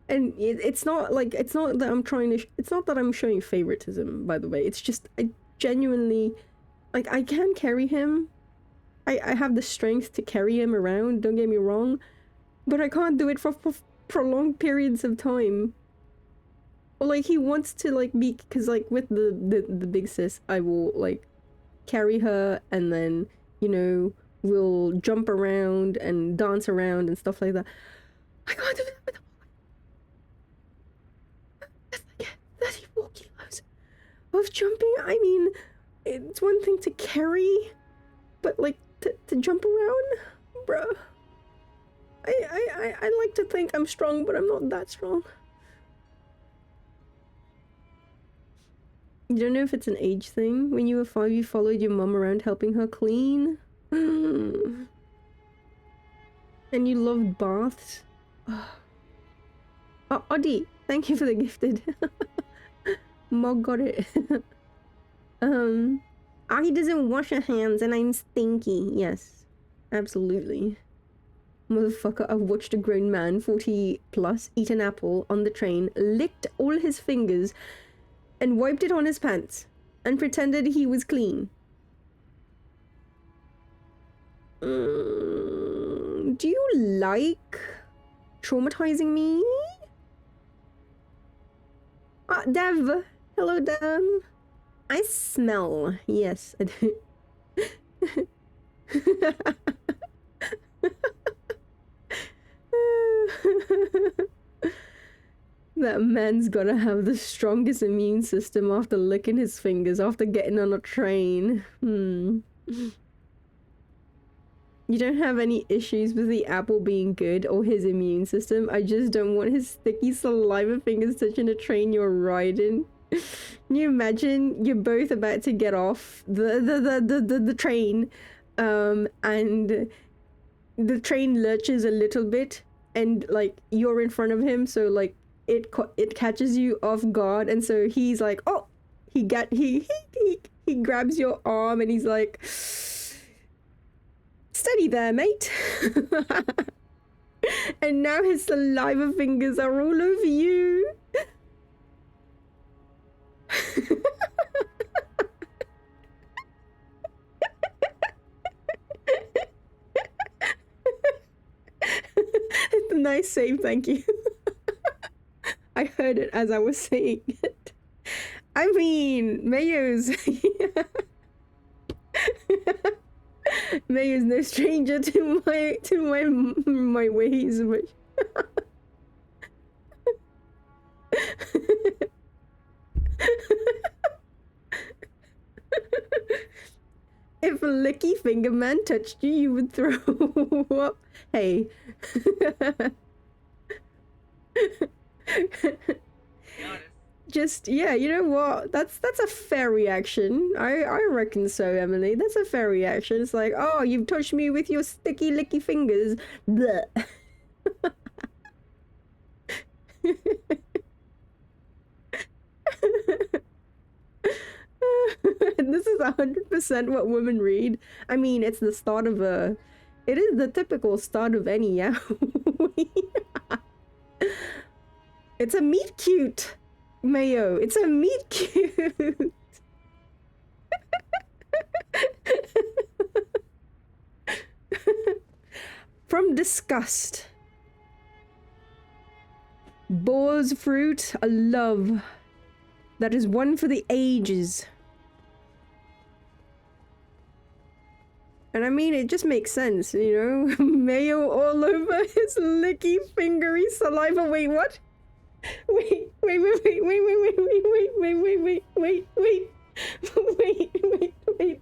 And it's not like, it's not that I'm trying to, it's not that I'm showing favoritism, by the way. It's just, I genuinely, like, I can carry him. I have the strength to carry him around, don't get me wrong. But I can't do it for prolonged periods of time. Or like, he wants to like be, because like with the big sis, I will like carry her and then, you know, we'll jump around and dance around and stuff like that. I can't do that with the that's like 34 kilos of jumping. I mean, it's one thing to carry, but like to jump around, bruh. I like to think I'm strong, but I'm not that strong. You don't know if it's an age thing? When you were 5, you followed your mum around helping her clean? And you loved baths? Oh, Oddie, thank you for the gifted. Mog got it. Oddie doesn't wash her hands and I'm stinky. Yes, absolutely. Motherfucker, I've watched a grown man, 40 plus, eat an apple on the train, licked all his fingers, and wiped it on his pants, and pretended he was clean. Do you like traumatizing me? Dev! Hello, Dev! I smell. Yes, I do. That man's gotta have the strongest immune system after licking his fingers after getting on a train. You don't have any issues with the apple being good or his immune system. I just don't want his sticky saliva fingers touching a train you're riding. Can you imagine you're both about to get off the train, and the train lurches a little bit, and like you're in front of him, so like it catches you off guard, and so he's like, oh, he grabs your arm and he's like, steady there, mate. And now his saliva fingers are all over you. It's a nice save, thank you. I heard it as I was saying it. I mean, Mayo's Mayo's no stranger to my ways, but if a licky finger man touched you, you would throw up. Hey. Just, yeah, you know what? That's a fair reaction. I reckon so, Emily. That's a fair reaction. It's like, oh, you've touched me with your sticky licky fingers. Blech. This is 100% what women read. I mean, it's the start of a... It is the typical start of any yaoi. It's a meet cute, Mayo. It's a meet cute. From disgust. Boar's fruit, a love that is one for the ages. And I mean, it just makes sense, you know? Mayo all over his licky, fingery saliva. Wait, what? Wait, wait, wait, wait, wait, wait, wait, wait, wait, wait, wait, wait, wait, wait, wait, wait.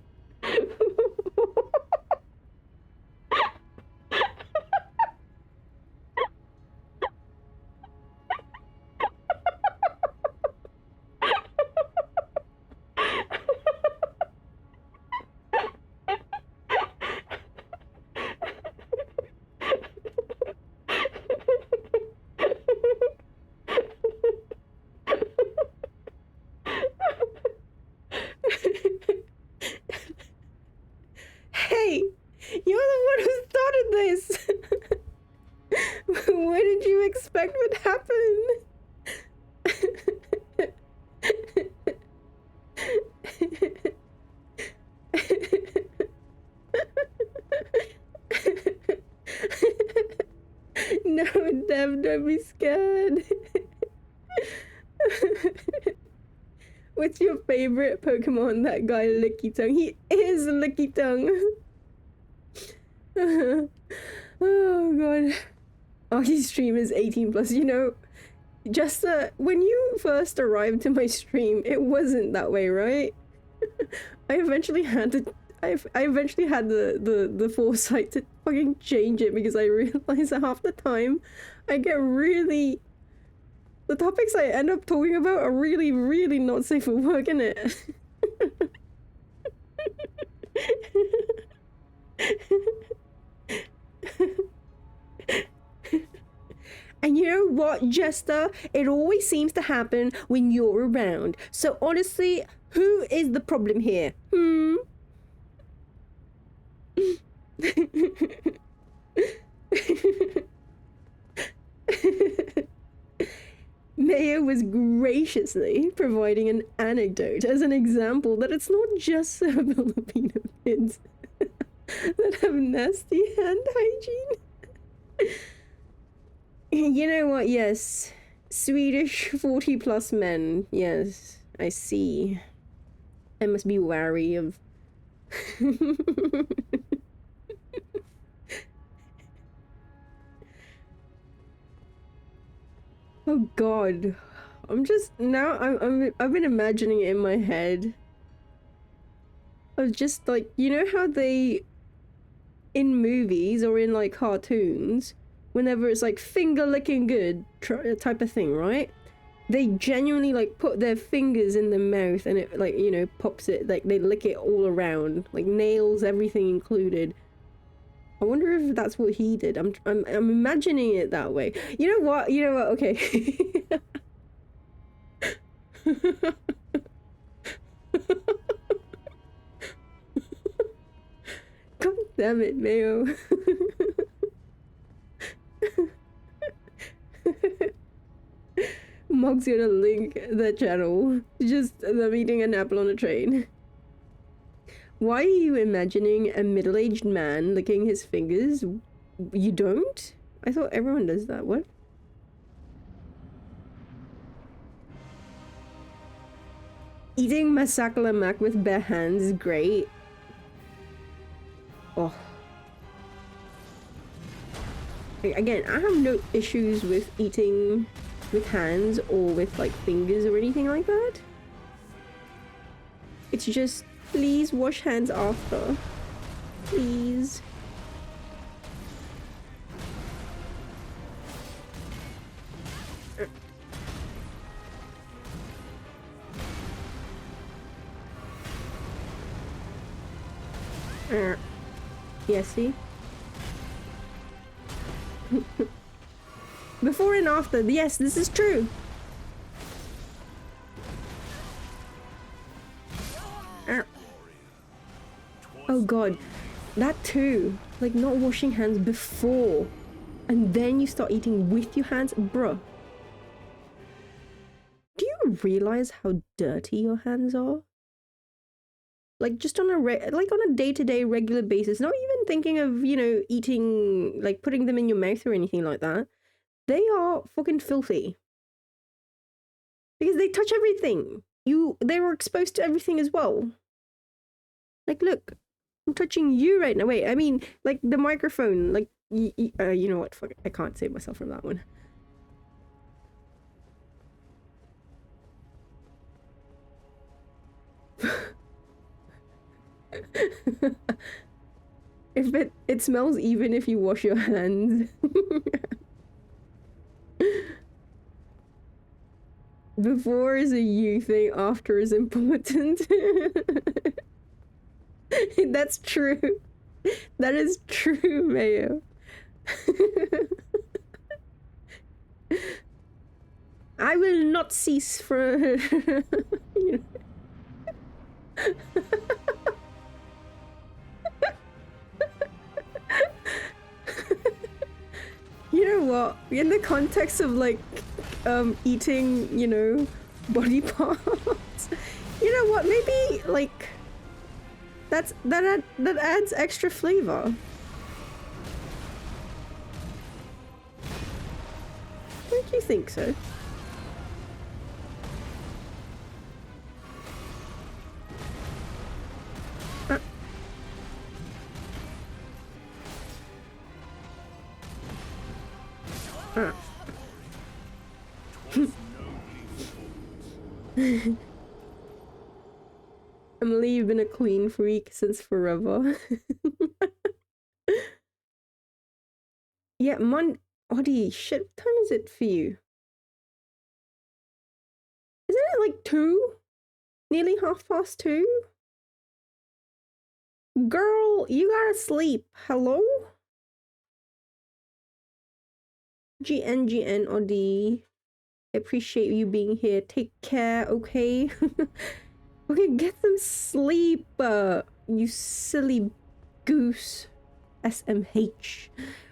Hey, you're the one who started this. What did you expect would happen? No, Dev, don't be scared. What's your favorite Pokemon? That guy Licky Tongue. He is Licky Tongue. Oh god. Oh, his stream is 18 plus. You know, just when you first arrived to my stream, it wasn't that way, right? I eventually had to. I eventually had the foresight to fucking change it because I realized that half the time I get really. The topics I end up talking about are really, really not safe for work, innit? And you know what, Jester? It always seems to happen when you're around. So honestly, who is the problem here? Mayo was graciously providing an anecdote as an example that it's not just the Filipino kids that have nasty hand hygiene. You know what? Yes. Swedish 40 plus men. Yes, I see. I must be wary of. Oh god. I've been imagining it in my head. Of just like, you know how they in movies or in like cartoons, whenever it's like finger licking good type of thing, right? They genuinely like put their fingers in the mouth and it like, you know, pops it, like they lick it all around, like nails, everything included. I wonder if that's what he did. I'm imagining it that way. You know what? Okay. God damn it, Mayo. Mog's gonna link the channel. Just them eating an apple on a train. Why are you imagining a middle-aged man licking his fingers? You don't? I thought everyone does that. What? Eating masakla mak with bare hands is great. Oh. Again, I have no issues with eating with hands or with like fingers or anything like that. It's just, please wash hands after. Please. Yeah, see? Before and after, yes, this is true. Oh god, that too. Like not washing hands before and then you start eating with your hands, bruh. Do you realize how dirty your hands are? Like just on a day-to-day regular basis, not even thinking of, you know, eating, like putting them in your mouth or anything like that. They are fucking filthy. Because they touch everything. They were exposed to everything as well. Like, look. I'm touching you right now. Wait, I mean, like the microphone. Like, you know what? Fuck it. I can't save myself from that one. If it smells even if you wash your hands. Before is a you thing, after is important. That's true. That is true, Mayo. I will not cease for you know. You know what? In the context of like eating, you know, body parts. You know what? Maybe like that adds extra flavor. Don't you think so? Emily, you've been a clean freak since forever. Yeah, Oddy, shit, what time is it for you? Isn't it like 2? Nearly 2:30? Girl, you gotta sleep. Hello? GN, Oddy. I appreciate you being here. Take care, okay? Okay, get some sleep, you silly goose. SMH.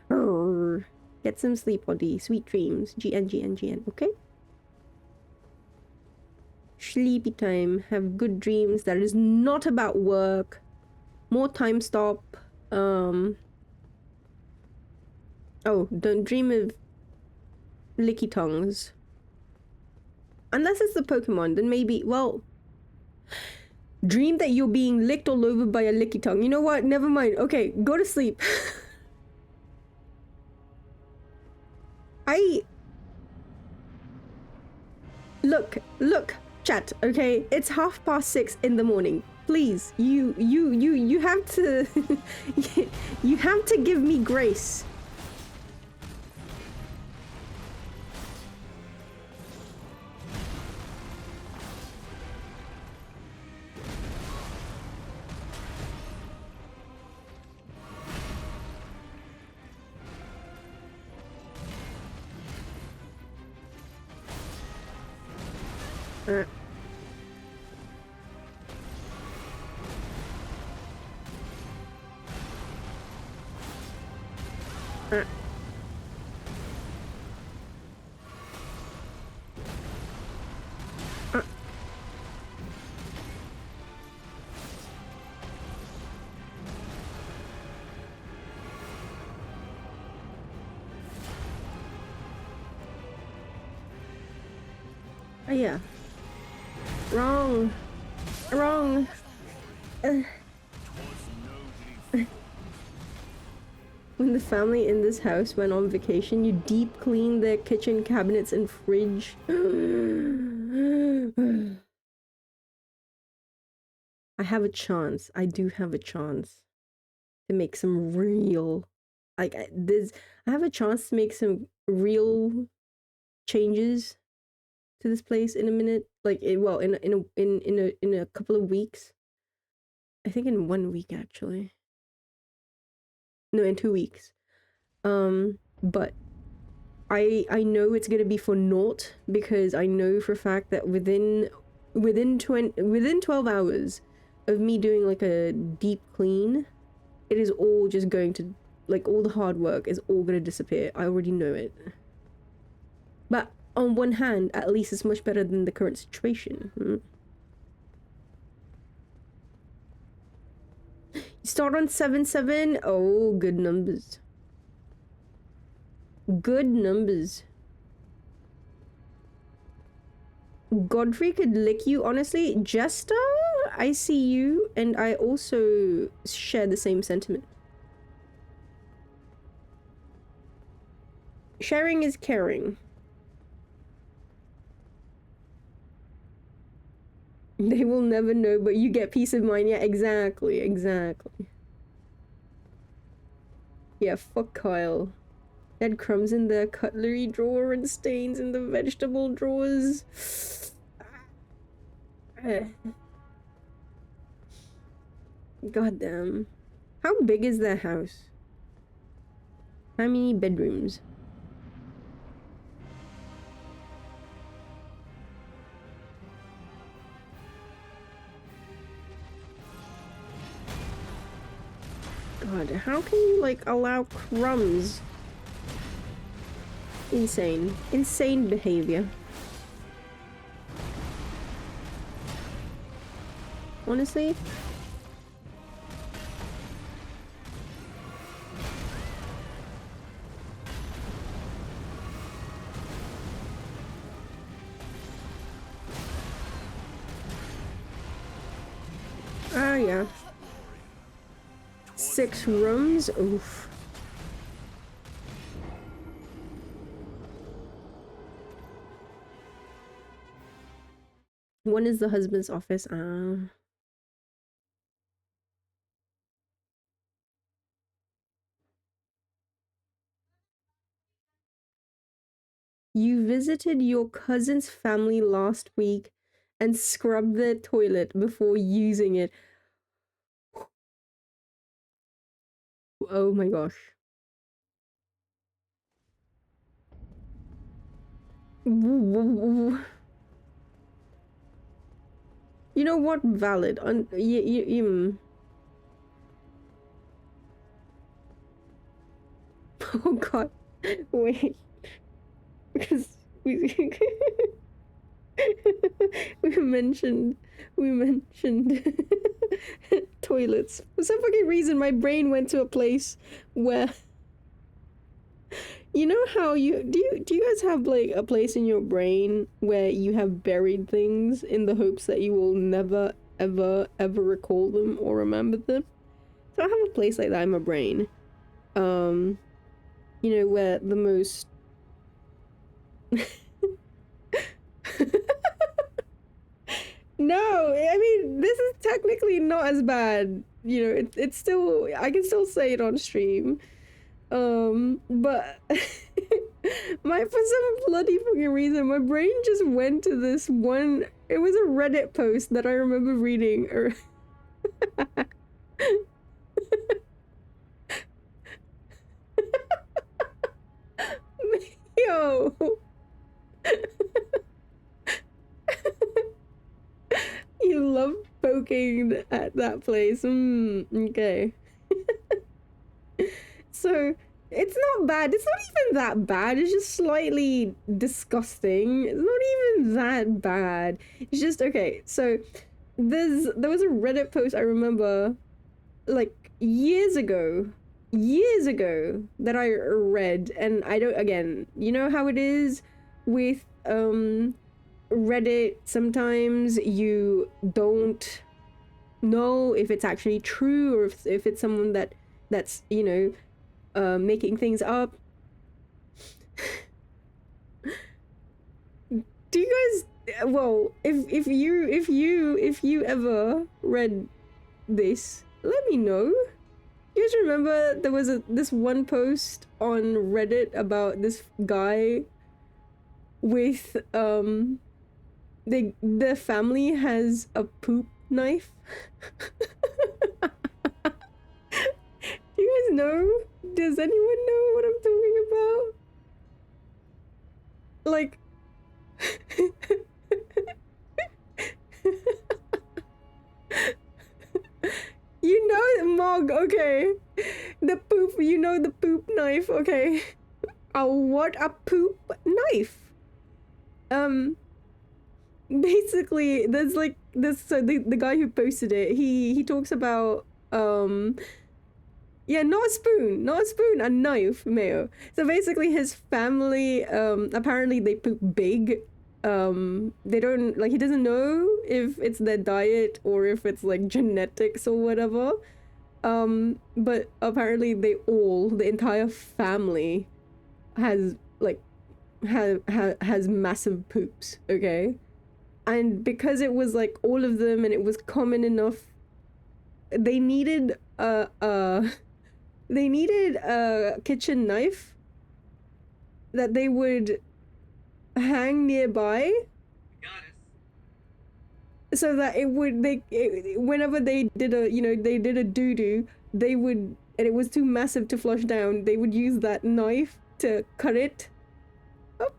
Arr. Get some sleep, Oddy. Sweet dreams. GN, okay? Sleepy time. Have good dreams. That is not about work. More time stop. Oh, don't dream of licky tongues. Unless it's the Pokemon, then maybe, well, dream that you're being licked all over by a licky tongue. You know what? Never mind. Okay, go to sleep. Look, chat, okay? It's 6:30 in the morning. Please, you have to, you have to give me grace. Oh yeah. Wrong. When the family in this house went on vacation, you deep cleaned their kitchen cabinets and fridge. I have a chance. I do have a chance to make some real, like I have a chance to make some real changes to this place in a minute. Like in a couple of weeks. I think in 1 week actually. No, in 2 weeks. But I know it's gonna be for naught because I know for a fact that within 12 hours of me doing like a deep clean, it is all just going to, like, all the hard work is all gonna disappear. I already know it. But on one hand, at least it's much better than the current situation. You start on 7-7? Oh, good numbers. Good numbers. Godfrey could lick you, honestly. Jester, I see you, and I also share the same sentiment. Sharing is caring. They will never know, but you get peace of mind. Yeah, exactly, exactly. Yeah, fuck Kyle. They had crumbs in the cutlery drawer and stains in the vegetable drawers. God damn. How big is their house? How many bedrooms? God, how can you, like, allow crumbs? Insane. Insane behavior. Honestly? Ah, yeah. 6 rooms? Oof. One is the husband's office. Ah. You visited your cousin's family last week and scrubbed their toilet before using it. Oh my gosh. You know what? Valid. Oh god. Wait. Because we we mentioned toilets. For some fucking reason my brain went to a place where you know how do you guys have like a place in your brain where you have buried things in the hopes that you will never ever recall them or remember them? So I have a place like that in my brain. You know, where the most No, I mean, this is technically not as bad. You know, it's still, I can still say it on stream. But for some bloody fucking reason, my brain just went to this one, it was a Reddit post that I remember reading. Yo! You love poking at that place. Okay. So, it's not bad. It's not even that bad. It's just slightly disgusting. It's not even that bad. It's just, okay, so there was a Reddit post I remember, like, years ago that I read, and I don't, again, you know how it is with, Reddit, sometimes you don't know if it's actually true or if it's someone that's, you know, making things up. Do you guys, well, if you ever read this, let me know. You guys remember there was this one post on Reddit about this guy with the family has a poop knife. Do you guys know? Does anyone know what I'm talking about? Like you know, Mog, okay. The poop, you know, the poop knife, okay. What a poop knife. Basically, there's like this, so the guy who posted it, he talks about, yeah, not a spoon, a knife, Mayo. So basically his family, apparently they poop big, they don't, like, he doesn't know if it's their diet or if it's like genetics or whatever. But apparently the entire family has like has massive poops, okay? And because it was like all of them and it was common enough, they needed a kitchen knife that they would hang nearby so that whenever they did a doo-doo, they would, and it was too massive to flush down, they would use that knife to cut it up.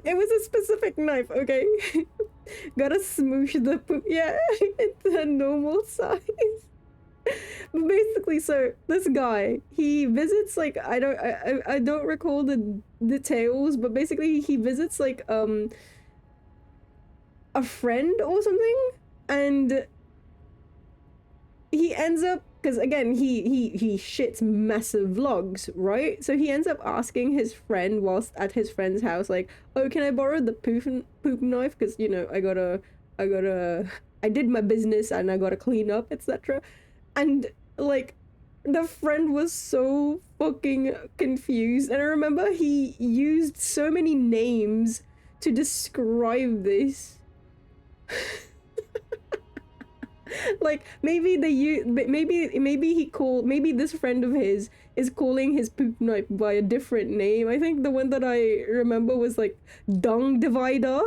It was a specific knife, okay? Gotta smoosh the poop, yeah, into a normal size. But basically, so this guy, he visits like, I don't recall the details, but basically he visits like a friend or something, and he ends up, because again he shits massive logs, right? So he ends up asking his friend whilst at his friend's house, like, oh, can I borrow the poop knife, because you know I did my business and I gotta clean up, etc. And like the friend was so fucking confused, and I remember he used so many names to describe this. Like maybe this friend of his is calling his poop knife by a different name. I think the one that I remember was like dung divider.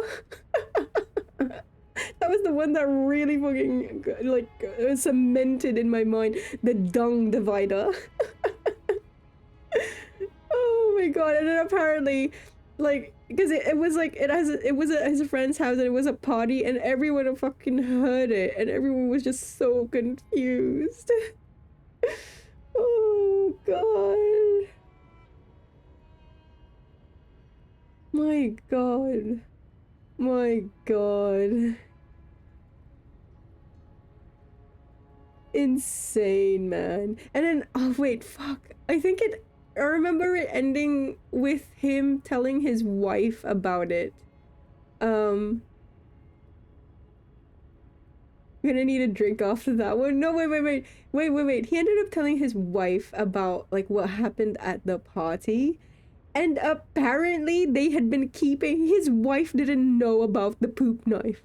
That was the one that really fucking like cemented in my mind, the dung divider. Oh my god. And then apparently, like, because it was like it was at his friend's house and it was a party and everyone fucking heard it and everyone was just so confused. Oh god. My god. My god. Insane, man. And then, oh wait, fuck. I remember it ending with him telling his wife about it. I'm gonna need a drink after that one. No, wait. He ended up telling his wife about like what happened at the party. And apparently they had been keeping, his wife didn't know about the poop knife.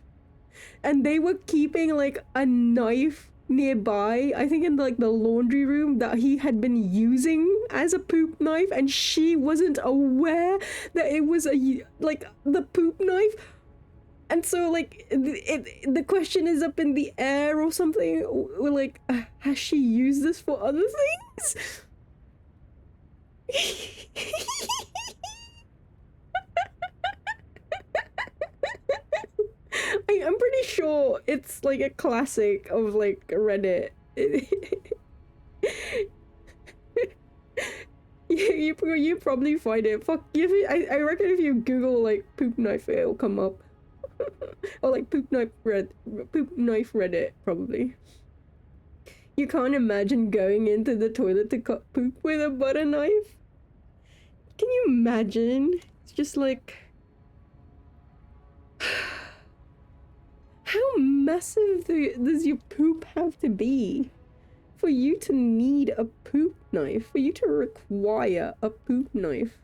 And they were keeping like a knife nearby, I think in like the laundry room, that he had been using as a poop knife, and she wasn't aware that it was like the poop knife. And so like the question is up in the air or something, or like has she used this for other things? I'm pretty sure it's like a classic of like Reddit. You probably find it. Fuck, I reckon if you Google like poop knife, it'll come up. Or like poop knife Reddit, probably. You can't imagine going into the toilet to cut poop with a butter knife. Can you imagine? It's just like, how massive does your poop have to be for you to need a poop knife, for you to require a poop knife?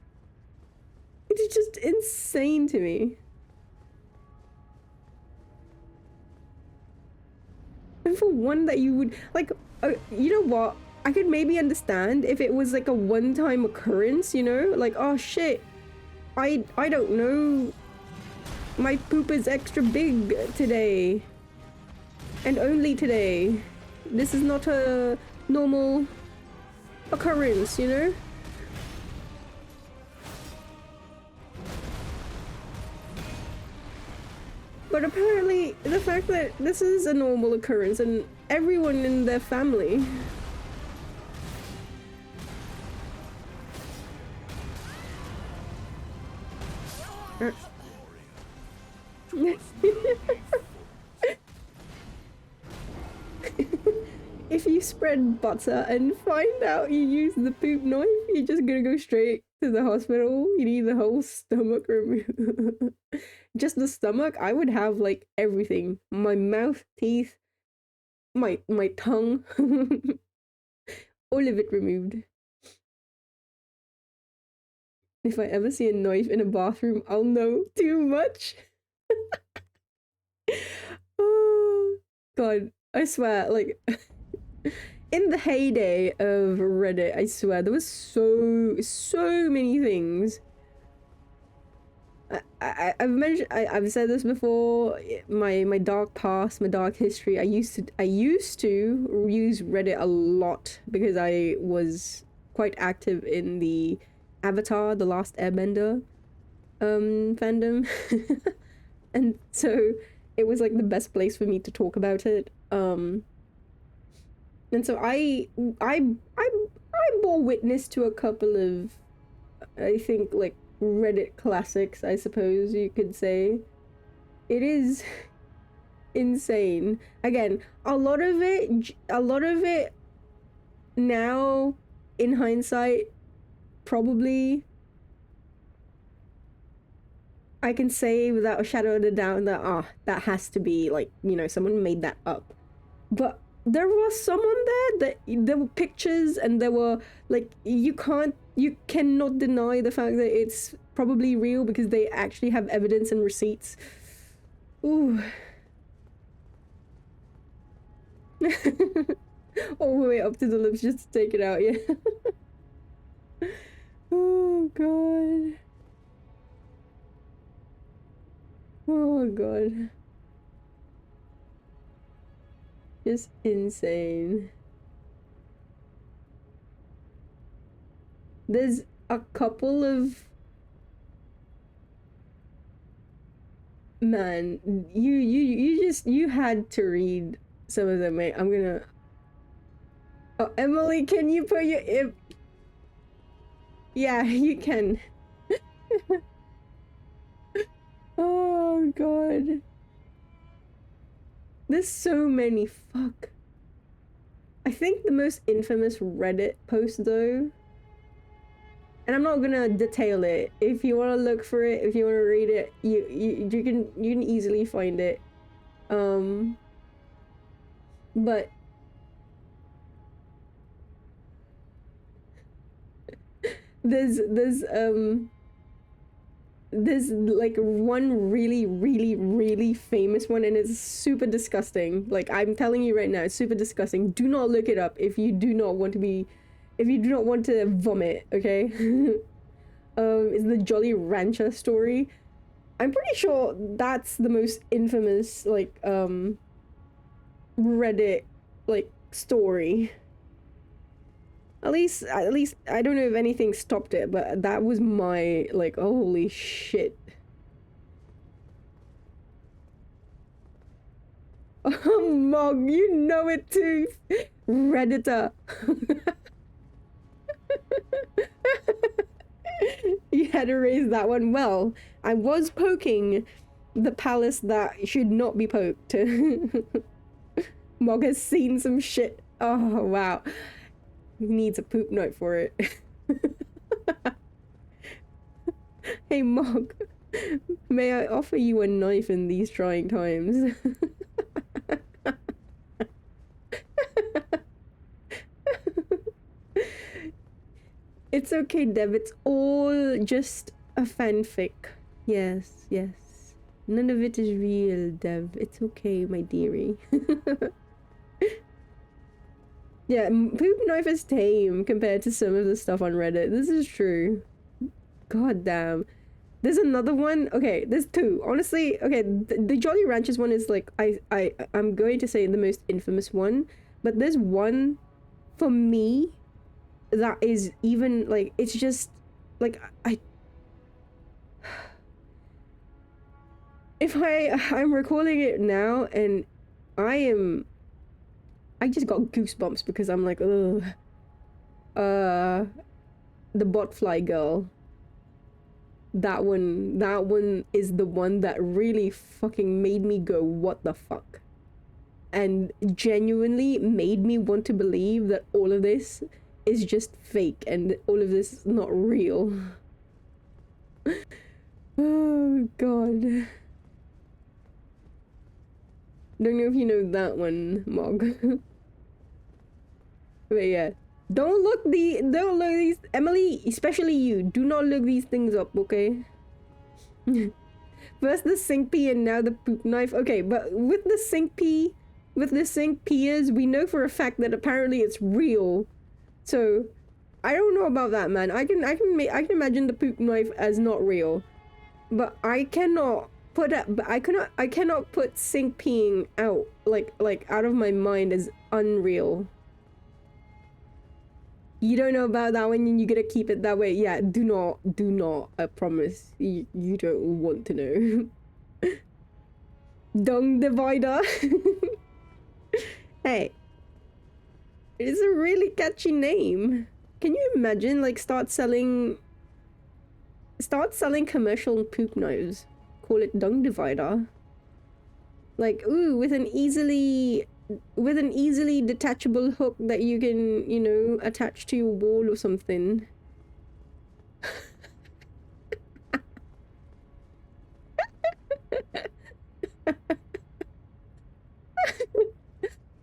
It's just insane to me. And for one that you would, like, you know what? I could maybe understand if it was like a one-time occurrence, you know? Like, oh shit, I don't know, my poop is extra big today. And only today. This is not a normal occurrence, you know? But apparently, the fact that this is a normal occurrence and everyone in their family If you spread butter and find out you use the poop knife, you're just gonna go straight to the hospital. You need the whole stomach removed. Just the stomach, I would have like everything. My mouth, teeth, my tongue. All of it removed. If I ever see a knife in a bathroom, I'll know too much. Oh, God, I swear, like, in the heyday of Reddit, I swear, there was so many things. I've said this before. My dark past, my dark history. I used to use Reddit a lot because I was quite active in the Avatar: The Last Airbender fandom, and so it was like the best place for me to talk about it. And so I bore witness to a couple of, I think, like, Reddit classics, I suppose you could say. It is insane. Again, a lot of it now, in hindsight, probably I can say without a shadow of a doubt that that has to be, like, you know, someone made that up. But there was someone there there were pictures, and there were, like, you cannot deny the fact that it's probably real because they actually have evidence and receipts. Ooh. All the way up to the lips just to take it out, yeah. Oh, God. Oh, God. Just insane. There's a couple of... Man, you had to read some of them, mate. I'm gonna... Oh, Emily, can you put your... Yeah, you can. Oh, God. There's so many. Fuck. I think the most infamous Reddit post, though, and I'm not gonna detail it. If you want to look for it, if you want to read it, you can easily find it. But there's like one really famous one, and it's super disgusting. Like, I'm telling you right now, it's super disgusting. Do not look it up if you do not want to vomit, okay? It's the Jolly Rancher story. I'm pretty sure that's the most infamous, like, Reddit, like, story. At least I don't know if anything stopped it, but that was my, like, holy shit. Oh, Mog, you know it too. Redditor. You had to raise that one. Well, I was poking the palace that should not be poked. Mog has seen some shit. Oh, wow. He needs a poop note for it. Hey, Mog, may I offer you a knife in these trying times? It's okay, Dev. It's all just a fanfic. Yes, yes. None of it is real, Dev. It's okay, my dearie. Yeah, poop knife is tame compared to some of the stuff on Reddit. This is true. God damn. There's another one. Okay, there's two. Honestly, okay, the Jolly Ranchers one is, like, I'm going to say the most infamous one, but there's one for me that is even, like, it's just, like, I'm recalling it now, and I just got goosebumps because I'm like, ugh. The botfly girl. That one is the one that really fucking made me go, what the fuck? And genuinely made me want to believe that all of this is just fake and all of this is not real. Oh god. Don't know if you know that one, Mog. But yeah. Don't look these, Emily, especially you, do not look these things up, okay? First the sink pea and now the poop knife. Okay, but with the sink peas, we know for a fact that apparently it's real. So, I don't know about that, man. I can imagine the poop knife as not real. But I cannot put sink peeing out like out of my mind as unreal. You don't know about that one and you gotta keep it that way. Yeah, do not, I promise. You don't want to know. Dung divider. Hey. It's a really catchy name. Can you imagine, like, start selling commercial poop knives. Call it dung divider. Like, ooh, with an easily detachable hook that you can, you know, attach to your wall or something.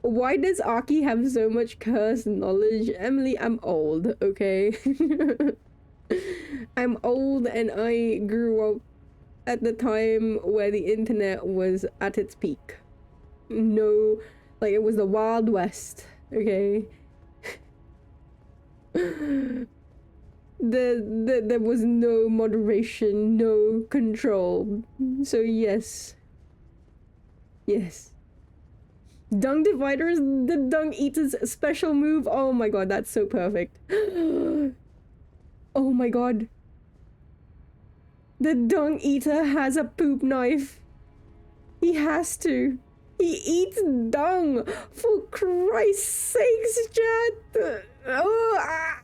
Why does Aki have so much cursed knowledge? Emily, I'm old, okay? I'm old and I grew up at the time where the internet was at its peak. No, like it was the Wild West, okay? There was no moderation, no control. So yes. Yes. Dung divider is the dung eater's special move. Oh my god, that's so perfect. Oh my god. The dung eater has a poop knife. He has to. He eats dung. For Christ's sakes, chat. Oh, ah.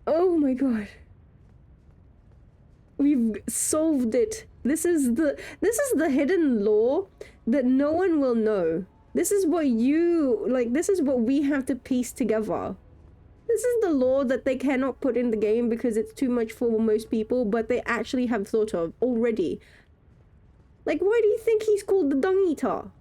Oh my god. We've solved it. This is the hidden law that no one will know. This is what this is what we have to piece together. This is the law that they cannot put in the game because it's too much for most people, but they actually have thought of already. Like, why do you think he's called the dung eater?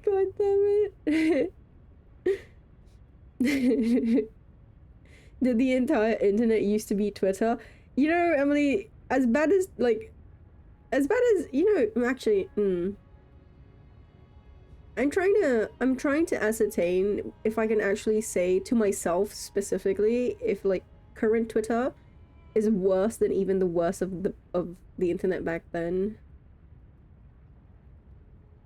God damn it. Did the entire internet used to be Twitter? You know, Emily, as bad as, you know, actually, I'm trying to ascertain if I can actually say to myself specifically if, like, current Twitter is worse than even the worst of the internet back then.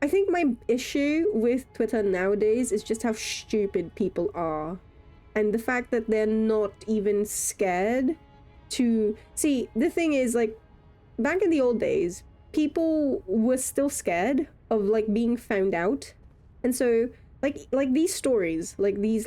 I think my issue with Twitter nowadays is just how stupid people are. And the fact that they're not even scared to... See, the thing is, like, back in the old days, people were still scared of, like, being found out. And so, like these stories, like these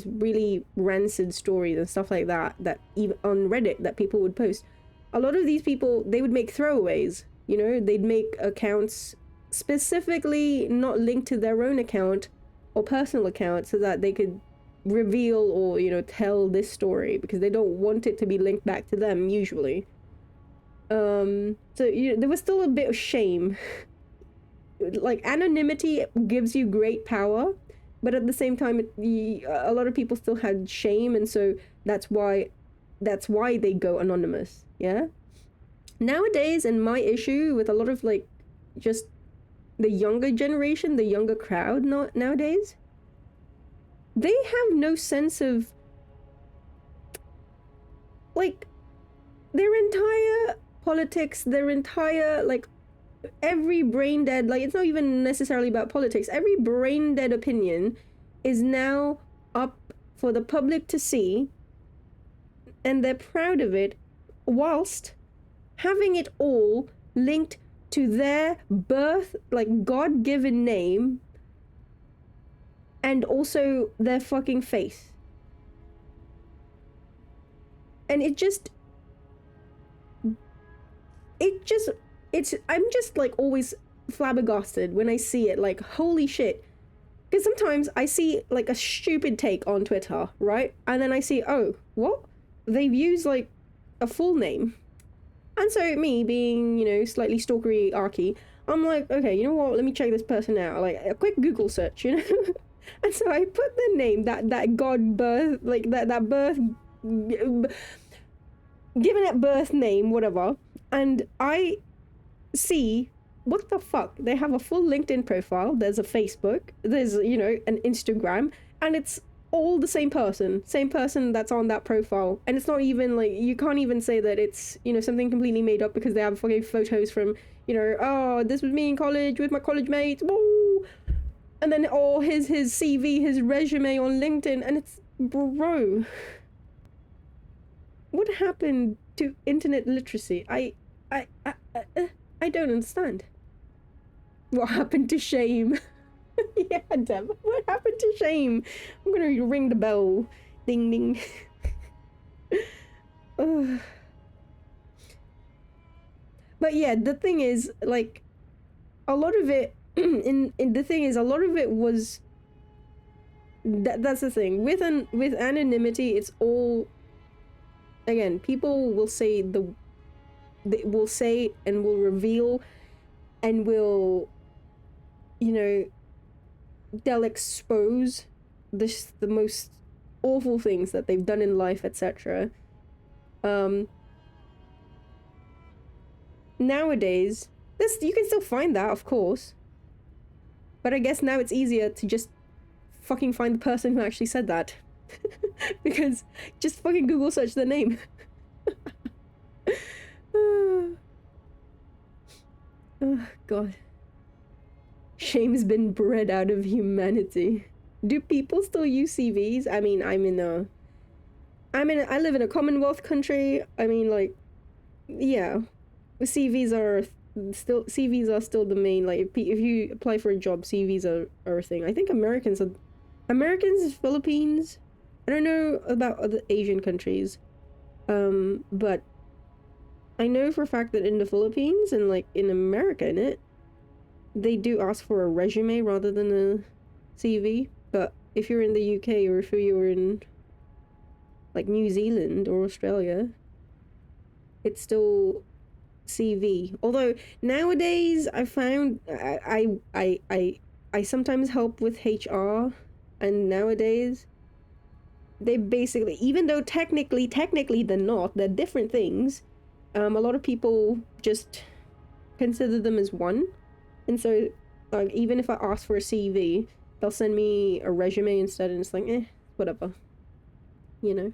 really rancid stories and stuff like that even on Reddit that people would post, a lot of these people, they would make throwaways, you know? They'd make accounts specifically not linked to their own account or personal account so that they could reveal or, you know, tell this story because they don't want it to be linked back to them usually. So you know, there was still a bit of shame. Like, anonymity gives you great power, but at the same time a lot of people still had shame, and so that's why they go anonymous. Yeah, nowadays, and my issue with a lot of, like, just the younger generation, the younger crowd nowadays, they have no sense of, like, their entire politics, their entire, like, every brain dead, like, it's not even necessarily about politics, every brain dead opinion is now up for the public to see, and they're proud of it, whilst having it all linked to their birth, like, God-given name, and also their fucking face. And I'm just like always flabbergasted when I see it, like, holy shit. Because sometimes I see like a stupid take on Twitter, right? And then I see, oh, what? They've used like a full name. And so me being, you know, slightly stalkery arky, I'm like, okay, you know what? Let me check this person out. Like a quick Google search, you know? And so I put the name, that God birth, like that birth, given at birth name, whatever. And I see, what the fuck? They have a full LinkedIn profile. There's a Facebook. There's, you know, an Instagram. And it's all the same person that's on that profile. And it's not even like, you can't even say that it's, you know, something completely made up, because they have fucking photos from, you know, oh, this was me in college with my college mates. Woo! And then, oh, his CV, his resume on LinkedIn. And it's, bro, what happened to internet literacy? I don't understand. What happened to shame? Yeah, Deb, what happened to shame? I'm gonna ring the bell. Ding, ding. But yeah, the thing is, like, a lot of it, the thing is, a lot of it was, that's the thing. With anonymity, it's all, again, people will say they will say and will reveal and will, you know, they'll expose the most awful things that they've done in life, etc. Nowadays, you can still find that, of course, but I guess now it's easier to just fucking find the person who actually said that. Because just fucking Google search their name. Oh, God. Shame's been bred out of humanity. Do people still use CVs? I mean, I live in a Commonwealth country. I mean, like, yeah, CVs are still the main, like, if you apply for a job, CVs are a thing. I think Americans, Philippines, I don't know about other Asian countries, but I know for a fact that in the Philippines and, like, in America, they do ask for a resume rather than a CV. But if you're in the UK, or if you're in, like, New Zealand or Australia, it's still CV. Although nowadays I found I sometimes help with HR, and nowadays they basically, even though technically they're not, they're different things, a lot of people just consider them as one. And so, like, even if I ask for a CV, they'll send me a resume instead, and it's like, whatever, you know.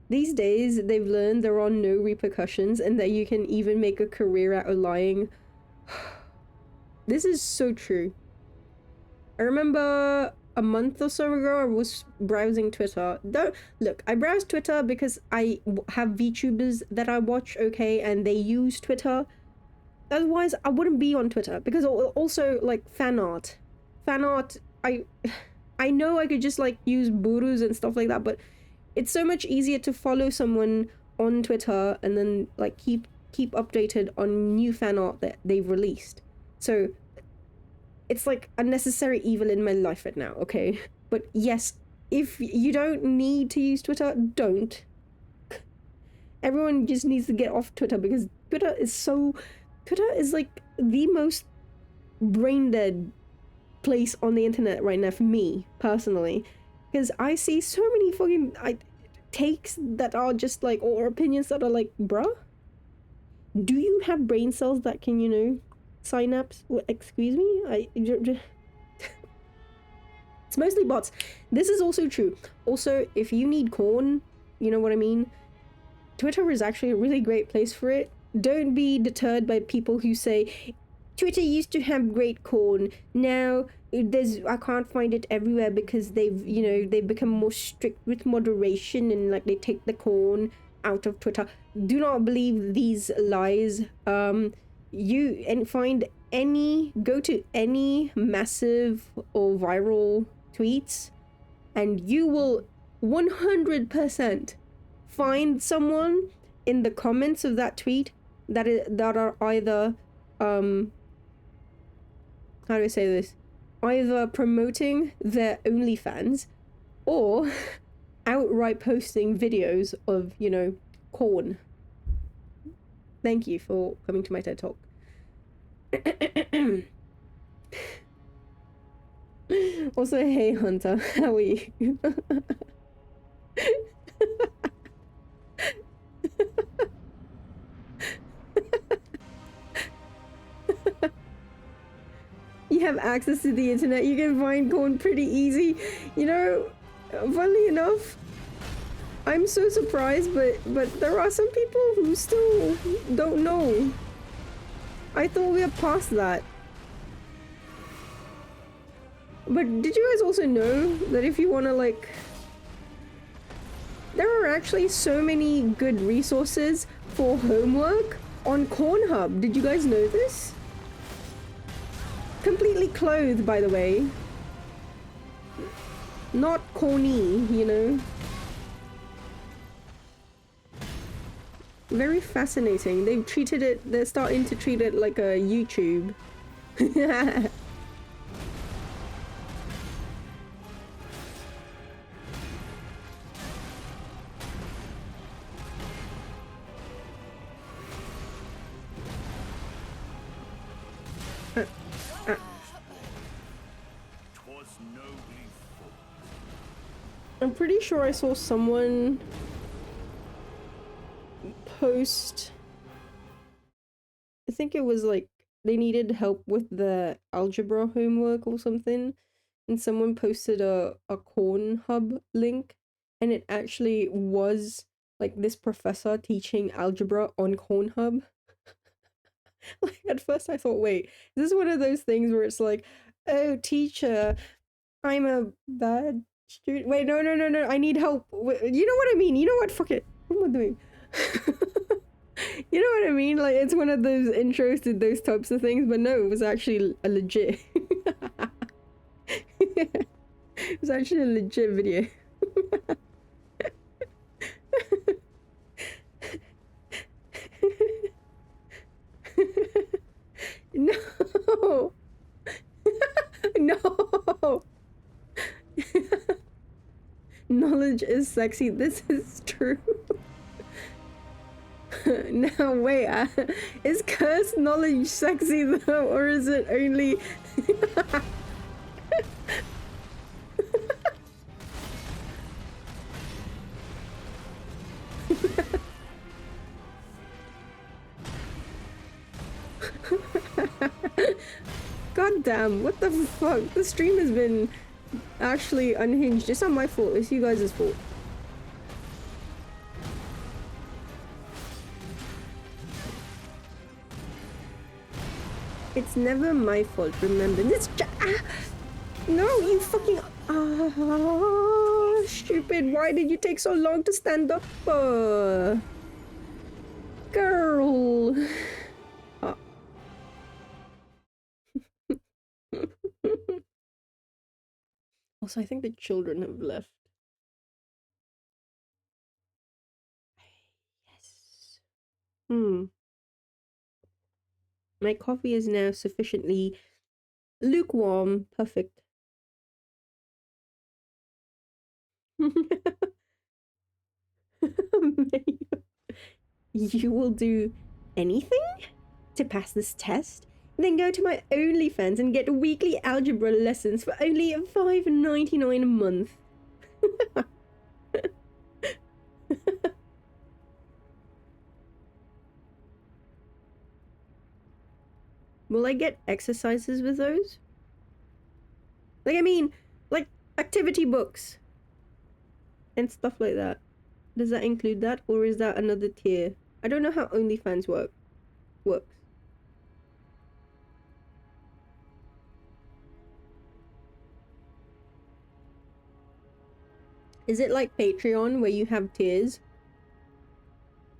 These days, they've learned there are no repercussions, and that you can even make a career out of lying. This is so true. I remember a month or so ago, I was browsing Twitter. Look, I browse Twitter because I have VTubers that I watch, okay, and they use Twitter. Otherwise, I wouldn't be on Twitter. Because also, like, fan art, I know I could just, like, use burus and stuff like that, but it's so much easier to follow someone on Twitter and then, like, keep updated on new fan art that they've released. So it's like unnecessary evil in my life right now, okay? But yes, if you don't need to use Twitter, don't. Everyone just needs to get off Twitter, because Twitter is like the most brain dead place on the internet right now for me personally, because I see so many fucking takes that are just like, or opinions that are like, bruh, do you have brain cells that can, you know, synapse? Excuse me? It's mostly bots. This is also true. Also, if you need corn, you know what I mean? Twitter is actually a really great place for it. Don't be deterred by people who say Twitter used to have great corn. Now I can't find it everywhere because they've become more strict with moderation and like they take the corn out of Twitter. Do not believe these lies. Go to any massive or viral tweets and you will 100% find someone in the comments of that tweet that are either how do I say this? Either promoting their OnlyFans or outright posting videos of, corn. Thank you for coming to my TED Talk. Also, hey Hunter, how are you? You have access to the internet, you can find corn pretty easy. Funnily enough, I'm so surprised, but there are some people who still don't know. I thought we were past that. But did you guys also know that if you want to there are actually so many good resources for homework on Cornhub. Did you guys know this? Completely clothed, by the way. Not corny, Very fascinating. They're starting to treat it like a YouTube. I'm pretty sure I saw someone post, I think it was like they needed help with the algebra homework or something, and someone posted a Cornhub link, and it actually was like this professor teaching algebra on Cornhub. Like at first I thought, wait, is this one of those things where it's like, oh teacher, I'm a bad student. Wait, no, I need help. You know what I mean? You know what? Fuck it. What am I doing? You know what I mean? Like, it's one of those intros to those types of things, but no, it was actually a legit. It was actually a legit video. No! No! Knowledge is sexy. This is true. Now wait, is cursed knowledge sexy though, or is it only... God damn, what the fuck? The stream has been actually unhinged. It's not my fault, it's you guys' fault. It's never my fault, remember. This no, you fucking... stupid. Why did you take so long to stand up? Girl. Also, I think the children have left. Yes. My coffee is now sufficiently lukewarm. Perfect. You will do anything to pass this test? Then go to my OnlyFans and get weekly algebra lessons for only $5.99 a month. Will I get exercises with those? Like, I mean, like activity books and stuff like that. Does that include that, or is that another tier? I don't know how OnlyFans works. Is it like Patreon where you have tiers?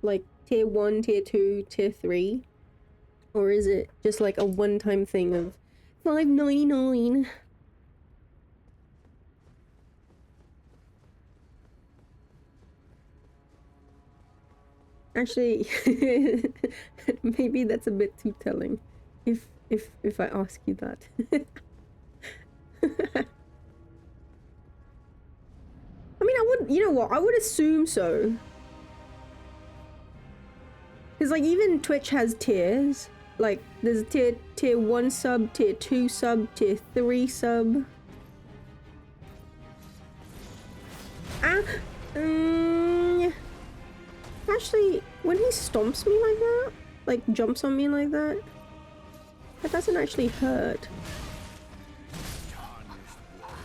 Like tier 1, tier 2, tier 3? Or is it just like a one-time thing of $5.99? Actually, maybe that's a bit too telling. If I ask you that. I mean, I would, you know what? I would assume so. Because like even Twitch has tiers. Like there's a tier 1 sub, tier 2 sub, tier 3 sub. Ah, actually, when he stomps me like that, like jumps on me like that, that doesn't actually hurt.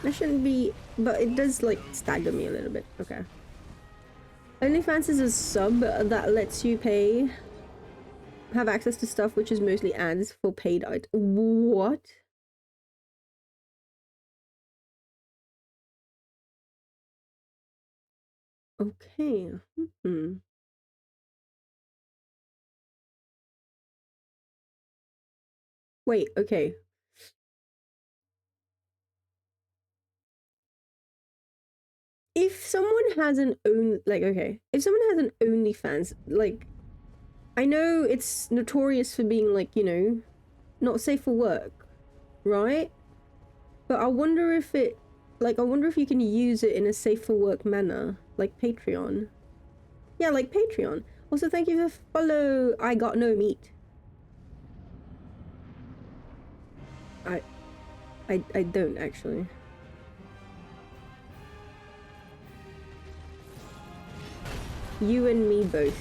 That shouldn't be, but it does like stagger me a little bit. Okay. OnlyFans is a sub that lets you have access to stuff which is mostly ads for paid items. What? Okay. Wait, okay. If someone has an if someone has an OnlyFans, like, I know it's notorious for being like, you know, not safe for work, right? But I wonder if I wonder if you can use it in a safe for work manner, like Patreon. Yeah, like Patreon. Also, thank you for follow. I got no meat. I don't actually. You and me both.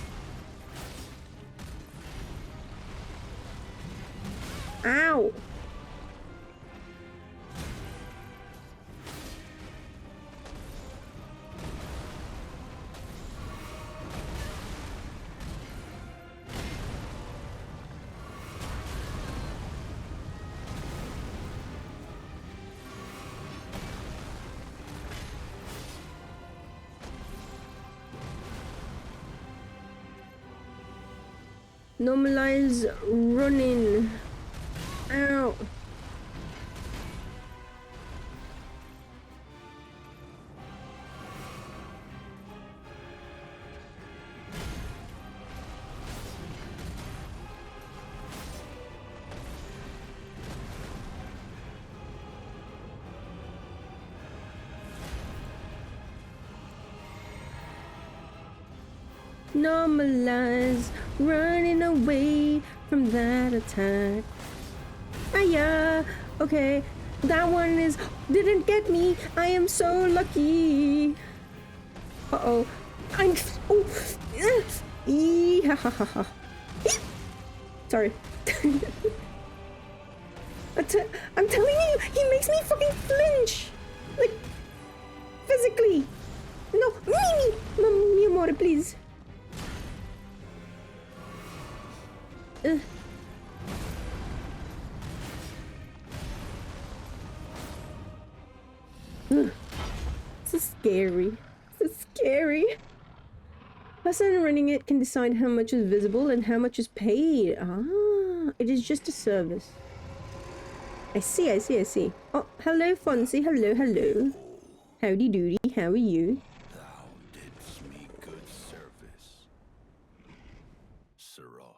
Ow! Normalize running. Ow. Normalize running away from that attack. Hiya! Okay, that one didn't get me. I am so lucky. Uh-oh. I'm... Oh! Sorry. I'm telling you, he makes me fucking flinch! Like, physically. No, mi amore, please. This is scary. This is scary. Person running it can decide how much is visible and how much is paid. Ah, it is just a service. I see, I see, I see. Oh, hello, Fonzie. Hello, hello. Howdy doody, how are you? Thou didst me good service, Siraj.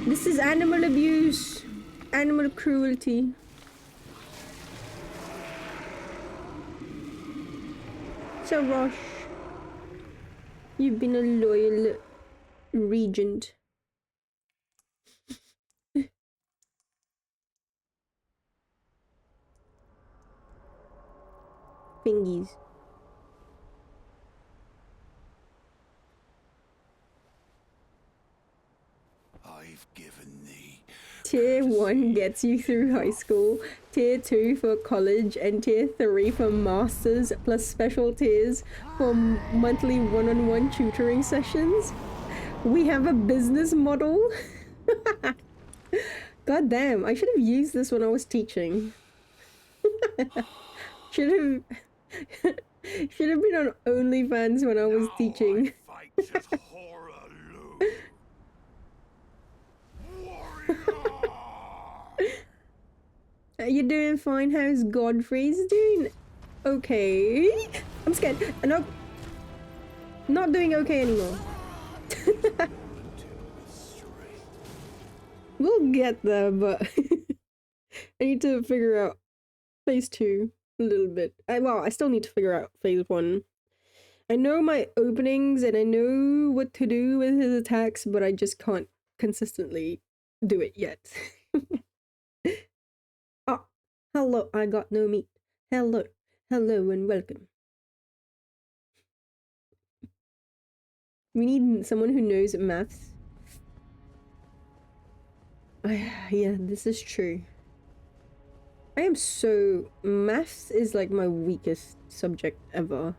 This is animal abuse. Animal cruelty. Siraj, you've been a loyal regent. Fingies. I've given thee Tier 1 gets you through high school, Tier 2 for college, and Tier 3 for masters, plus special tiers for monthly one-on-one tutoring sessions. We have a business model. God damn, I should have used this when I was teaching. Should have been on OnlyFans when I was teaching. You doing fine? How's Godfrey's doing? Okay. I'm scared. No. Not doing okay anymore. We'll get there, but I need to figure out phase 2 a little bit. Well, I still need to figure out phase 1. I know my openings and I know what to do with his attacks, but I just can't consistently do it yet. Oh, hello, I got no meat. Hello, hello and welcome. We need someone who knows maths. Yeah, this is true. I am so... Maths is like my weakest subject ever.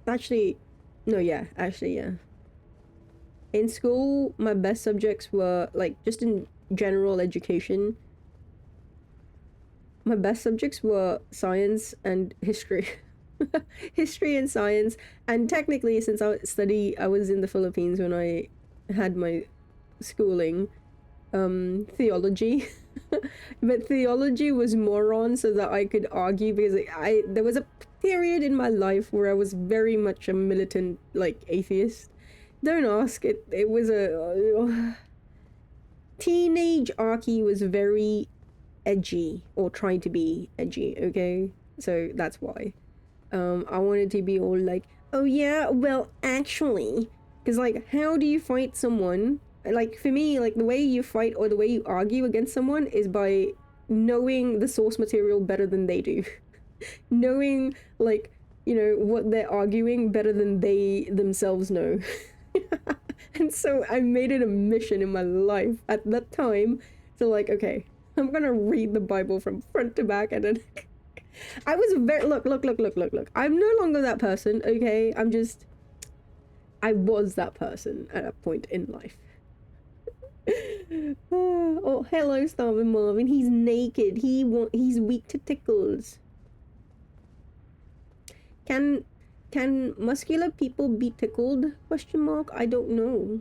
Actually, no, yeah, actually, yeah. In school, my best subjects were, like, just in general education. My best subjects were science and history. History and science. And technically, since I was in the Philippines when I had my schooling, theology. But theology was more on so that I could argue, because there was a period in my life where I was very much a militant, like, atheist. Don't ask, it was a teenage Arky was very edgy, or trying to be edgy, okay? So that's why. I wanted to be all like, oh yeah, well actually, because like, how do you fight someone? Like, for me, like, the way you fight or the way you argue against someone is by knowing the source material better than they do. Knowing, like, you know, what they're arguing better than they themselves know. And so I made it a mission in my life at that time to, like, okay, I'm gonna read the Bible from front to back, and then I was very... Look. I'm no longer that person, okay? I was that person at a point in life. Oh, hello, Starvin Marvin. He's naked. He's weak to tickles. Can muscular people be tickled? Question mark. I don't know.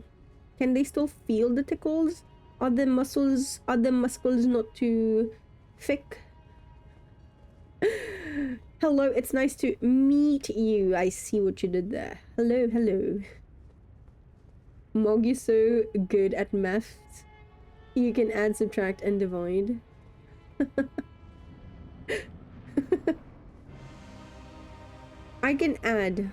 Can they still feel the tickles? Are their muscles not too thick? Hello, it's nice to meet you. I see what you did there. Hello. Mog, you're so good at maths. You can add, subtract, and divide. I can add.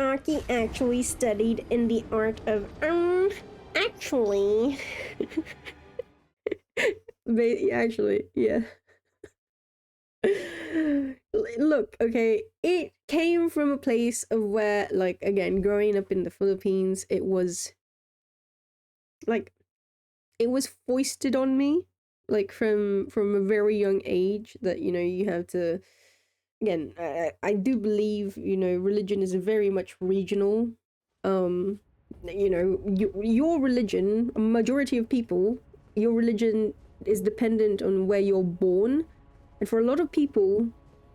Aki actually studied in the art of actually. Actually, yeah. Look, okay, it came from a place of where, like, again, growing up in the Philippines, it was like, it was foisted on me, like, from a very young age, that, you know, you have to, again, I do believe, you know, religion is very much regional. You know, your religion, a majority of people, your religion is dependent on where you're born. And for a lot of people,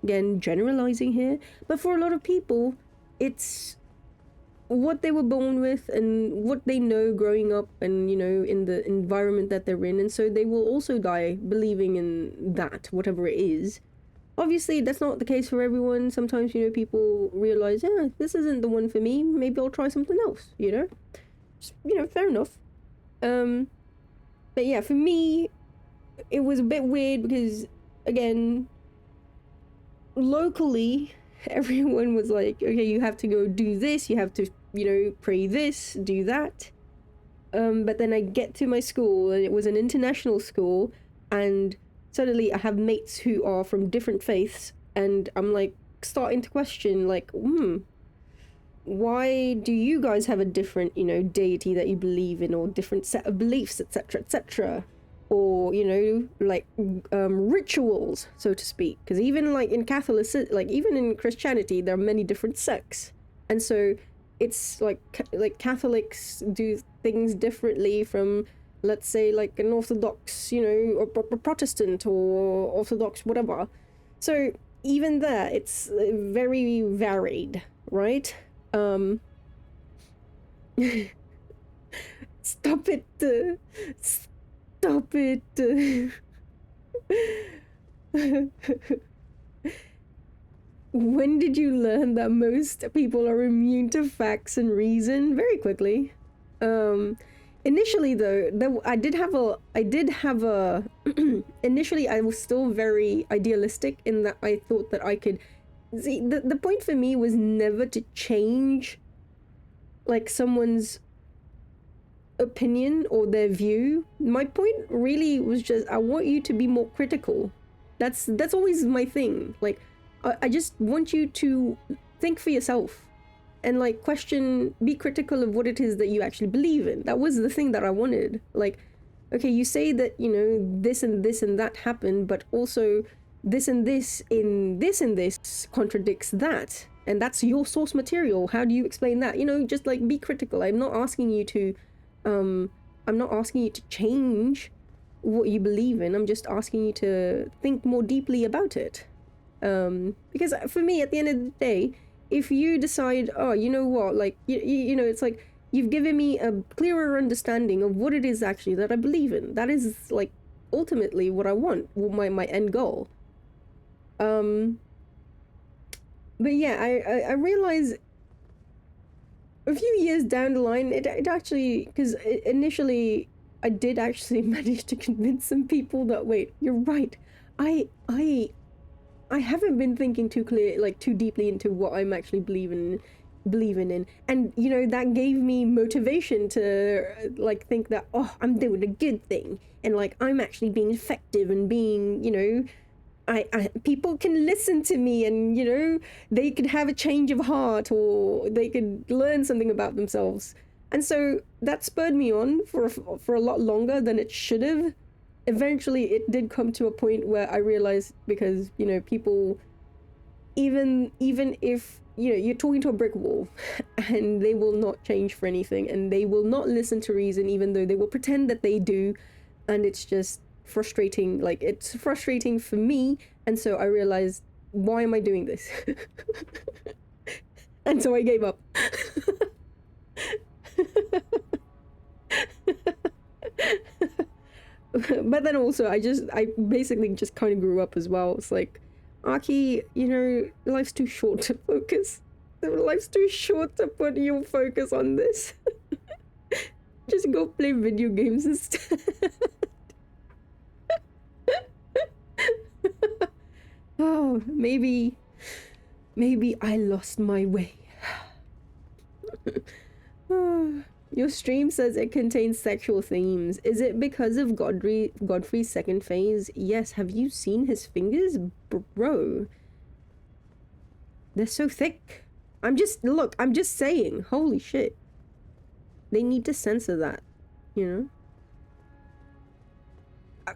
again, generalizing here, but for a lot of people, it's what they were born with and what they know growing up and, you know, in the environment that they're in. And so they will also die believing in that, whatever it is. Obviously, that's not the case for everyone. Sometimes, you know, people realize, yeah, this isn't the one for me. Maybe I'll try something else, you know? Just, you know, fair enough. But yeah, for me, it was a bit weird because again, locally, everyone was like, okay, you have to go do this, you have to, you know, pray this, do that. But then I get to my school, and it was an international school, and suddenly I have mates who are from different faiths, and I'm like starting to question, like, why do you guys have a different, you know, deity that you believe in, or different set of beliefs, etc., etc., or, you know, like rituals, so to speak? Because even like in like even in Christianity, there are many different sects, and so it's like Catholics do things differently from, let's say, like an Orthodox, you know, or Protestant or Orthodox, whatever. So even there, it's very varied, right? Stop it. Stop it. When did you learn that most people are immune to facts and reason? Very quickly. Initially though, I did have a initially I was still very idealistic in that I thought that I could see, the point for me was never to change like someone's opinion or their view. My point really was just, I want you to be more critical. That's always my thing. Like, I just want you to think for yourself and like question, be critical of what it is that you actually believe in. That was the thing that I wanted. Like, okay, you say that, you know, this and this and that happened, but also this and this in this and this contradicts that, and that's your source material. How do you explain that? You know, just like be critical. I'm not asking you to change what you believe in. I'm just asking you to think more deeply about it. Because for me, at the end of the day, if you decide, oh, you know what, like, you know, it's like you've given me a clearer understanding of what it is actually that I believe in. That is like ultimately what I want, my end goal. But yeah, I realize a few years down the line, it actually, because initially I did actually manage to convince some people that, wait, you're right. I haven't been thinking too deeply into what I'm actually believing in, and you know, that gave me motivation to like think that, oh, I'm doing a good thing, and like I'm actually being effective and being, you know, I people can listen to me, and you know, they could have a change of heart, or they could learn something about themselves. And so that spurred me on for a lot longer than it should have. Eventually it did come to a point where I realized, because, you know, people, even if, you know, you're talking to a brick wall and they will not change for anything, and they will not listen to reason, even though they will pretend that they do, and it's just frustrating. Like, it's frustrating for me, and so I realized, why am I doing this? And so I gave up. But then also I basically just kind of grew up as well. It's like, Aki, you know, life's too short to focus. Life's too short to put your focus on this. Just go play video games instead. Oh, maybe I lost my way. Your stream says it contains sexual themes. Is it because of Godfrey's second phase? Yes. Have you seen his fingers? Bro. They're so thick. I'm just saying. Holy shit. They need to censor that, you know?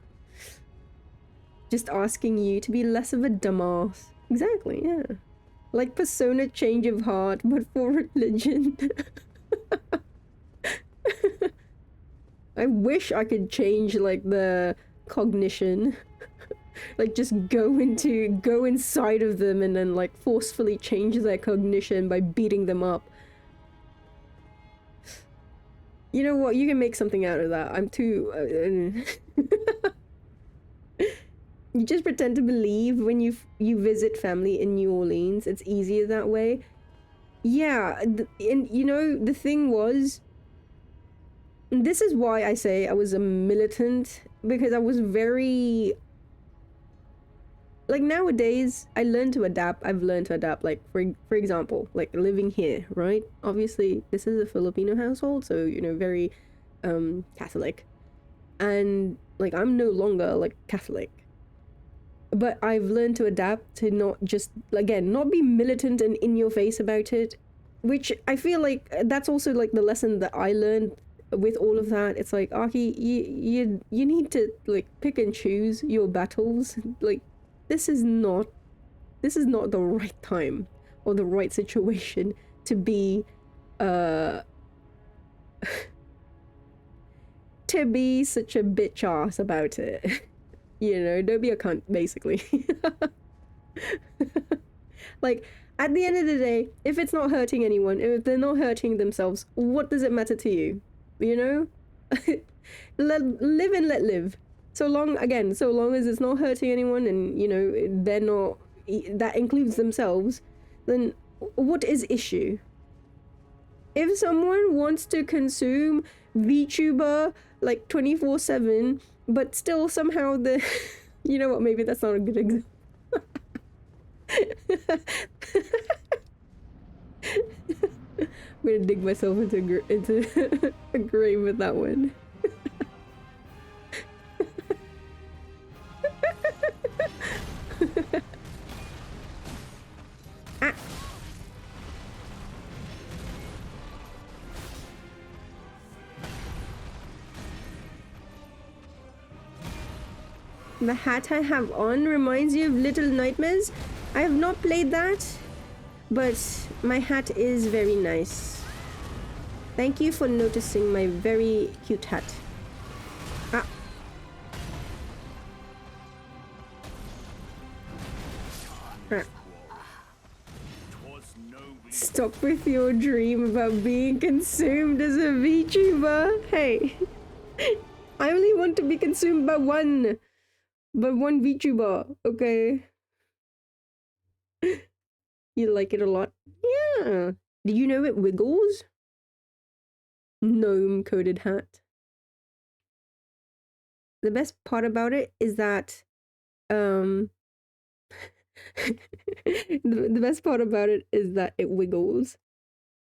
Just asking you to be less of a dumbass. Exactly, yeah. Like Persona change of heart, but for religion. I wish I could change, like, the cognition. Like, just go inside of them and then, like, forcefully change their cognition by beating them up. You know what? You can make something out of that. I'm too... You just pretend to believe when you visit family in New Orleans. It's easier that way. Yeah, and you know, the thing was... This is why I say I was a militant, because I was very... like nowadays I learn to adapt. I've learned to adapt. Like for example, like living here, right? Obviously, this is a Filipino household, so you know, very Catholic, and like I'm no longer like Catholic, but I've learned to adapt to not just, again, not be militant and in your face about it, which I feel like that's also like the lesson that I learned with all of that. It's like, Aki, you need to like pick and choose your battles. Like this is not the right time or the right situation to be to be such a bitch ass about it. You know, don't be a cunt, basically. Like, at the end of the day, if it's not hurting anyone, if they're not hurting themselves, what does it matter to you? You know? Live and let live. So long as it's not hurting anyone and, you know, they're not, that includes themselves, then what is issue? If someone wants to consume VTuber like 24/7, but still somehow the you know what, maybe that's not a good example. I'm gonna dig myself into a grave with that one. Ah. The hat I have on reminds you of Little Nightmares. I have not played that, but my hat is very nice. Thank you for noticing my very cute hat. Ah. Ah. Stop with your dream about being consumed as a VTuber. Hey, I only want to be consumed by one VTuber, okay? You like it a lot? Yeah. Did you know it wiggles? Gnome coated hat. The best part about it is that, the best part about it is that it wiggles.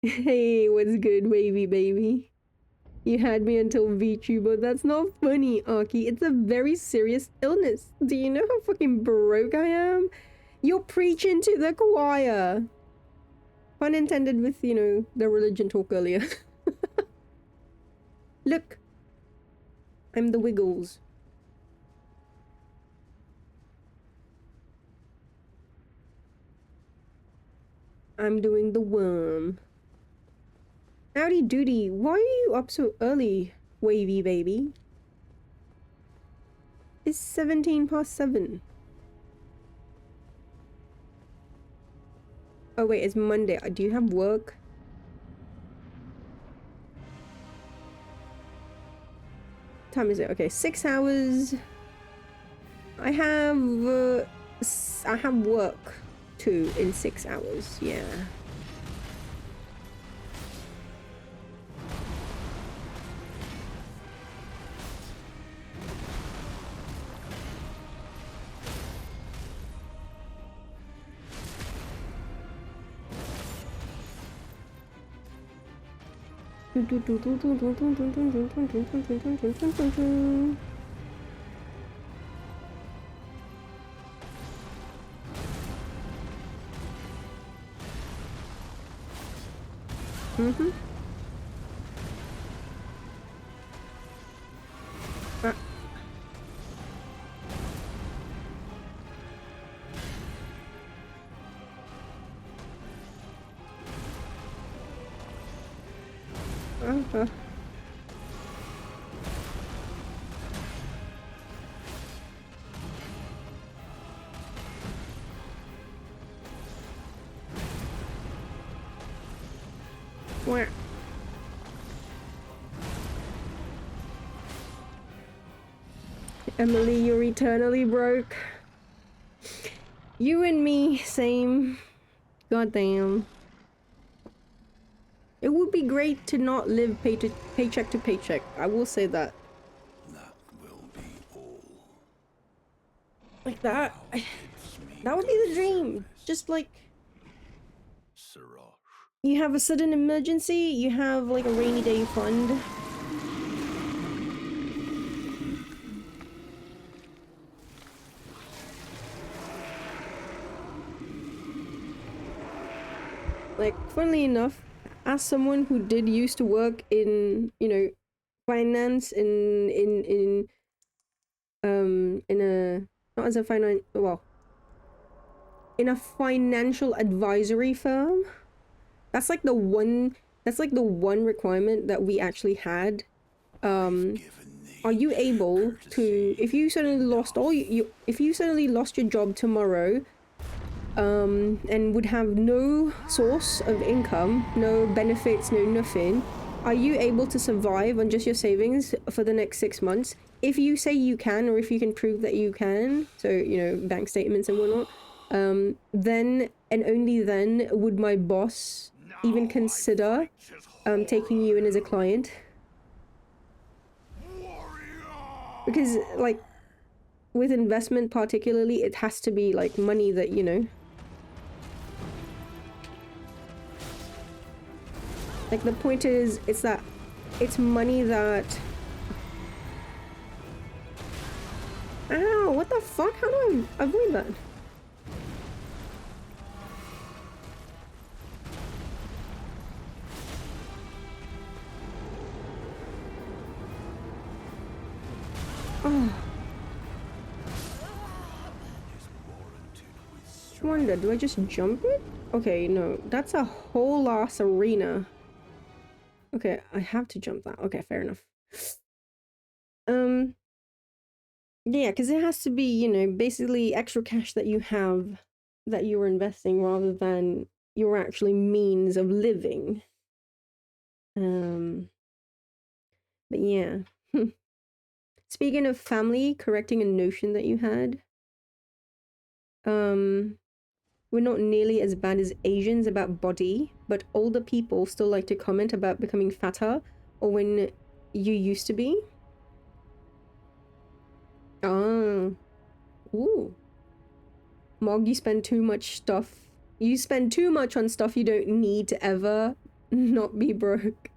Hey, what's good, wavy baby? You had me until VTuber. That's not funny, Aki. It's a very serious illness. Do you know how fucking broke I am? You're preaching to the choir. Pun intended with, you know, the religion talk earlier. Look. I'm the Wiggles. I'm doing the worm. Howdy doody, why are you up so early, wavy baby? It's 7:17. Oh wait, it's Monday. Do you have work? Time is it? Okay, 6 hours. I have work too in 6 hours. Yeah. Mm-hmm. Ah. Uh-huh. Where? Emily, you're eternally broke. You and me, same. Goddamn. It would be great to not live paycheck to paycheck. I will say that. That will be all. Like that. That would be the dream. Just like Siraj. you have a sudden emergency, you have like a rainy day fund. Like, funnily enough, as someone who did used to work in, you know, finance in a, not as a in a financial advisory firm, that's like the one requirement that we actually had. Are you able to, if you suddenly lost if you suddenly lost your job tomorrow, and would have no source of income, no benefits, no nothing, are you able to survive on just your savings for the next 6 months? If you say you can, or if you can prove that you can, so, you know, bank statements and whatnot, then and only then would my boss even consider taking you in as a client. Because, like, with investment particularly, it has to be, like, money that, you know... Like, the point is, it's that... It's money that... Ow, what the fuck? How do I avoid that? Oh. I wonder, do I just jump it? Okay, no, that's a whole ass arena. Okay, I have to jump that. Okay, fair enough. Yeah, because it has to be, you know, basically extra cash that you have that you were investing rather than your actually means of living. But yeah. Speaking of family, correcting a notion that you had. We're not nearly as bad as Asians about body, but older people still like to comment about becoming fatter or when you used to be. Ah. Ooh. Mog, you spend too much stuff. You spend too much on stuff you don't need to ever not be broke.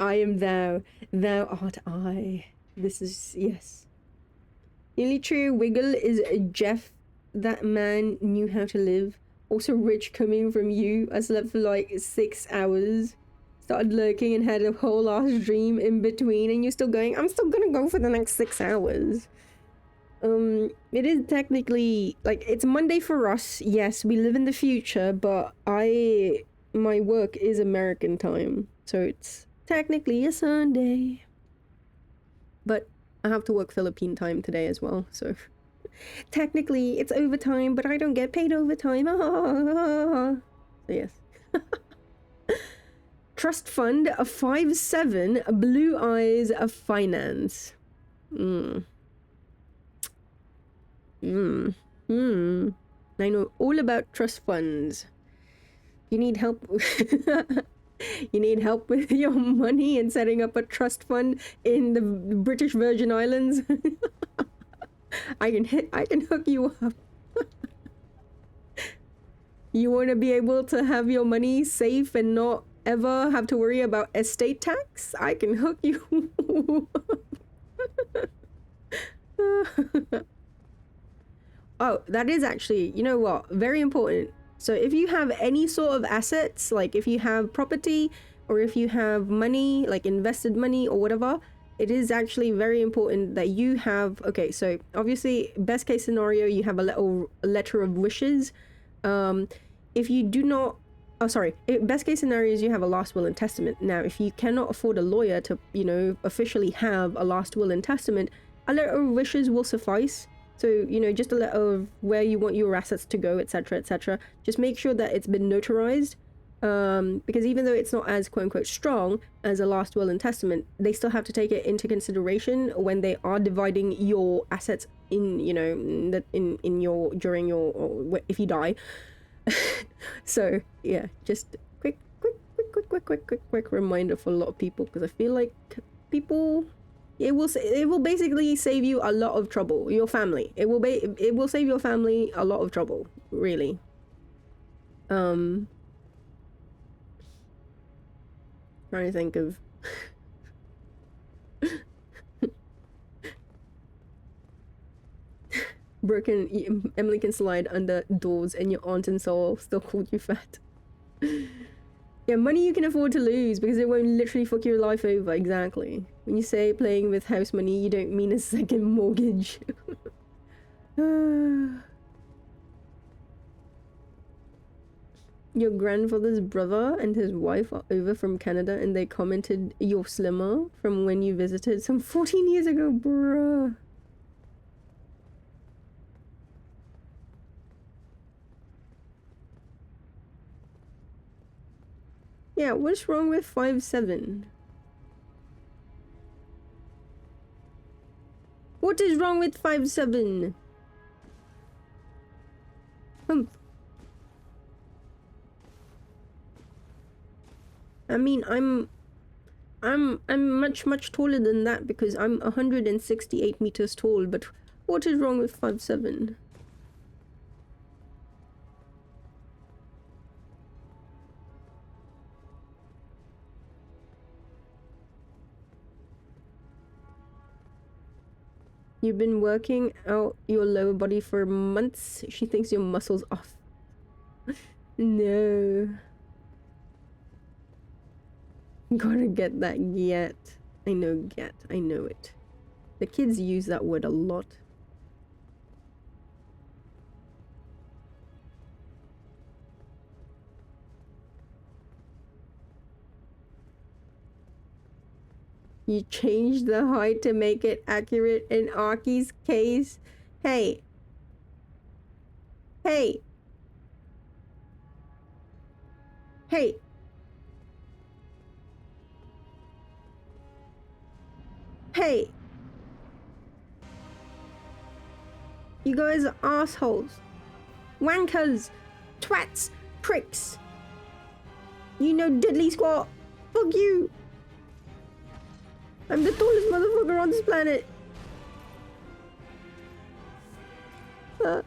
I am thou. Thou art I. This is, yes. Nearly true. Wiggle is Jeff. That man knew how to live. Also rich coming from you. I slept for like 6 hours. Started lurking and had a whole ass dream in between, and you're still going, I'm still gonna go for the next 6 hours. It is technically, like, it's Monday for us. Yes, we live in the future, but my work is American time. So it's technically a Sunday. But I have to work Philippine time today as well, so... Technically, it's overtime, but I don't get paid overtime. So yes. Trust fund, a 5/7, blue eyes of finance. I know all about trust funds. You need help. You need help with your money and setting up a trust fund in the British Virgin Islands. I can hook you up. You want to be able to have your money safe and not ever have to worry about estate tax? I can hook you up. Oh, that is actually, you know what, very important. So if you have any sort of assets, like if you have property or if you have money, like invested money or whatever, it is actually very important that you have, okay, so obviously best case scenario, you have a letter of wishes. If you do not, best case scenario is you have a last will and testament. Now, if you cannot afford a lawyer to, you know, officially have a last will and testament, a letter of wishes will suffice. So, you know, just a letter of where you want your assets to go, etc., etc. Just make sure that it's been notarized. Because even though it's not as quote-unquote strong as a last will and testament, they still have to take it into consideration when they are dividing your assets in, you know, in your, during your, or if you die. So, yeah, just quick reminder for a lot of people, because I feel like people It will basically save you a lot of trouble. Your family. It will save your family a lot of trouble. Really. Trying to think of. Emily can slide under doors and your aunt and soul still called you fat. Yeah, money you can afford to lose because it won't literally fuck your life over. Exactly. When you say playing with house money, you don't mean a second mortgage. Your grandfather's brother and his wife are over from Canada and they commented you're slimmer from when you visited some 14 years ago, bruh. Yeah, what's wrong with 5'7"? What is wrong with 5'7"? I mean, I'm much taller than that because I'm 168 meters tall, but what is wrong with 5'7"? You've been working out your lower body for months. She thinks your muscles off. No. Gotta get that get. I know get. I know it. The kids use that word a lot. You changed the height to make it accurate in Aki's case. Hey. Hey. Hey. Hey. You guys are assholes. Wankers. Twats. Pricks. You know diddly squat. Fuck you. I'm the tallest motherfucker on this planet. I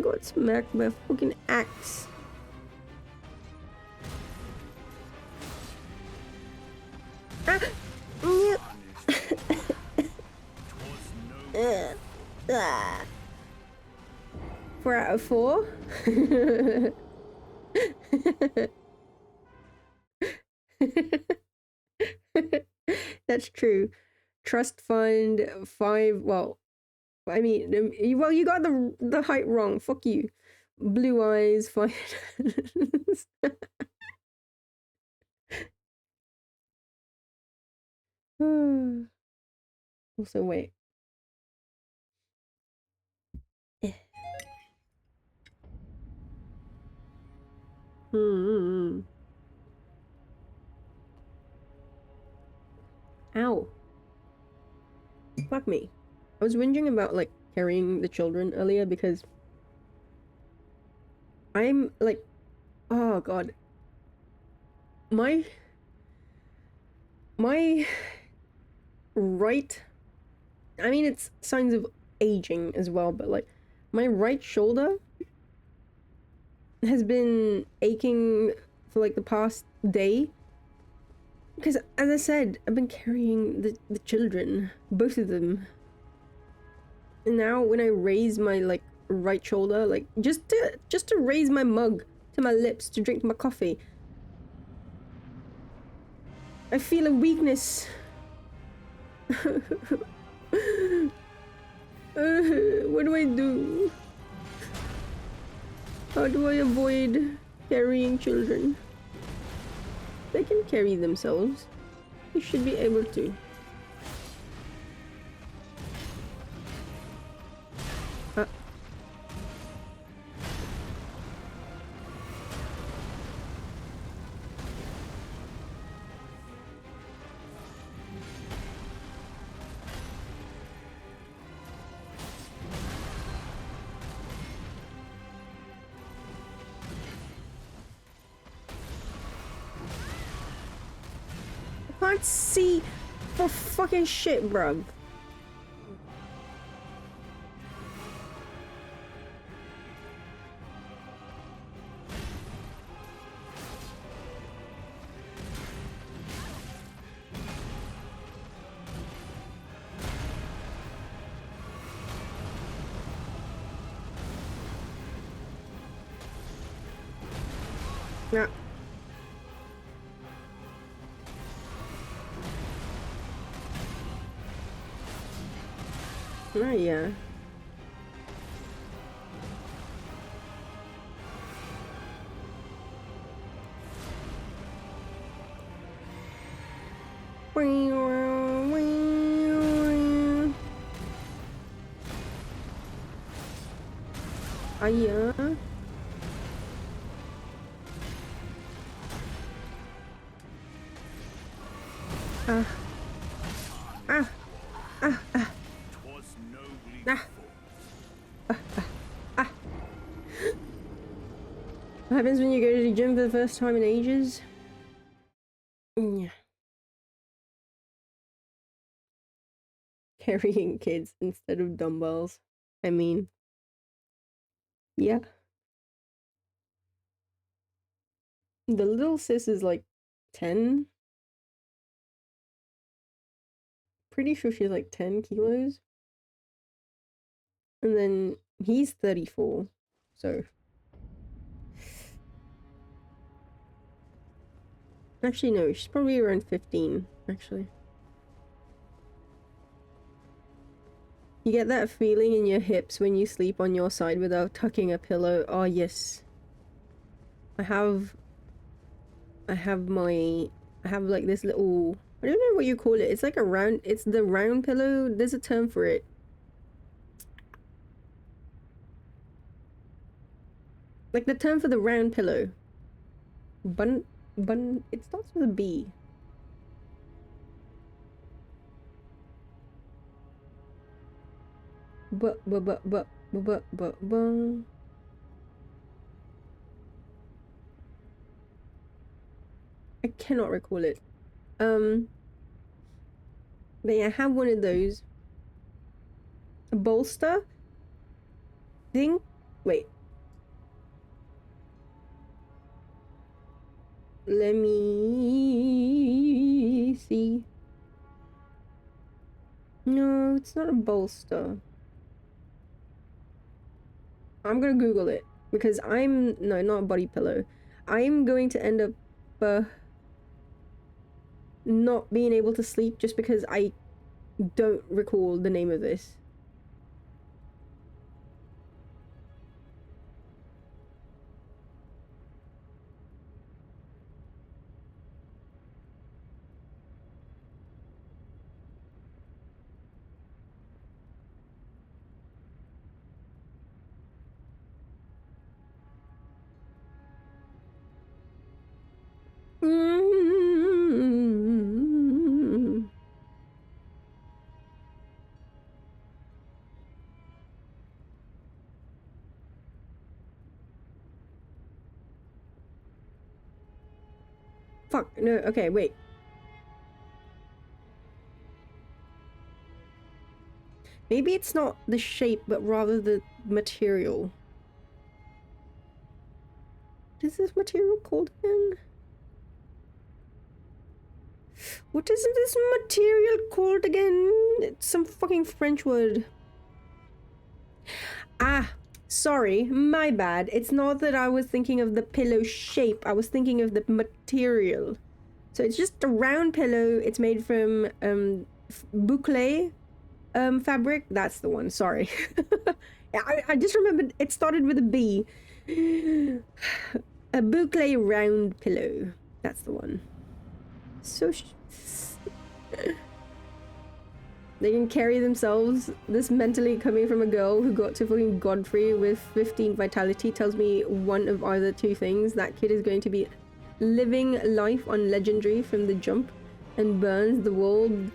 got smacked by a fucking axe. Four out of 4. That's true. Trust fund 5. Well, I mean, well, you got the height wrong. Fuck you. Blue eyes 5. Also, wait. Ow. Fuck me. I was whinging about, like, carrying the children earlier because I'm, like, oh god. My right, I mean, it's signs of aging as well, but, like, my right shoulder has been aching for, like, the past day. Because, as I said, I've been carrying the children, both of them. And now when I raise my, like, right shoulder, like, just to raise my mug to my lips to drink my coffee, I feel a weakness. What do I do? How do I avoid carrying children? They can carry themselves. You should be able to. can't see for fucking shit, bruv. Yeah. Oh, yeah. Ah, yeah. Ah. Ah. Ah. Ah. Twas nobly Ah. fought. Ah. What happens when you go to the gym for the first time in ages? Yeah. Carrying kids instead of dumbbells. I mean, yeah. The little sis is like 10. Pretty sure she's like 10 kilos. And then he's 34. So. Actually, no, she's probably around 15, actually. You get that feeling in your hips when you sleep on your side without tucking a pillow. Oh, yes. I have like this little, I don't know what you call it. It's like a round, it's the round pillow. There's a term for it. Like the term for the round pillow. It starts with a B. But. I cannot recall it. But yeah, I have one of those. A bolster thing. Wait. Let me see. No, it's not a bolster. I'm gonna Google it because no, not a body pillow. I'm going to end up not being able to sleep just because I don't recall the name of this. Fuck, no, okay, wait. Maybe it's not the shape, but rather the material. What is this material called again? What is this material called again? It's some fucking French word. Ah, sorry, my bad. It's not that I was thinking of the pillow shape. I was thinking of the material. So it's just a round pillow. It's made from boucle fabric. That's the one. Sorry. I just remembered it started with a B. A boucle round pillow. That's the one. So they can carry themselves. This mentally coming from a girl who got to fucking Godfrey with 15 vitality tells me one of either two things. That kid is going to be living life on legendary from the jump and burns the world's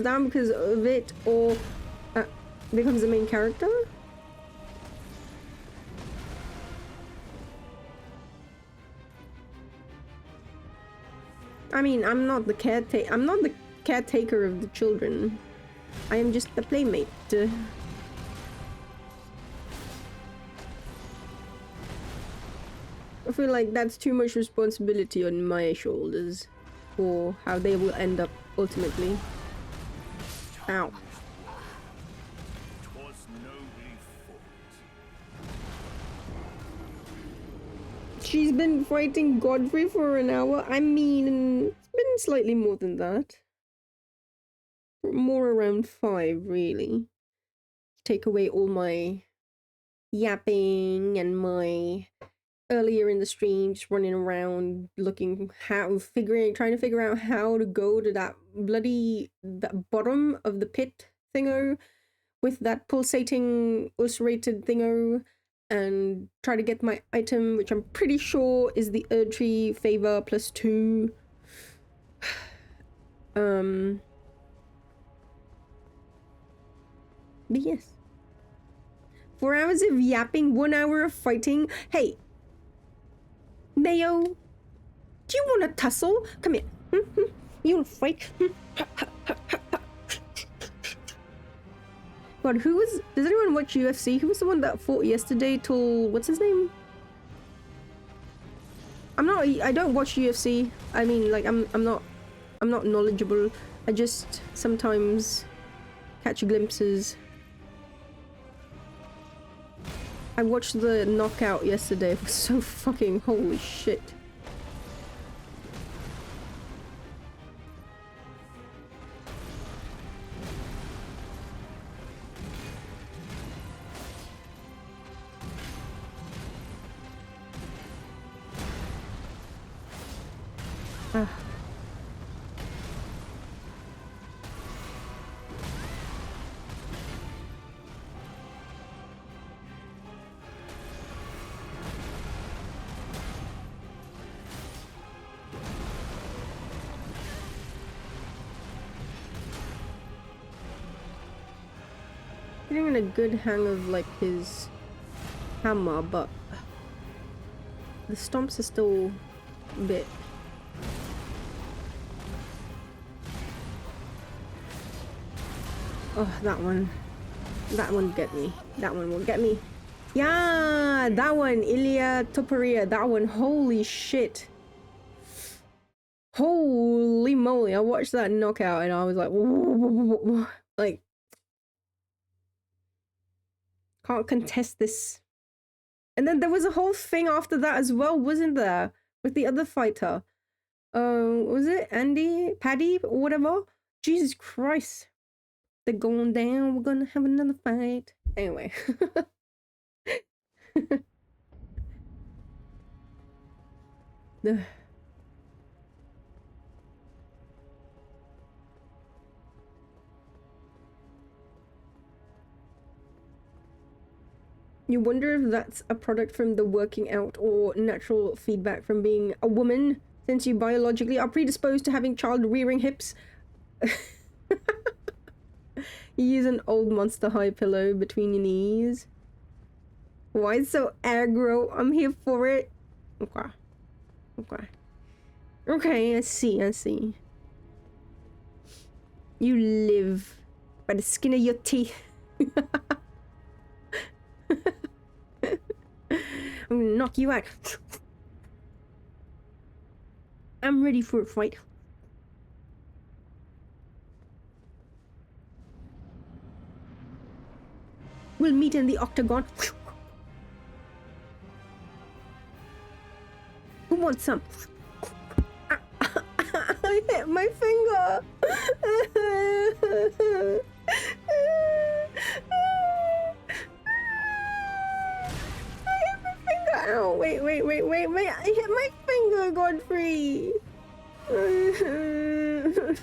down because of it, or becomes the main character. I mean, I'm not the caretaker. I'm not the caretaker of the children. I am just the playmate. I feel like that's too much responsibility on my shoulders for how they will end up ultimately. Ow. Twas nobly fought. She's been fighting Godfrey for an hour. I mean, it's been slightly more than that. More around 5, really. Take away all my yapping and my earlier in the stream just running around looking trying to figure out how to go to that bottom of the pit thingo with that pulsating ulcerated thingo and try to get my item, which I'm pretty sure is the Erdtree favor +2. But yes, 4 hours of yapping, 1 hour of fighting. Hey, Mayo, do you want to tussle? Come here. You want to fight? God, does anyone watch UFC? Who was the one that fought yesterday till, what's his name? I don't watch UFC. I mean, like, I'm not knowledgeable. I just sometimes catch glimpses. I watched the knockout yesterday. It was so fucking holy shit. Ah. Getting in a good hang of like his hammer, but the stomps are still a bit. Oh, that one get me. That one will get me. Yeah, that one, Ilya Topuria, that one, holy shit. Holy moly, I watched that knockout and I was like, like, can't contest this. And then there was a whole thing after that as well, wasn't there? With the other fighter. Was it Paddy, or whatever? Jesus Christ. They're going down, we're gonna have another fight. Anyway. You wonder if that's a product from the working out or natural feedback from being a woman, since you biologically are predisposed to having child-rearing hips. You use an old Monster High pillow between your knees. Why so aggro? I'm here for it. Okay. Okay. Okay, I see. You live by the skin of your teeth. I'm gonna knock you out. I'm ready for a fight. We'll meet in the octagon. Who wants some? I hit my finger. Ow, wait. I hit my finger, Godfrey. It hurts.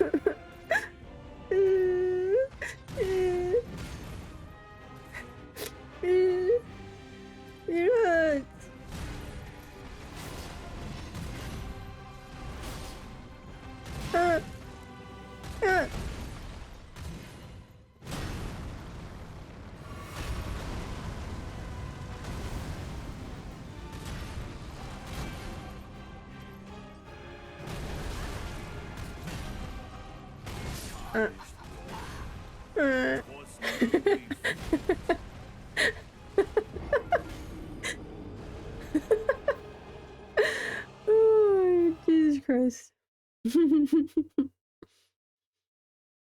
Uh. Oh, Jesus Christ.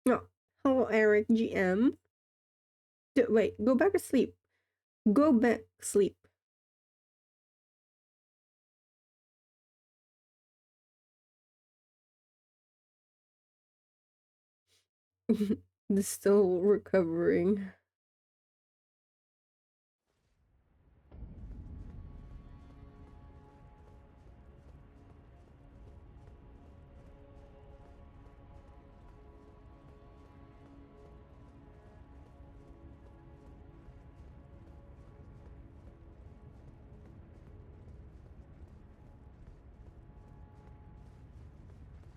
Oh, hello, Eric GM. Wait, go back to sleep. Go back sleep. Still recovering.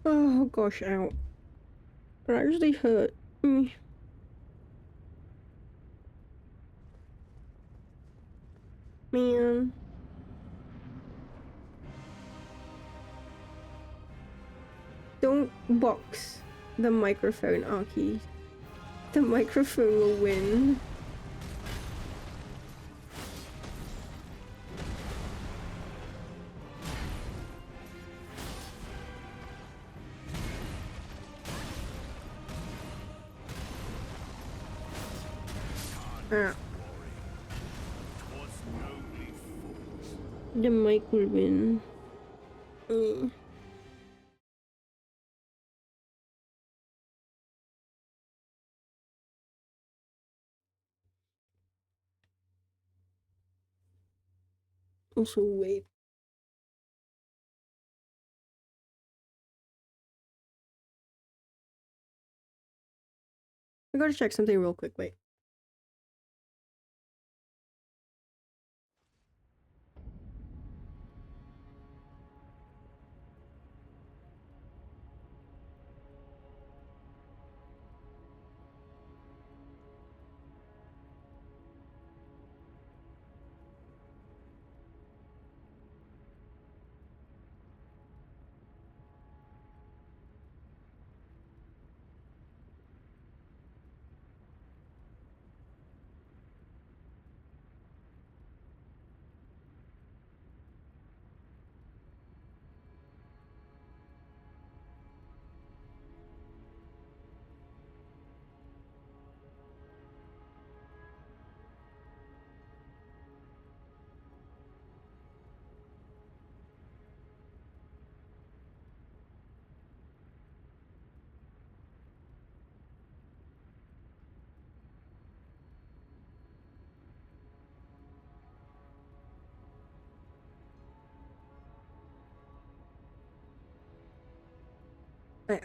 Oh gosh, ow. That actually hurt me. Man. Don't box the microphone, Arky. The microphone will win. Ah. The mic will win. Also, wait. I gotta check something real quick, wait.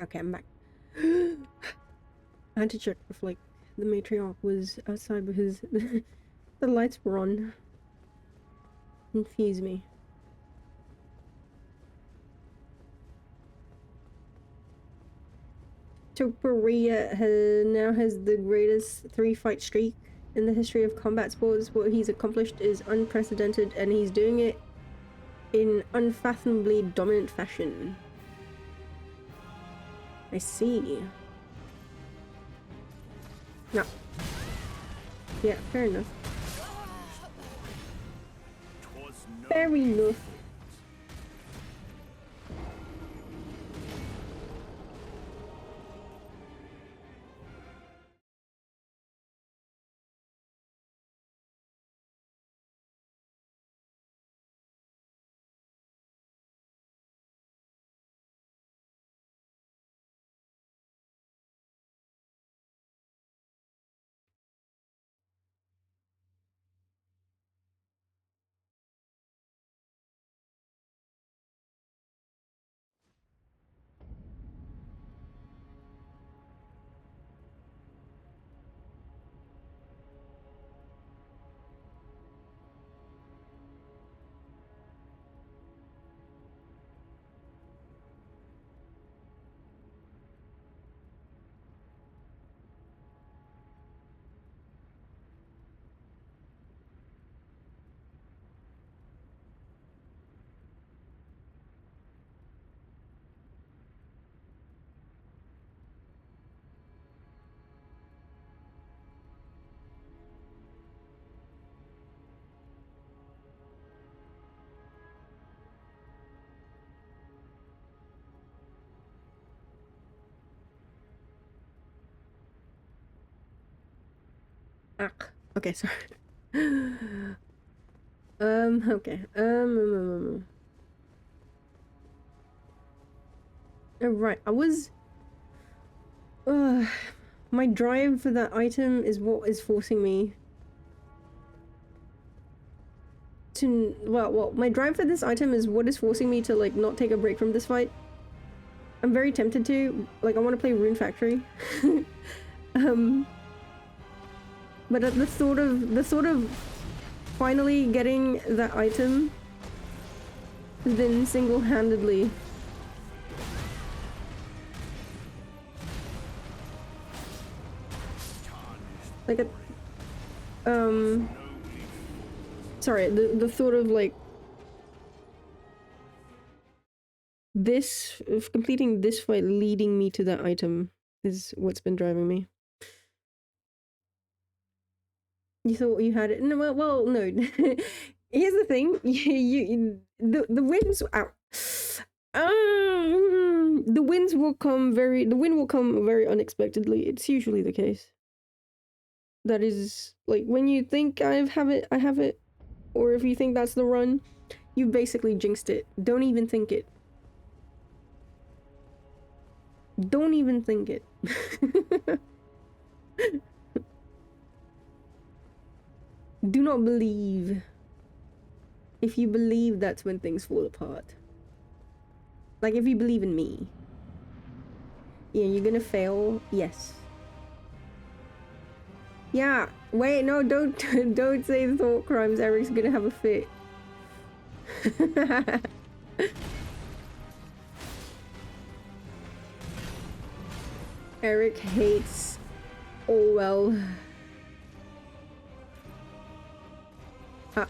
Okay, I'm back. I had to check if, like, the matriarch was outside because the lights were on. Confuse me. Topuria now has the greatest 3-fight streak in the history of combat sports. What he's accomplished is unprecedented, and he's doing it in unfathomably dominant fashion. I see. No. Yeah, fair enough. Fair enough. Ah, okay, sorry. Okay. Right, I was... my drive for that item is what is forcing me to... Well, my drive for this item is what is forcing me to, like, not take a break from this fight. I'm very tempted to. Like, I want to play Rune Factory. But at the thought of finally getting that item has been single-handedly like a sorry, the thought of like this of completing this fight leading me to that item is what's been driving me. You thought you had it? No, well, no. Here's the thing: the winds out. The winds will come very. The wind will come very unexpectedly. It's usually the case. That is like when you think I have it, or if you think that's the run, you basically jinxed it. Don't even think it. Don't even think it. Do not believe. If you believe, that's when things fall apart. Like, if you believe in me. Yeah, you're gonna fail? Yes. Yeah, wait, no, don't don't say thought crimes. Eric's gonna have a fit. Eric hates Orwell. Ah.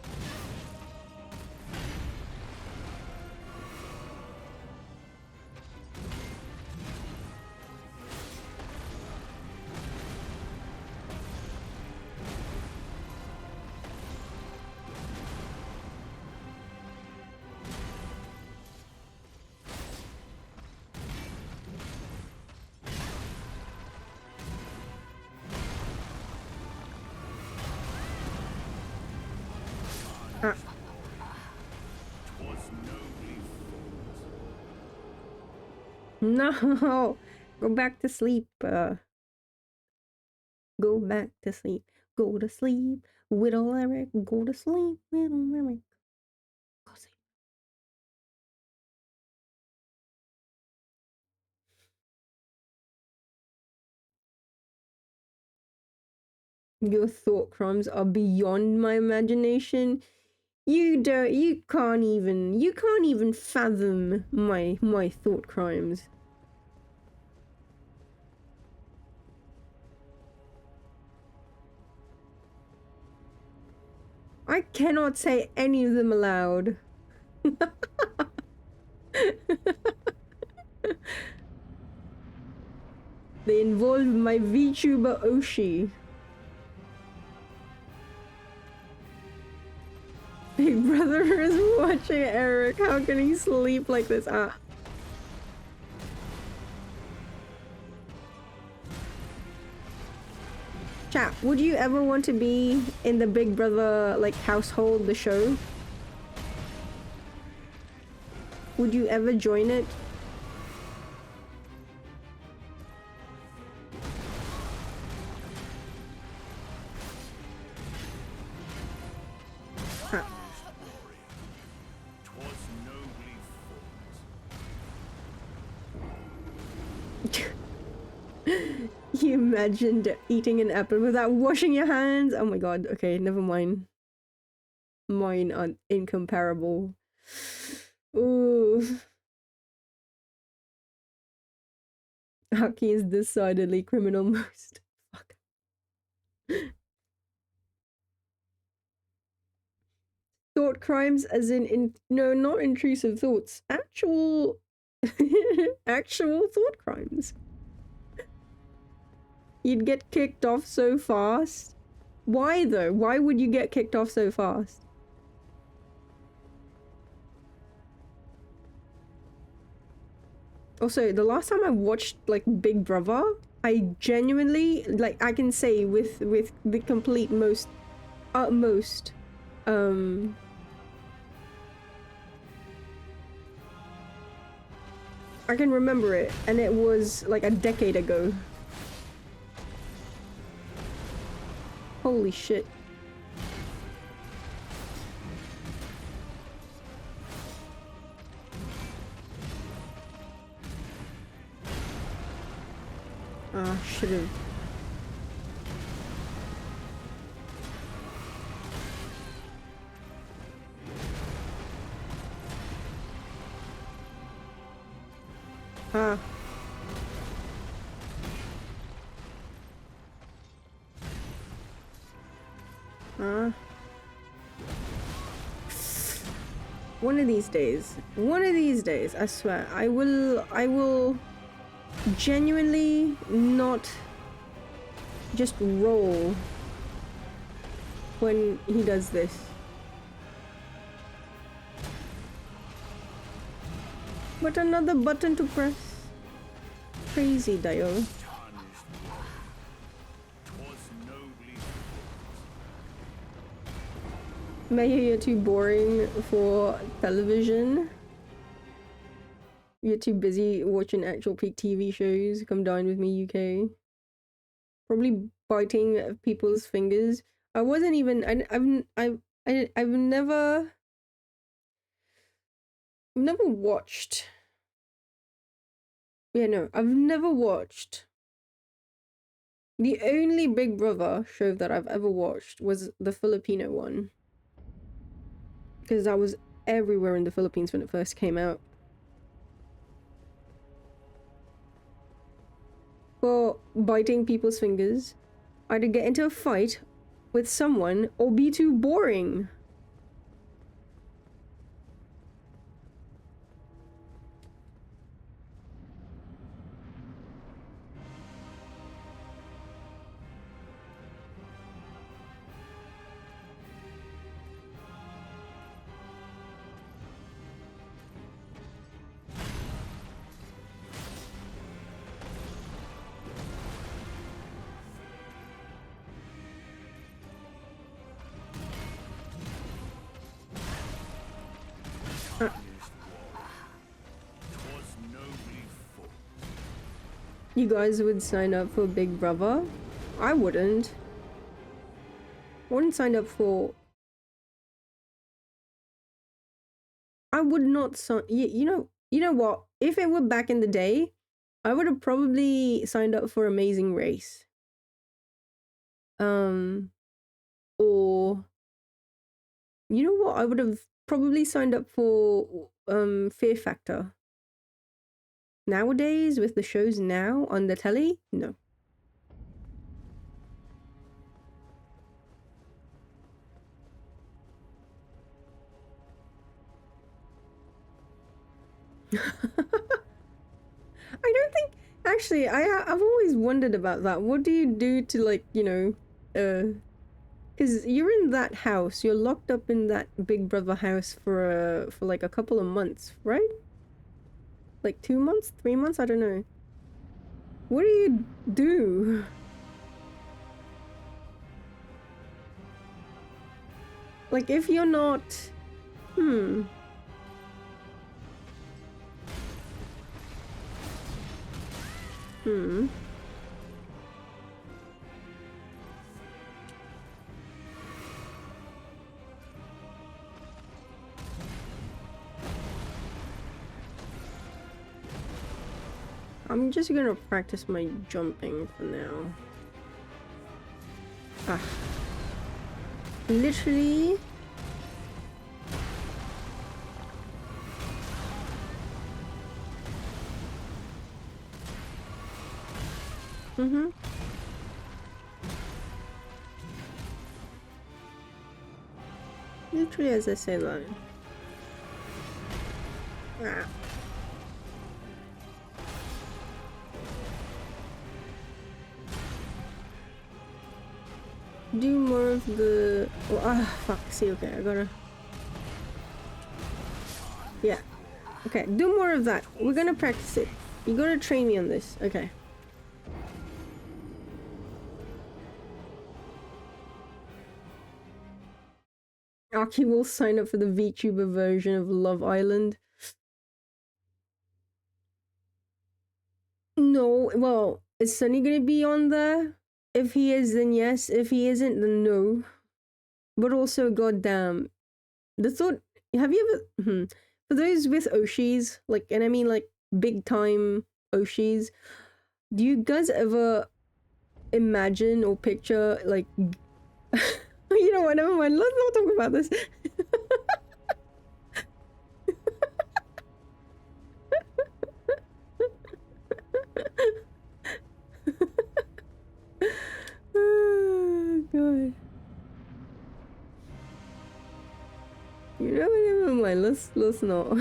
No, go back to sleep. Go back to sleep. Go to sleep, little Eric. Go to sleep, little Eric. Go sleep. Your thought crimes are beyond my imagination. You can't even fathom my thought crimes. I cannot say any of them aloud. They involve my VTuber Oshi. Big brother is watching Eric. How can he sleep like this? Ah. Chat, would you ever want to be in the Big Brother, like, household, the show? Would you ever join it? Huh. You imagined eating an apple without washing your hands? Oh my god, okay, never mind. Mine are incomparable. Ooh. Aki is decidedly criminal most. Fuck. Thought crimes as in no, not intrusive thoughts. Actual actual thought crimes. You'd get kicked off so fast. Why though? Why would you get kicked off so fast? Also, the last time I watched like Big Brother, I genuinely, like, I can say with the complete utmost, I can remember it, and it was like a decade ago. Holy shit. Should've. Ah. One of these days, I swear, I will genuinely not just roll when he does this. But another button to press. Crazy, Dio. Maybe you're too boring for television. You're too busy watching actual peak TV shows. Come dine with me, UK. Probably biting people's fingers. I wasn't even. I've never watched. Yeah, no, I've never watched. The only Big Brother show that I've ever watched was the Filipino one. Because I was everywhere in the Philippines when it first came out. For biting people's fingers, either get into a fight with someone or be too boring. You guys would sign up for Big Brother? I wouldn't. I wouldn't sign up for... I would not sign... You know what? If it were back in the day, I would have probably signed up for Amazing Race. Or... You know what? I would have probably signed up for Fear Factor. Nowadays, with the shows now on the telly, no. I don't think... Actually, I've always wondered about that. What do you do to, like, you know... Because you're in that house. You're locked up in that Big Brother house for like a couple of months, right? Like 2 months? 3 months? I don't know. What do you do? Like, if you're not... Hmm. I'm just gonna practice my jumping for now. Ah. Literally... Literally as I say that. Ah. Do more of the... Oh, fuck. See, okay, I gotta... Yeah. Okay, do more of that. We're gonna practice it. You gotta train me on this. Okay. Aki will sign up for the VTuber version of Love Island. No, well, is Sunny gonna be on there? If he is, then yes. If he isn't, then no. But also, goddamn, the thought. Have you ever? For those with Oshis, like, and I mean like big time Oshis, do you guys ever imagine or picture like? You know what? Never mind. Let's not talk about this. Oh, God. You know what? Never mind. Let's not.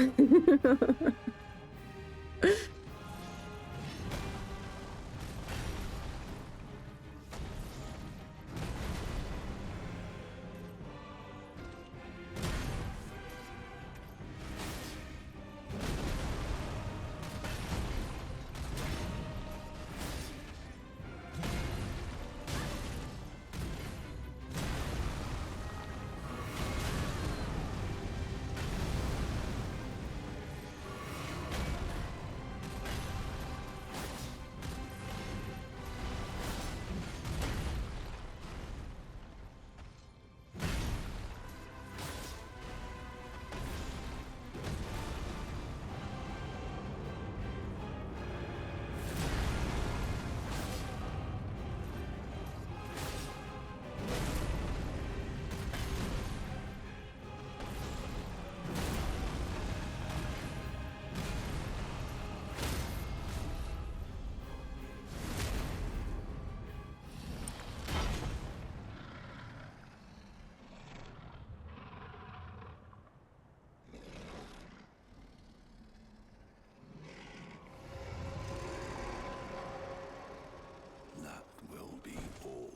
That will be all.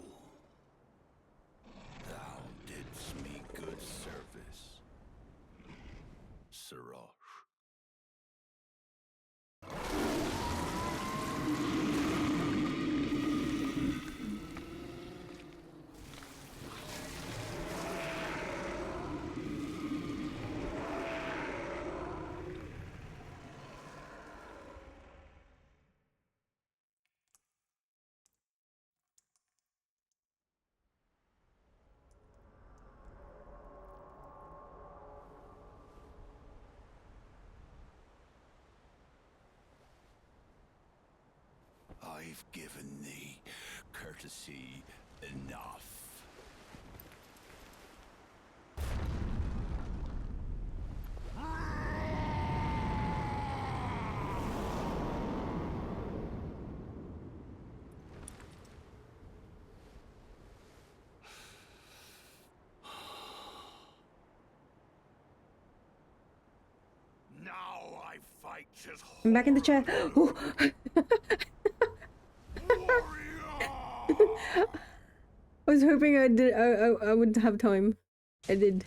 Thou didst me good service, Siraj. I've given thee courtesy enough. Now I fight as I'm back in the chair. Oh. I was hoping I would have time. I did.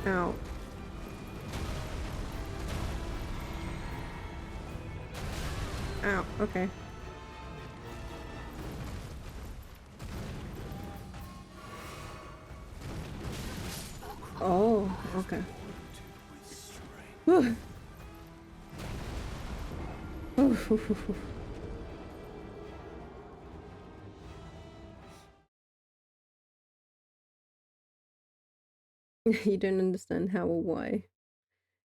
Ow. Ow, okay. Oh, okay. Whew. You don't understand how or why.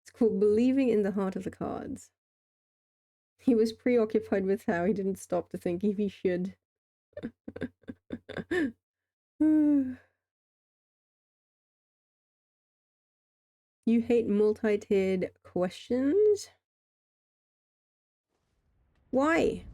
It's called believing in the heart of the cards. He was preoccupied with how he didn't stop to think if he should. You hate multi-tiered questions? Why?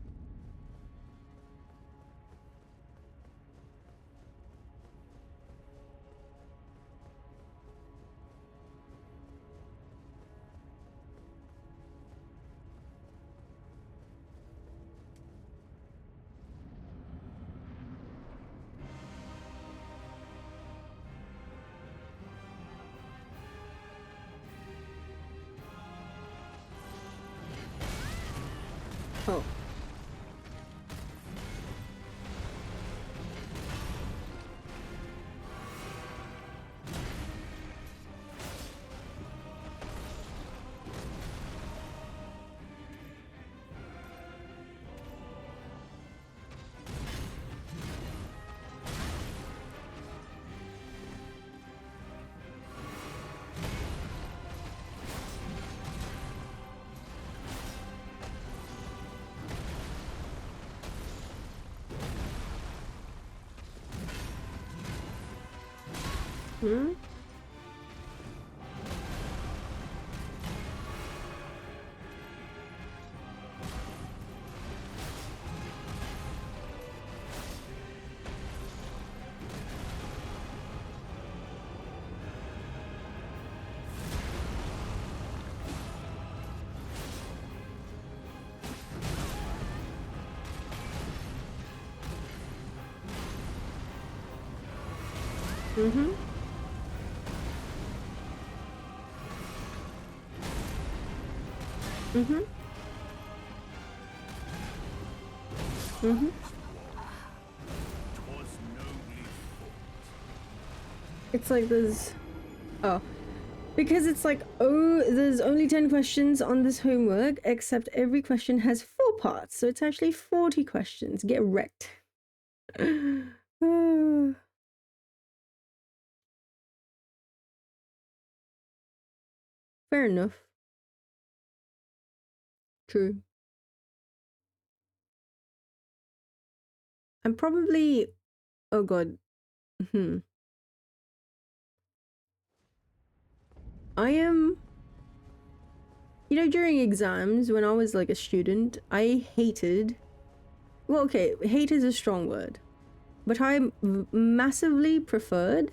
Oh. Hmm? Mm-hmm. Mm-hmm. Mm-hmm. It's like there's... Oh. Because it's like, oh, there's only 10 questions on this homework, except every question has 4 parts, so it's actually 40 questions. Get wrecked. Fair enough. True. I'm probably... Oh god. Hmm. I am... You know, during exams, when I was like a student, I hated... Well, okay, hate is a strong word. But I massively preferred...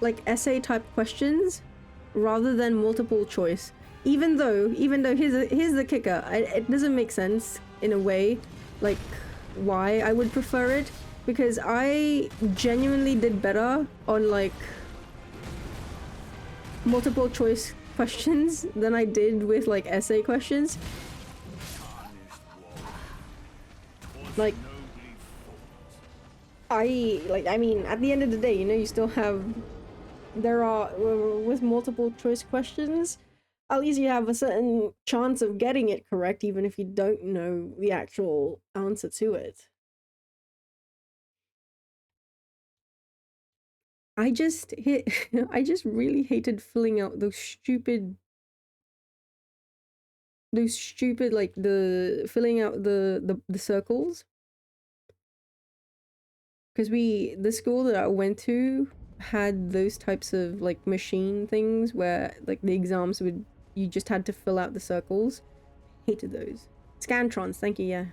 like essay type questions rather than multiple choice. Even though here's the kicker, it doesn't make sense in a way, like why I would prefer it, because I genuinely did better on like multiple choice questions than I did with like essay questions. Like I mean, at the end of the day, you know, you still have... There are, with multiple choice questions, at least you have a certain chance of getting it correct, even if you don't know the actual answer to it. I just I just really hated filling out those stupid like the filling out the circles, because the school that I went to had those types of like machine things where like the exams would, you just had to fill out the circles. Hated those. Scantrons, thank you, yeah.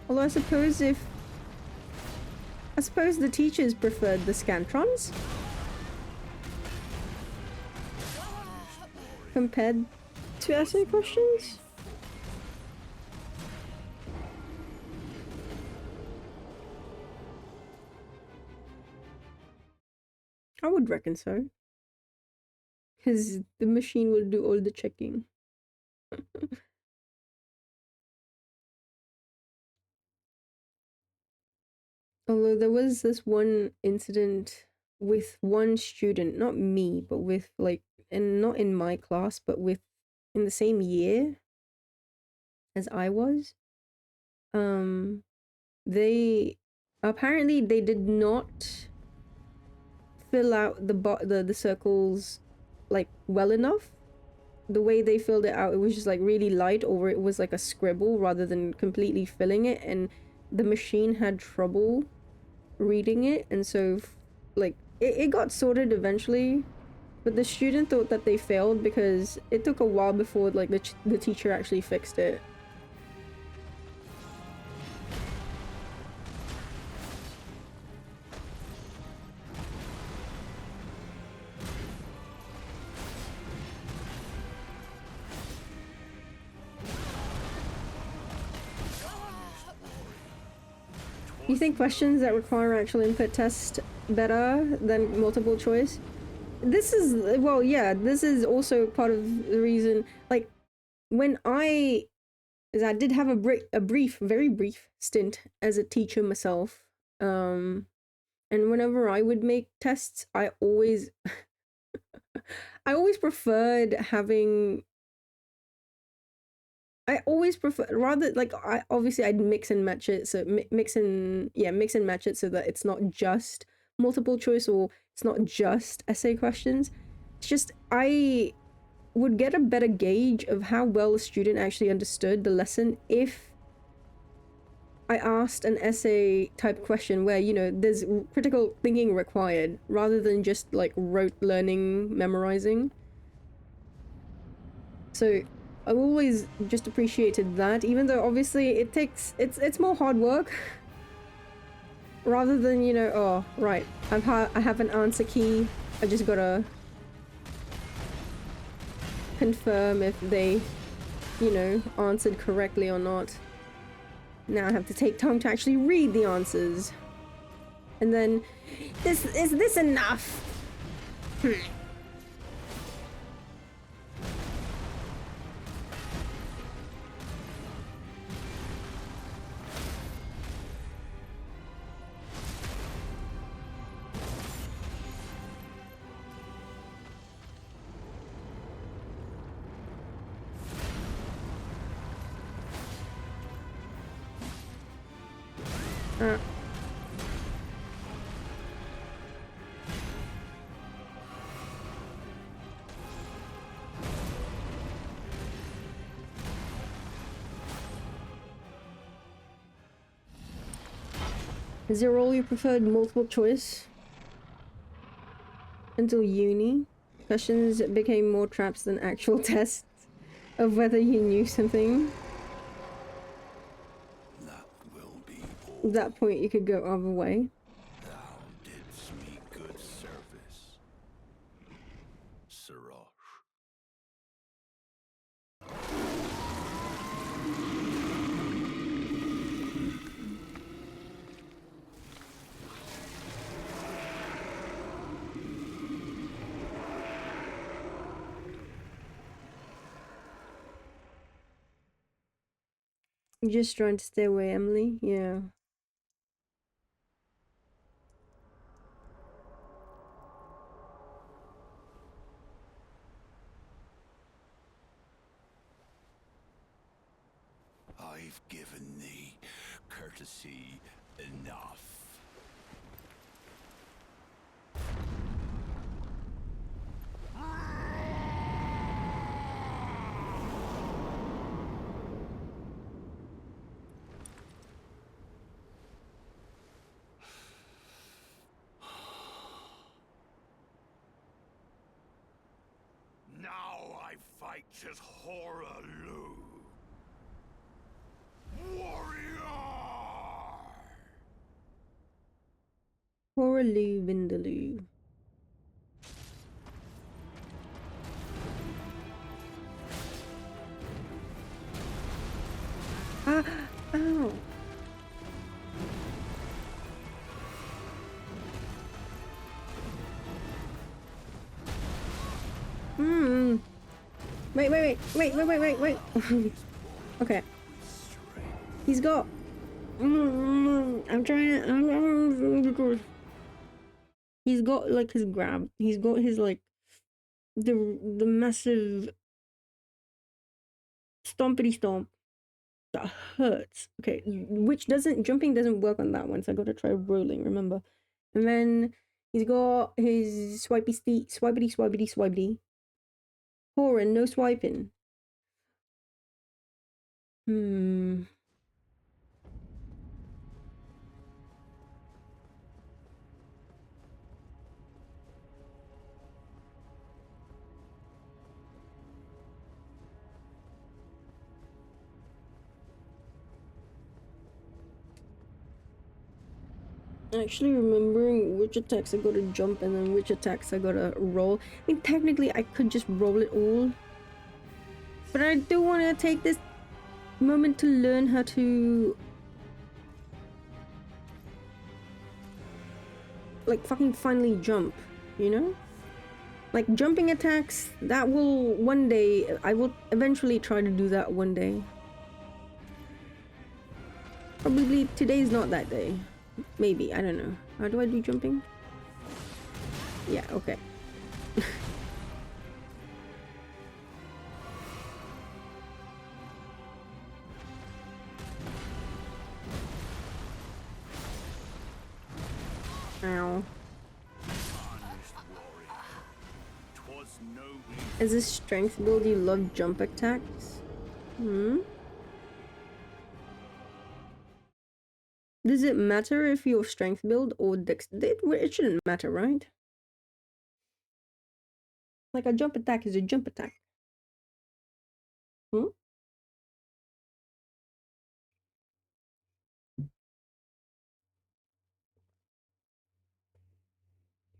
Although I suppose the teachers preferred the Scantrons compared to essay questions. I would reckon so. Because the machine will do all the checking. Although there was this one incident with one student, not me, but with like, and not in my class, but with in the same year as I was. They apparently they did not fill out the circles like well enough. The way they filled it out, it was just like really light, or it was like a scribble rather than completely filling it, and the machine had trouble reading it, and so like it got sorted eventually, but the student thought that they failed because it took a while before like the teacher actually fixed it. You think questions that require actual input test better than multiple choice? This is, well, yeah, this is also part of the reason, like, when as I did have a brief, very brief stint as a teacher myself, and whenever I would make tests, I always, I always preferred having. I always prefer rather like I obviously I'd mix and match it so mix and match it so that it's not just multiple choice or it's not just essay questions. It's just I would get a better gauge of how well a student actually understood the lesson if I asked an essay type question where, you know, there's critical thinking required rather than just like rote learning, memorizing. So I've always just appreciated that, even though obviously it's more hard work rather than, you know, oh, right, I have an answer key, I just gotta confirm if they, you know, answered correctly or not. Now I have to take time to actually read the answers. And then, is this enough? Is there all you preferred multiple choice? Until uni, questions became more traps than actual tests of whether you knew something. That will be all. At that point, you could go other way. Thou didst me good service, Siraj. You're just trying to stay away, Emily? Yeah. I've given thee courtesy enough. Now I fight as Horalu. Warrior! Horaloo Vindaloo. Ah! Ow! Hmm. Wait. Okay. He's got. I'm trying to. He's got like his grab. He's got his like the massive stompity stomp that hurts. Okay, which doesn't jumping doesn't work on that one, so I gotta try rolling. Remember, and then he's got his swipity. Horan, no swiping. Actually remembering which attacks I gotta jump and then which attacks I gotta roll. I mean, technically I could just roll it all. But I do want to take this moment to learn how to... like, fucking finally jump, you know? Like, jumping attacks, that will one day... I will eventually try to do that one day. Probably today's not that day. Maybe, I don't know. How do I do jumping? Yeah, okay. Ow. Honest warrior. 'Twas no easy. As a strength build, you love jump attacks? Hmm? Does it matter if you're strength build or dex? It shouldn't matter, right? Like a jump attack is a jump attack. Hmm?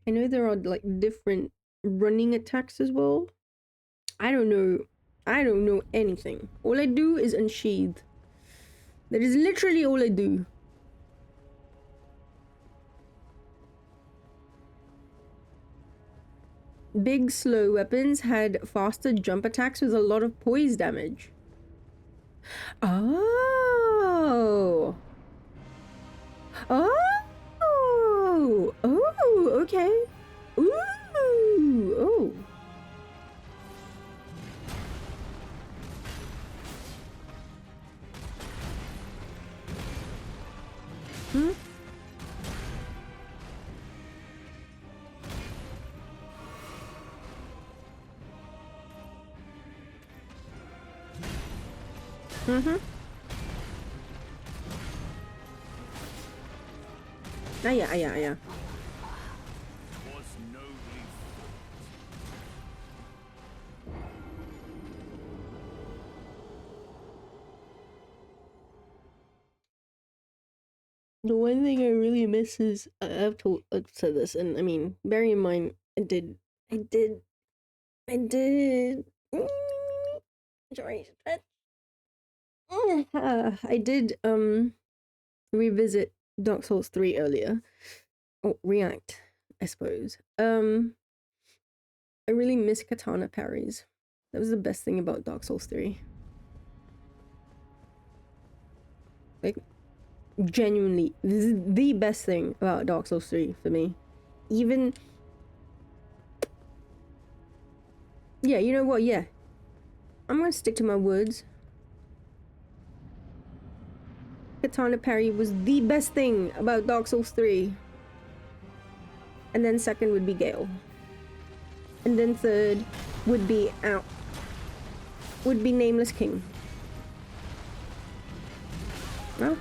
I know there are like different running attacks as well. I don't know. I don't know anything. All I do is unsheath. That is literally all I do. Big slow weapons had faster jump attacks with a lot of poise damage. Oh. Oh. Oh, okay. Ooh. Oh. Hmm? Mm-hmm. Ah, yeah, yeah, yeah. 'Twas nobly fought. The one thing I really miss is I've said this, and I mean, bearing in mind, I did. Mm, sorry, I did revisit Dark Souls 3 earlier. Oh, react, I suppose. I really miss katana parries. That was the best thing about Dark Souls 3. Like, genuinely, this is the best thing about Dark Souls 3 for me. Even... Yeah, you know what? Yeah. I'm gonna stick to my words. Katana parry was the best thing about Dark Souls 3. And then second would be Gale. And then third would be Nameless King. Well.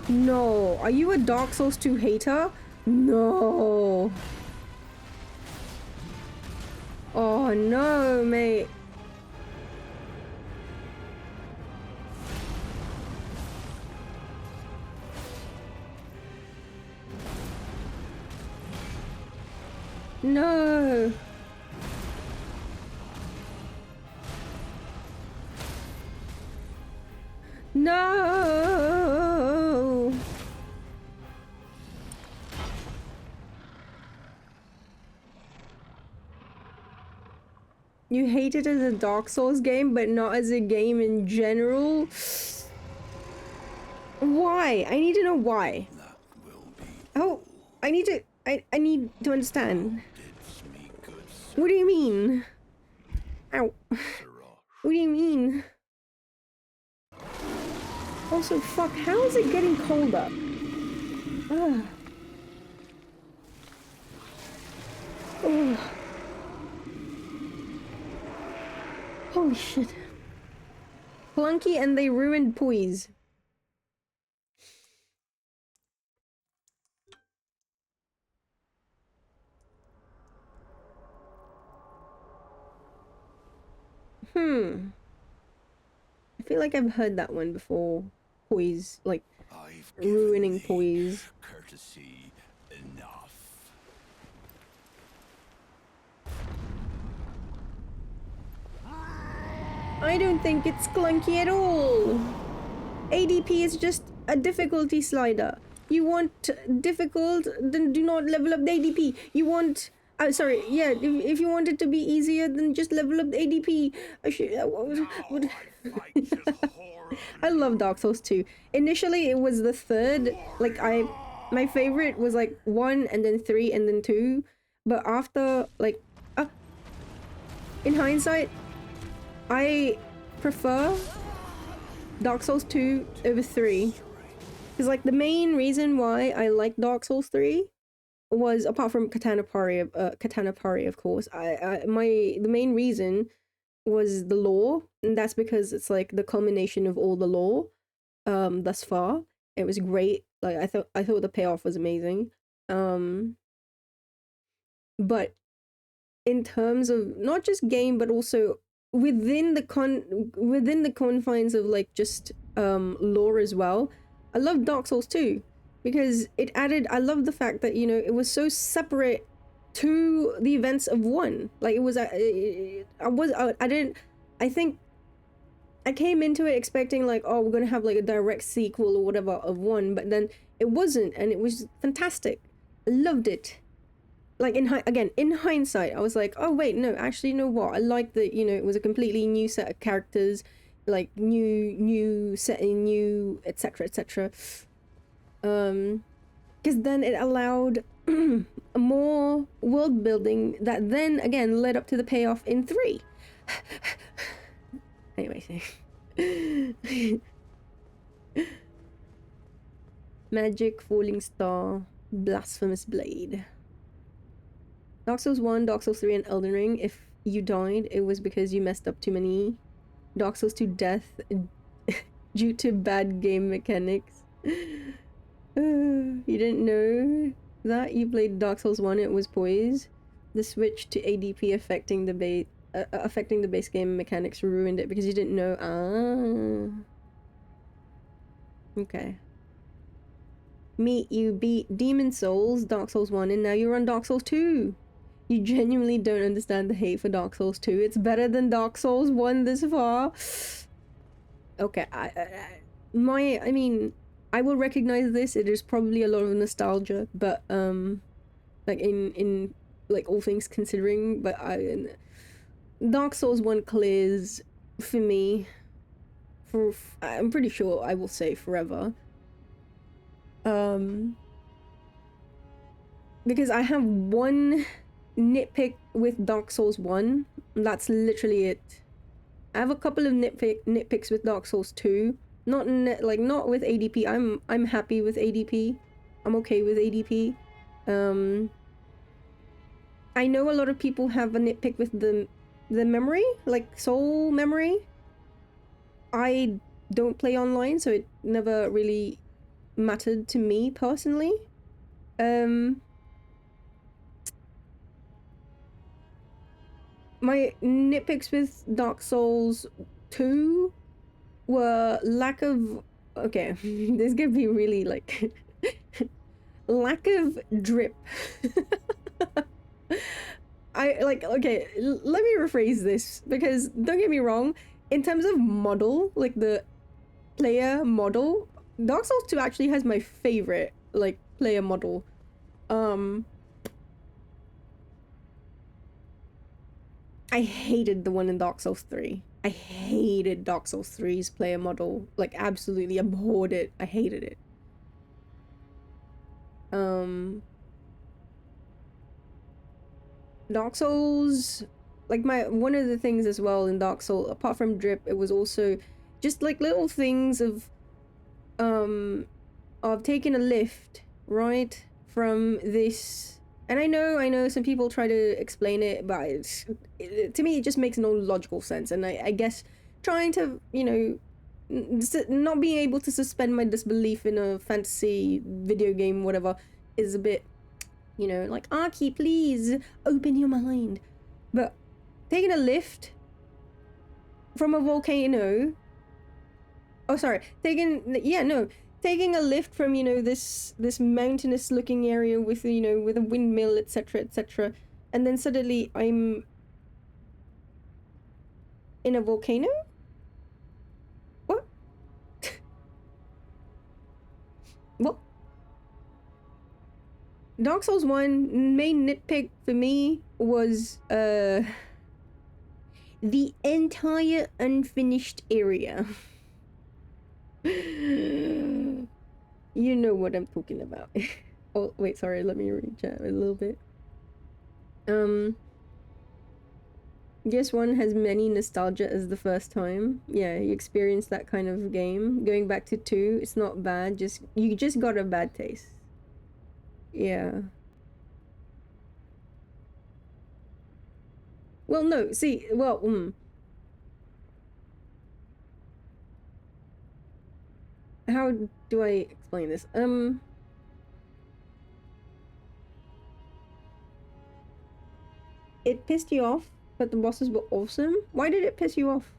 No, are you a Dark Souls 2 hater? No. Oh no, mate. No. No. You hate it as a Dark Souls game, but not as a game in general? Why? I need to know why. That will be. Oh, I need to understand. Didst me good What do you mean? Ow. Sirrah. What do you mean? Also, fuck, how is it getting colder? Ugh. Ugh. Holy shit. Clunky and they ruined poise. I feel like I've heard that one before. Poise, like I've ruining given thee poise. courtesy enough. I don't think it's clunky at all. ADP is just a difficulty slider. You want difficult, then do not level up the ADP. You want Sorry, yeah, if you want it to be easier, then just level up the ADP. I fight as horror. I love Dark Souls 2. Initially, it was the third. Like, my favorite was like 1 and then 3 and then 2. But after, like, in hindsight, I prefer Dark Souls 2 over 3. Because, like, the main reason why I like Dark Souls 3 was, apart from Katana Parry, of course, the main reason was the lore, and that's because it's like the culmination of all the lore thus far. It was great. Like, I thought the payoff was amazing. But in terms of not just game, but also within the confines of like just lore as well, I love Dark Souls 2 because it added. I love the fact that, you know, it was so separate to the events of 1. Like, it was I think I came into it expecting like, oh, we're gonna have like a direct sequel or whatever of 1, but then it wasn't, and it was fantastic. I loved it. Like, in hindsight, I was like, oh wait, no, actually, you know what? I like that, you know, it was a completely new set of characters, like new setting, new etc. etc. Because then it allowed more world building that then again led up to the payoff in 3. Anyway, Magic, Falling Star, Blasphemous Blade. Dark Souls 1, Dark Souls 3, and Elden Ring. If you died, it was because you messed up too many. Dark Souls 2 death due to bad game mechanics. You didn't know that? You played Dark Souls 1, it was poise. The switch to ADP affecting the base game mechanics ruined it because you didn't know. Okay. You beat Demon Souls, Dark Souls 1, and now you're on Dark Souls 2. You genuinely don't understand the hate for Dark Souls 2. It's better than Dark Souls 1 this far. Okay, I mean, I will recognize this. It is probably a lot of nostalgia, but like in like all things considering, but Dark Souls 1 clears for me for I'm pretty sure I will say forever. Because I have one nitpick with Dark Souls 1. That's literally it. I have a couple of nitpicks with Dark Souls 2. Not with ADP. I'm happy with ADP. I'm okay with ADP. I know a lot of people have a nitpick with the memory, like soul memory. I don't play online, so it never really mattered to me personally. My nitpicks with Dark Souls 2 were lack of... Okay, this could be really like... lack of drip. Okay, let me rephrase this, because don't get me wrong, in terms of model, like the player model, Dark Souls 2 actually has my favorite, like, player model. I hated the one in Dark Souls 3. I hated Dark Souls 3's player model. Like, absolutely abhorred it. I hated it. Dark Souls... Like, one of the things as well in Dark Souls, apart from drip, it was also just, like, little things of taking a lift, right? From this... And I know some people try to explain it, but to me it just makes no logical sense. And I guess trying to, you know, not being able to suspend my disbelief in a fantasy video game, whatever, is a bit, you know, like, Arky, please, open your mind. But taking a lift from a volcano... Oh, sorry. Taking a lift from, you know, this mountainous looking area with, you know, with a windmill, etc, etc, and then suddenly I'm in a volcano? What? What? Dark Souls 1 main nitpick for me was the entire unfinished area. You know what I'm talking about. Oh wait, sorry, let me read chat a little bit. Guess 1 has many nostalgia as the first time. Yeah, you experienced that kind of game. Going back to 2, it's not bad, you just got a bad taste. Yeah. Well, no, see, well, how do I explain this? It pissed you off, but the bosses were awesome. Why did it piss you off?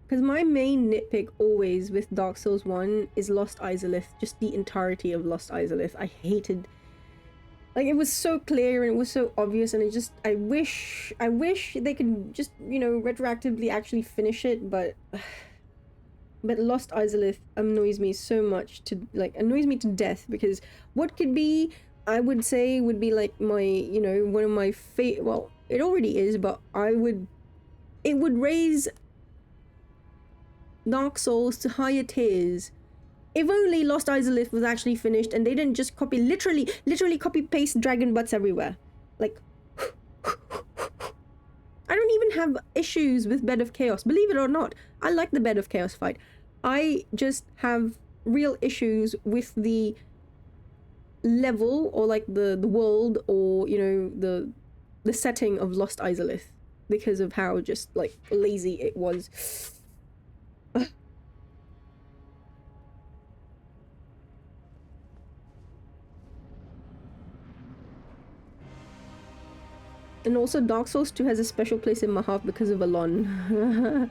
Because my main nitpick always with Dark Souls 1 is Lost Izalith, just the entirety of Lost Izalith. I hated... Like, it was so clear and it was so obvious, and it just... I wish they could just, you know, retroactively actually finish it, but... But Lost Izalith annoys me so much to... Like, annoys me to death, because what could be... I would say would be, like, my, you know, one of my well, it already is, but it would raise Dark Souls to higher tiers if only Lost Izalith was actually finished and they didn't just literally copy paste dragon butts everywhere. Like, I don't even have issues with Bed of Chaos, believe it or not. I like the Bed of Chaos fight. I just have real issues with the level, or like the world, or, you know, the setting of Lost Izalith, because of how just like lazy it was. And also Dark Souls 2 has a special place in my heart because of Alon.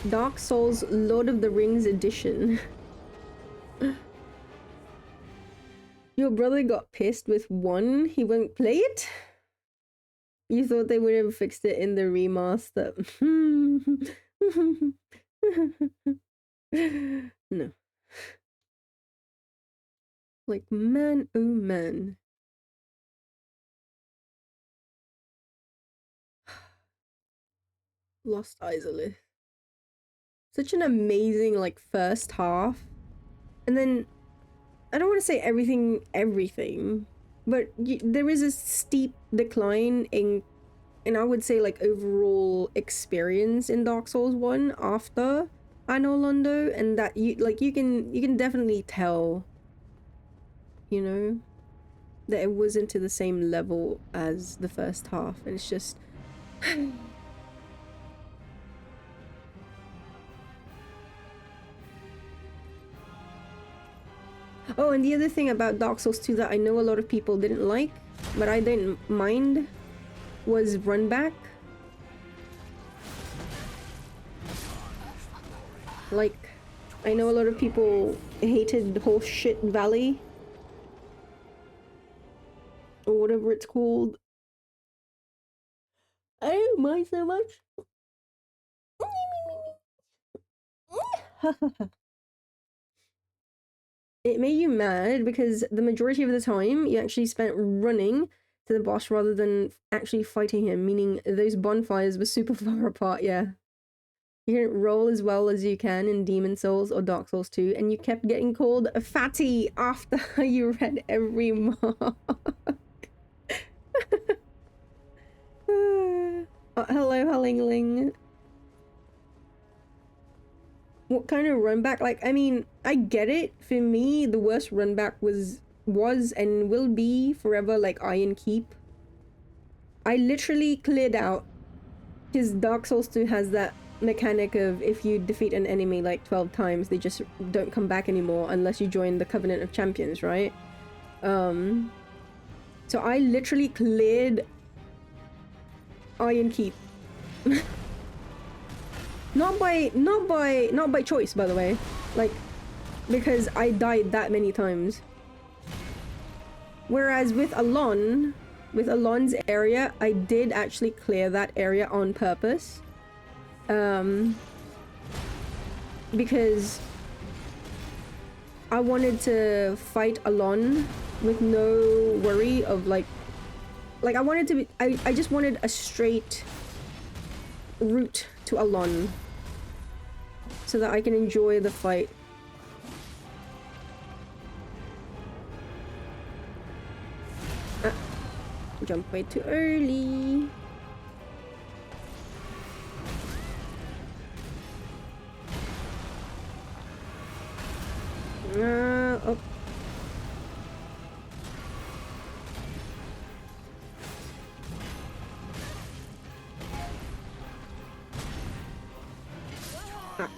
Dark Souls Lord of the Rings edition. Your brother got pissed with 1, he won't play it? You thought they would have fixed it in the remaster? No. Like, man, oh man. Lost Izalith. Such an amazing, like, first half. And then, I don't want to say everything, but there is a steep decline in I would say, like, overall experience in Dark Souls 1 after Anno Londo, and that you can definitely tell, you know, that it wasn't to the same level as the first half, and it's just Oh, and the other thing about Dark Souls 2 that I know a lot of people didn't like, but I didn't mind, was run back. Like, I know a lot of people hated Horse Shit Valley, or whatever it's called. I don't mind so much. It made you mad because the majority of the time you actually spent running to the boss rather than actually fighting him, meaning those bonfires were super far apart, yeah. You didn't roll as well as you can in Demon Souls or Dark Souls 2, and you kept getting called a fatty after you read every mark. Hello, Hullingling. What kind of run back? Like, I mean, I get it. For me, the worst run back was and will be forever, like, Iron Keep. I literally cleared out, because Dark Souls 2 has that mechanic of if you defeat an enemy like 12 times, they just don't come back anymore unless you join the Covenant of Champions, right? So I literally cleared Iron Keep Not by choice, by the way. Like, because I died that many times. Whereas with Alon's area, I did actually clear that area on purpose. Because I wanted to fight Alon with no worry of like I wanted to be, I just wanted a straight route to Alon so that I can enjoy the fight. Jump way too early. Oh. Ah.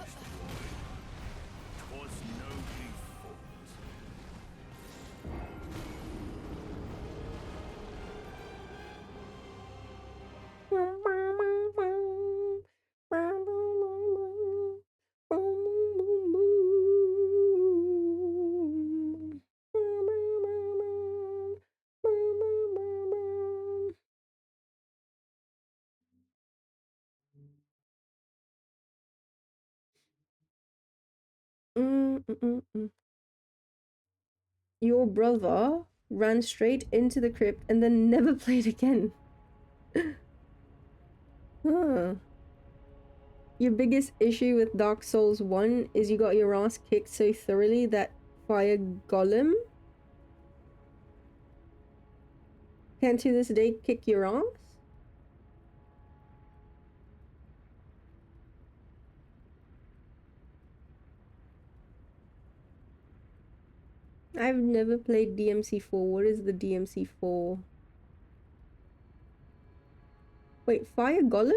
Your brother ran straight into the crypt and then never played again. Huh. Your biggest issue with Dark Souls 1 is you got your ass kicked so thoroughly that fire golem can to this day kick your ass? I've never played DMC4. What is the DMC4? Wait, Fire Golem?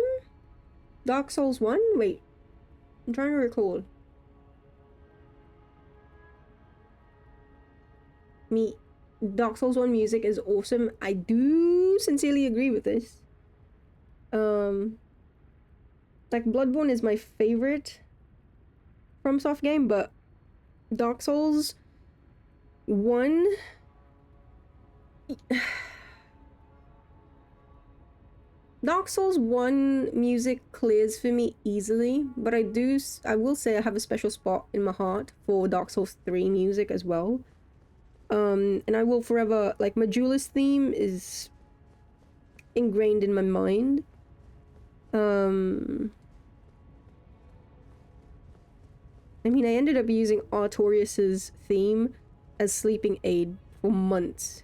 Dark Souls 1? Wait, I'm trying to recall. Dark Souls 1 music is awesome. I do sincerely agree with this. Like Bloodborne is my favorite FromSoft game, but Dark Souls 1 Dark Souls 1 music clears for me easily, but I will say I have a special spot in my heart for Dark Souls 3 music as well. And I will forever, like, Majula's theme is ingrained in my mind. I mean, I ended up using Artorias's theme as sleeping aid for months.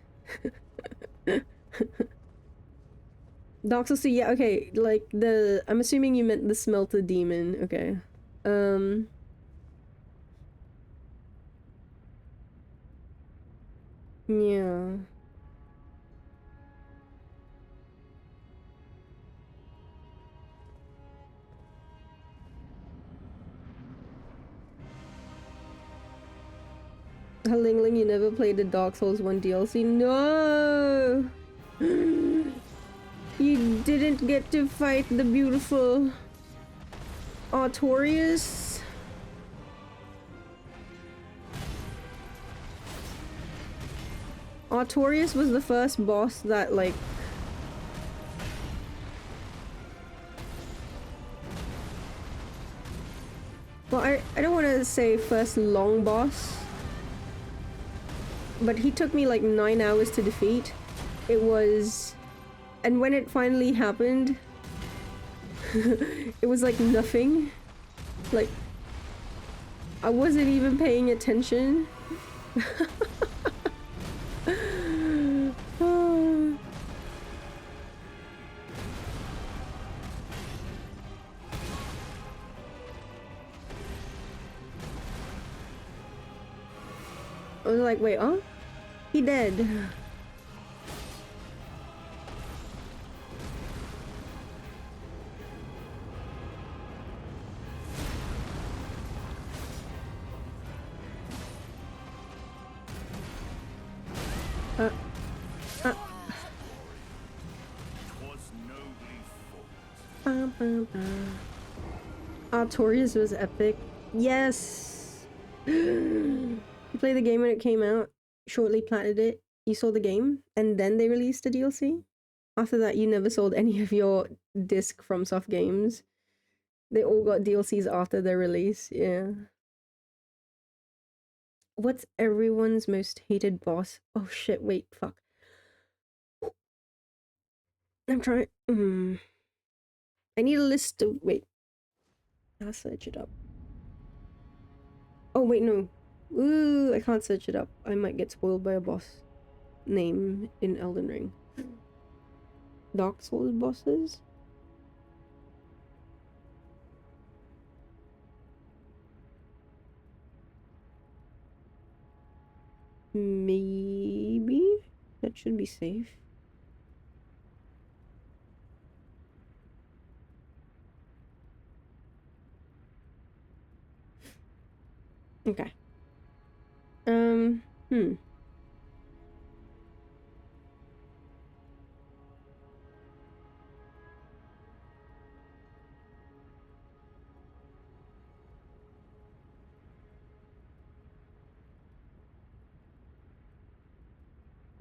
Dark Souls 2, yeah, okay, like, I'm assuming you meant the Smelter Demon, okay. Yeah. Ling Ling, you never played the Dark Souls 1 DLC? No! You didn't get to fight the beautiful Artorias? Artorias was the first boss that, like... Well, I don't want to say first long boss, but he took me like 9 hours to defeat. It was... And when it finally happened, it was like nothing. Like, I wasn't even paying attention. I was like, wait, huh? He dead. Artorias was epic. Yes! You played the game when it came out, shortly platted it, you saw the game, and then they released the DLC? After that, you never sold any of your disc from Soft games. They all got DLCs after their release, yeah. What's everyone's most hated boss? Oh shit, wait, fuck. I'm trying. I need a list of. Wait. I'll search it up. Oh, wait, no. Ooh, I can't search it up. I might get spoiled by a boss name in Elden Ring. Dark Souls bosses? Maybe? That should be safe. Okay.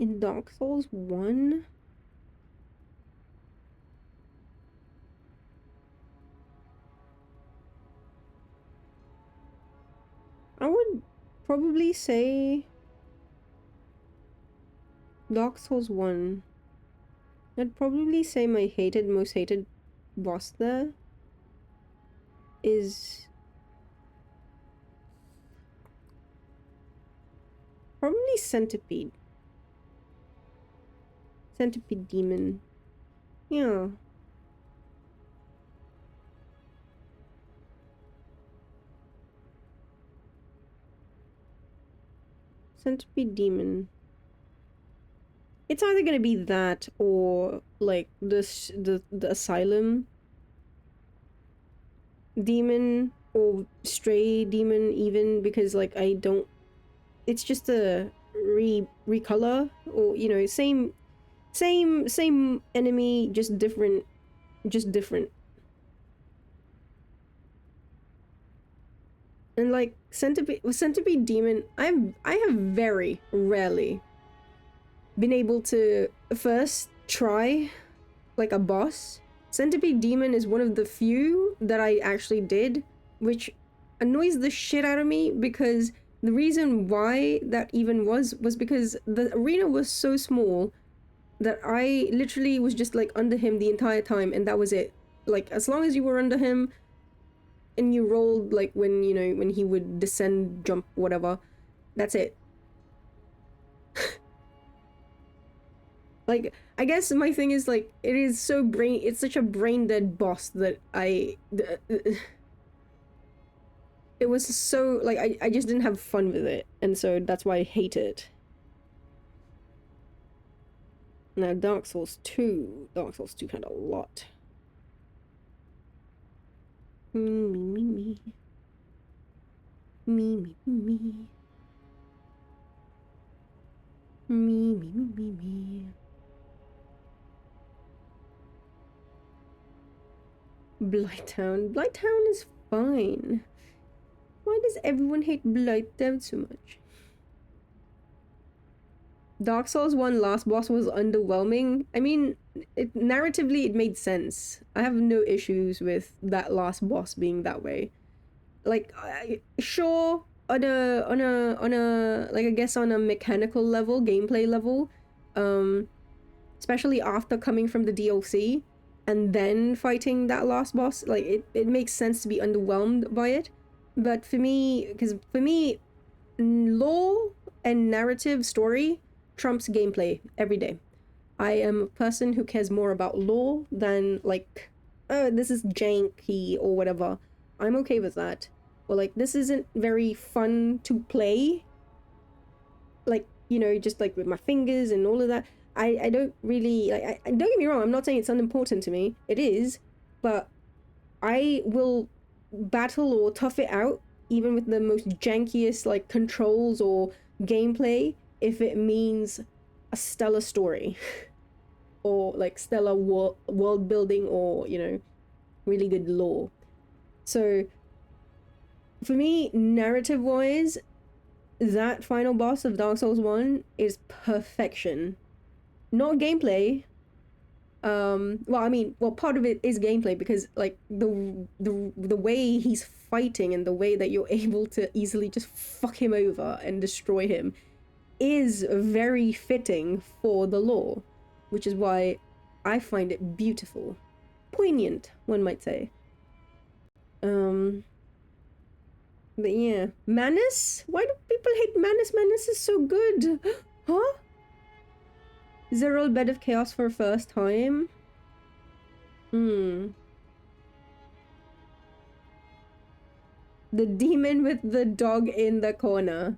In Dark Souls 1? I would probably say Dark Souls 1. I'd probably say my most hated boss there is probably Centipede. Centipede Demon. Yeah. Centipede Demon. It's either gonna be that or like the Asylum Demon or Stray Demon even, because like I don't, it's just a recolor, or you know, same enemy, just different. And like Centipede Demon, I have very rarely been able to first try like a boss. Centipede Demon is one of the few that I actually did, which annoys the shit out of me, because the reason why that even was because the arena was so small that I literally was just like under him the entire time, and that was it. Like, as long as you were under him and you rolled, like when, you know, when he would descend, jump, whatever, that's it. Like, I guess my thing is like, it's such a brain dead boss that it was so like, I just didn't have fun with it, and so that's why I hate it. Now Dark Souls 2 had a lot. Me. Blighttown is fine. Why does everyone hate Blighttown so much? Dark Souls 1 last boss was underwhelming. I mean, narratively it made sense. I have no issues with that last boss being that way. Like, sure, on a like, I guess on a mechanical level, gameplay level, especially after coming from the DLC and then fighting that last boss, like it makes sense to be underwhelmed by it. But for me, lore and narrative story trumps gameplay every day. I am a person who cares more about lore than like, this is janky or whatever. I'm okay with that. Or like, this isn't very fun to play. Like, you know, just like with my fingers and all of that. I don't really, like, don't get me wrong, I'm not saying it's unimportant to me. It is, but I will battle or tough it out even with the most jankiest like controls or gameplay if it means a stellar story or like stellar world building, or, you know, really good lore. So for me, narrative wise, that final boss of Dark Souls 1 is perfection. Not gameplay. Well, I mean, well, part of it is gameplay because like the way he's fighting and the way that you're able to easily just fuck him over and destroy him is very fitting for the lore, which is why I find it beautiful. Poignant, one might say. But yeah, Manus? Why do people hate Manus? Manus is so good. Huh? Zerul Bed of Chaos for first time? The demon with the dog in the corner.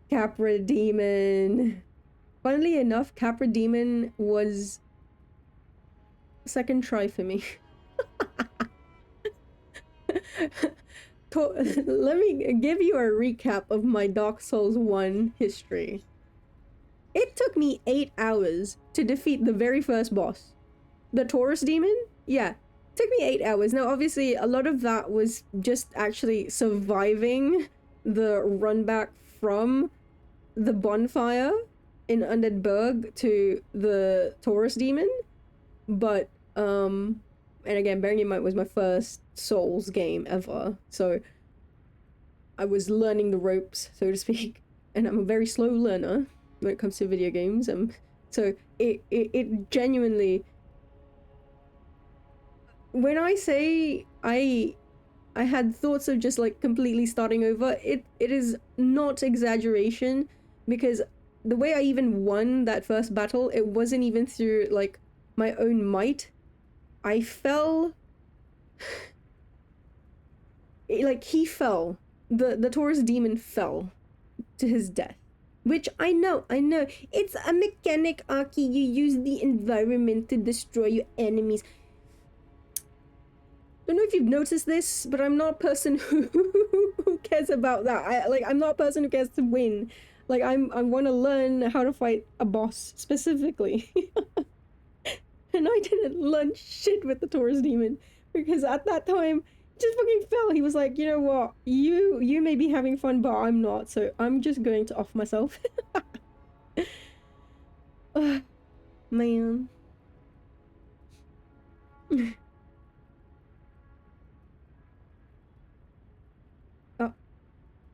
Capra Demon. Funnily enough, Capra Demon was second try for me. Let me give you a recap of my Dark Souls 1 history. It took me 8 hours to defeat the very first boss. The Taurus Demon? Yeah. Took me 8 hours. Now, obviously, a lot of that was just actually surviving the run back from the bonfire in Undead Burg to the Taurus Demon. But, and again, bearing in mind it was my first Souls game ever. So, I was learning the ropes, so to speak. And I'm a very slow learner when it comes to video games. So, it genuinely... When I say I had thoughts of just like completely starting over, it is not exaggeration, because the way I even won that first battle, it wasn't even through like my own might. I fell. Like he fell. The Taurus demon fell to his death. Which I know. It's a mechanic, Aki. You use the environment to destroy your enemies. I don't know if you've noticed this, but I'm not a person who cares about that. I'm not a person who cares to win. Like I want to learn how to fight a boss specifically. And I didn't learn shit with the Taurus demon because at that time he just fucking fell. He was like, you know what? You may be having fun, but I'm not. So I'm just going to off myself. Man.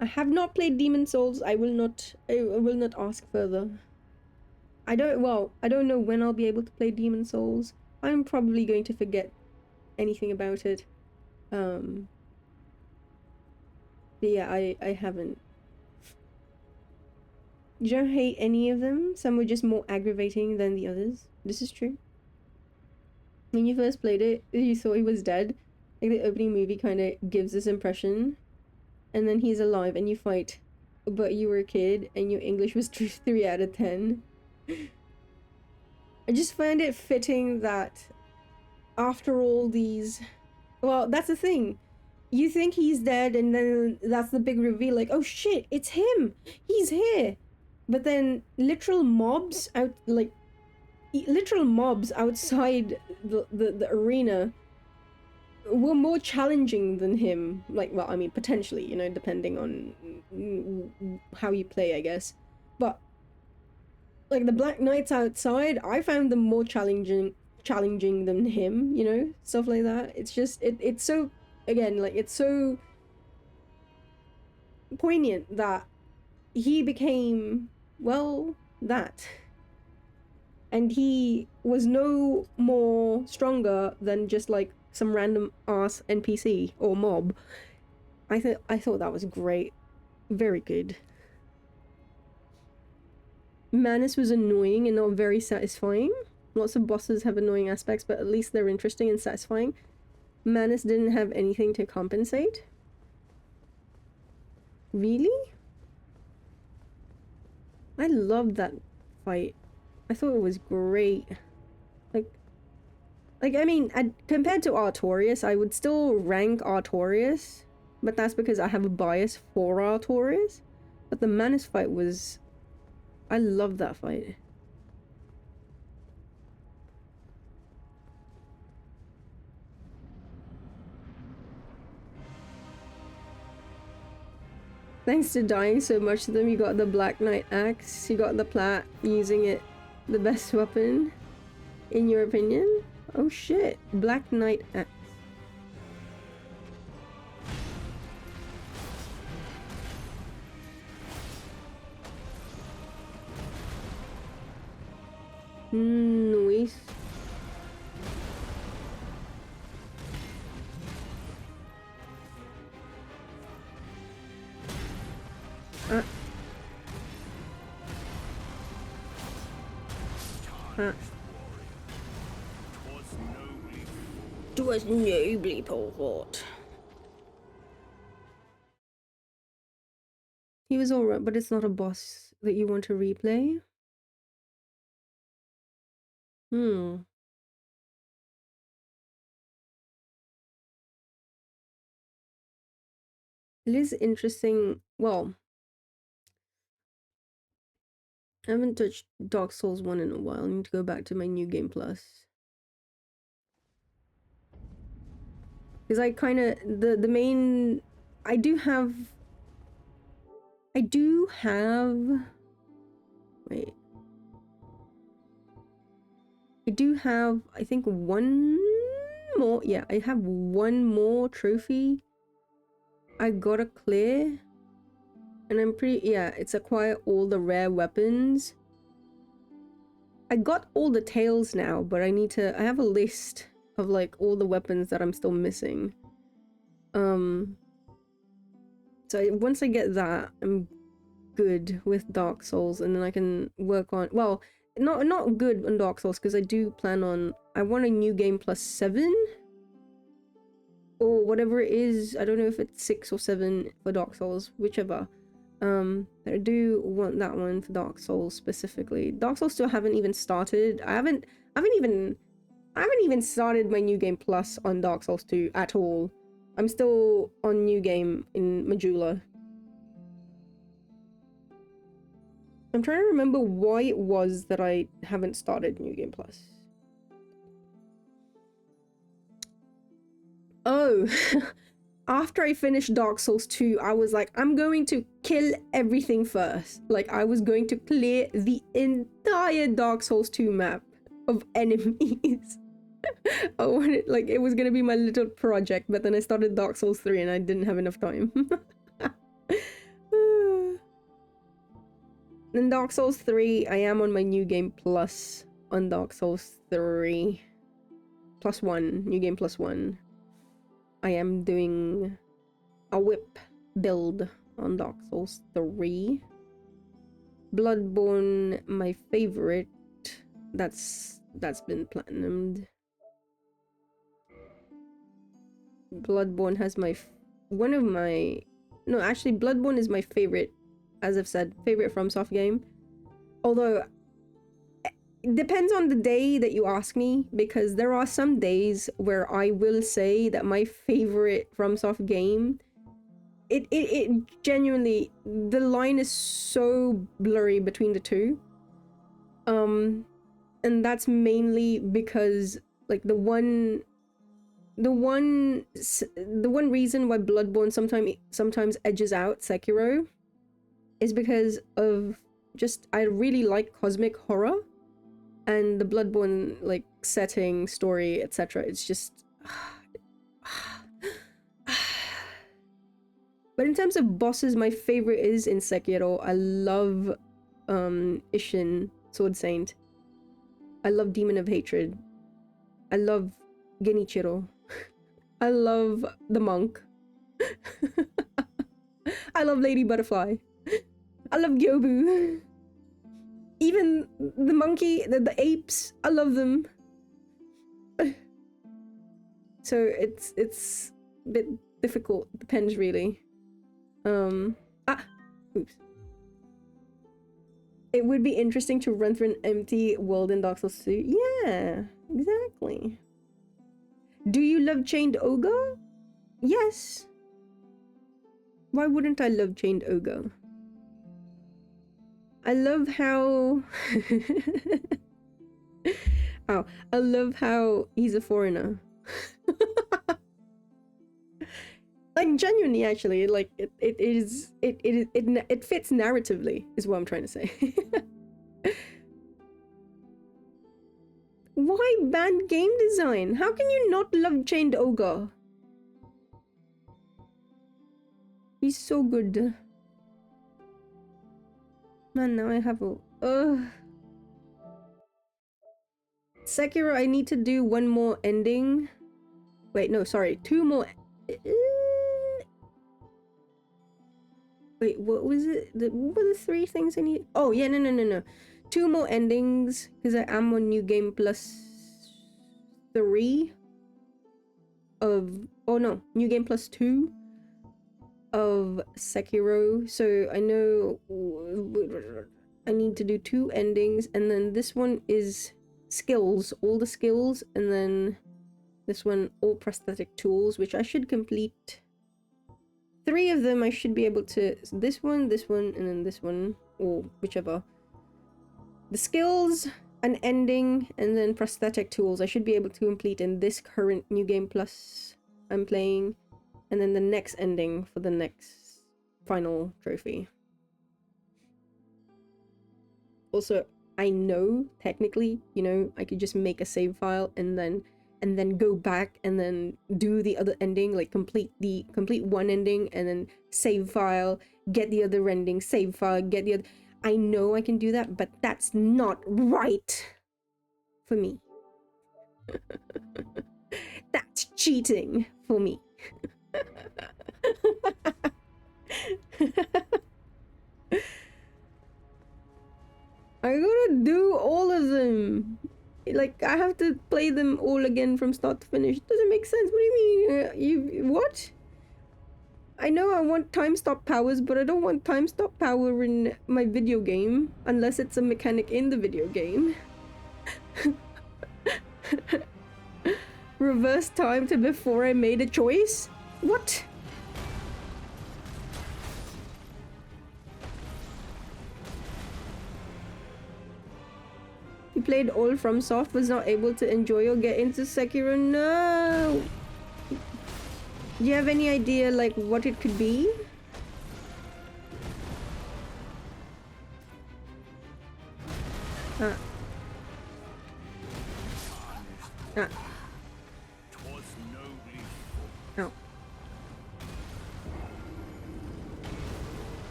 I have not played Demon Souls. I will not ask further. I don't know when I'll be able to play Demon Souls. I'm probably going to forget anything about it. But yeah, I haven't. You don't hate any of them? Some were just more aggravating than the others. This is true. When you first played it, you thought he was dead. Like the opening movie kind of gives this impression. And then he's alive and you fight, but you were a kid and your English was 3 out of 10. I just find it fitting that after all these... Well, that's the thing. You think he's dead and then that's the big reveal, like, oh shit, it's him! He's here! But then literal mobs outside the arena were more challenging than him. Like, well, I mean, potentially, you know, depending on how you play, I guess. But like the Black Knights outside, I found them more challenging than him, you know, stuff like that. It's just it's so, again, like, it's so poignant that he became, well, that. And he was no more stronger than just like some random ass NPC or mob. I thought that was great. Very good. Manus was annoying and not very satisfying. Lots of bosses have annoying aspects, but at least they're interesting and satisfying. Manus didn't have anything to compensate. Really? I loved that fight. I thought it was great. Like, I mean, compared to Artorias, I would still rank Artorias, but that's because I have a bias for Artorias. But the Manus fight was... I love that fight. Thanks to dying so much to them, you got the Black Knight axe, you got the plat, using it the best weapon, in your opinion? Oh shit, Black Knight axe. Nice. Twas nobly fought. He was alright, but it's not a boss that you want to replay. Hmm. It is interesting. Well, I haven't touched Dark Souls 1 in a while. I need to go back to my New Game Plus. Because I kind of... The main... I do have... Wait. I do have, I think, one more... Yeah, I have one more trophy I gotta clear. And I'm pretty... Yeah, it's acquire all the rare weapons. I got all the tails now, but I need to... I have a list of, like, all the weapons that I'm still missing. So once I get that, I'm good with Dark Souls, and then I can work on... Well, not good on Dark Souls, because I do plan on... I want a New Game Plus 7? Or whatever it is. I don't know if it's 6 or 7 for Dark Souls, whichever. I do want that one for Dark Souls specifically. Dark Souls 2 I haven't even started. I haven't even started my New Game Plus on Dark Souls 2 at all. I'm still on New Game in Majula. I'm trying to remember why it was that I haven't started New Game Plus. Oh, after I finished Dark Souls 2, I was like, I'm going to kill everything first. Like, I was going to clear the entire Dark Souls 2 map of enemies. I wanted, like, it was gonna be my little project, but then I started Dark Souls 3 and I didn't have enough time. In Dark Souls 3, I am on my New Game Plus on Dark Souls 3. Plus 1, New Game Plus 1. I am doing a whip build on Dark Souls 3. Bloodborne, my favorite. That's been platinumed. Bloodborne has actually Bloodborne is my favorite, as I've said, favorite FromSoft game. Although it depends on the day that you ask me, because there are some days where I will say that my favorite FromSoft game, it genuinely, the line is so blurry between the two. And that's mainly because, like, the one reason why Bloodborne sometimes edges out Sekiro is because of just, I really like cosmic horror, and the Bloodborne, like, setting, story, etc. It's just... But in terms of bosses, my favorite is in Sekiro. I love Ishin, Sword Saint. I love Demon of Hatred. I love Genichiro. I love the monk. I love Lady Butterfly. I love Gyobu. Even the monkey, the apes, I love them. So it's a bit difficult. Depends really. Oops. It would be interesting to run through an empty world in Dark Souls 2. Yeah, exactly. Do you love Chained Ogre? Yes. Why wouldn't I love Chained Ogre? I love how... Oh, I love how he's a foreigner. Like genuinely, actually, like it fits narratively, is what I'm trying to say. Why bad game design? How can you not love Chained Ogre? He's so good. Man, now I have a... Sekiro, I need to do one more ending. Wait, no, sorry. 2 more... Wait, what was it? What were the 3 things I need? Oh, yeah, no. 2 more endings, because I am on New Game Plus 3 of... Oh, no. New Game Plus 2 of Sekiro. So I know I need to do 2 endings, and then this one is skills, all the skills, and then this one, all prosthetic tools, which I should complete. 3 of them I should be able to... This one, and then this one, or whichever. The skills, an ending, and then prosthetic tools I should be able to complete in this current New Game Plus I'm playing. And then the next ending for the next final trophy. Also, I know, technically, you know, I could just make a save file and then go back and then do the other ending, like complete one ending and then save file, get the other ending, save file, get the other... I know I can do that, but that's not right for me. That's cheating for me. I gotta do all of them. Like, I have to play them all again from start to finish. Doesn't make sense. What do you mean? What? I know I want time stop powers, but I don't want time stop power in my video game. Unless it's a mechanic in the video game. Reverse time to before I made a choice? What? You played all from Soft, was not able to enjoy or get into Sekiro? No! Do you have any idea, like, what it could be? Ah. Oh.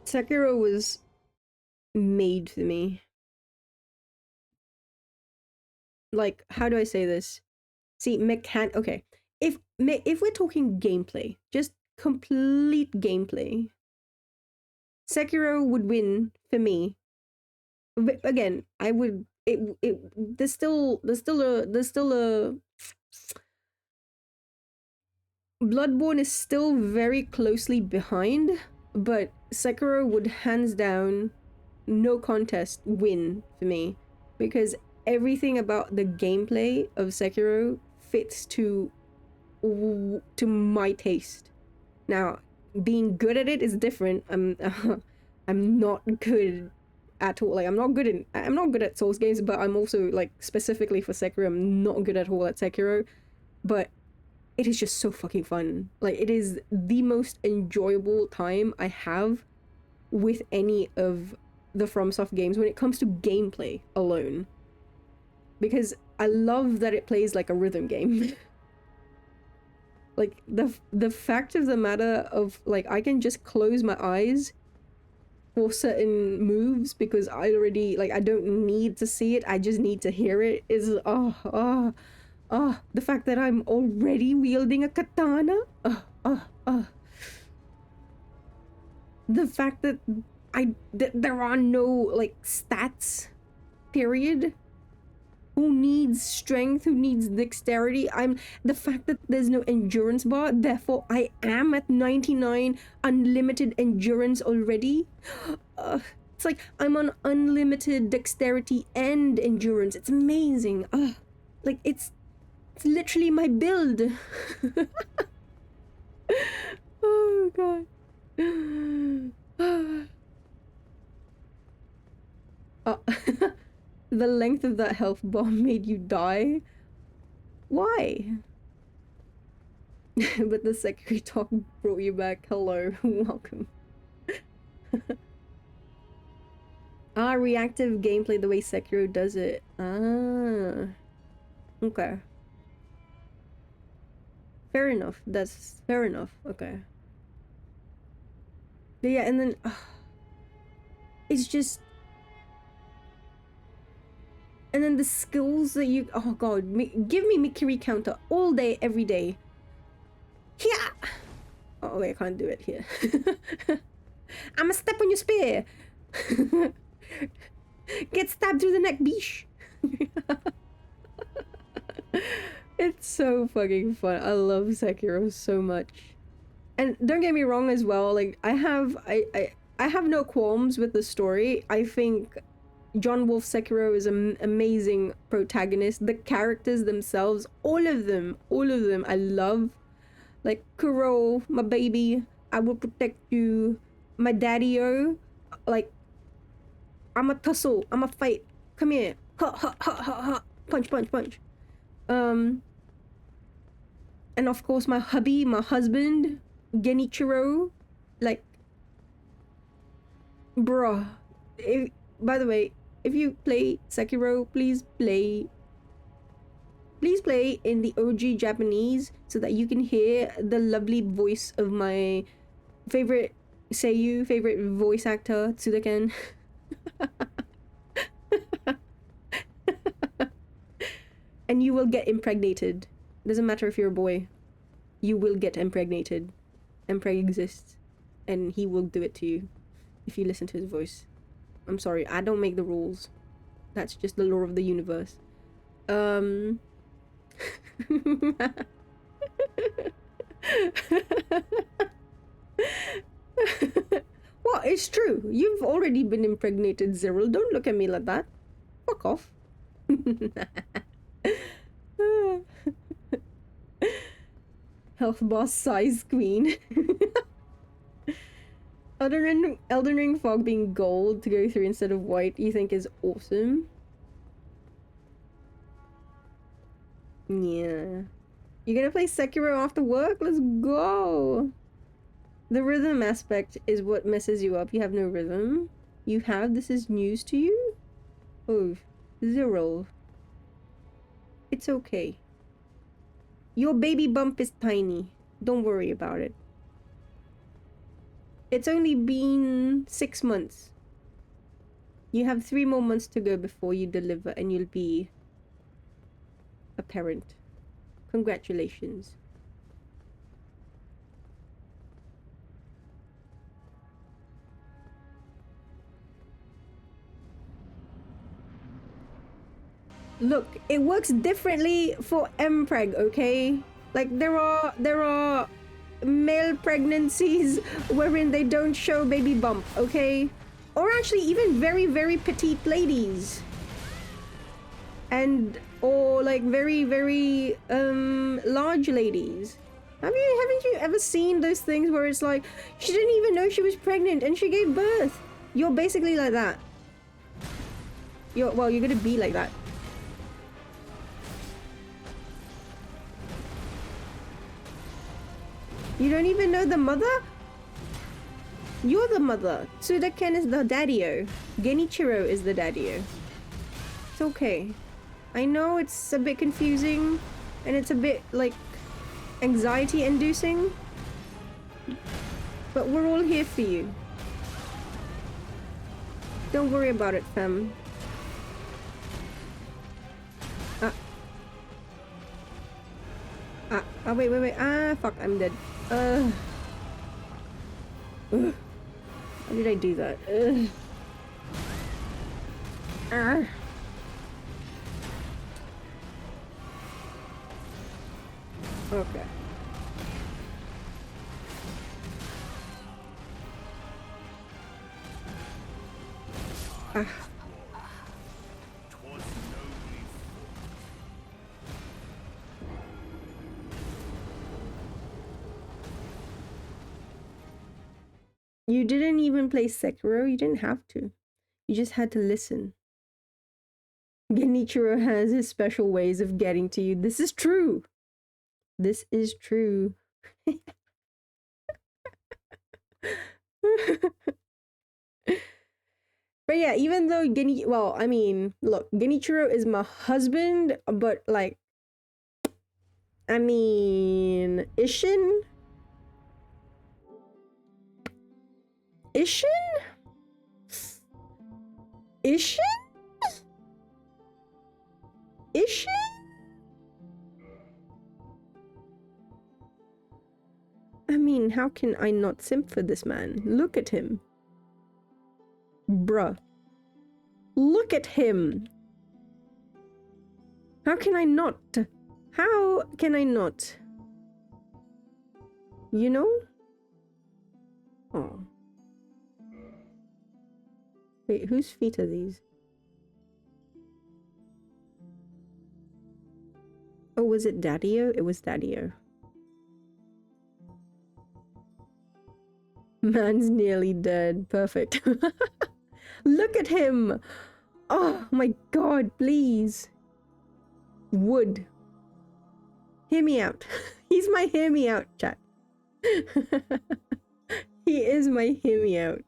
Sekiro was made for me. Like, how do I say this? See, okay. If we're talking gameplay, just complete gameplay, Sekiro would win for me. But again, I would... There's still a... Bloodborne is still very closely behind, but Sekiro would hands down, no contest, win for me. Because everything about the gameplay of Sekiro fits to my taste. Now, being good at it is different. I'm not good at all. Like, I'm not good at Souls games, but I'm also, like, specifically for Sekiro, I'm not good at all at Sekiro. But it is just so fucking fun. Like, it is the most enjoyable time I have with any of the FromSoft games when it comes to gameplay alone. Because I love that it plays like a rhythm game. Like, the fact of the matter of, like, I can just close my eyes for certain moves because I already, like, I don't need to see it, I just need to hear it, is, the fact that I'm already wielding a katana, the fact that there are no, like, stats, period. Who needs strength? Who needs dexterity? The fact that there's no endurance bar, therefore I am at 99 unlimited endurance already. It's like I'm on unlimited dexterity and endurance. It's amazing. Like it's literally my build. Oh god. The length of that health bomb made you die? Why? But the secretary talk brought you back. Hello, welcome. Reactive gameplay the way Sekiro does it. Okay. Fair enough. That's fair enough. Okay. But yeah, and then it's just, and then the skills that you, oh god, give me Mikiri counter all day, every day. Yeah. Oh wait, I can't do it here. I'ma step on your spear. Get stabbed through the neck, bish. It's so fucking fun. I love Sekiro so much. And don't get me wrong as well, like I have no qualms with the story. I think John Wolfe Sekiro is an amazing protagonist. The characters themselves, all of them I love. Like Kuro, my baby, I will protect you. My daddy-o, like I'm a tussle, I'm a fight. Come here. Ha ha ha ha ha. Punch, punch, punch. And of course my hubby, my husband, Genichiro, like, bruh. By the way, if you play Sekiro, please play in the OG Japanese so that you can hear the lovely voice of my favorite seiyuu, favorite voice actor, Tsudaken. And you will get impregnated. Doesn't matter if you're a boy. You will get impregnated. Impreg exists. And he will do it to you if you listen to his voice. I'm sorry, I don't make the rules. That's just the law of the universe. Well, it's true. You've already been impregnated, Zyril. Don't look at me like that. Fuck off. Health boss size queen. Elden Ring fog being gold to go through instead of white you think is awesome. Yeah. You're gonna play Sekiro after work? Let's go! The rhythm aspect is what messes you up. You have no rhythm. You have? This is news to you? Oh, Zero. It's okay. Your baby bump is tiny. Don't worry about it. It's only been 6 months. You have 3 more months to go before you deliver and you'll be a parent. Congratulations. Look, it works differently for MPreg, okay? Like there are male pregnancies wherein they don't show baby bump, okay? Or actually even very, very petite ladies. And or like very, very large ladies. Haven't you ever seen those things where it's like she didn't even know she was pregnant and she gave birth? You're basically like that. You're gonna be like that. You don't even know the mother? You're the mother. Tsudaken is the daddy-o. Genichiro is the daddy-o. It's okay. I know it's a bit confusing and it's a bit like anxiety inducing, but we're all here for you. Don't worry about it, fam. Wait. Fuck, I'm dead. How did I do that? Okay. You didn't even play Sekiro, you didn't have to. You just had to listen. Genichiro has his special ways of getting to you. This is true. This is true. But yeah, even though well, I mean, look, Genichiro is my husband, but like, I mean, Ishin? Ishin? Ishin? I mean, how can I not simp for this man? Look at him. Bruh. Look at him. How can I not? How can I not? You know? Oh. Wait, whose feet are these? Oh, was it Daddy-o? It was Daddy-o. Man's nearly dead. Perfect. Look at him! Oh my god, please. Wood. Hear me out. He's my hear me out, chat. He is my hear me out.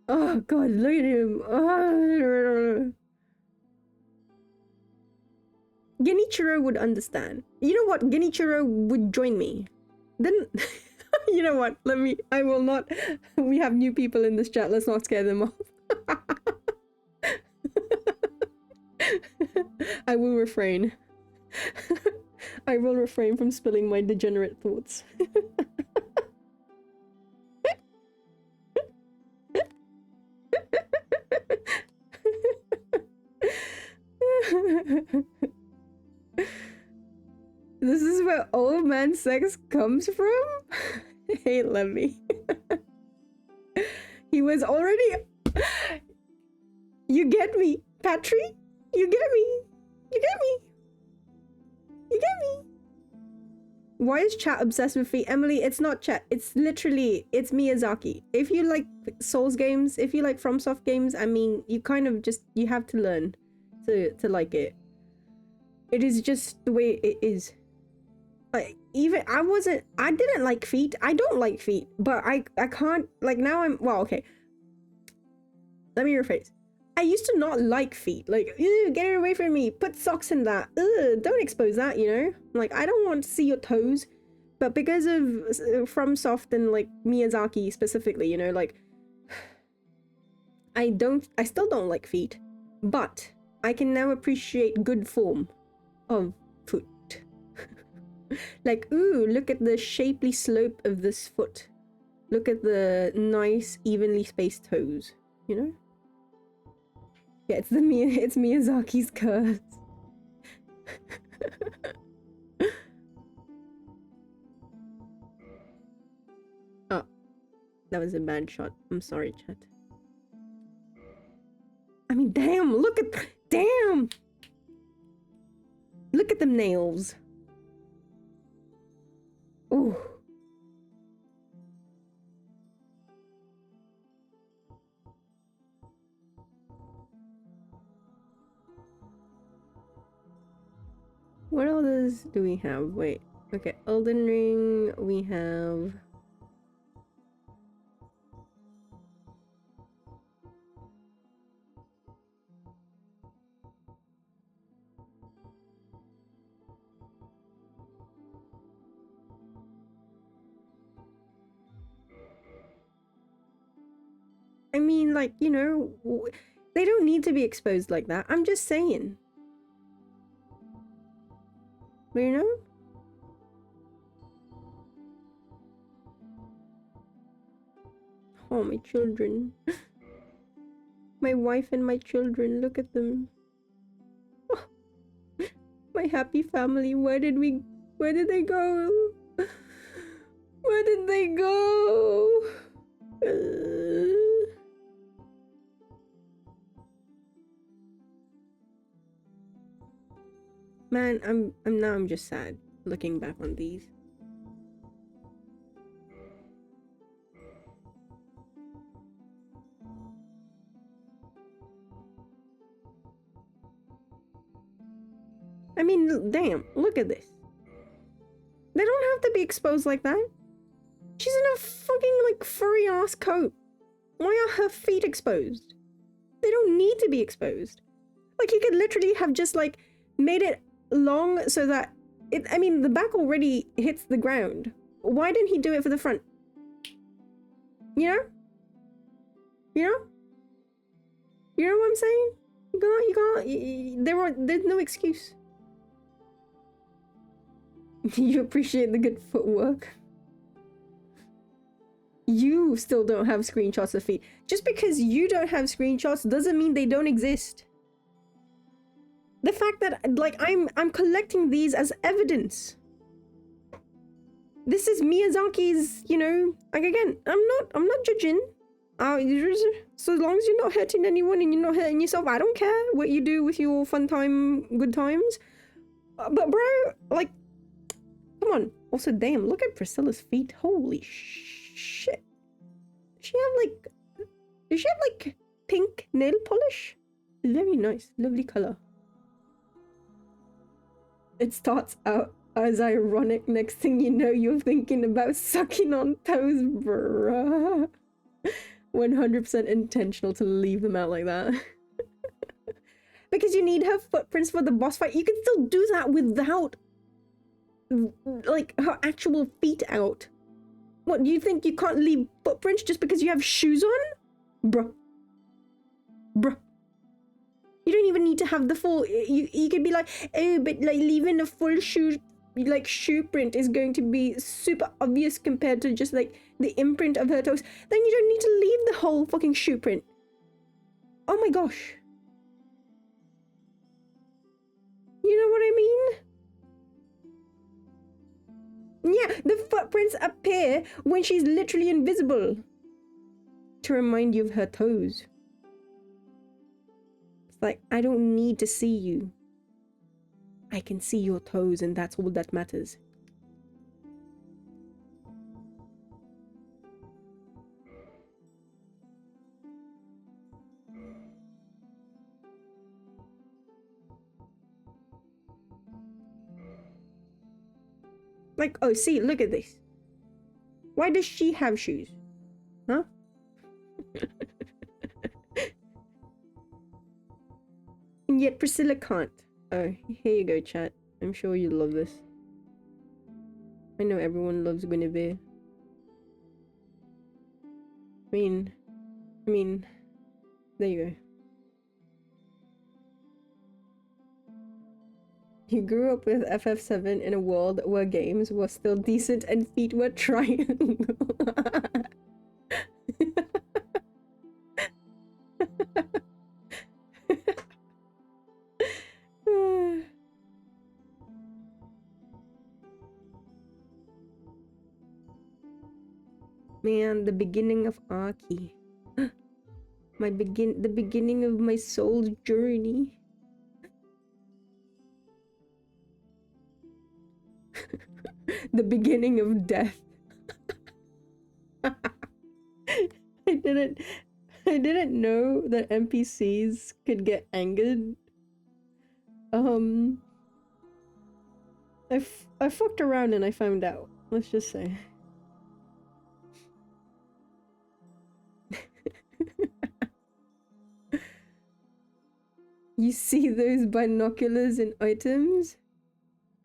Oh god, look at him. Oh. Genichiro would understand. You know what? Genichiro would join me. Then, you know what? I will not. We have new people in this chat. Let's not scare them off. I will refrain. I will refrain from spilling my degenerate thoughts. This is where old man sex comes from? Hey, Levy. He was already... You get me, Patry? You get me? You get me? You get me? Why is chat obsessed with feet? Emily, it's not chat. It's literally, it's Miyazaki. If you like Souls games, if you like FromSoft games, I mean, you kind of just, you have to learn to like it. It is just the way it is. Like, even, I didn't like feet. I don't like feet, but I can't, like now well, okay. Let me rephrase. I used to not like feet. Like, ew, get it away from me. Put socks in that. Ugh, don't expose that, you know? Like, I don't want to see your toes. But because of FromSoft and, like, Miyazaki specifically, you know, like... I still don't like feet. But I can now appreciate good form of foot. Like, ooh, look at the shapely slope of this foot. Look at the nice, evenly spaced toes, you know? Yeah, it's Miyazaki's curse. Oh, that was a bad shot. I'm sorry, chat. I mean, damn, look at... Damn! Look at them nails. Ooh. What others do we have? Wait. Okay, Elden Ring, we have... I mean, like, you know, they don't need to be exposed like that. I'm just saying. You know? Oh, my children. My wife and my children, look at them. Oh, my happy family, where did they go? Where did they go? Man, I'm just sad looking back on these. I mean, damn, look at this. They don't have to be exposed like that. She's in a fucking, like, furry ass coat. Why are her feet exposed? They don't need to be exposed. Like, he could literally have just, like, made it long so that I mean, the back already hits the ground. Why didn't he do it for the front? You know? You know? You know what I'm saying? There's no excuse. You appreciate the good footwork. You still don't have screenshots of feet. Just because you don't have screenshots doesn't mean they don't exist. The fact that, like, I'm collecting these as evidence. This is Miyazaki's, you know, like, again, I'm not judging. So long as you're not hurting anyone and you're not hurting yourself, I don't care what you do with your fun time, good times. But bro, like, come on. Also, damn, look at Priscilla's feet. Holy shit. Does she have like pink nail polish? Very nice, lovely color. It starts out as ironic. Next thing you know, you're thinking about sucking on toes, bruh. 100% intentional to leave them out like that. Because you need her footprints for the boss fight. You can still do that without, like, her actual feet out. What, do you think you can't leave footprints just because you have shoes on? Bruh. Bruh. You don't even need to have the full, you could be like, oh, but like leaving a full shoe, like shoe print is going to be super obvious compared to just like the imprint of her toes. Then you don't need to leave the whole fucking shoe print. Oh my gosh. You know what I mean? Yeah, the footprints appear when she's literally invisible. To remind you of her toes. Like, I don't need to see you. I can see your toes and that's all that matters. Like, oh, see, look at this. Why does she have shoes? Huh? And yet Priscilla can't. Oh, here you go, chat. I'm sure you love this. I know everyone loves Guinevere. I mean, there you go. You grew up with FF7 in a world where games were still decent and feet were triangle. Man, the beginning of Aki. The beginning of my soul's journey. The beginning of death. I didn't know that NPCs could get angered. I fucked around and I found out. Let's just say. You see those binoculars in items?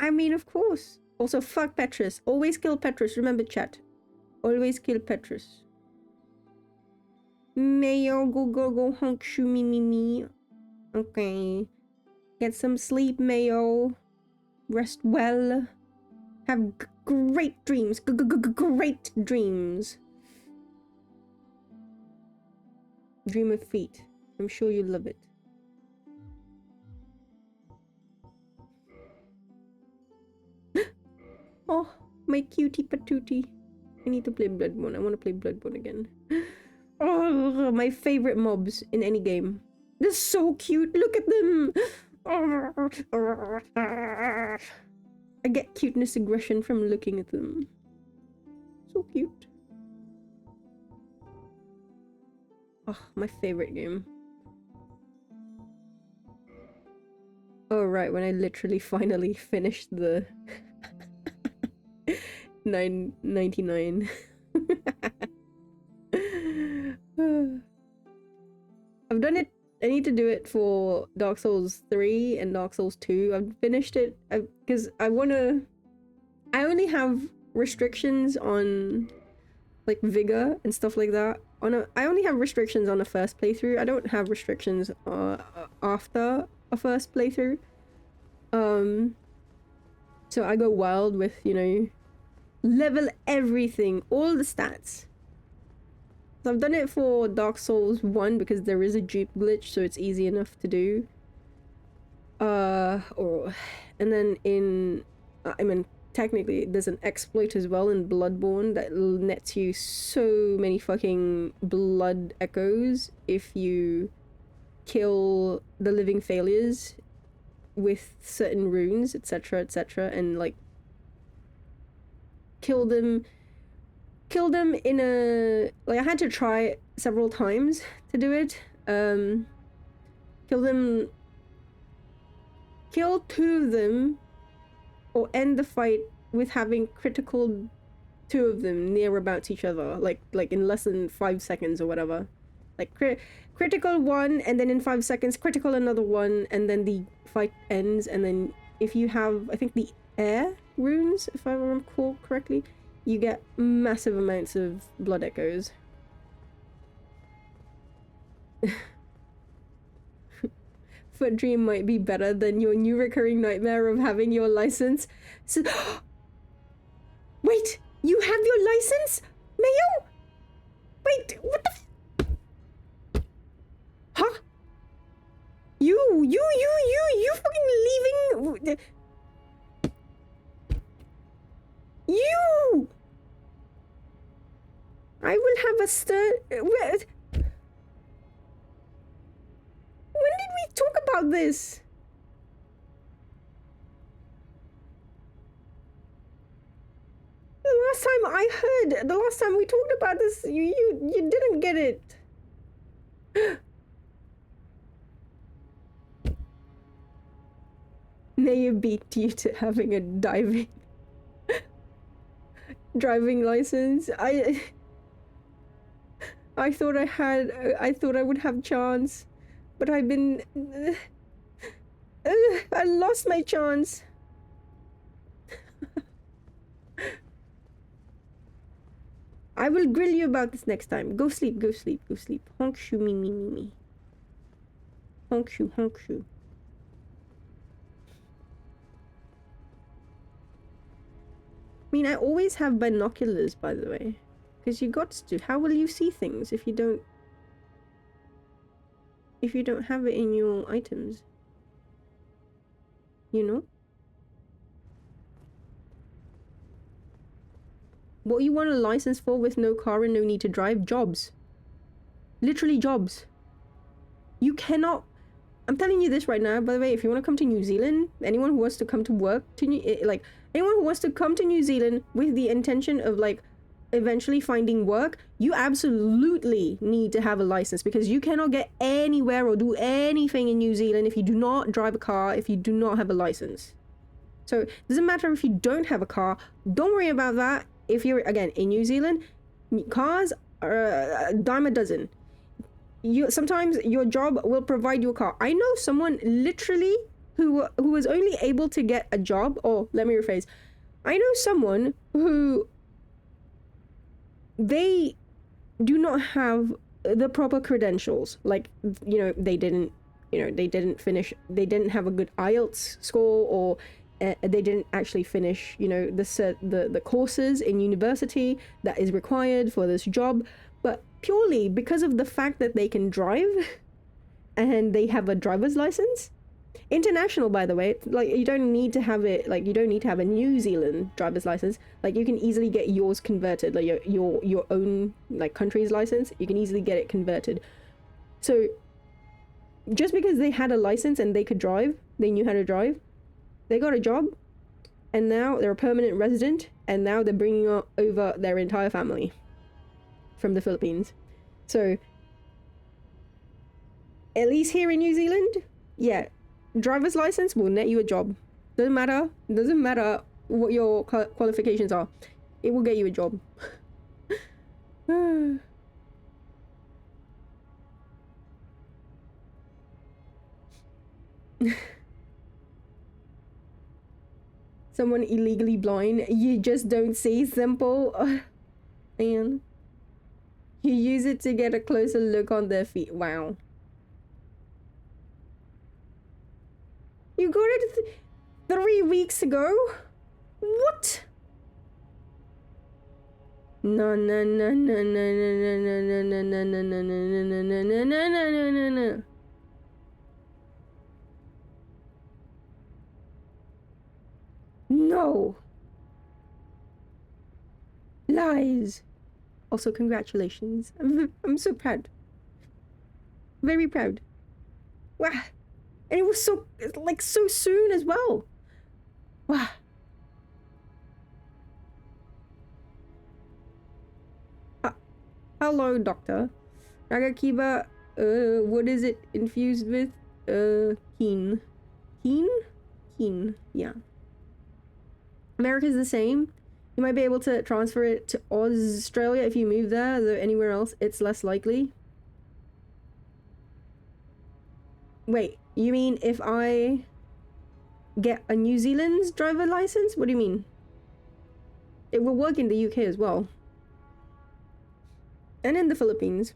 I mean, of course. Also, fuck Petrus. Always kill Petrus. Remember, chat. Always kill Petrus. Mayo, go, honk, shoo, me. Okay. Get some sleep, Mayo. Rest well. Have great dreams. Great dreams. Dream of feet. I'm sure you love it. Oh, my cutie patootie. I need to play Bloodborne. I want to play Bloodborne again. Oh, my favorite mobs in any game. They're so cute. Look at them. I get cuteness aggression from looking at them. So cute. Oh, my favorite game. Oh, right, when I literally finally finished the $9.99. I've done it. I need to do it for Dark Souls 3 and Dark Souls 2. I've finished it because I only have restrictions on like vigor and stuff like that. I only have restrictions on the first playthrough. I don't have restrictions after a first playthrough. So I go wild with, you know, level everything, all the stats. So I've done it for Dark Souls 1 because there is a dupe glitch, so it's easy enough to do. And then I mean, technically there's an exploit as well in Bloodborne that nets you so many fucking blood echoes if you kill the living failures with certain runes, etc, etc, and like kill them in a, like, I had to try it several times to do it. Kill 2 of them or end the fight with having critical 2 of them near about each other, like in less than 5 seconds or whatever. Like critical 1 and then in 5 seconds critical another 1, and then the fight ends. And then if you have, I think, the air runes, if I recall correctly, you get massive amounts of blood echoes. Foot Dream might be better than your new recurring nightmare of having your license. So wait, you have your license, Mayo? Wait, what the huh? You fucking leaving? You! I will have a when did we talk about this? The last time we talked about this, you didn't get it. Naya beat you to having a driving license. I thought I would have chance, but I've been I lost my chance. I will grill you about this next time. Go sleep, go sleep, go sleep. Honk shoo, me. Honk shoo, honk shoo. I mean, I always have binoculars, by the way. Because you got to. How will you see things if you don't have it in your items? You know? What you want a license for with no car and no need to drive? Jobs. Literally jobs. You cannot... I'm telling you this right now, by the way, if you want to come to New Zealand, anyone who wants to come to work to anyone who wants to come to New Zealand with the intention of like eventually finding work, you absolutely need to have a license, because you cannot get anywhere or do anything in New Zealand if you do not drive a car, if you do not have a license. So it doesn't matter if you don't have a car, don't worry about that. If you're, again, in New Zealand, cars are a dime a dozen. Sometimes your job will provide you a car. I know someone literally who was only able to get a job, or let me rephrase. I know someone who they do not have the proper credentials. Like, they didn't have a good IELTS score, or they didn't actually finish, the courses in university that is required for this job. But purely because of the fact that they can drive and they have a driver's license, international, by the way, like, you don't need to have it, like, you don't need to have a New Zealand driver's license. Like, you can easily get yours converted, like your own, like, country's license, you can easily get it converted. So just because they had a license and they could drive, they knew how to drive, they got a job, and now they're a permanent resident, and now they're bringing over their entire family from the Philippines. So at least here in New Zealand, yeah, driver's license will net you a job. Doesn't matter what your qualifications are. it will get you a job. Someone illegally blind, you just don't see simple. And you use it to get a closer look on their feet. Wow. You got it 3 weeks ago? What? No, no, no, no, no, no, no, no, no, no, no, no, no, no, no, no, no, no, no, no. No. Lies. Also, congratulations. I'm so proud. Very proud. Wow. And it was so, like, so soon as well. Wow. Hello, doctor. Nagakiba, what is it infused with? Keen. Keen? Keen, yeah. America's the same. You might be able to transfer it to Australia if you move there, though anywhere else it's less likely. Wait, you mean if I get a New Zealand's driver license? What do you mean? It will work in the UK as well. And in the Philippines.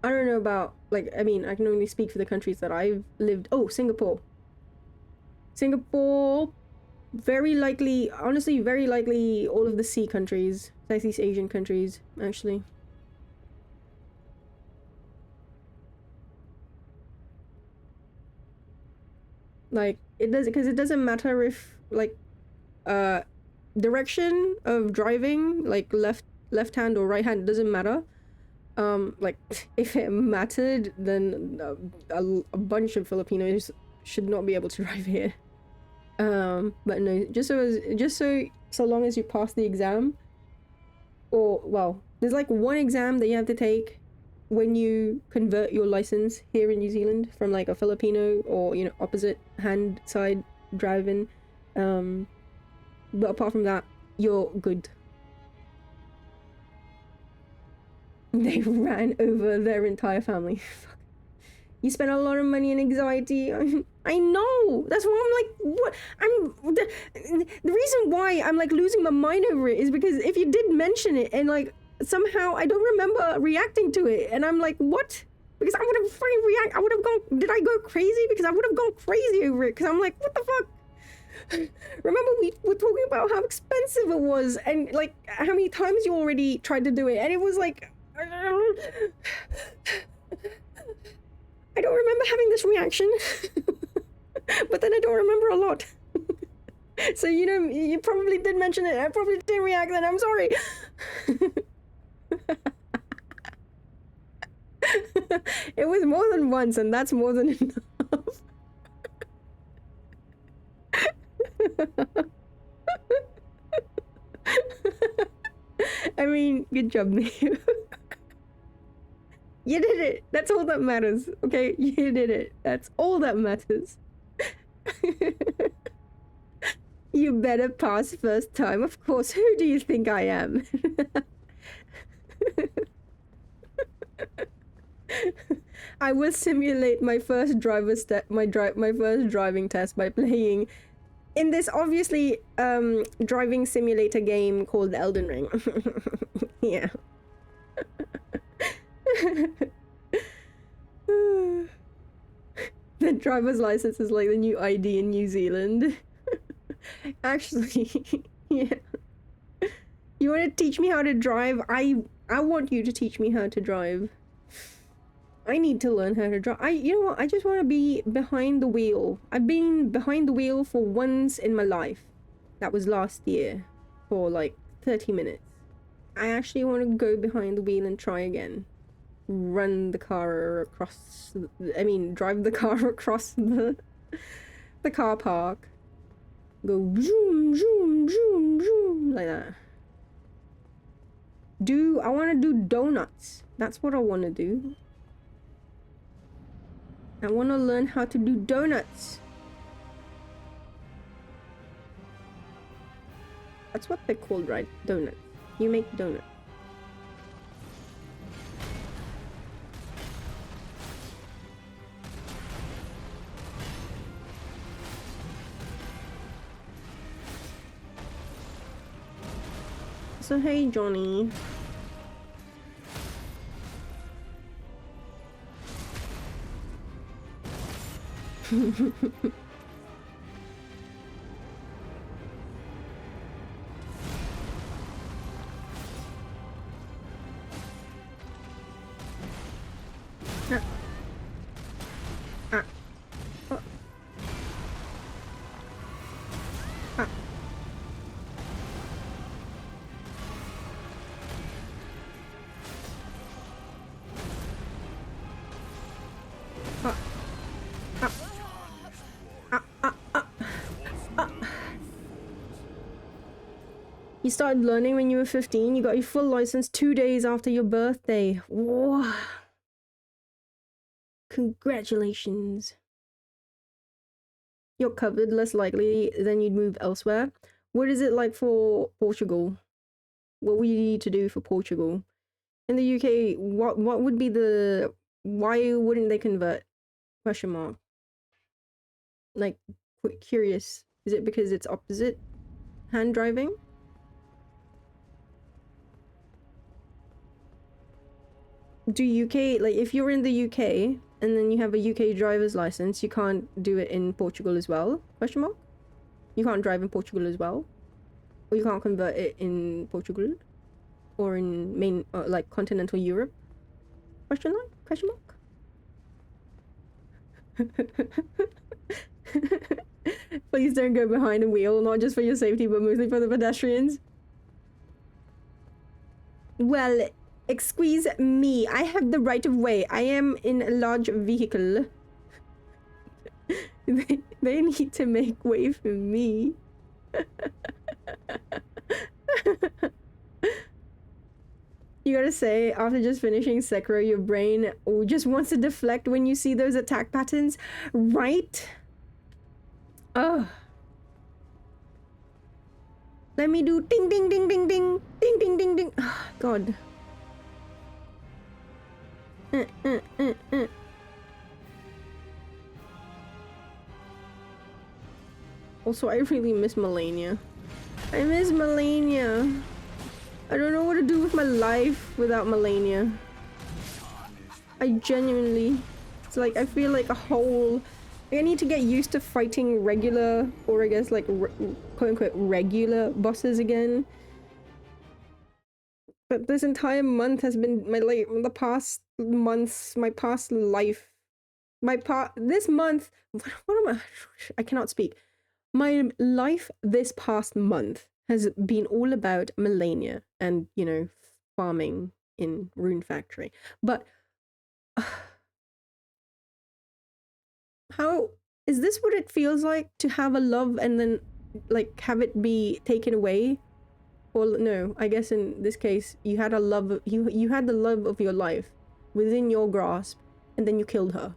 I don't know about, like, I mean, I can only speak for the countries that I've lived. Oh, Singapore. Singapore, very likely, honestly, very likely all of the sea countries, Southeast Asian countries, actually. Like, it does, because it doesn't matter if, like, direction of driving, like left hand or right hand, doesn't matter. Like, if it mattered, then a bunch of Filipinos should not be able to drive here. But no, so long as you pass the exam, or, well, there's like one exam that you have to take when you convert your license here in New Zealand from like a Filipino or, you know, opposite hand side driving. But apart from that, you're good. They ran over their entire family. You spent a lot of money and anxiety. I know. That's why I'm like, what? The reason why I'm like losing my mind over it is because if you did mention it and like somehow I don't remember reacting to it, and I'm like, what? Because I would have fucking react. I would have gone. Did I go crazy? Because I would have gone crazy over it. Because I'm like, what the fuck? Remember we were talking about how expensive it was and like how many times you already tried to do it, and it was like I don't remember having this reaction. But then I don't remember a lot. So, you know, you probably did mention it. I probably didn't react then. I'm sorry. It was more than once, and that's more than enough. I mean, good job, Nate. You did it. That's all that matters. Okay, you did it. That's all that matters. You better pass first time. Of course. Who do you think I am? I will simulate my first driver's my first driving test by playing in this obviously driving simulator game called Elden Ring. Yeah. The driver's license is like the new ID in New Zealand. Actually, yeah. You want to teach me how to drive? I want you to teach me how to drive. I need to learn how to drive. You know what? I just want to be behind the wheel. I've been behind the wheel for once in my life. That was last year for like 30 minutes. I actually want to go behind the wheel and try again. Run the car across, drive the car across the car park. Go zoom, zoom, zoom, zoom, like that. I want to do donuts. That's what I want to do. I want to learn how to do donuts. That's what they're called, right? Donut. You make donut. So hey, Johnny. You started learning when you were 15. You got your full license 2 days after your birthday. Whoa. Congratulations. You're covered, less likely than you'd move elsewhere. What is it like for Portugal? What would you need to do for Portugal? In the UK, what would be the... Why wouldn't they convert? Question mark. Like, curious. Is it because it's opposite hand driving? Do UK, like if you're in the UK and then you have a UK driver's license, you can't do it in Portugal as well? Question mark? You can't drive in Portugal as well? Or you can't convert it in Portugal? Or in main, like continental Europe? Question mark? Question mark? Please don't go behind a wheel, not just for your safety, but mostly for the pedestrians. Well, excuse me, I have the right of way. I am in a large vehicle. They need to make way for me. You gotta say, after just finishing Sekiro, your brain just wants to deflect when you see those attack patterns, right? Ugh. Let me do ding ding ding ding ding ding ding ding ding. Oh, God. Also, I really miss Melania. I miss Melania. I don't know what to do with my life without Melania. I genuinely... It's like, I feel like a whole... I need to get used to fighting regular, or I guess like quote-unquote regular bosses again. But this entire month has been the past months, my past life. This month, what am I? I cannot speak. My life this past month has been all about Melania and, you know, farming in Rune Factory. But how is this what it feels like to have a love and then like have it be taken away? Well, no, I guess in this case you had a love, you had the love of your life within your grasp, and then you killed her.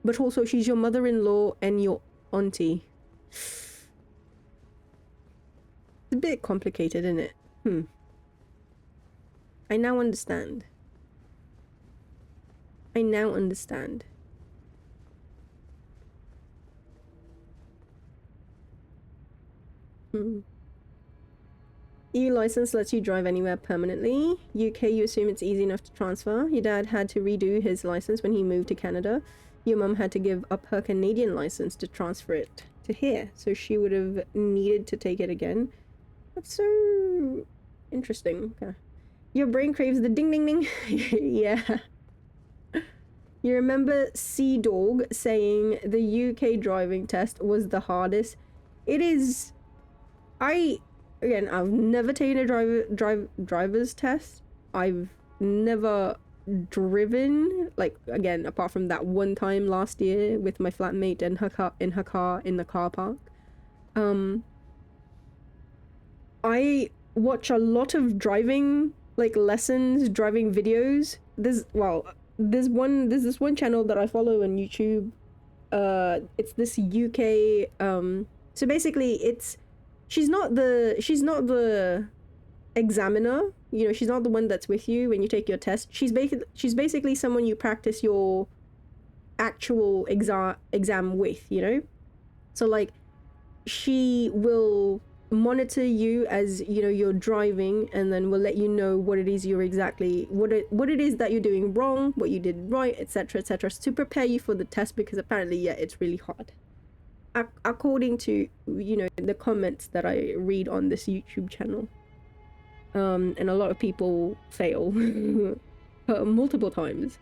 But also she's your mother-in-law and your auntie. It's a bit complicated, isn't it? I now understand. I now understand. EU license lets you drive anywhere permanently. UK, you assume it's easy enough to transfer. Your dad had to redo his license when he moved to Canada. Your mum had to give up her Canadian license to transfer it to here, so she would have needed to take it again. That's so interesting. Okay. Your brain craves the ding ding ding. Yeah. You remember Sea Dog saying the UK driving test was the hardest? It is. Again, I've never taken a driver's test. I've never driven, like, again, apart from that one time last year with my flatmate and her car in the car park. I watch a lot of driving, like, lessons, driving videos. There's this one channel that I follow on YouTube. It's this UK, so basically it's she's not the examiner, you know, she's not the one that's with you when you take your test. She's basically someone you practice your actual exam with, you know. So like she will monitor you as, you know, you're driving, and then will let you know what it is you're exactly what it is that you're doing wrong, what you did right, etc., etc., to prepare you for the test, because apparently, yeah, it's really hard. According to, you know, the comments that I read on this YouTube channel. And a lot of people fail multiple times.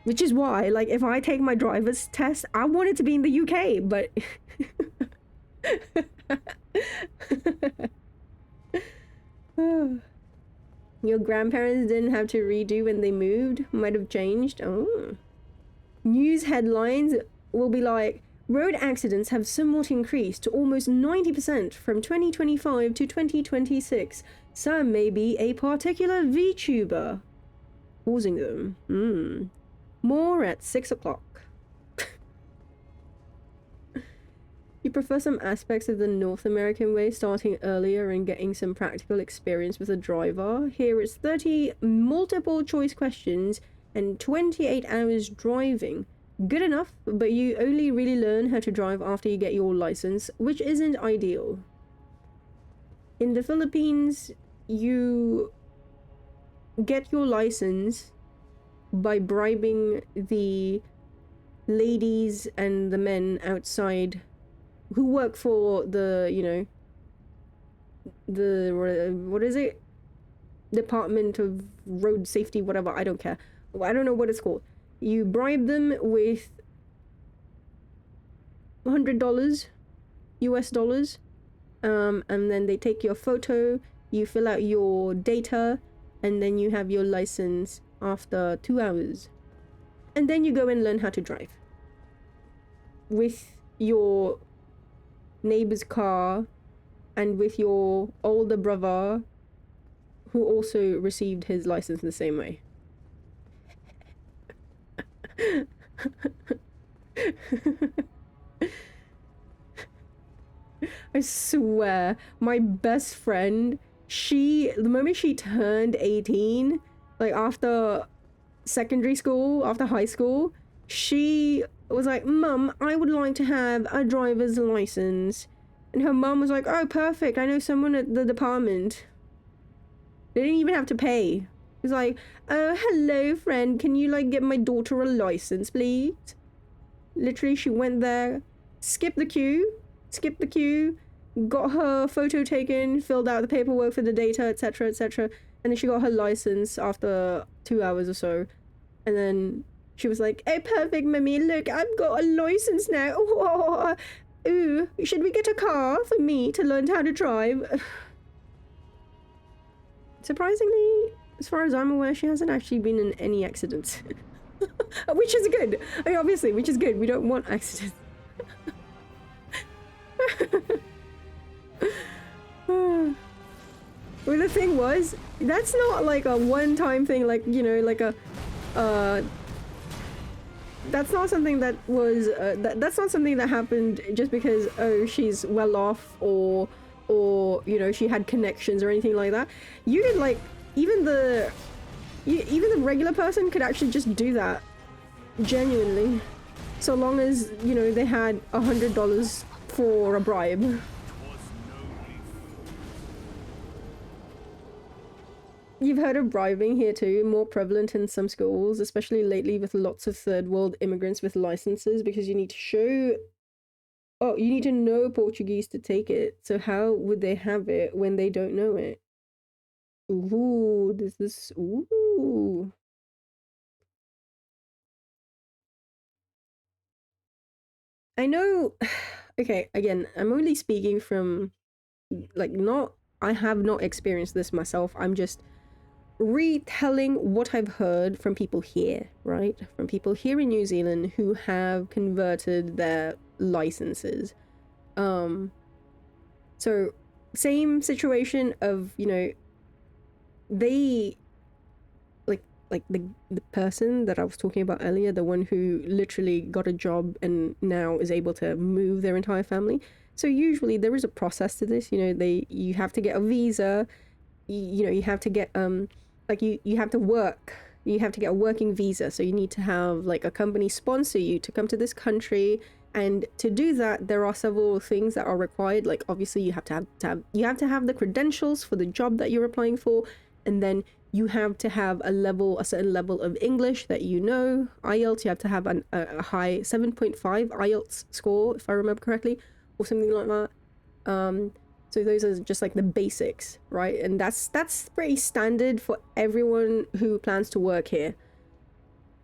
Which is why, like, if I take my driver's test, I want it to be in the UK, but your grandparents didn't have to redo when they moved, might have changed. Oh. News headlines will be like, road accidents have somewhat increased to almost 90% from 2025 to 2026. Some may be a particular VTuber causing them. More at 6 o'clock. You prefer some aspects of the North American way, starting earlier and getting some practical experience with a driver. Here is 30 multiple choice questions and 28 hours driving. Good enough, but you only really learn how to drive after you get your license, which isn't ideal. In the Philippines, you get your license by bribing the ladies and the men outside who work for the, you know, the, what is it? Department of Road Safety, whatever, I don't care. I don't know what it's called. You bribe them with $100 US dollars, and then they take your photo, you fill out your data, and then you have your license after 2 hours. And then you go and learn how to drive with your neighbor's car and with your older brother who also received his license the same way. I swear, my best friend, the moment she turned 18, like after secondary school, after high school, she was like, Mum, I would like to have a driver's license. And her mum was like, oh, perfect, I know someone at the department. They didn't even have to pay. It was like, oh, hello, friend, can you, like, get my daughter a license, please? Literally, she went there, skipped the queue, got her photo taken, filled out the paperwork for the data, etc., etc., and then she got her license after 2 hours or so. And then she was like, oh, perfect, Mummy, look, I've got a license now. Oh, ooh, should we get a car for me to learn how to drive? Surprisingly, as far as I'm aware, she hasn't actually been in any accidents. Which is good. I mean, obviously, which is good. We don't want accidents. Well, the thing was, that's not like a one-time thing, like, you know, like a, that's not something that was, that's not something that happened just because, oh, she's well off, or, you know, she had connections or anything like that. You could, like, even the regular person could actually just do that, genuinely, so long as, you know, they had $100 for a bribe. You've heard of bribing here too, more prevalent in some schools, especially lately with lots of third world immigrants with licenses, because you need to show, oh, you need to know Portuguese to take it. So how would they have it when they don't know it? Ooh, ooh. I know, okay, again, I'm only speaking from, like, I have not experienced this myself. I'm just retelling what I've heard from people here, right? From people here in New Zealand who have converted their licenses. So same situation of, you know, they, like, like the person that I was talking about earlier, the one who literally got a job and now is able to move their entire family. So usually there is a process to this. You know, you have to get a visa. You know, you have to get like you have to work. You have to get a working visa. So you need to have like a company sponsor you to come to this country. And to do that, there are several things that are required. Like obviously you have to have the credentials for the job that you're applying for, and then you have to have a certain level of English that you know. IELTS, you have to have a high 7.5 IELTS score, if I remember correctly, or something like that. So those are just like the basics, right? And that's pretty standard for everyone who plans to work here.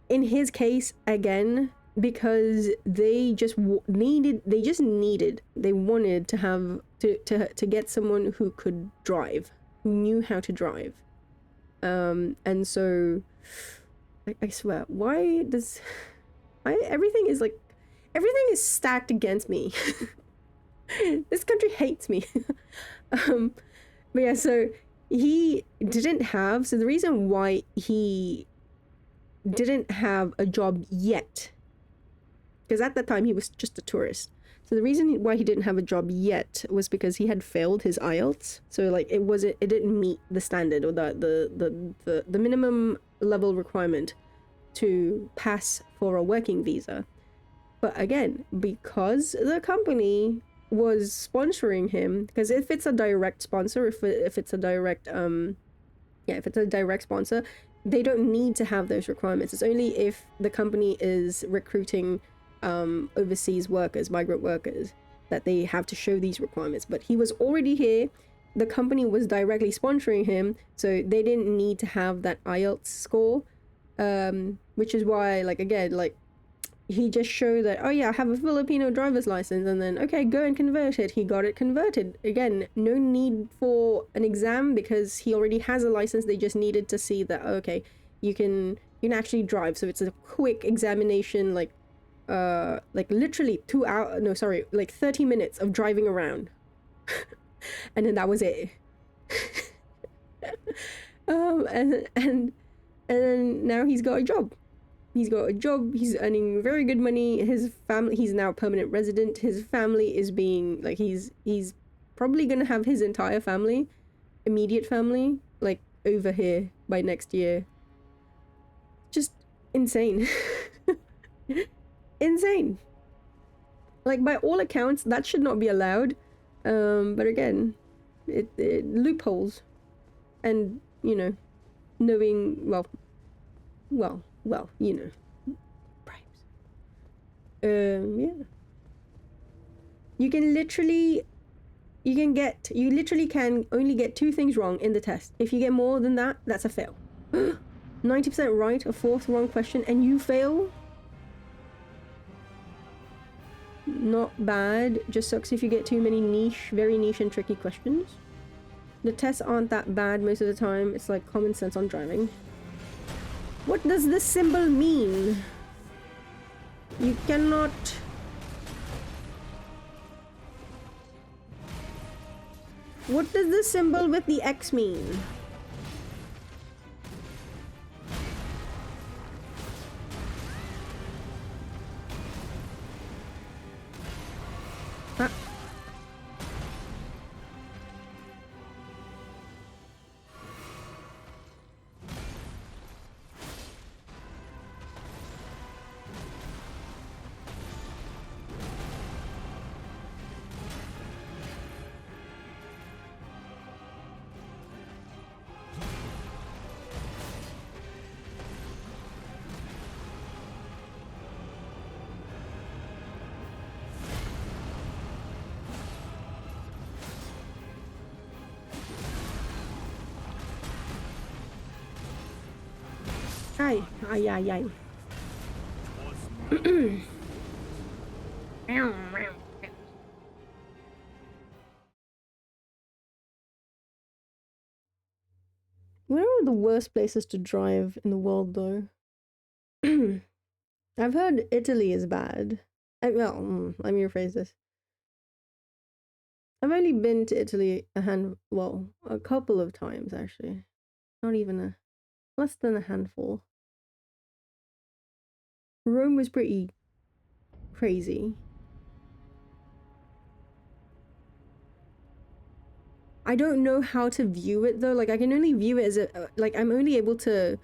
In his case, again, because they wanted to have to get someone who could drive, who knew how to drive. And so I swear, everything is stacked against me. This country hates me. But yeah, so the reason why he didn't have a job yet, because at that time he was just a tourist. So the reason why he didn't have a job yet was because he had failed his IELTS. So like it didn't meet the standard, or the minimum level requirement to pass for a working visa. But again, because the company was sponsoring him, because if it's a direct sponsor, if it's a direct sponsor, they don't need to have those requirements. It's only if the company is recruiting overseas workers, migrant workers, that they have to show these requirements. But he was already here, the company was directly sponsoring him, so they didn't need to have that IELTS score, which is why, like, again, like, he just showed that, oh yeah, I have a Filipino driver's license, and then, okay, go and convert it. He got it converted. Again, no need for an exam because he already has a license. They just needed to see that, okay, you can actually drive. So it's a quick examination, like literally 30 minutes of driving around. And then that was it. And then now he's got a job. He's earning very good money. His family, he's now a permanent resident. His family is being, like, he's probably gonna have his entire family, immediate family, like, over here by next year. Just insane. Insane. Like, by all accounts, that should not be allowed. But again, it loopholes. And, you know, knowing, well, you know, bribes. Yeah. You literally can only get 2 things wrong in the test. If you get more than that, that's a fail. 90% right, a 4th wrong question, and you fail? Not bad. Just sucks if you get too many very niche and tricky questions. The tests aren't that bad most of the time. It's like common sense on driving. What does this symbol mean? You cannot... What does this symbol with the X mean? Ah. Ay. Where are the worst places to drive in the world, though? I've heard Italy is bad. Let me rephrase this. I've only been to Italy a couple of times, actually. Not even a... Less than a handful. Rome was pretty crazy. I don't know how to view it though. Like I can only view it as a like I'm only able to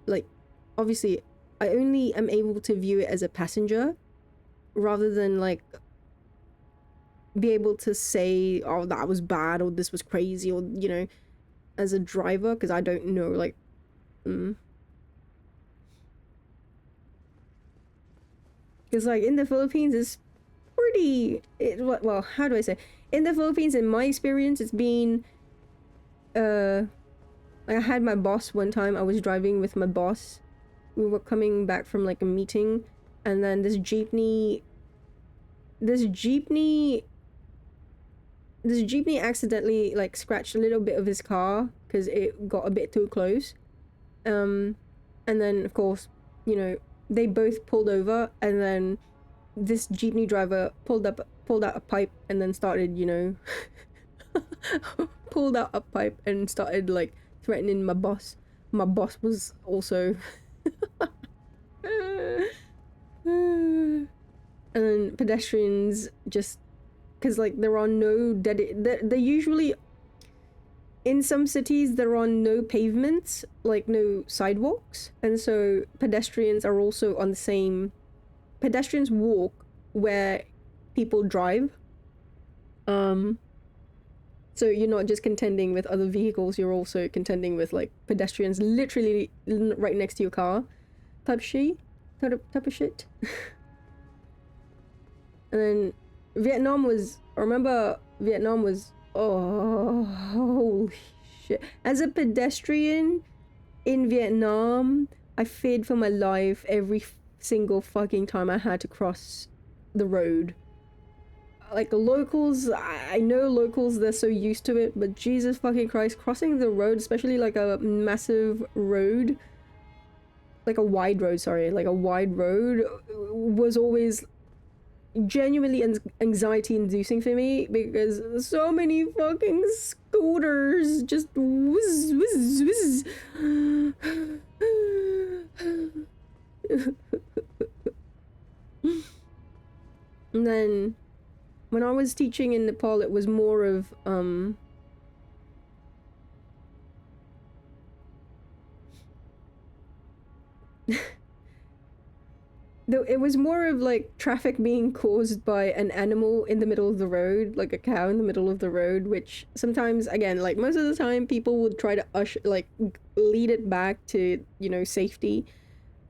like obviously I only am able to view it as a passenger rather than like be able to say, oh, that was bad or this was crazy, or you know, as a driver, because I don't know like because like in the Philippines it's pretty well, how do I say, in the Philippines in my experience it's been like I had my boss one time. I was driving with my boss. We were coming back from like a meeting, and then this jeepney accidentally like scratched a little bit of his car because it got a bit too close. And then of course, you know, they both pulled over, and then this jeepney driver pulled out a pipe and then started, you know, pulled out a pipe and started like threatening my boss. My boss was also and then pedestrians just because like there are no they're usually in some cities there are no pavements, like no sidewalks, and so pedestrians are also on the same, pedestrians walk where people drive. So you're not just contending with other vehicles, you're also contending with like pedestrians literally right next to your car type of shit. And then Vietnam was, I remember Vietnam was, oh, holy shit. As a pedestrian in Vietnam, I feared for my life every single fucking time I had to cross the road. Like locals, I know locals, they're so used to it, but Jesus fucking Christ, crossing the road, especially like a massive road, like a wide road, sorry, like a wide road, was always genuinely anxiety inducing for me because so many fucking scooters just whiz, whiz, whiz. And then when I was teaching in Nepal, it was more of though it was more of like traffic being caused by an animal in the middle of the road, like a cow in the middle of the road, which sometimes, again, like most of the time people would try to lead it back to, you know, safety.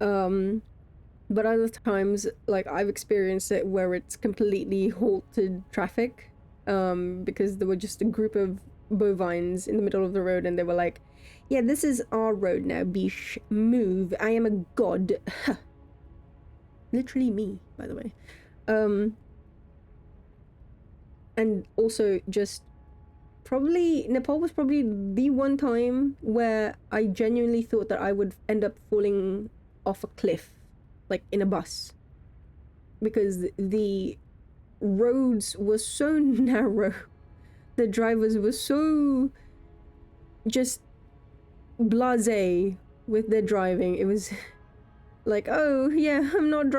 But other times, like I've experienced it where it's completely halted traffic, because there were just a group of bovines in the middle of the road, and they were like, yeah, this is our road now, bish, move, I am a god. Literally me, by the way. And also just probably Nepal was probably the one time where I genuinely thought that I would end up falling off a cliff, like in a bus, because the roads were so narrow, the drivers were so just blasé with their driving. It was like, oh yeah, I'm not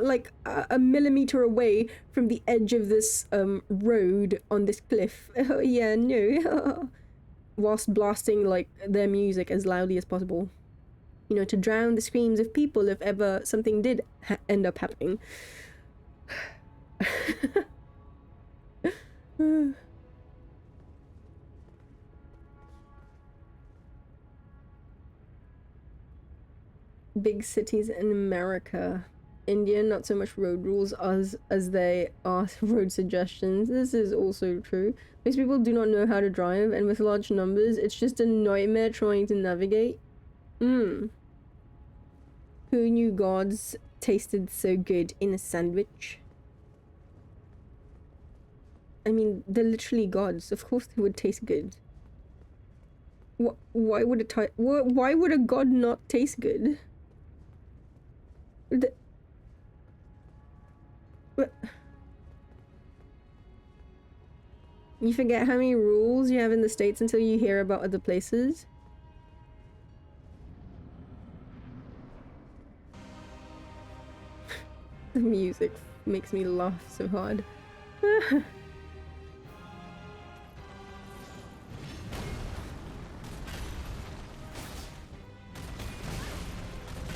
like a millimeter away from the edge of this road on this cliff. Oh yeah, no. Whilst blasting like their music as loudly as possible, you know, to drown the screams of people if ever something did end up happening. Big cities in America. India, not so much road rules as they are road suggestions. This is also true. Most people do not know how to drive, and with large numbers, it's just a nightmare trying to navigate. Who knew gods tasted so good in a sandwich? I mean, they're literally gods. Of course they would taste good. Why would a god not taste good? You forget how many rules you have in the States until you hear about other places. The music makes me laugh so hard.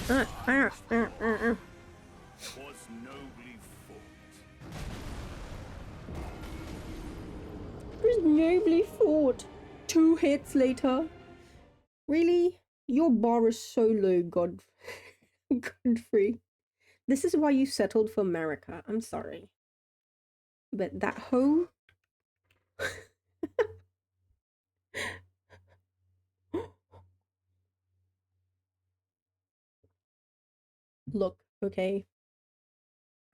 Was nobly fought. Was nobly fought. 2 hits later. Really? Your bar is so low, Godfrey. This is why you settled for America. I'm sorry. But that hoe... Look, okay.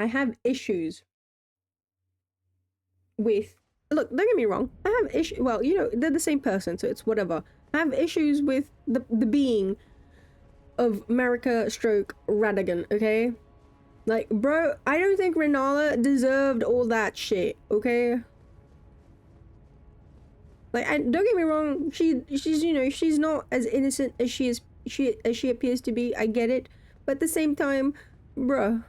I have issues with... Look, don't get me wrong. I have issues... Well, you know, they're the same person, so it's whatever. I have issues with the being of America stroke Radigan, okay? Like, bro, I don't think Renala deserved all that shit, okay? Like, don't get me wrong, she's, you know, she's not as innocent as she appears to be, I get it. But at the same time, bruh.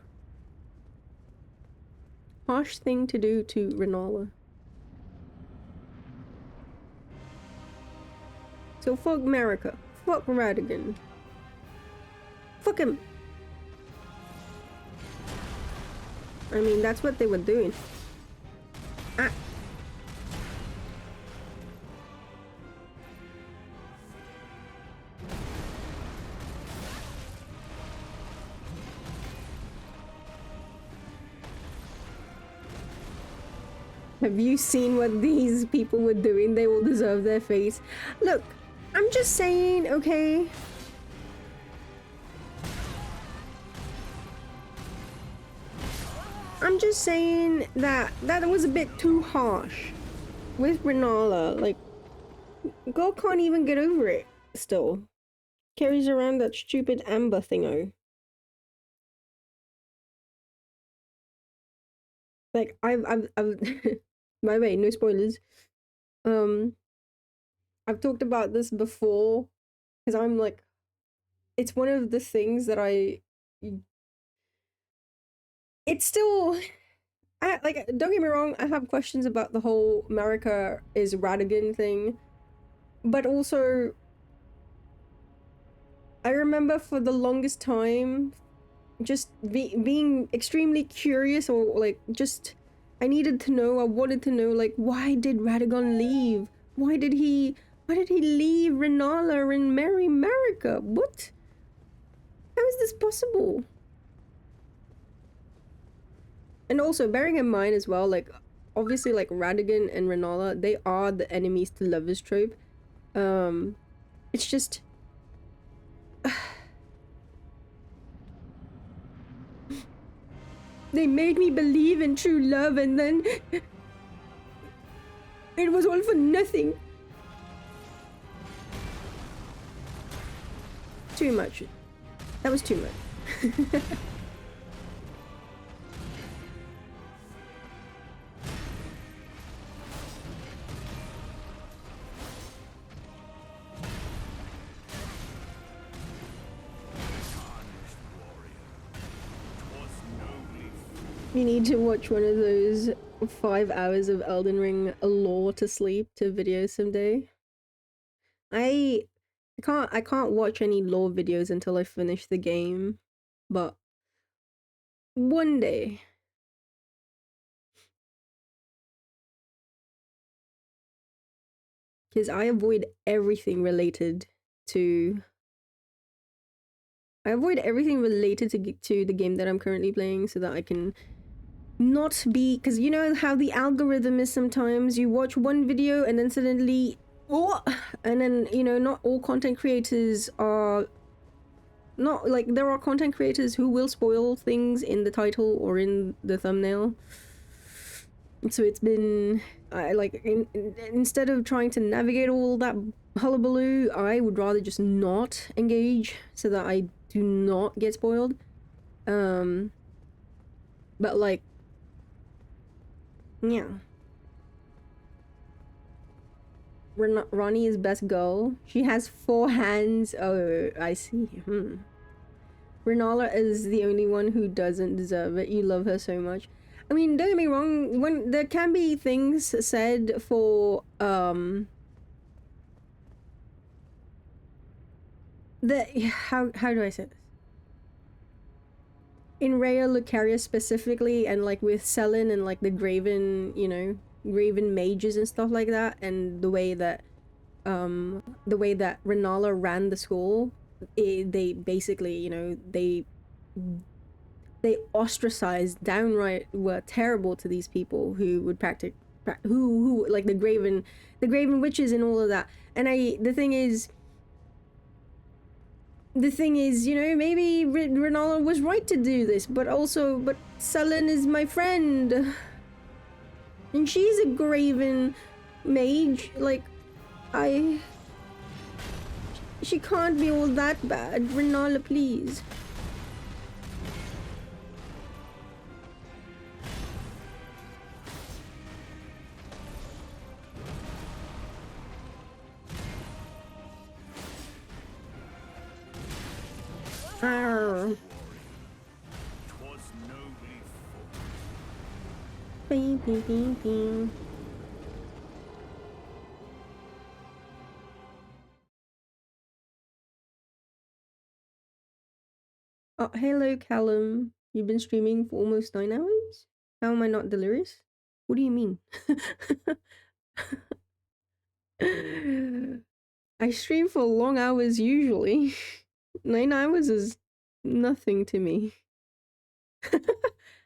Harsh thing to do to Renala. So fuck America. Fuck Radigan. Fuck him. I mean, that's what they were doing. Ah. Have you seen what these people were doing? They all deserve their face. Look, I'm just saying, okay? I'm just saying that that was a bit too harsh with Renala. Like, girl can't even get over it still. Carries around that stupid amber thingo. Like, I've by the way, no spoilers. I've talked about this before because I'm like, it's one of the things that it's still, like, don't get me wrong, I have questions about the whole America is Radigan thing, but also I remember for the longest time just being extremely curious, or like, just I needed to know, I wanted to know, like, why did Radagon leave? Why did he leave Renala and marry America? What? How is this possible? And also, bearing in mind as well, like, obviously, like, Radigan and Renala, they are the enemies to lovers trope. It's just... They made me believe in true love, and then... it was all for nothing. Too much. That was too much. You need to watch one of those 5 hours of Elden Ring lore to sleep to videos someday. I can't watch any lore videos until I finish the game, but one day. Because I avoid everything related to... I avoid everything related to the game that I'm currently playing so that I can not be... Because you know how the algorithm is sometimes? You watch one video and then suddenly... Oh! And then, you know, not all content creators are... Not, like, there are content creators who will spoil things in the title or in the thumbnail. So it's been... instead of trying to navigate all that hullabaloo, I would rather just not engage so that I do not get spoiled. But like, yeah. Ronnie is best girl. She has 4 hands. Oh, I see. Renala is the only one who doesn't deserve it. You love her so much. I mean, don't get me wrong, when there can be things said for how do I say this? In Rhea Lucaria specifically, and like with Selin and like the Graven, you know, Graven mages and stuff like that, and the way that Renala ran the school, they basically, you know, they ostracized, downright were terrible to these people who would practice who like the Graven witches and all of that. And the thing is, you know, maybe Renala was right to do this, but Selin is my friend, and she's a Graven mage. Like, she can't be all that bad. Renala, please. Arr. Twas nobly fought. Bing, bing, bing, bing. Oh, hello, Callum. You've been streaming for almost 9 hours? How am I not delirious? What do you mean? I stream for long hours usually. 9 hours is nothing to me.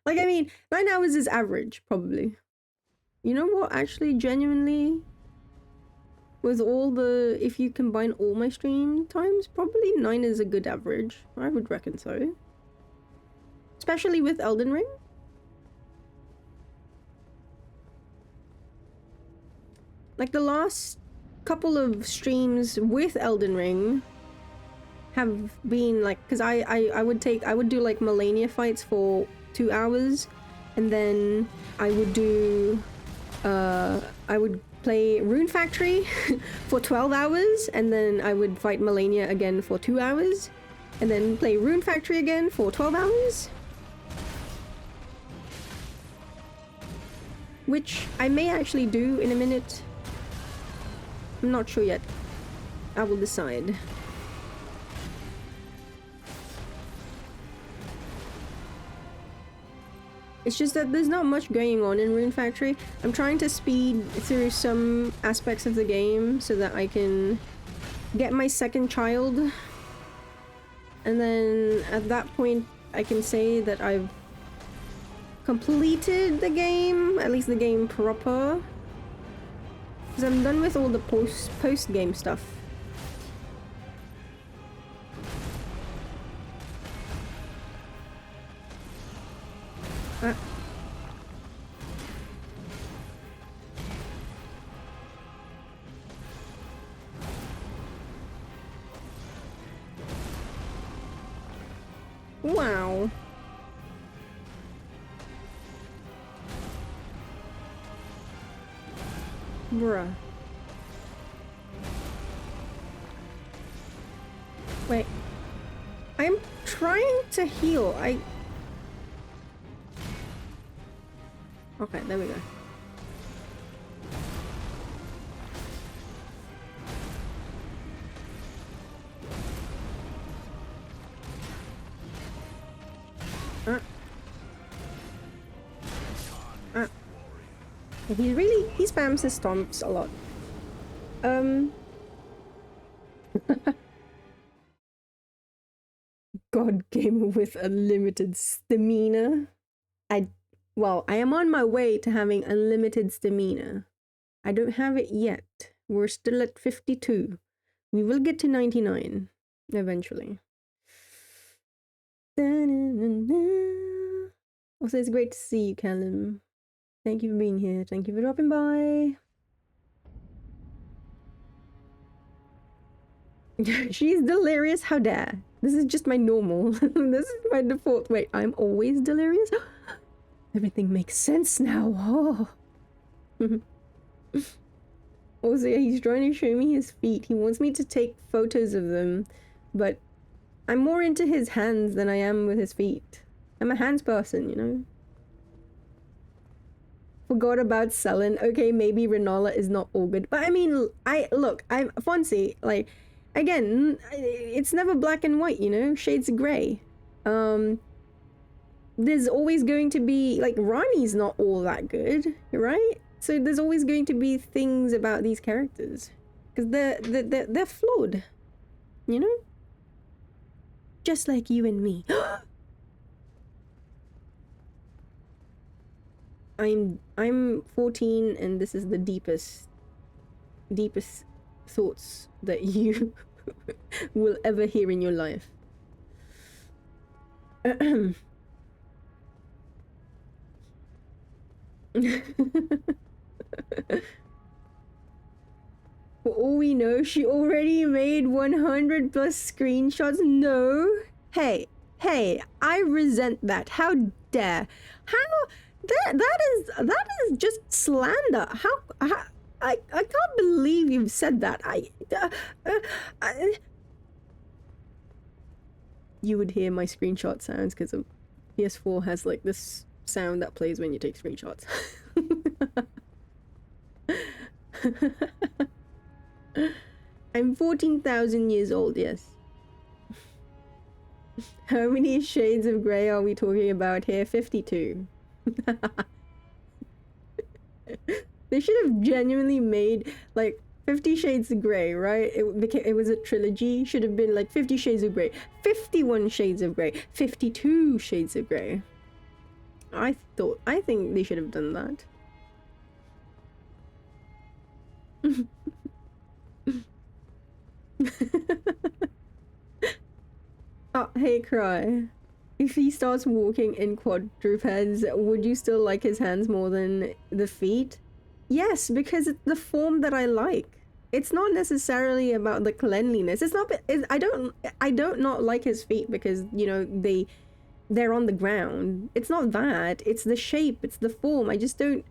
Like, I mean, 9 hours is average, probably. You know what, actually, genuinely, with if you combine all my stream times, probably 9 is a good average. I would reckon so. Especially with Elden Ring. Like, the last couple of streams with Elden Ring have been like, because I would do like Malenia fights for 2 hours, and then I would do I would play Rune Factory for 12 hours, and then I would fight Malenia again for 2 hours, and then play Rune Factory again for 12 hours, which I may actually do in a minute. I'm not sure yet. I will decide. It's just that there's not much going on in Rune Factory. I'm trying to speed through some aspects of the game so that I can get my second child. And then at that point, I can say that I've completed the game, at least the game proper. Because I'm done with all the post-game stuff. Wow. Bruh. Wait. I'm trying to heal. Okay, there we go. He spams his stomps a lot. God gamer with unlimited stamina. Well, I am on my way to having unlimited stamina. I don't have it yet. We're still at 52. We will get to 99 eventually. Also, it's great to see you, Callum. Thank you for being here. Thank you for dropping by. She's delirious. How dare. This is just my normal. This is my default. Wait, I'm always delirious? Everything makes sense now. Oh. Also, yeah, he's trying to show me his feet. He wants me to take photos of them, but I'm more into his hands than I am with his feet. I'm a hands person, you know? Forgot about Sullen. Okay, maybe Renala is not all good. But I mean, I'm Fonzie, like, again, it's never black and white, you know? Shades of grey. There's always going to be, like, Rani's not all that good, right? So there's always going to be things about these characters. Because they're flawed, you know? Just like you and me. I'm 14 and this is the deepest thoughts that you will ever hear in your life. For all we know, she already made 100 plus screenshots. No. Hey, I resent that. How dare. How that is just slander. How I can't believe you've said that. You would hear my screenshot sounds because PS4 has like this sound that plays when you take screenshots. I'm 14,000 years old, yes. How many shades of grey are we talking about here? 52. They should have genuinely made like 50 Shades of Grey, right? It was a trilogy. Should have been like 50 Shades of Grey, 51 Shades of Grey, 52 Shades of Grey. I think they should have done that. Oh, hey, Cry. If he starts walking in quadrupeds, would you still like his hands more than the feet? Yes, because it's the form that I like. It's not necessarily about the cleanliness. It's not. I don't not like his feet because, you know, they're on the ground. It's not that. It's the shape. It's the form. I just don't.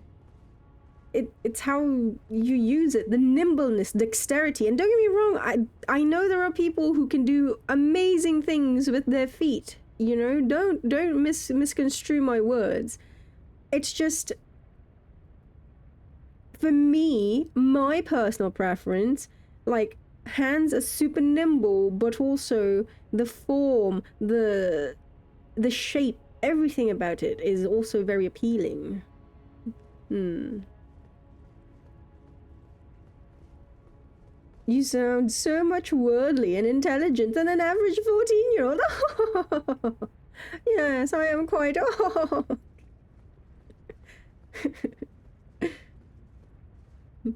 It's how you use it, the nimbleness, dexterity. And don't get me wrong, I know there are people who can do amazing things with their feet. You know, don't misconstrue my words. It's just, for me, my personal preference, like, hands are super nimble, but also the form, the shape, everything about it is also very appealing. You sound so much worldly and intelligent than an average 14-year-old. Yes, I am quite old.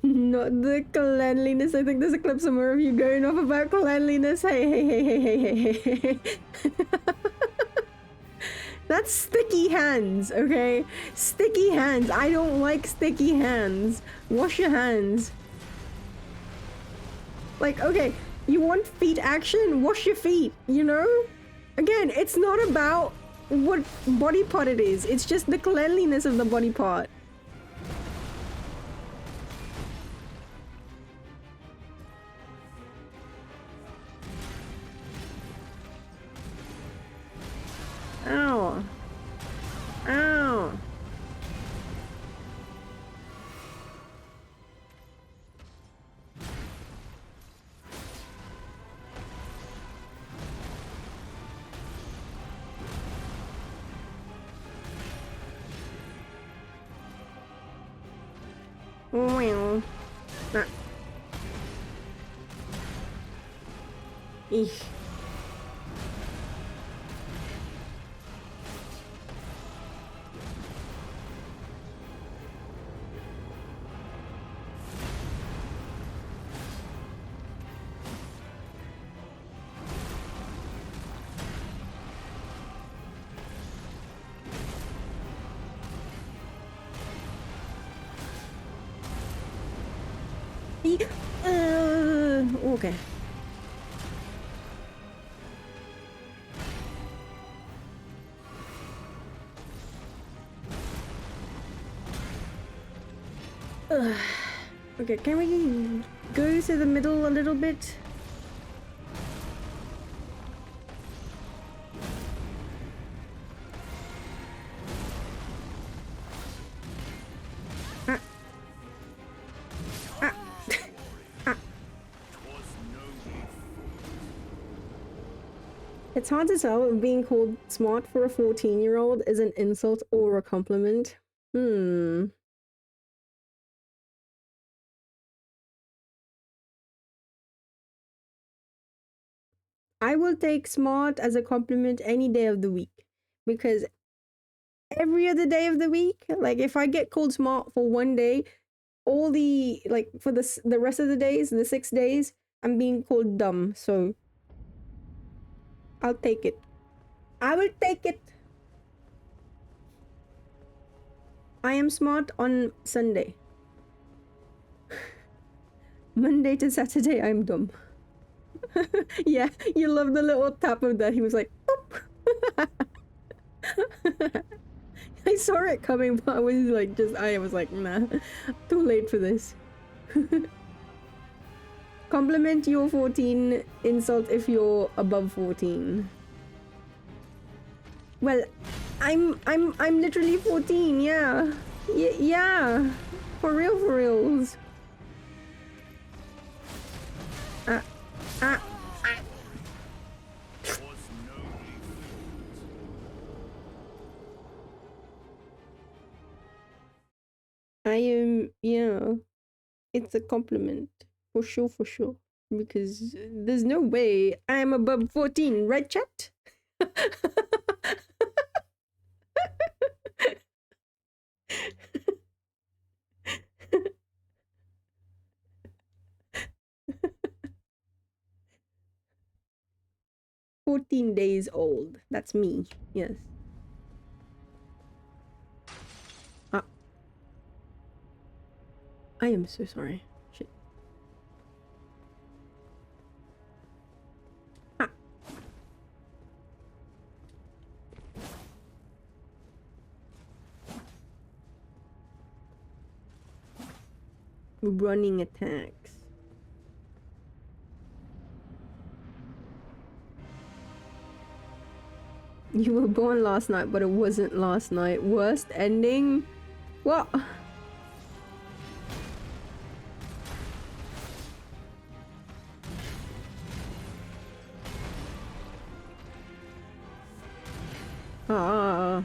Not the cleanliness. I think there's a clip somewhere of you going off about cleanliness. Hey. That's sticky hands, okay? Sticky hands. I don't like sticky hands. Wash your hands. Like, okay, you want feet action? Wash your feet, you know? Again, it's not about what body part it is. It's just the cleanliness of the body part. Ow. Ow. Well. Ah. Eesh. Okay. Okay, can we go to the middle a little bit? Ah. Ah. Ah. It's hard to tell if being called smart for a 14-year-old is an insult or a compliment. I will take smart as a compliment any day of the week, because every other day of the week, like if I get called smart for one day, all the like for the rest of the days, the 6 days, I'm being called dumb. So I'll take it. I will take it. I am smart on Sunday. Monday to Saturday, I'm dumb. Yeah, you love the little tap of that. He was like, boop. I saw it coming, but I was like, nah, too late for this. Compliment you're 14, insult if you're above 14. Well, I'm literally 14, yeah. Yeah. For reals. I am, yeah. It's a compliment. For sure. Because there's no way I'm above 14, right, chat? 14 days old. That's me. Yes. I am so sorry. Shit. Running attacks. You were born last night, but it wasn't last night. Worst ending? What? Ah.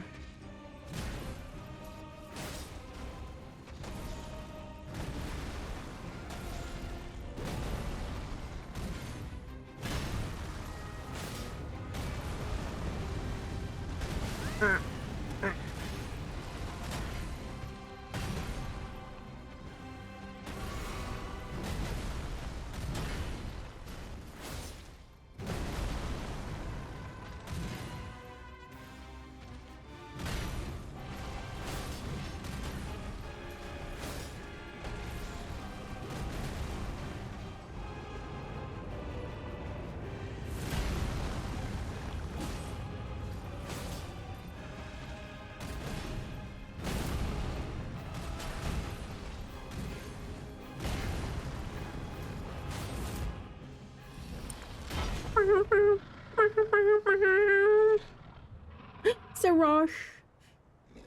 Sarash.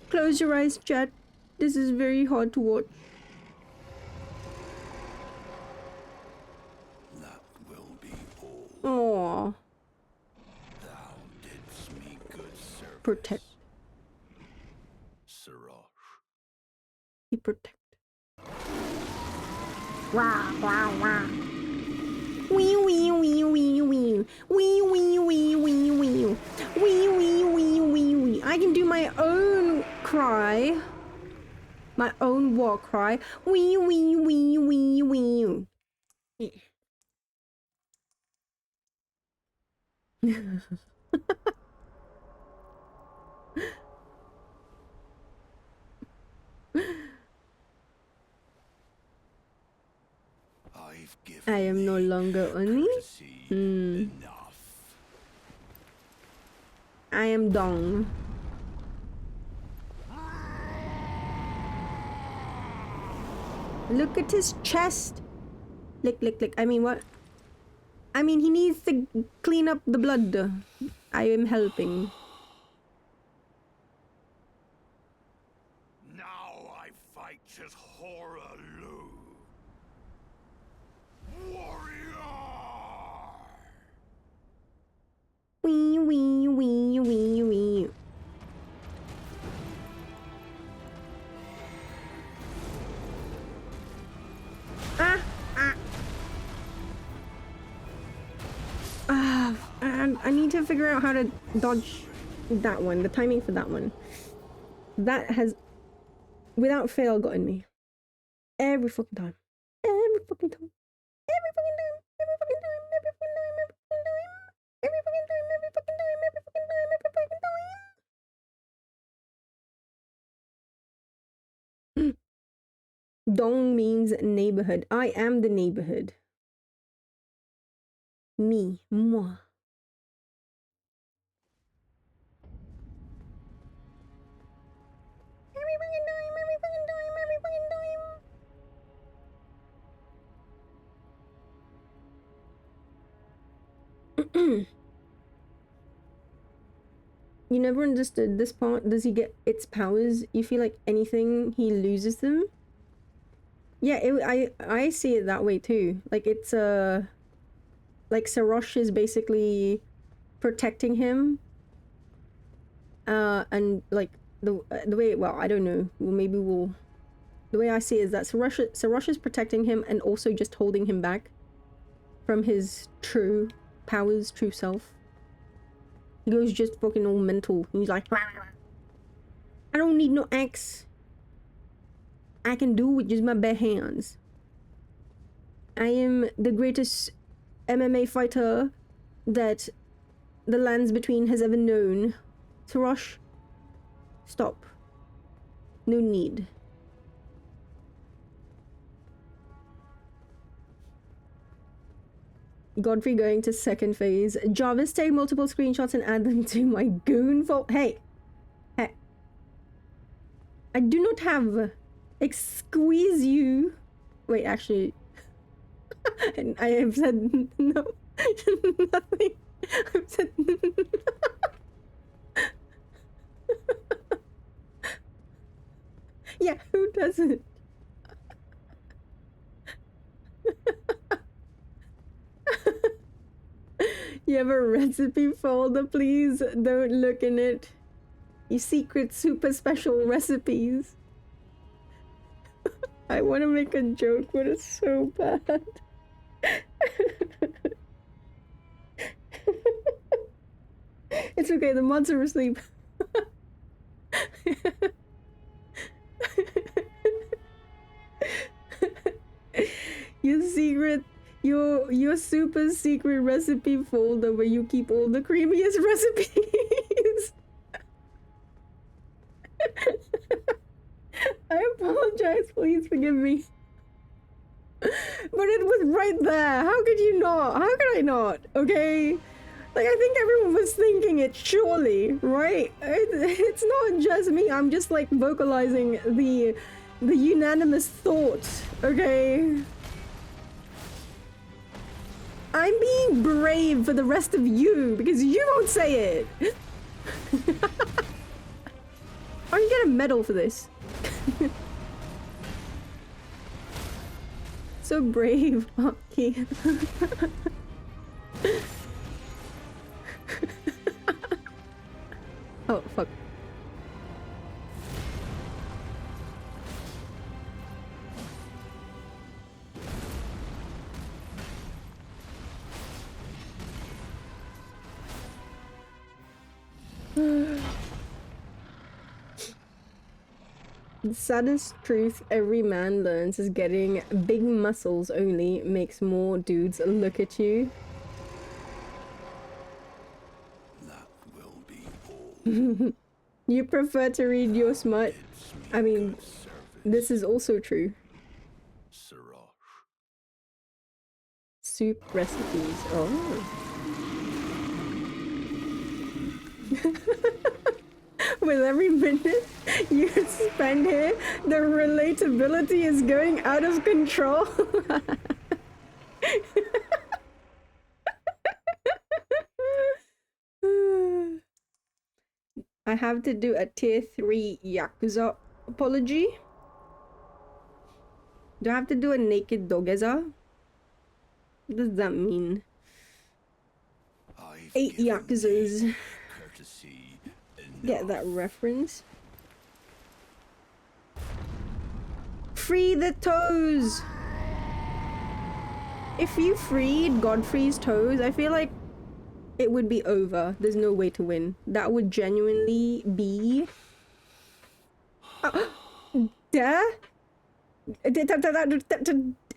Close your eyes, chat. This is very hard to watch. That will be all. Aww. Thou didst me good service. Protect. Siraj. He protect. Wah, wah, wah. Wee wee wee wee wee. Wee wee wee wee wee. Wee wee wee wee wee. I can do my own cry. My own war cry. Wee wee wee wee wee. I am no longer Oni. Enough. I am Dong. Look at his chest. Lick, lick, lick. I mean, what? I mean, he needs to clean up the blood. I am helping. Now I fight as Horalu. Warrior! Wee, wee, wee, wee, wee. And I need to figure out how to dodge that one, the timing for that one. That has, without fail, gotten me. Every fucking time. Every fucking time. Every fucking time. Every fucking time. Every fucking time. Every fucking time. Every fucking time. Every fucking time. Every fucking time. Every fucking time. Dong means neighborhood. I am the neighborhood. Me. Moi. Every fucking time. Every fucking time. Every fucking time. You never understood this part. Does he get its powers? You feel like anything he loses them? Yeah, I see it that way too. Like it's like Sarosh is basically protecting him. And like the way, well, I don't know. Well, maybe we'll. The way I see it is that Sarosh is protecting him and also just holding him back from his true powers, true self. He goes just fucking all mental. He's like, I don't need no axe. I can do with just my bare hands. I am the greatest MMA fighter that the lands between has ever known. Sarosh, stop. No need. Godfrey going to second phase. Jarvis, take multiple screenshots and add them to my goon vault. Hey. Hey. I do not have... Squeeze you. Wait, actually... I have said no. Nothing. I've said... Yeah, who doesn't? You have a recipe folder, please? Don't look in it. You secret super special recipes. I want to make a joke, but it's so bad. It's okay, the mods are asleep. Your super secret recipe folder where you keep all the creamiest recipes. I apologize, please forgive me. But it was right there. How could you not? How could I not? Okay? Like, I think everyone was thinking it, surely, right? It's not just me. I'm just like vocalizing the unanimous thought, okay? I'm being brave for the rest of you because you won't say it. Oh, you get a medal for this. So brave, Hockey. Oh, fuck. The saddest truth every man learns is getting big muscles only makes more dudes look at you. That will be all. You prefer to read your smut? I mean, this is also true. Sarosh. Soup recipes. Oh. With every minute you spend here, the relatability is going out of control. I have to do a tier 3 Yakuza apology. Do I have to do a naked dogeza? What does that mean? I've 8 given Yakuzas. thee courtesy Get that reference. Free the toes! If you freed Godfrey's toes, I feel like it would be over. There's no way to win. That would genuinely be... Duh?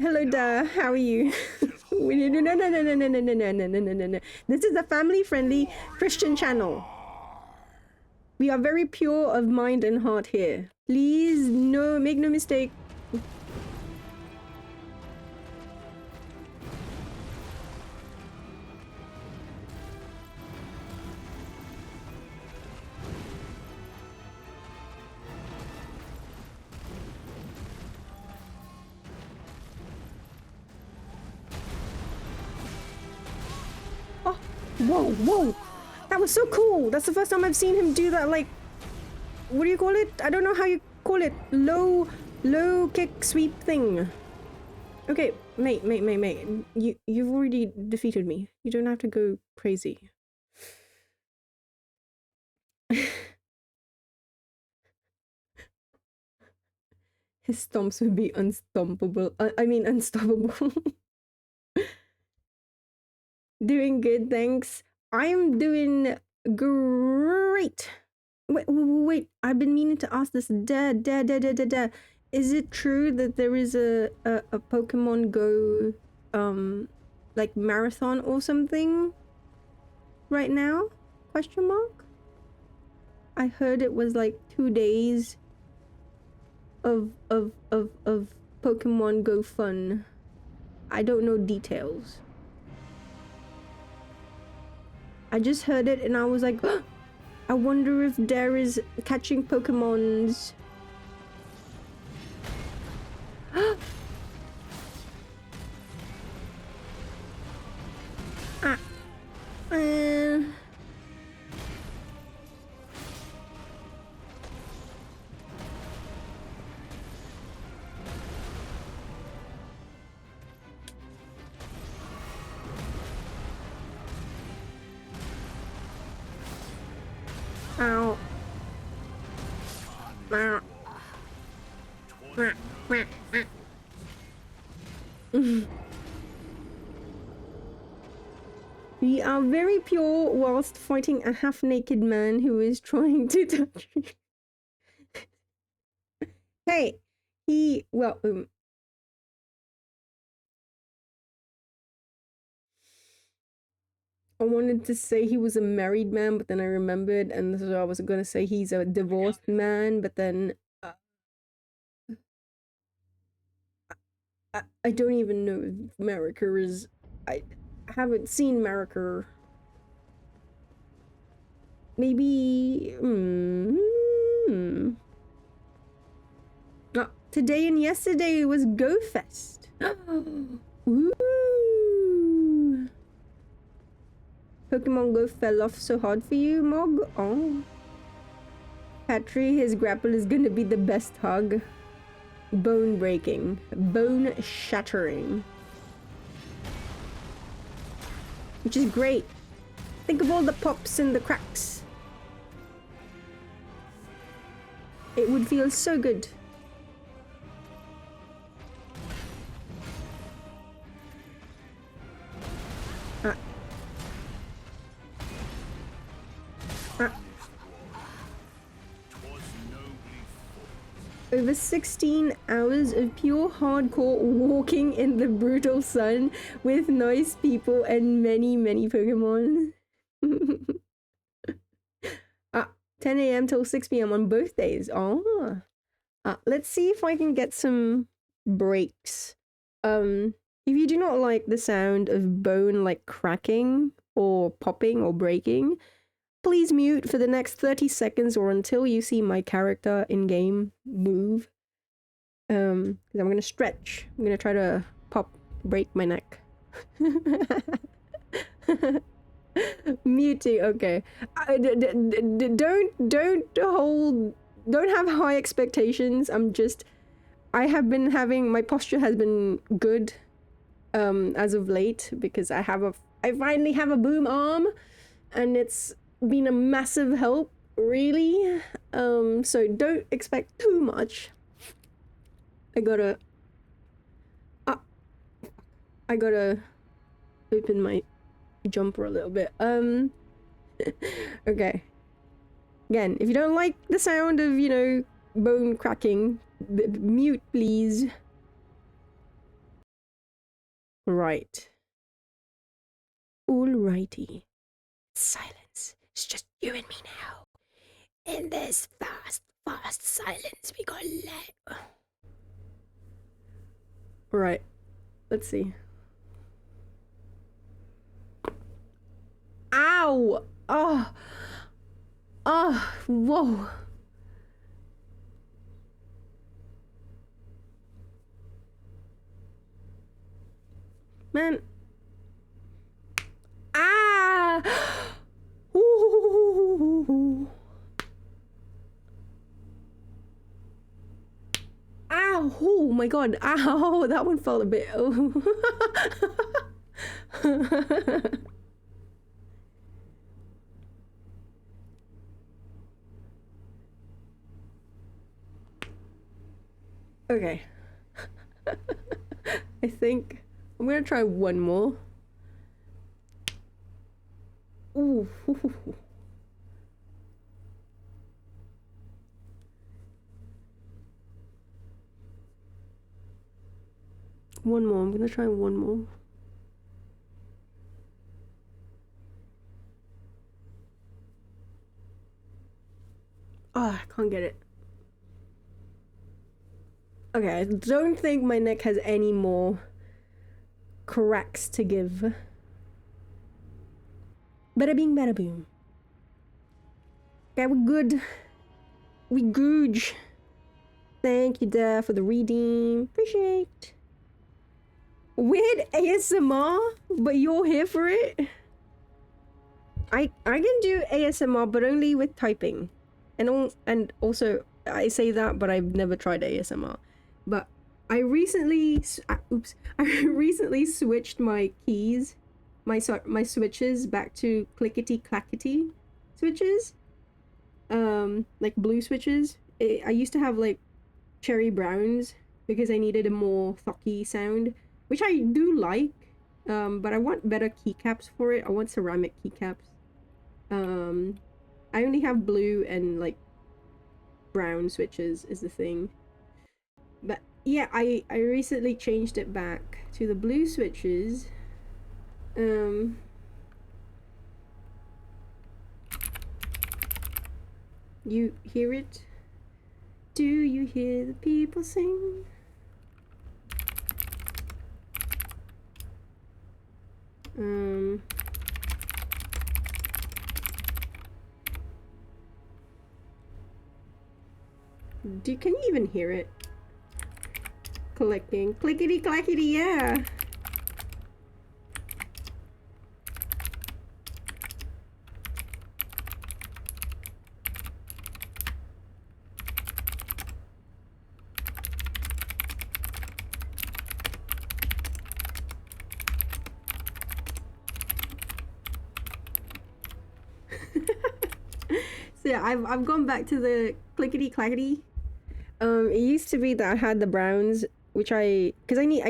Hello, duh. How are you? No. This is a family-friendly Christian channel. We are very pure of mind and heart here. Please, no, make no mistake. Oh, whoa. That was so cool. That's the first time I've seen him do that, like, what do you call it? I don't know how you call it. Low kick sweep thing. Okay, mate. You've already defeated me. You don't have to go crazy. His stomps would be unstoppable. I mean, unstoppable. Doing good, thanks. I'm doing great. Wait, I've been meaning to ask this. Is it true that there is a Pokemon Go, like marathon or something right now? Question mark? I heard it was like 2 days of Pokemon Go fun. I don't know details. I just heard it and I was like, oh, I wonder if there is catching Pokemons. Uh, Ow. Ow. We are very pure whilst fighting a half-naked man who is trying to touch me. Hey, well, I wanted to say he was a married man, but then I remembered, and so I was gonna say he's a divorced man, but then I don't even know if America is. I haven't seen America. Maybe. Today and yesterday was Go Fest. Ooh. Pokemon Go fell off so hard for you, Mog? Oh. Patry, his grapple is gonna be the best hug. Bone breaking. Bone shattering. Which is great. Think of all the pops and the cracks. It would feel so good. Over 16 hours of pure hardcore walking in the brutal sun with nice people and many Pokemon. 10 a.m. till 6 p.m. on both days. Oh. Let's see if I can get some breaks. If you do not like the sound of bone like cracking or popping or breaking, please mute for the next 30 seconds or until you see my character in game move. 'Cause I'm gonna stretch. I'm gonna try to break my neck. Muting, okay. Don't have high expectations. I have been having, my posture has been good as of late because I finally have a boom arm and it's been a massive help, really. So don't expect too much. I gotta open my jumper a little bit. Okay. Again, if you don't like the sound of, you know, bone cracking, mute, please. Right. Alrighty. Silence. It's just you and me now. In this fast silence we got let. Right. Let's see. Ow! Oh! Oh! Whoa! Man. Ah! Ooh. Ow! Oh my god! Ow! That one felt a bit. Oh. Okay. I think I'm gonna try one more. Ooh. One more. I'm gonna try one more. Oh, I can't get it. Okay, I don't think my neck has any more cracks to give. Bada bing, bada boom. Okay, we're good. We googe. Thank you, Dad, for the redeem. Appreciate. Weird ASMR, but you're here for it? I can do ASMR, but only with typing. And also, I say that, but I've never tried ASMR. But I recently switched my keys, my switches back to clickety clackety switches, like blue switches. I used to have like cherry browns because I needed a more thocky sound, which I do like, but I want better keycaps for it. I want ceramic keycaps. I only have blue and like brown switches is the thing. But yeah, I recently changed it back to the blue switches. You hear it? Do you hear the people sing? Can you even hear it? Clicking. Clickety clackety, yeah. So yeah, I've gone back to the clickety clackety. It used to be that I had the browns, which I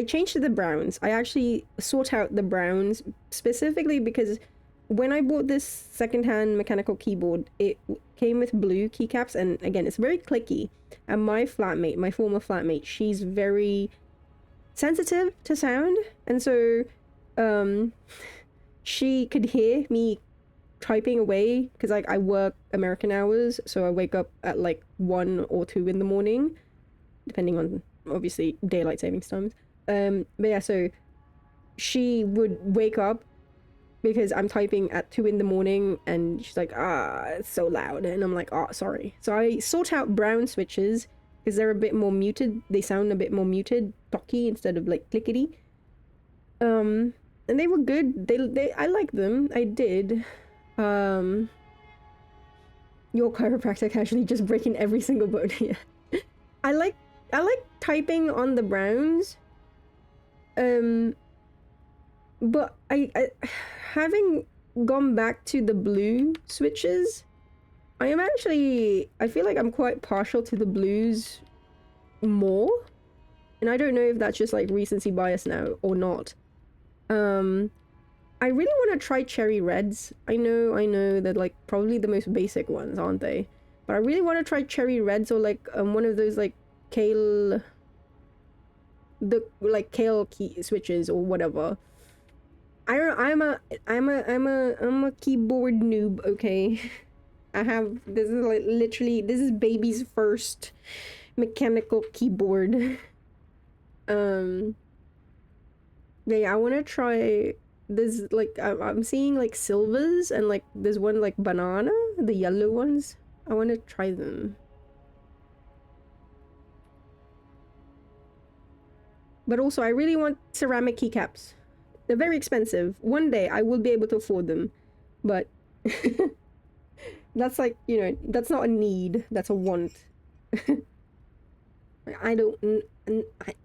changed to the browns. I actually sort out the browns specifically because when I bought this secondhand mechanical keyboard, it came with blue keycaps, and again, it's very clicky. And my flatmate, my former flatmate, she's very sensitive to sound, and so she could hear me typing away because like I work American hours, so I wake up at like 1 or 2 in the morning, depending on obviously daylight savings times. But yeah, so she would wake up because I'm typing at 2 in the morning and she's like, it's so loud. And I'm like, sorry. So I sort out brown switches because they're a bit more muted. They sound a bit more muted, talky instead of like clickety. And they were good. I liked them. I did. Your chiropractic actually just breaking every single bone here. I like typing on the browns. But I having gone back to the blue switches, I feel like I'm quite partial to the blues more. And I don't know if that's just like recency bias now or not. I really want to try cherry reds. I know they're like probably the most basic ones, aren't they? But I really want to try cherry reds or like one of those like kale key switches or whatever. I don't I'm a keyboard noob, okay? This is like literally, this is baby's first mechanical keyboard. Yeah, I want to try this, like I'm seeing like silvers and like there's one like banana, the yellow ones. I want to try them. But also I really want ceramic keycaps. They're very expensive. One day I will be able to afford them, but that's like, you know, that's not a need, that's a want.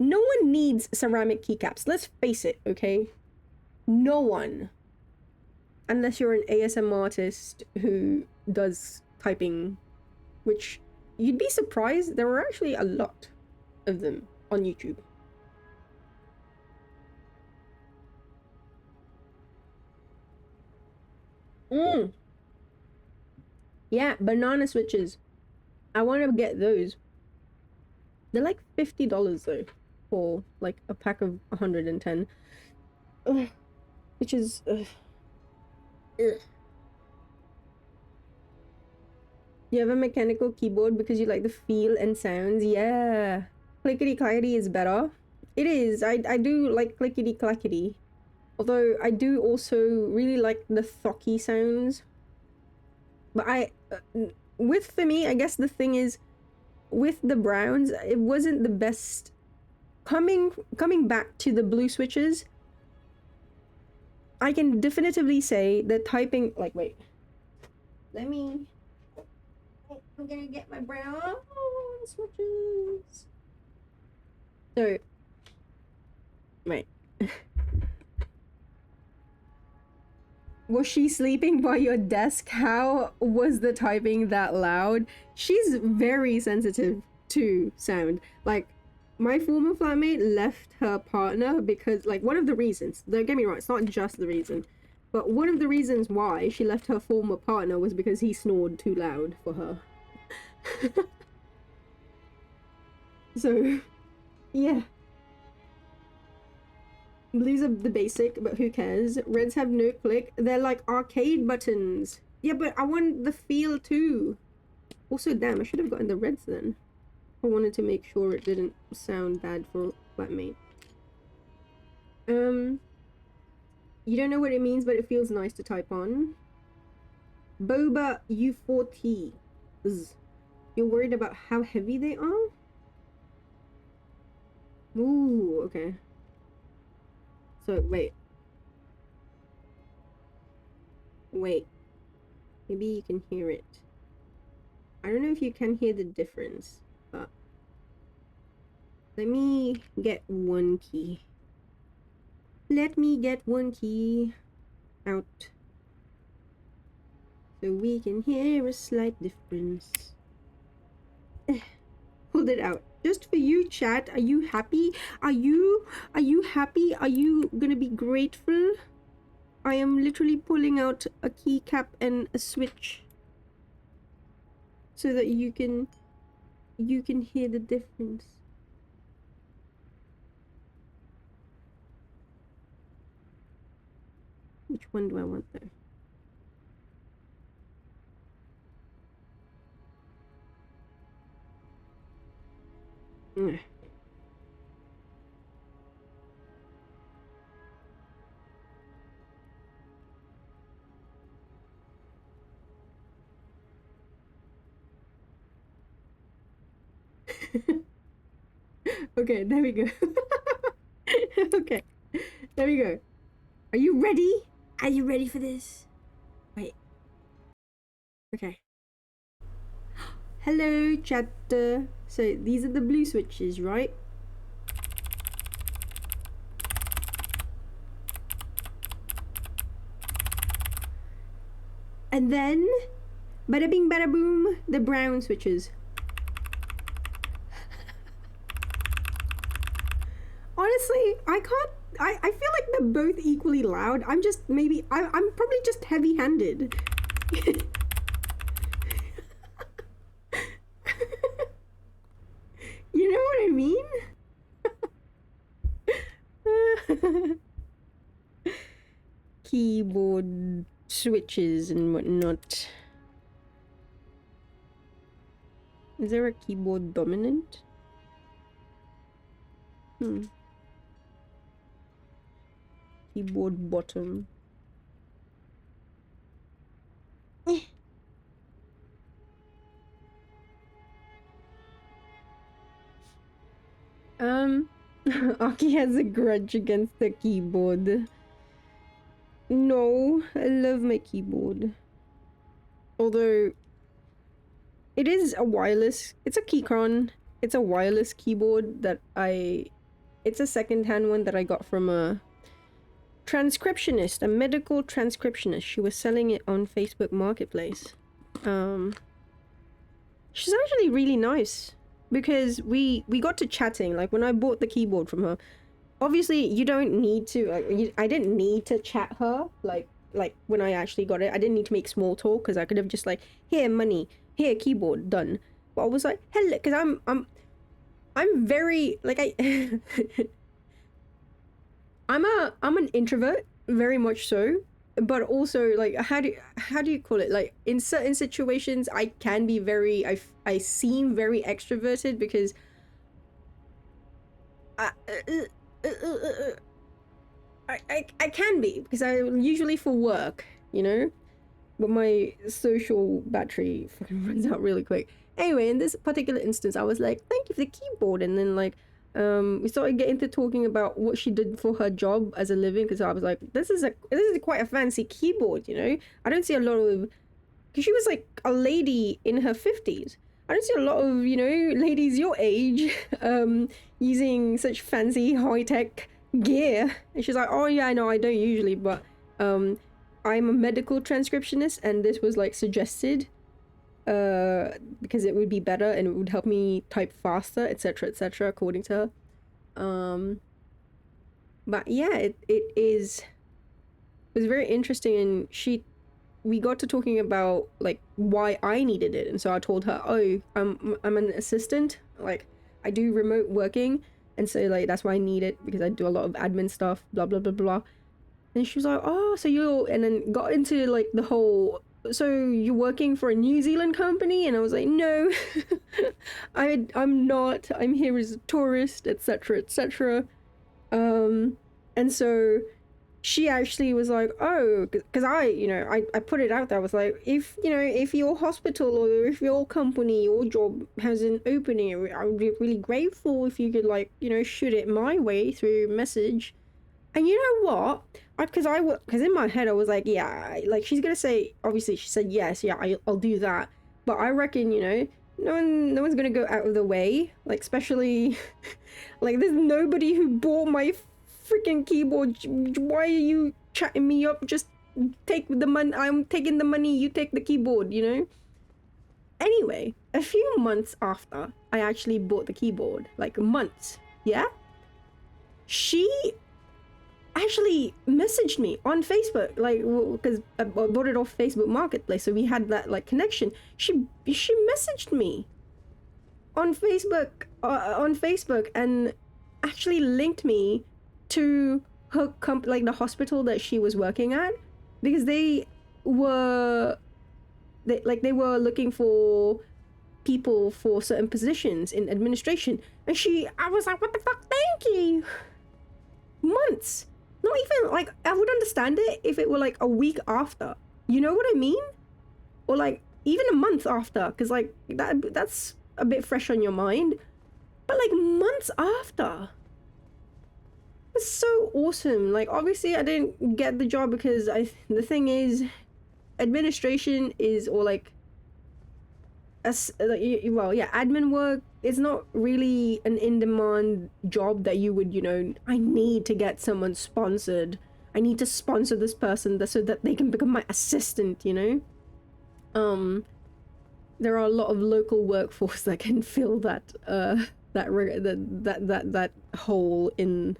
No one needs ceramic keycaps. Let's face it, okay? No one. Unless you're an ASMR artist who does typing, which you'd be surprised, there are actually a lot of them on YouTube. Yeah, banana switches. I want to get those. They're like $50 though, for like a pack of 110. Ugh. Which is... Ugh. You have a mechanical keyboard because you like the feel and sounds? Yeah. Clickety clackety is better. It is. I do like clickety clackety. Although I do also really like the thocky sounds. But for me, I guess the thing is, with the browns, it wasn't the best. Coming back to the blue switches, I can definitively say that typing, like, wait. I'm gonna get my brown switches. So, wait. Was she sleeping by your desk? How was the typing that loud? She's very sensitive to sound. Like, my former flatmate left her partner because, like, one of the reasons, don't get me wrong, it's not just the reason, but one of the reasons why she left her former partner was because he snored too loud for her. So, yeah. Blues are the basic, but who cares? Reds have no click. They're like arcade buttons. Yeah, but I want the feel too. Also, damn, I should have gotten the reds then. I wanted to make sure it didn't sound bad for flatmate. You don't know what it means, but it feels nice to type on. Boba U4T. You're worried about how heavy they are? Ooh, okay. So, wait. Maybe you can hear it. I don't know if you can hear the difference, but let me get one key. Let me get one key out so we can hear a slight difference. Hold it out. Just for you, chat. Are you happy? Are you happy? Are you gonna be grateful? I am literally pulling out a keycap and a switch so that you can hear the difference. Which one do I want though? Okay, there we go. Okay, there we go. Are you ready? Are you ready for this? Wait. Okay. Hello, chatter. So these are the blue switches, right? And then, bada bing, bada boom, the brown switches. Honestly, I can't. I feel like they're both equally loud. I'm just maybe. I'm probably just heavy-handed. You know what I mean? Keyboard switches and whatnot. Is there a keyboard dominant? Keyboard bottom. Aki has a grudge against the keyboard. No, I love my keyboard. Although it is a wireless, it's a Keychron. It's a wireless keyboard that it's a second-hand one that I got from a transcriptionist, a medical transcriptionist. She was selling it on Facebook Marketplace. She's actually really nice because we got to chatting. Like when I bought the keyboard from her, obviously you don't need to. I didn't need to chat her. Like when I actually got it, I didn't need to make small talk because I could have just like, here money, here keyboard, done. But I was like, hello, because I'm very like I'm an introvert, very much so, but also like how do you call it, like in certain situations I can be very I seem very extroverted because I can be because I usually for work, you know, but my social battery fucking runs out really quick. Anyway, in this particular instance, I was like, thank you for the keyboard. And then like, we started getting to talking about what she did for her job as a living. Cause I was like, this is quite a fancy keyboard, you know? I don't see a lot of, cause she was like a lady in her 50s. I don't see a lot of, you know, ladies your age, using such fancy high-tech gear. And she's like, oh yeah, I know, I don't usually, but, I'm a medical transcriptionist and this was like suggested because it would be better and it would help me type faster, etc, according to her. But yeah, it was very interesting, and we got to talking about like why I needed it. And so I told her, oh, I'm an assistant, like I do remote working, and so like that's why I need it, because I do a lot of admin stuff, blah blah blah blah. And she was like, oh, so you're, and then got into like the whole, so you're working for a New Zealand company? And I was like, no, I'm not, I'm here as a tourist, etc etc. And so she actually was like, oh, because I put it out there. I was like, if your hospital or if your company or job has an opening, I would be really grateful if you could like, shoot it my way through message. And you know what? Because in my head I was like, yeah, like she's gonna say, obviously she said yes, yeah, I'll do that. But I reckon, no one's gonna go out of the way, like especially, like there's nobody who bought my freaking keyboard. Why are you chatting me up? Just take the money. I'm taking the money. You take the keyboard. Anyway, a few months after I actually bought the keyboard, like months, yeah, she actually messaged me on Facebook, like, because I bought it off Facebook Marketplace, so we had that like connection. She messaged me on Facebook and actually linked me to her like the hospital that she was working at, because they were looking for people for certain positions in administration. And I was like, what the fuck, thank you. Months. Not even like, I would understand it if it were like a week after, you know what I mean? Or like even a month after, because like that's a bit fresh on your mind. but like months after. It was so awesome. Like obviously I didn't get the job because the thing is, administration is, or like well, yeah, admin work is not really an in-demand job that you would, you know, I need to get someone sponsored. I need to sponsor this person so that they can become my assistant, you know? There are a lot of local workforce that can fill that that hole in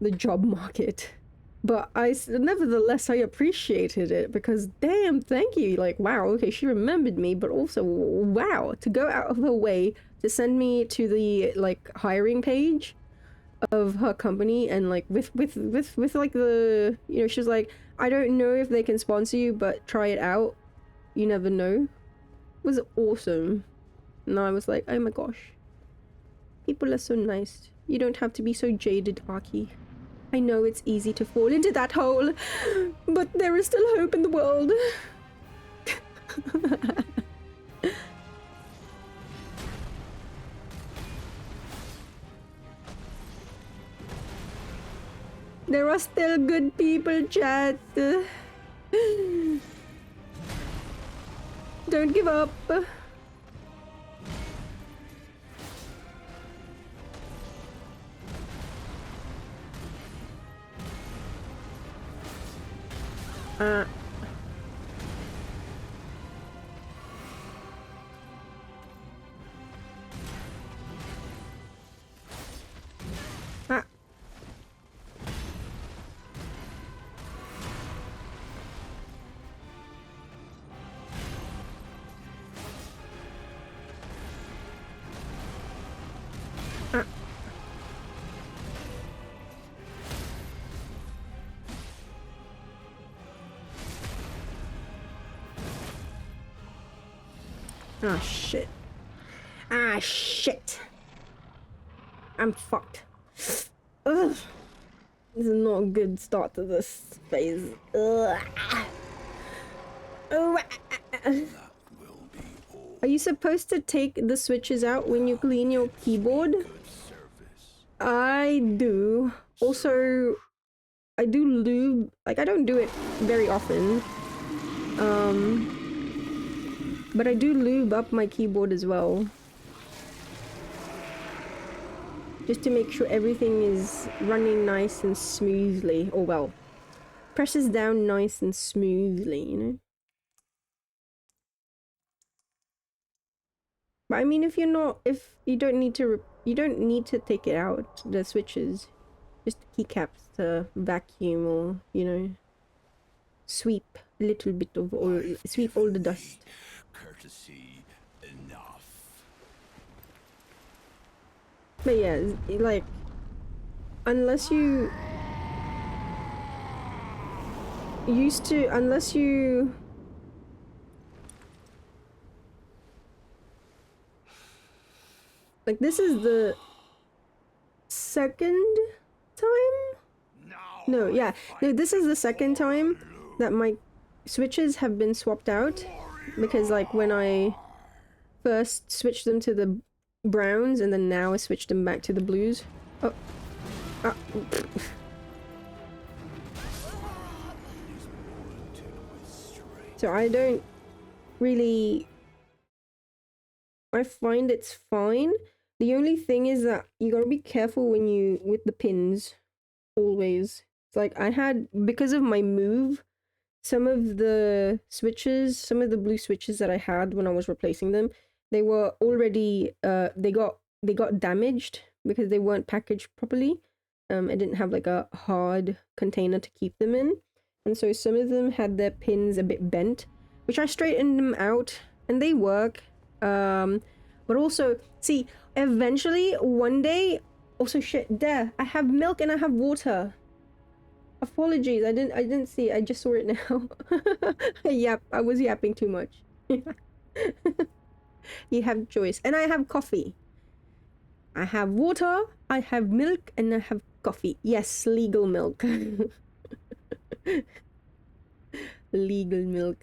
the job market. But nevertheless, I appreciated it because damn, thank you. Like, wow, okay, she remembered me, but also, wow, to go out of her way to send me to the, like, hiring page of her company and, like, with like, the, you know, she's like, I don't know if they can sponsor you, but try it out. You never know. It was awesome. And I was like, oh my gosh. People are so nice. You don't have to be so jaded, Aki. I know it's easy to fall into that hole, but there is still hope in the world. There are still good people, chat. Don't give up. Ah. Ah, shit. Ah, shit. I'm fucked. Ugh. This is not a good start to this phase. Ugh. Oh. Are you supposed to take the switches out when you clean your keyboard? I do. Also, I do lube. Like, I don't do it very often. But I do lube up my keyboard as well. Just to make sure everything is running nice and smoothly. Or well, presses down nice and smoothly, you know? But I mean, if you don't need to take it out, the switches. Just the keycaps to vacuum or, you know, sweep a little bit of all, sweep all the dust. Courtesy enough. But yeah, like, unless you like, this is the second time? No, yeah. No, this is the second time that my switches have been swapped out. Because, like, when I first switched them to the browns and then now I switched them back to the blues. Oh. So I don't really... I find it's fine. The only thing is that you gotta be careful when you... with the pins. Always. It's like, I had... because of my move, some of the switches, some of the blue switches that I had when I was replacing them, they were already... they got damaged because they weren't packaged properly. I didn't have like a hard container to keep them in. And so some of them had their pins a bit bent, which I straightened them out and they work. But also, see, eventually one day, also shit, there, I have milk and I have water. Apologies, I didn't see it, I just saw it now. I was yapping too much. You have choice. And I have coffee. I have water, I have milk, and I have coffee. Yes, legal milk. Legal milk.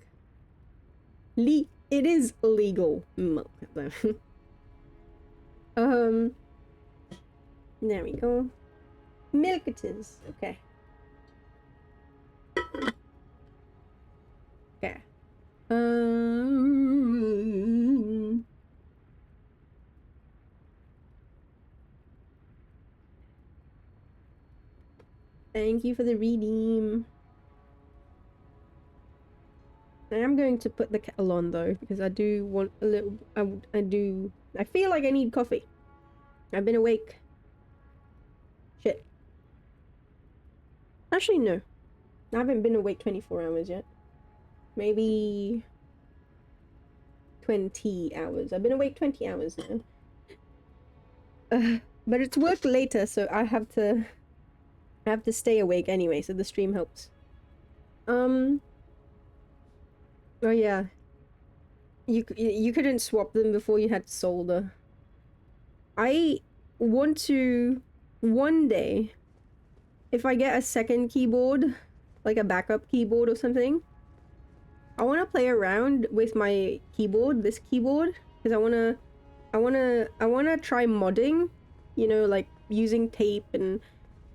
It is legal milk. There we go. Milk it is. Okay. Okay. Thank you for the redeem. I am going to put the kettle on though, because I do want a little. I feel like I need coffee. I've been awake. Shit. Actually, no. I haven't been awake 24 hours yet. Maybe 20 hours. I've been awake 20 hours now. But it's work later, so I have to stay awake anyway, so the stream helps. Oh yeah. You couldn't swap them before you had solder. I want to one day, if I get a second keyboard, like a backup keyboard or something, I want to play around with my keyboard, this keyboard, because I want to try modding, you know, like using tape and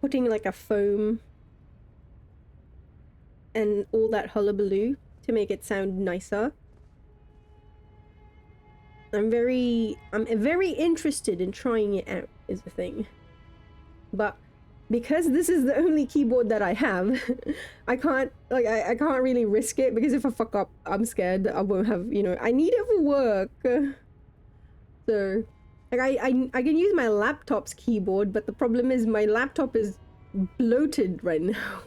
putting like a foam and all that hullabaloo to make it sound nicer. I'm very interested in trying it out, is the thing. But because this is the only keyboard that I have, I can't really risk it, because if I fuck up, I'm scared that I won't have, you know, I need it for work. So, like, I can use my laptop's keyboard, but the problem is my laptop is bloated right now.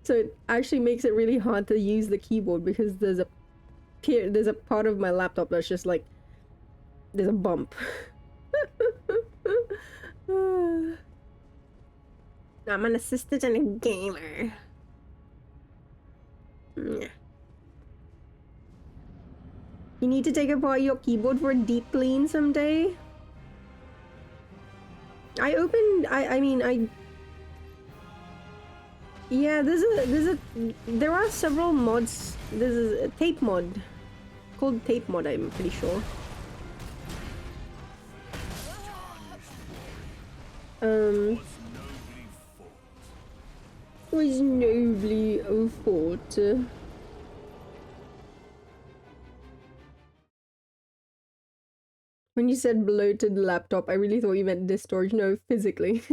So it actually makes it really hard to use the keyboard, because there's a part of my laptop that's just like, there's a bump. I'm an assistant and a gamer. Yeah. You need to take apart your keyboard for a deep clean someday. Yeah, there are several mods. There's a tape mod called tape mod, I'm pretty sure. Was nobly fought. When you said bloated laptop, I really thought you meant disk storage. No, physically.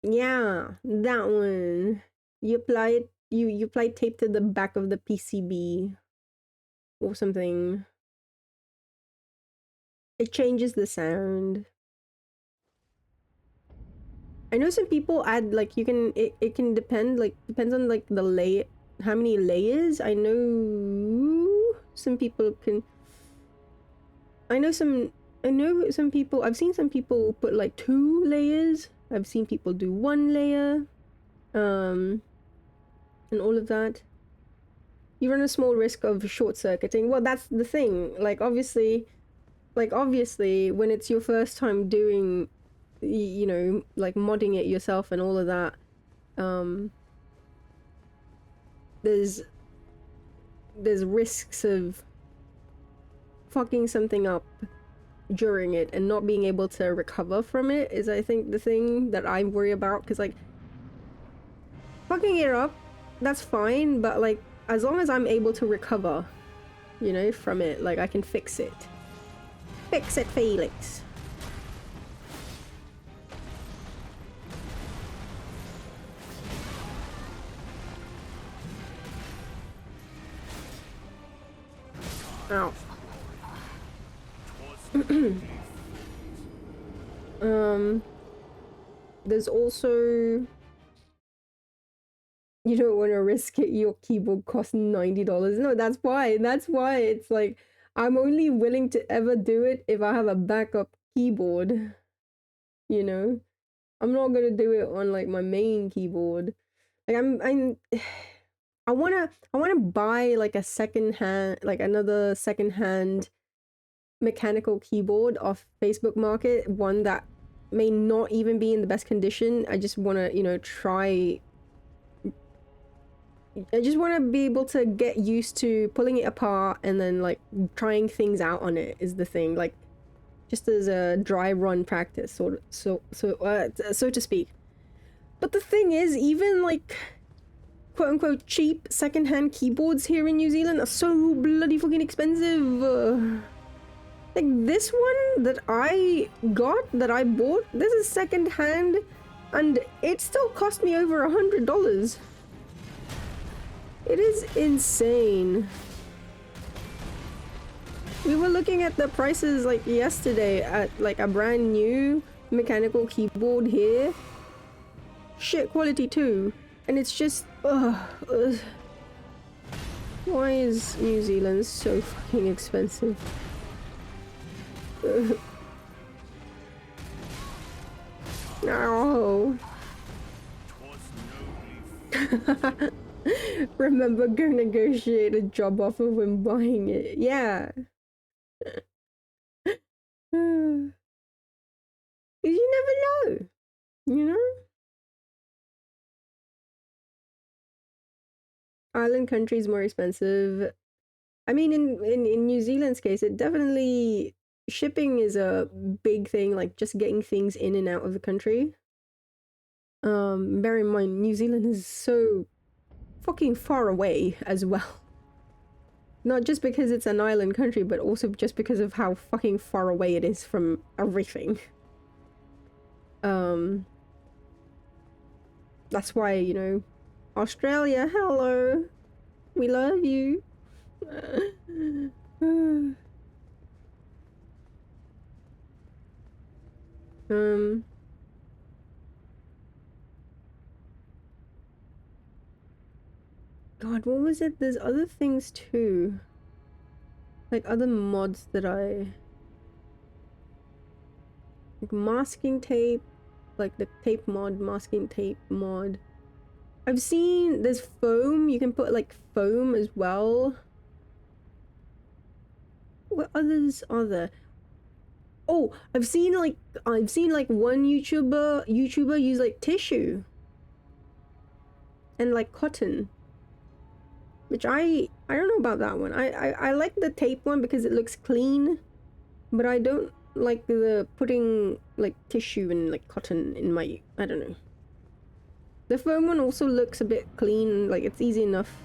Yeah, that one. You apply it. You apply tape to the back of the PCB or something. It changes the sound. I know some people add, like, you can, it can depend, like, depends on, like, the how many layers. I know some people can, I know some people, I've seen some people put, like, 2 layers. I've seen people do 1 layer. And all of that. You run a small risk of short-circuiting. Well, that's the thing. Like, obviously, when it's your first time doing, you know, like, modding it yourself and all of that, there's risks of fucking something up during it and not being able to recover from it is, I think, the thing that I worry about, because, like, fucking it up, that's fine, but, like, as long as I'm able to recover, you know, from it, like, I can fix it. Fix it, Felix. Ow. There's also, you don't want to risk it. Your keyboard costs $90. No, that's why it's like, I'm only willing to ever do it if I have a backup keyboard, you know. I'm not gonna do it on, like, my main keyboard. Like, I wanna buy, like, another secondhand mechanical keyboard off Facebook Market, one that may not even be in the best condition. I just want to, you know, try I just want to be able to get used to pulling it apart and then like trying things out on it is the thing, like just as a dry run practice, so to speak. But the thing is, even like quote unquote cheap secondhand keyboards here in New Zealand are so bloody fucking expensive. Like this one that I bought, this is secondhand, and it still cost me over $100. It is insane. We were looking at the prices like yesterday at like a brand new mechanical keyboard here. Shit quality too. And it's just, why is New Zealand so fucking expensive? No. Remember, go negotiate a job offer when buying it. Yeah. You never know, you know? Island country is more expensive. I mean, in New Zealand's case, it definitely, shipping is a big thing, like just getting things in and out of the country. Bear in mind, New Zealand is so fucking far away as well. Not just because it's an island country, but also just because of how fucking far away it is from everything. That's why, you know, Australia, hello, we love you. God, what was it? There's other things too. Like other mods that like masking tape, like the tape mod, masking tape mod. I've seen there's foam, you can put like foam as well. What others are there? Oh, I've seen like one YouTuber use like tissue and like cotton. Which I don't know about that one. I like the tape one because it looks clean, but I don't like the putting like tissue and like cotton in my, I don't know. The foam one also looks a bit clean, like it's easy enough.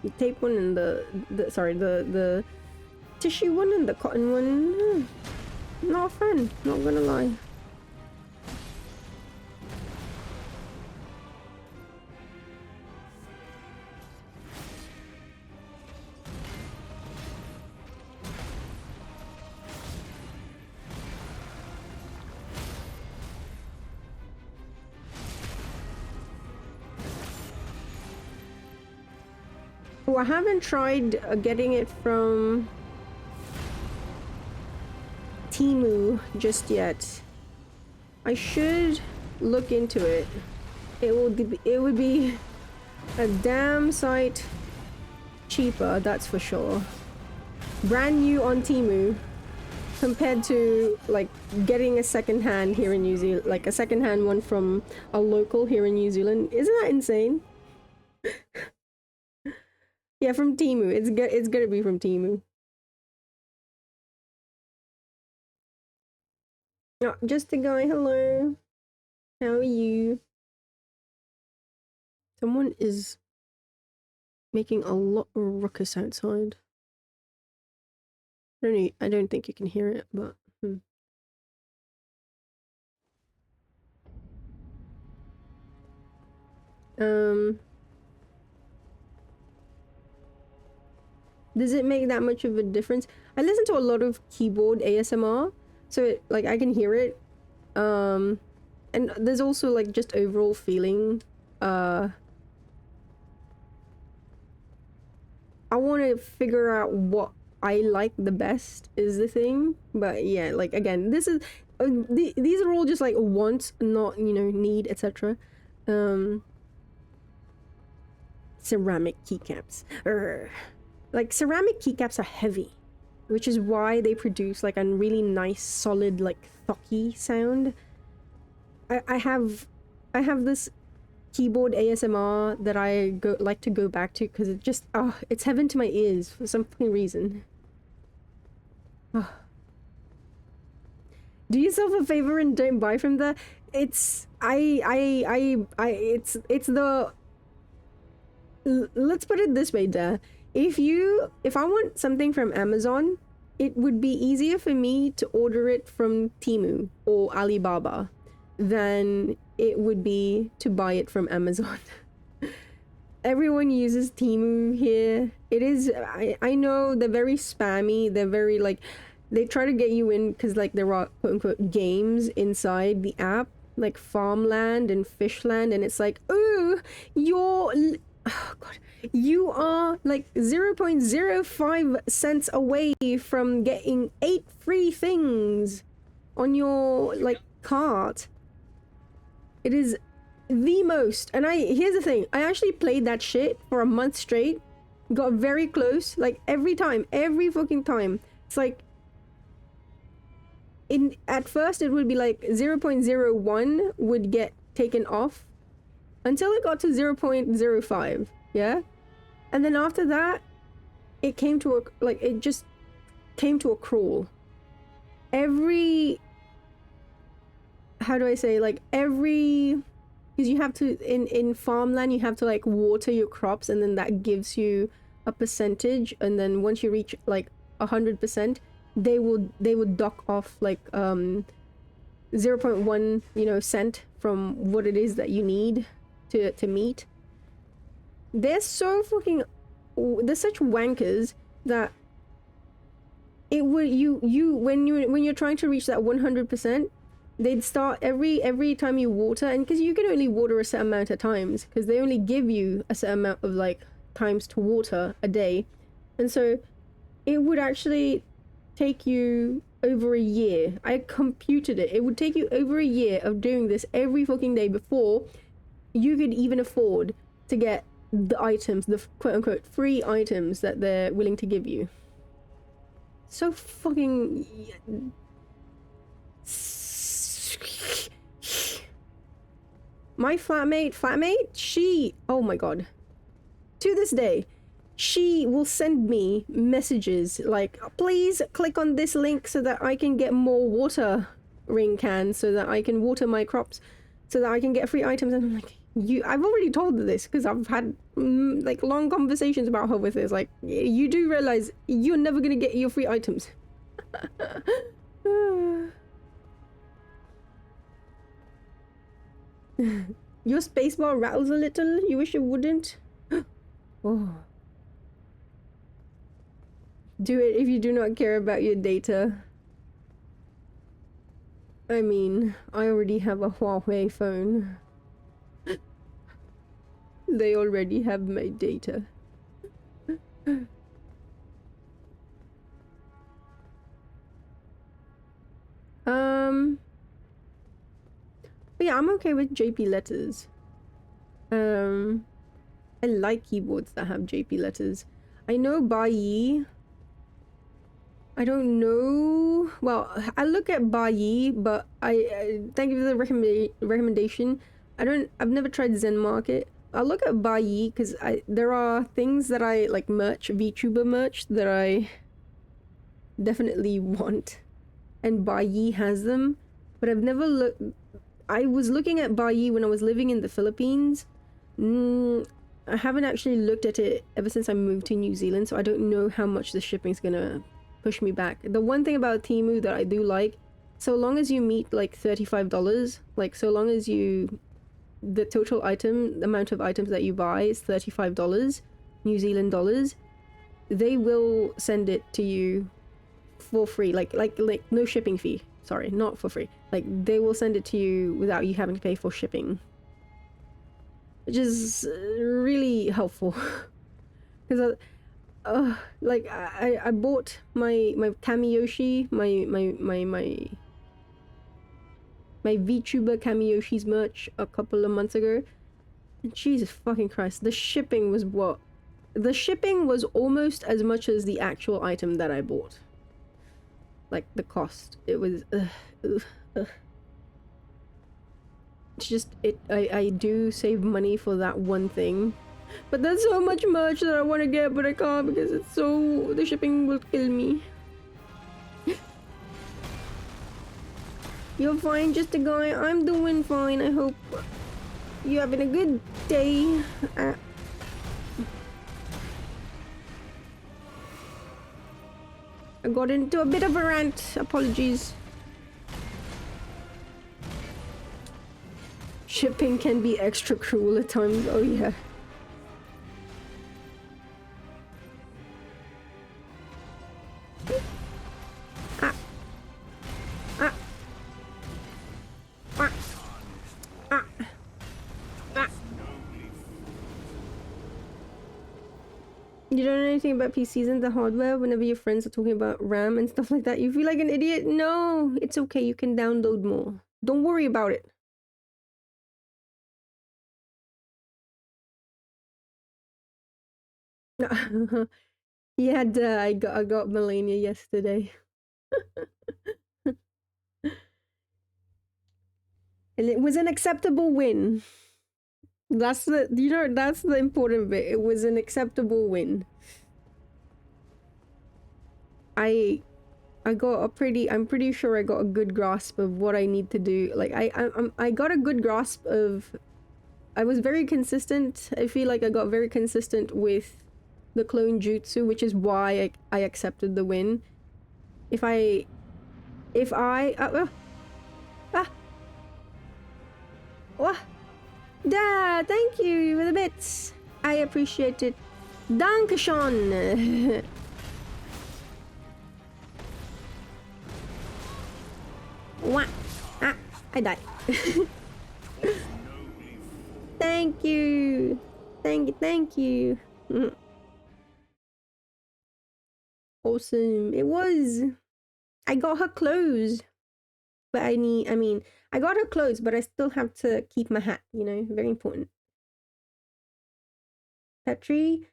The tape one and the tissue one and the cotton one, not a fan, not gonna lie. Oh, I haven't tried getting it from Temu just yet. I should look into it. It would be a damn sight cheaper, that's for sure. Brand new on Temu compared to like getting a second hand here in New Zealand, like a second hand one from a local here in New Zealand. Isn't that insane? Yeah, from Temu. It's gonna be from Temu. Oh, just a guy, hello. How are you? Someone is making a lot of ruckus outside. I don't think you can hear it, but does it make that much of a difference? I listen to a lot of keyboard ASMR, so like I can hear it. And there's also like just overall feeling. I want to figure out what I like the best is the thing, but yeah, like again, this is these are all just like wants, not, you know, need, etc. Ceramic keycaps. Like ceramic keycaps are heavy, which is why they produce like a really nice solid like thocky sound. I have this keyboard ASMR that I like to go back to because it just it's heaven to my ears for some fucking reason. Do yourself a favor and don't buy from there. It's it's the let's put it this way, there. If I want something from Amazon, it would be easier for me to order it from Temu or Alibaba than it would be to buy it from Amazon. Everyone uses Temu here. It is, I know they're very spammy. They're very like, they try to get you in because like there are quote unquote games inside the app, like Farmland and Fishland, and it's like, oh, oh god, you are like 0.05 cents away from getting 8 free things on your like cart. It is the most, and here's the thing, I actually played that shit for a month straight, got very close, like every fucking time. It's like, at first it would be like 0.01 would get taken off until it got to 0.05, yeah? And then after that, it came to it just came to a crawl. How do I say, like because you have to, in farmland, you have to like water your crops, and then that gives you a percentage, and then once you reach like 100%, they would dock off like 0.1 cent from what it is that you need to meet. They're so fucking, they're such wankers that it would when you're trying to reach that 100%, they'd start every time you water, and because you can only water a certain amount of times because they only give you a certain amount of like times to water a day, and so it would actually take you over a year. I computed it. It would take you over a year of doing this every fucking day before you could even afford to get the items, the quote-unquote free items that they're willing to give you. So fucking... My flatmate, she... Oh my god. To this day, she will send me messages like, please click on this link so that I can get more watering cans, so that I can water my crops, so that I can get free items. And I'm like, I've already told her this because I've had like long conversations about her with this. Like, you do realize you're never gonna get your free items. Your spacebar rattles a little. You wish it wouldn't. Oh. Do it if you do not care about your data. I mean, I already have a Huawei phone. They already have my data. But yeah, I'm okay with JP letters. I like keyboards that have JP letters. I know Baiyi. I don't know. Well, I look at Baiyi, but I thank you for the recommendation. I've never tried Zen Market. I'll look at Baiyi because there are things that I like, merch, VTuber merch, that I definitely want, and Baiyi has them, but I've never looked. I was looking at Baiyi when I was living in the Philippines. I haven't actually looked at it ever since I moved to New Zealand, so I don't know how much the shipping's gonna push me back. The one thing about Temu that I do like, so long as you meet like $35, like so long as the total amount of items that you buy is $35 New Zealand dollars, they will send it to you for free, like no shipping fee. Sorry, not for free. Like, they will send it to you without you having to pay for shipping, which is really helpful. Because like I bought my Kamiyoshi, my VTuber Kamiyoshi's merch a couple of months ago, and Jesus fucking Christ, the shipping was what? The shipping was almost as much as the actual item that I bought. Like, the cost. It was It's just I do save money for that one thing. But there's so much merch that I want to get, but I can't because it's so... the shipping will kill me. You're fine, just a guy. I'm doing fine. I hope you're having a good day. I got into a bit of a rant. Apologies. Shipping can be extra cruel at times. Oh yeah. Ah. Ah. Ah. Ah. Ah. You don't know anything about PCs and the hardware. Whenever your friends are talking about RAM and stuff like that, you feel like an idiot. No, it's okay. You can download more. Don't worry about it. Yeah, I got Melania yesterday. And it was an acceptable win. That's the that's the important bit. It was an acceptable win. I got a pretty... I'm pretty sure I got a good grasp of what I need to do. Like I got a good grasp of... I was very consistent. I feel like I got very consistent with the clone jutsu, which is why I accepted the win. If I Da, thank you for the bits. I appreciate it. Dankeschön. What? Ah, I died. Thank you. Thank you. Awesome. It was. I got her clothes. But I mean, I got her clothes, but I still have to keep my hat, you know? Very important. Petri?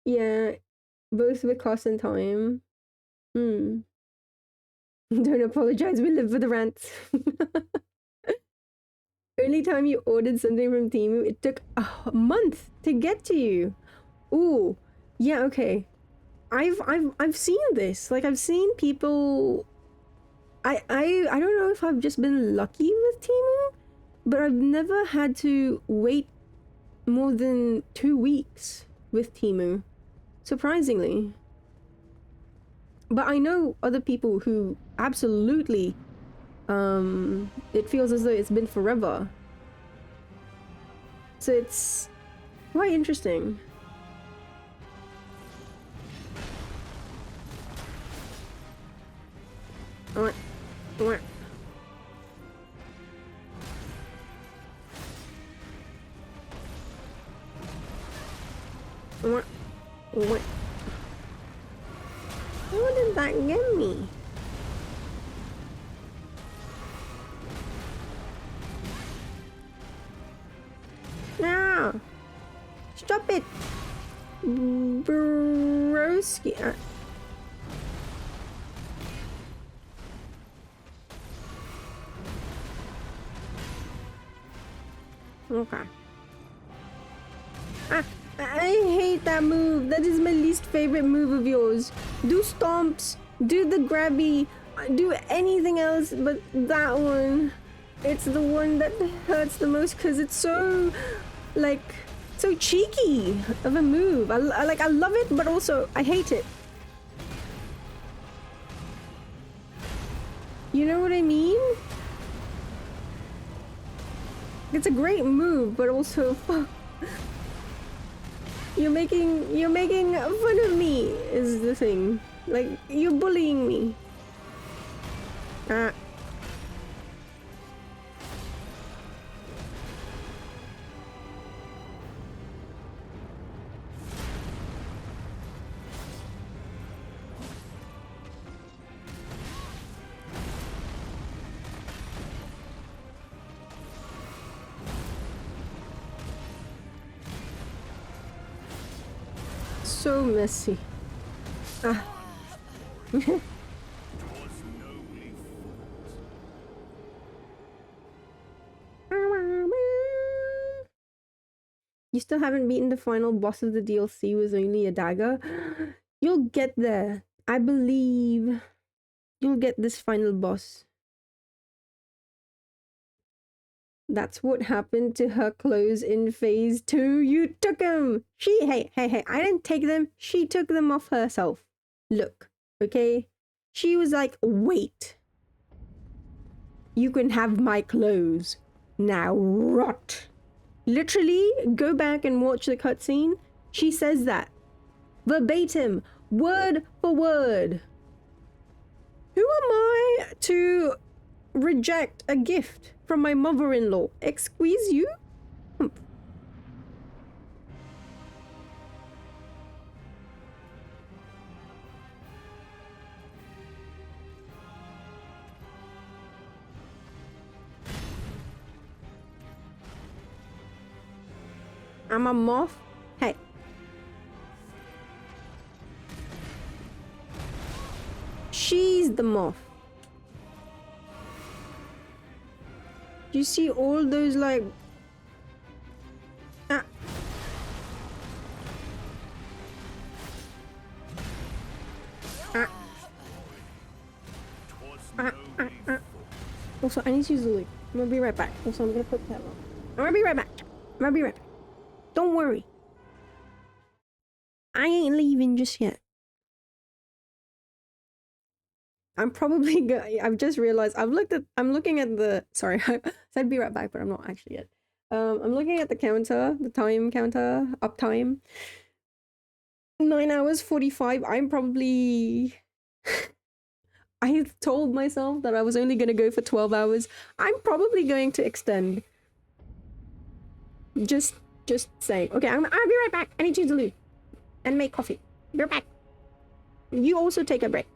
Yeah. Both with cost and time. Don't apologize, we live for the rants. Only time you ordered something from Temu, it took a month to get to you. Ooh. Yeah, okay. I've seen this. Like, I've seen people... I don't know if I've just been lucky with Temu, but I've never had to wait more than 2 weeks with Temu, surprisingly. But I know other people who absolutely, it feels as though it's been forever. So it's quite interesting. What? What? What? What? What did that give me? No! Stop it! Broski. Okay. Ah, I hate that move. That is my least favorite move of yours. Do stomps, do the grabby, do anything else but that one. It's the one that hurts the most because it's so, like, so cheeky of a move. I love it, but also I hate it. You know what I mean? It's a great move, but also you're making fun of me is the thing. Like, you're bullying me. Ah. So messy. Ah. You still haven't beaten the final boss of the DLC with only a dagger? You'll get there. I believe you'll get this final boss. That's what happened to her clothes in phase 2. You took them. Hey, I didn't take them. She took them off herself. Look, okay? She was like, wait. You can have my clothes. Now rot. Literally, go back and watch the cutscene. She says that. Verbatim. Word for word. Who am I to reject a gift from my mother-in-law? Excuse you? I'm a moth. Hey. She's the moth. You see all those like Also, I need to use the loop. I'm gonna be right back. Also, I'm gonna put that on. I'm gonna be right back. Don't worry. I ain't leaving just yet. I'm probably I've just realized I'm looking at the sorry, I said be right back, but I'm not actually yet. I'm looking at the counter, the time counter, uptime. 9 hours 45. I'm probably I told myself that I was only gonna go for 12 hours. I'm probably going to extend. Just saying. Okay, I'll be right back. I need to use the loo and make coffee. Be right back. You also take a break.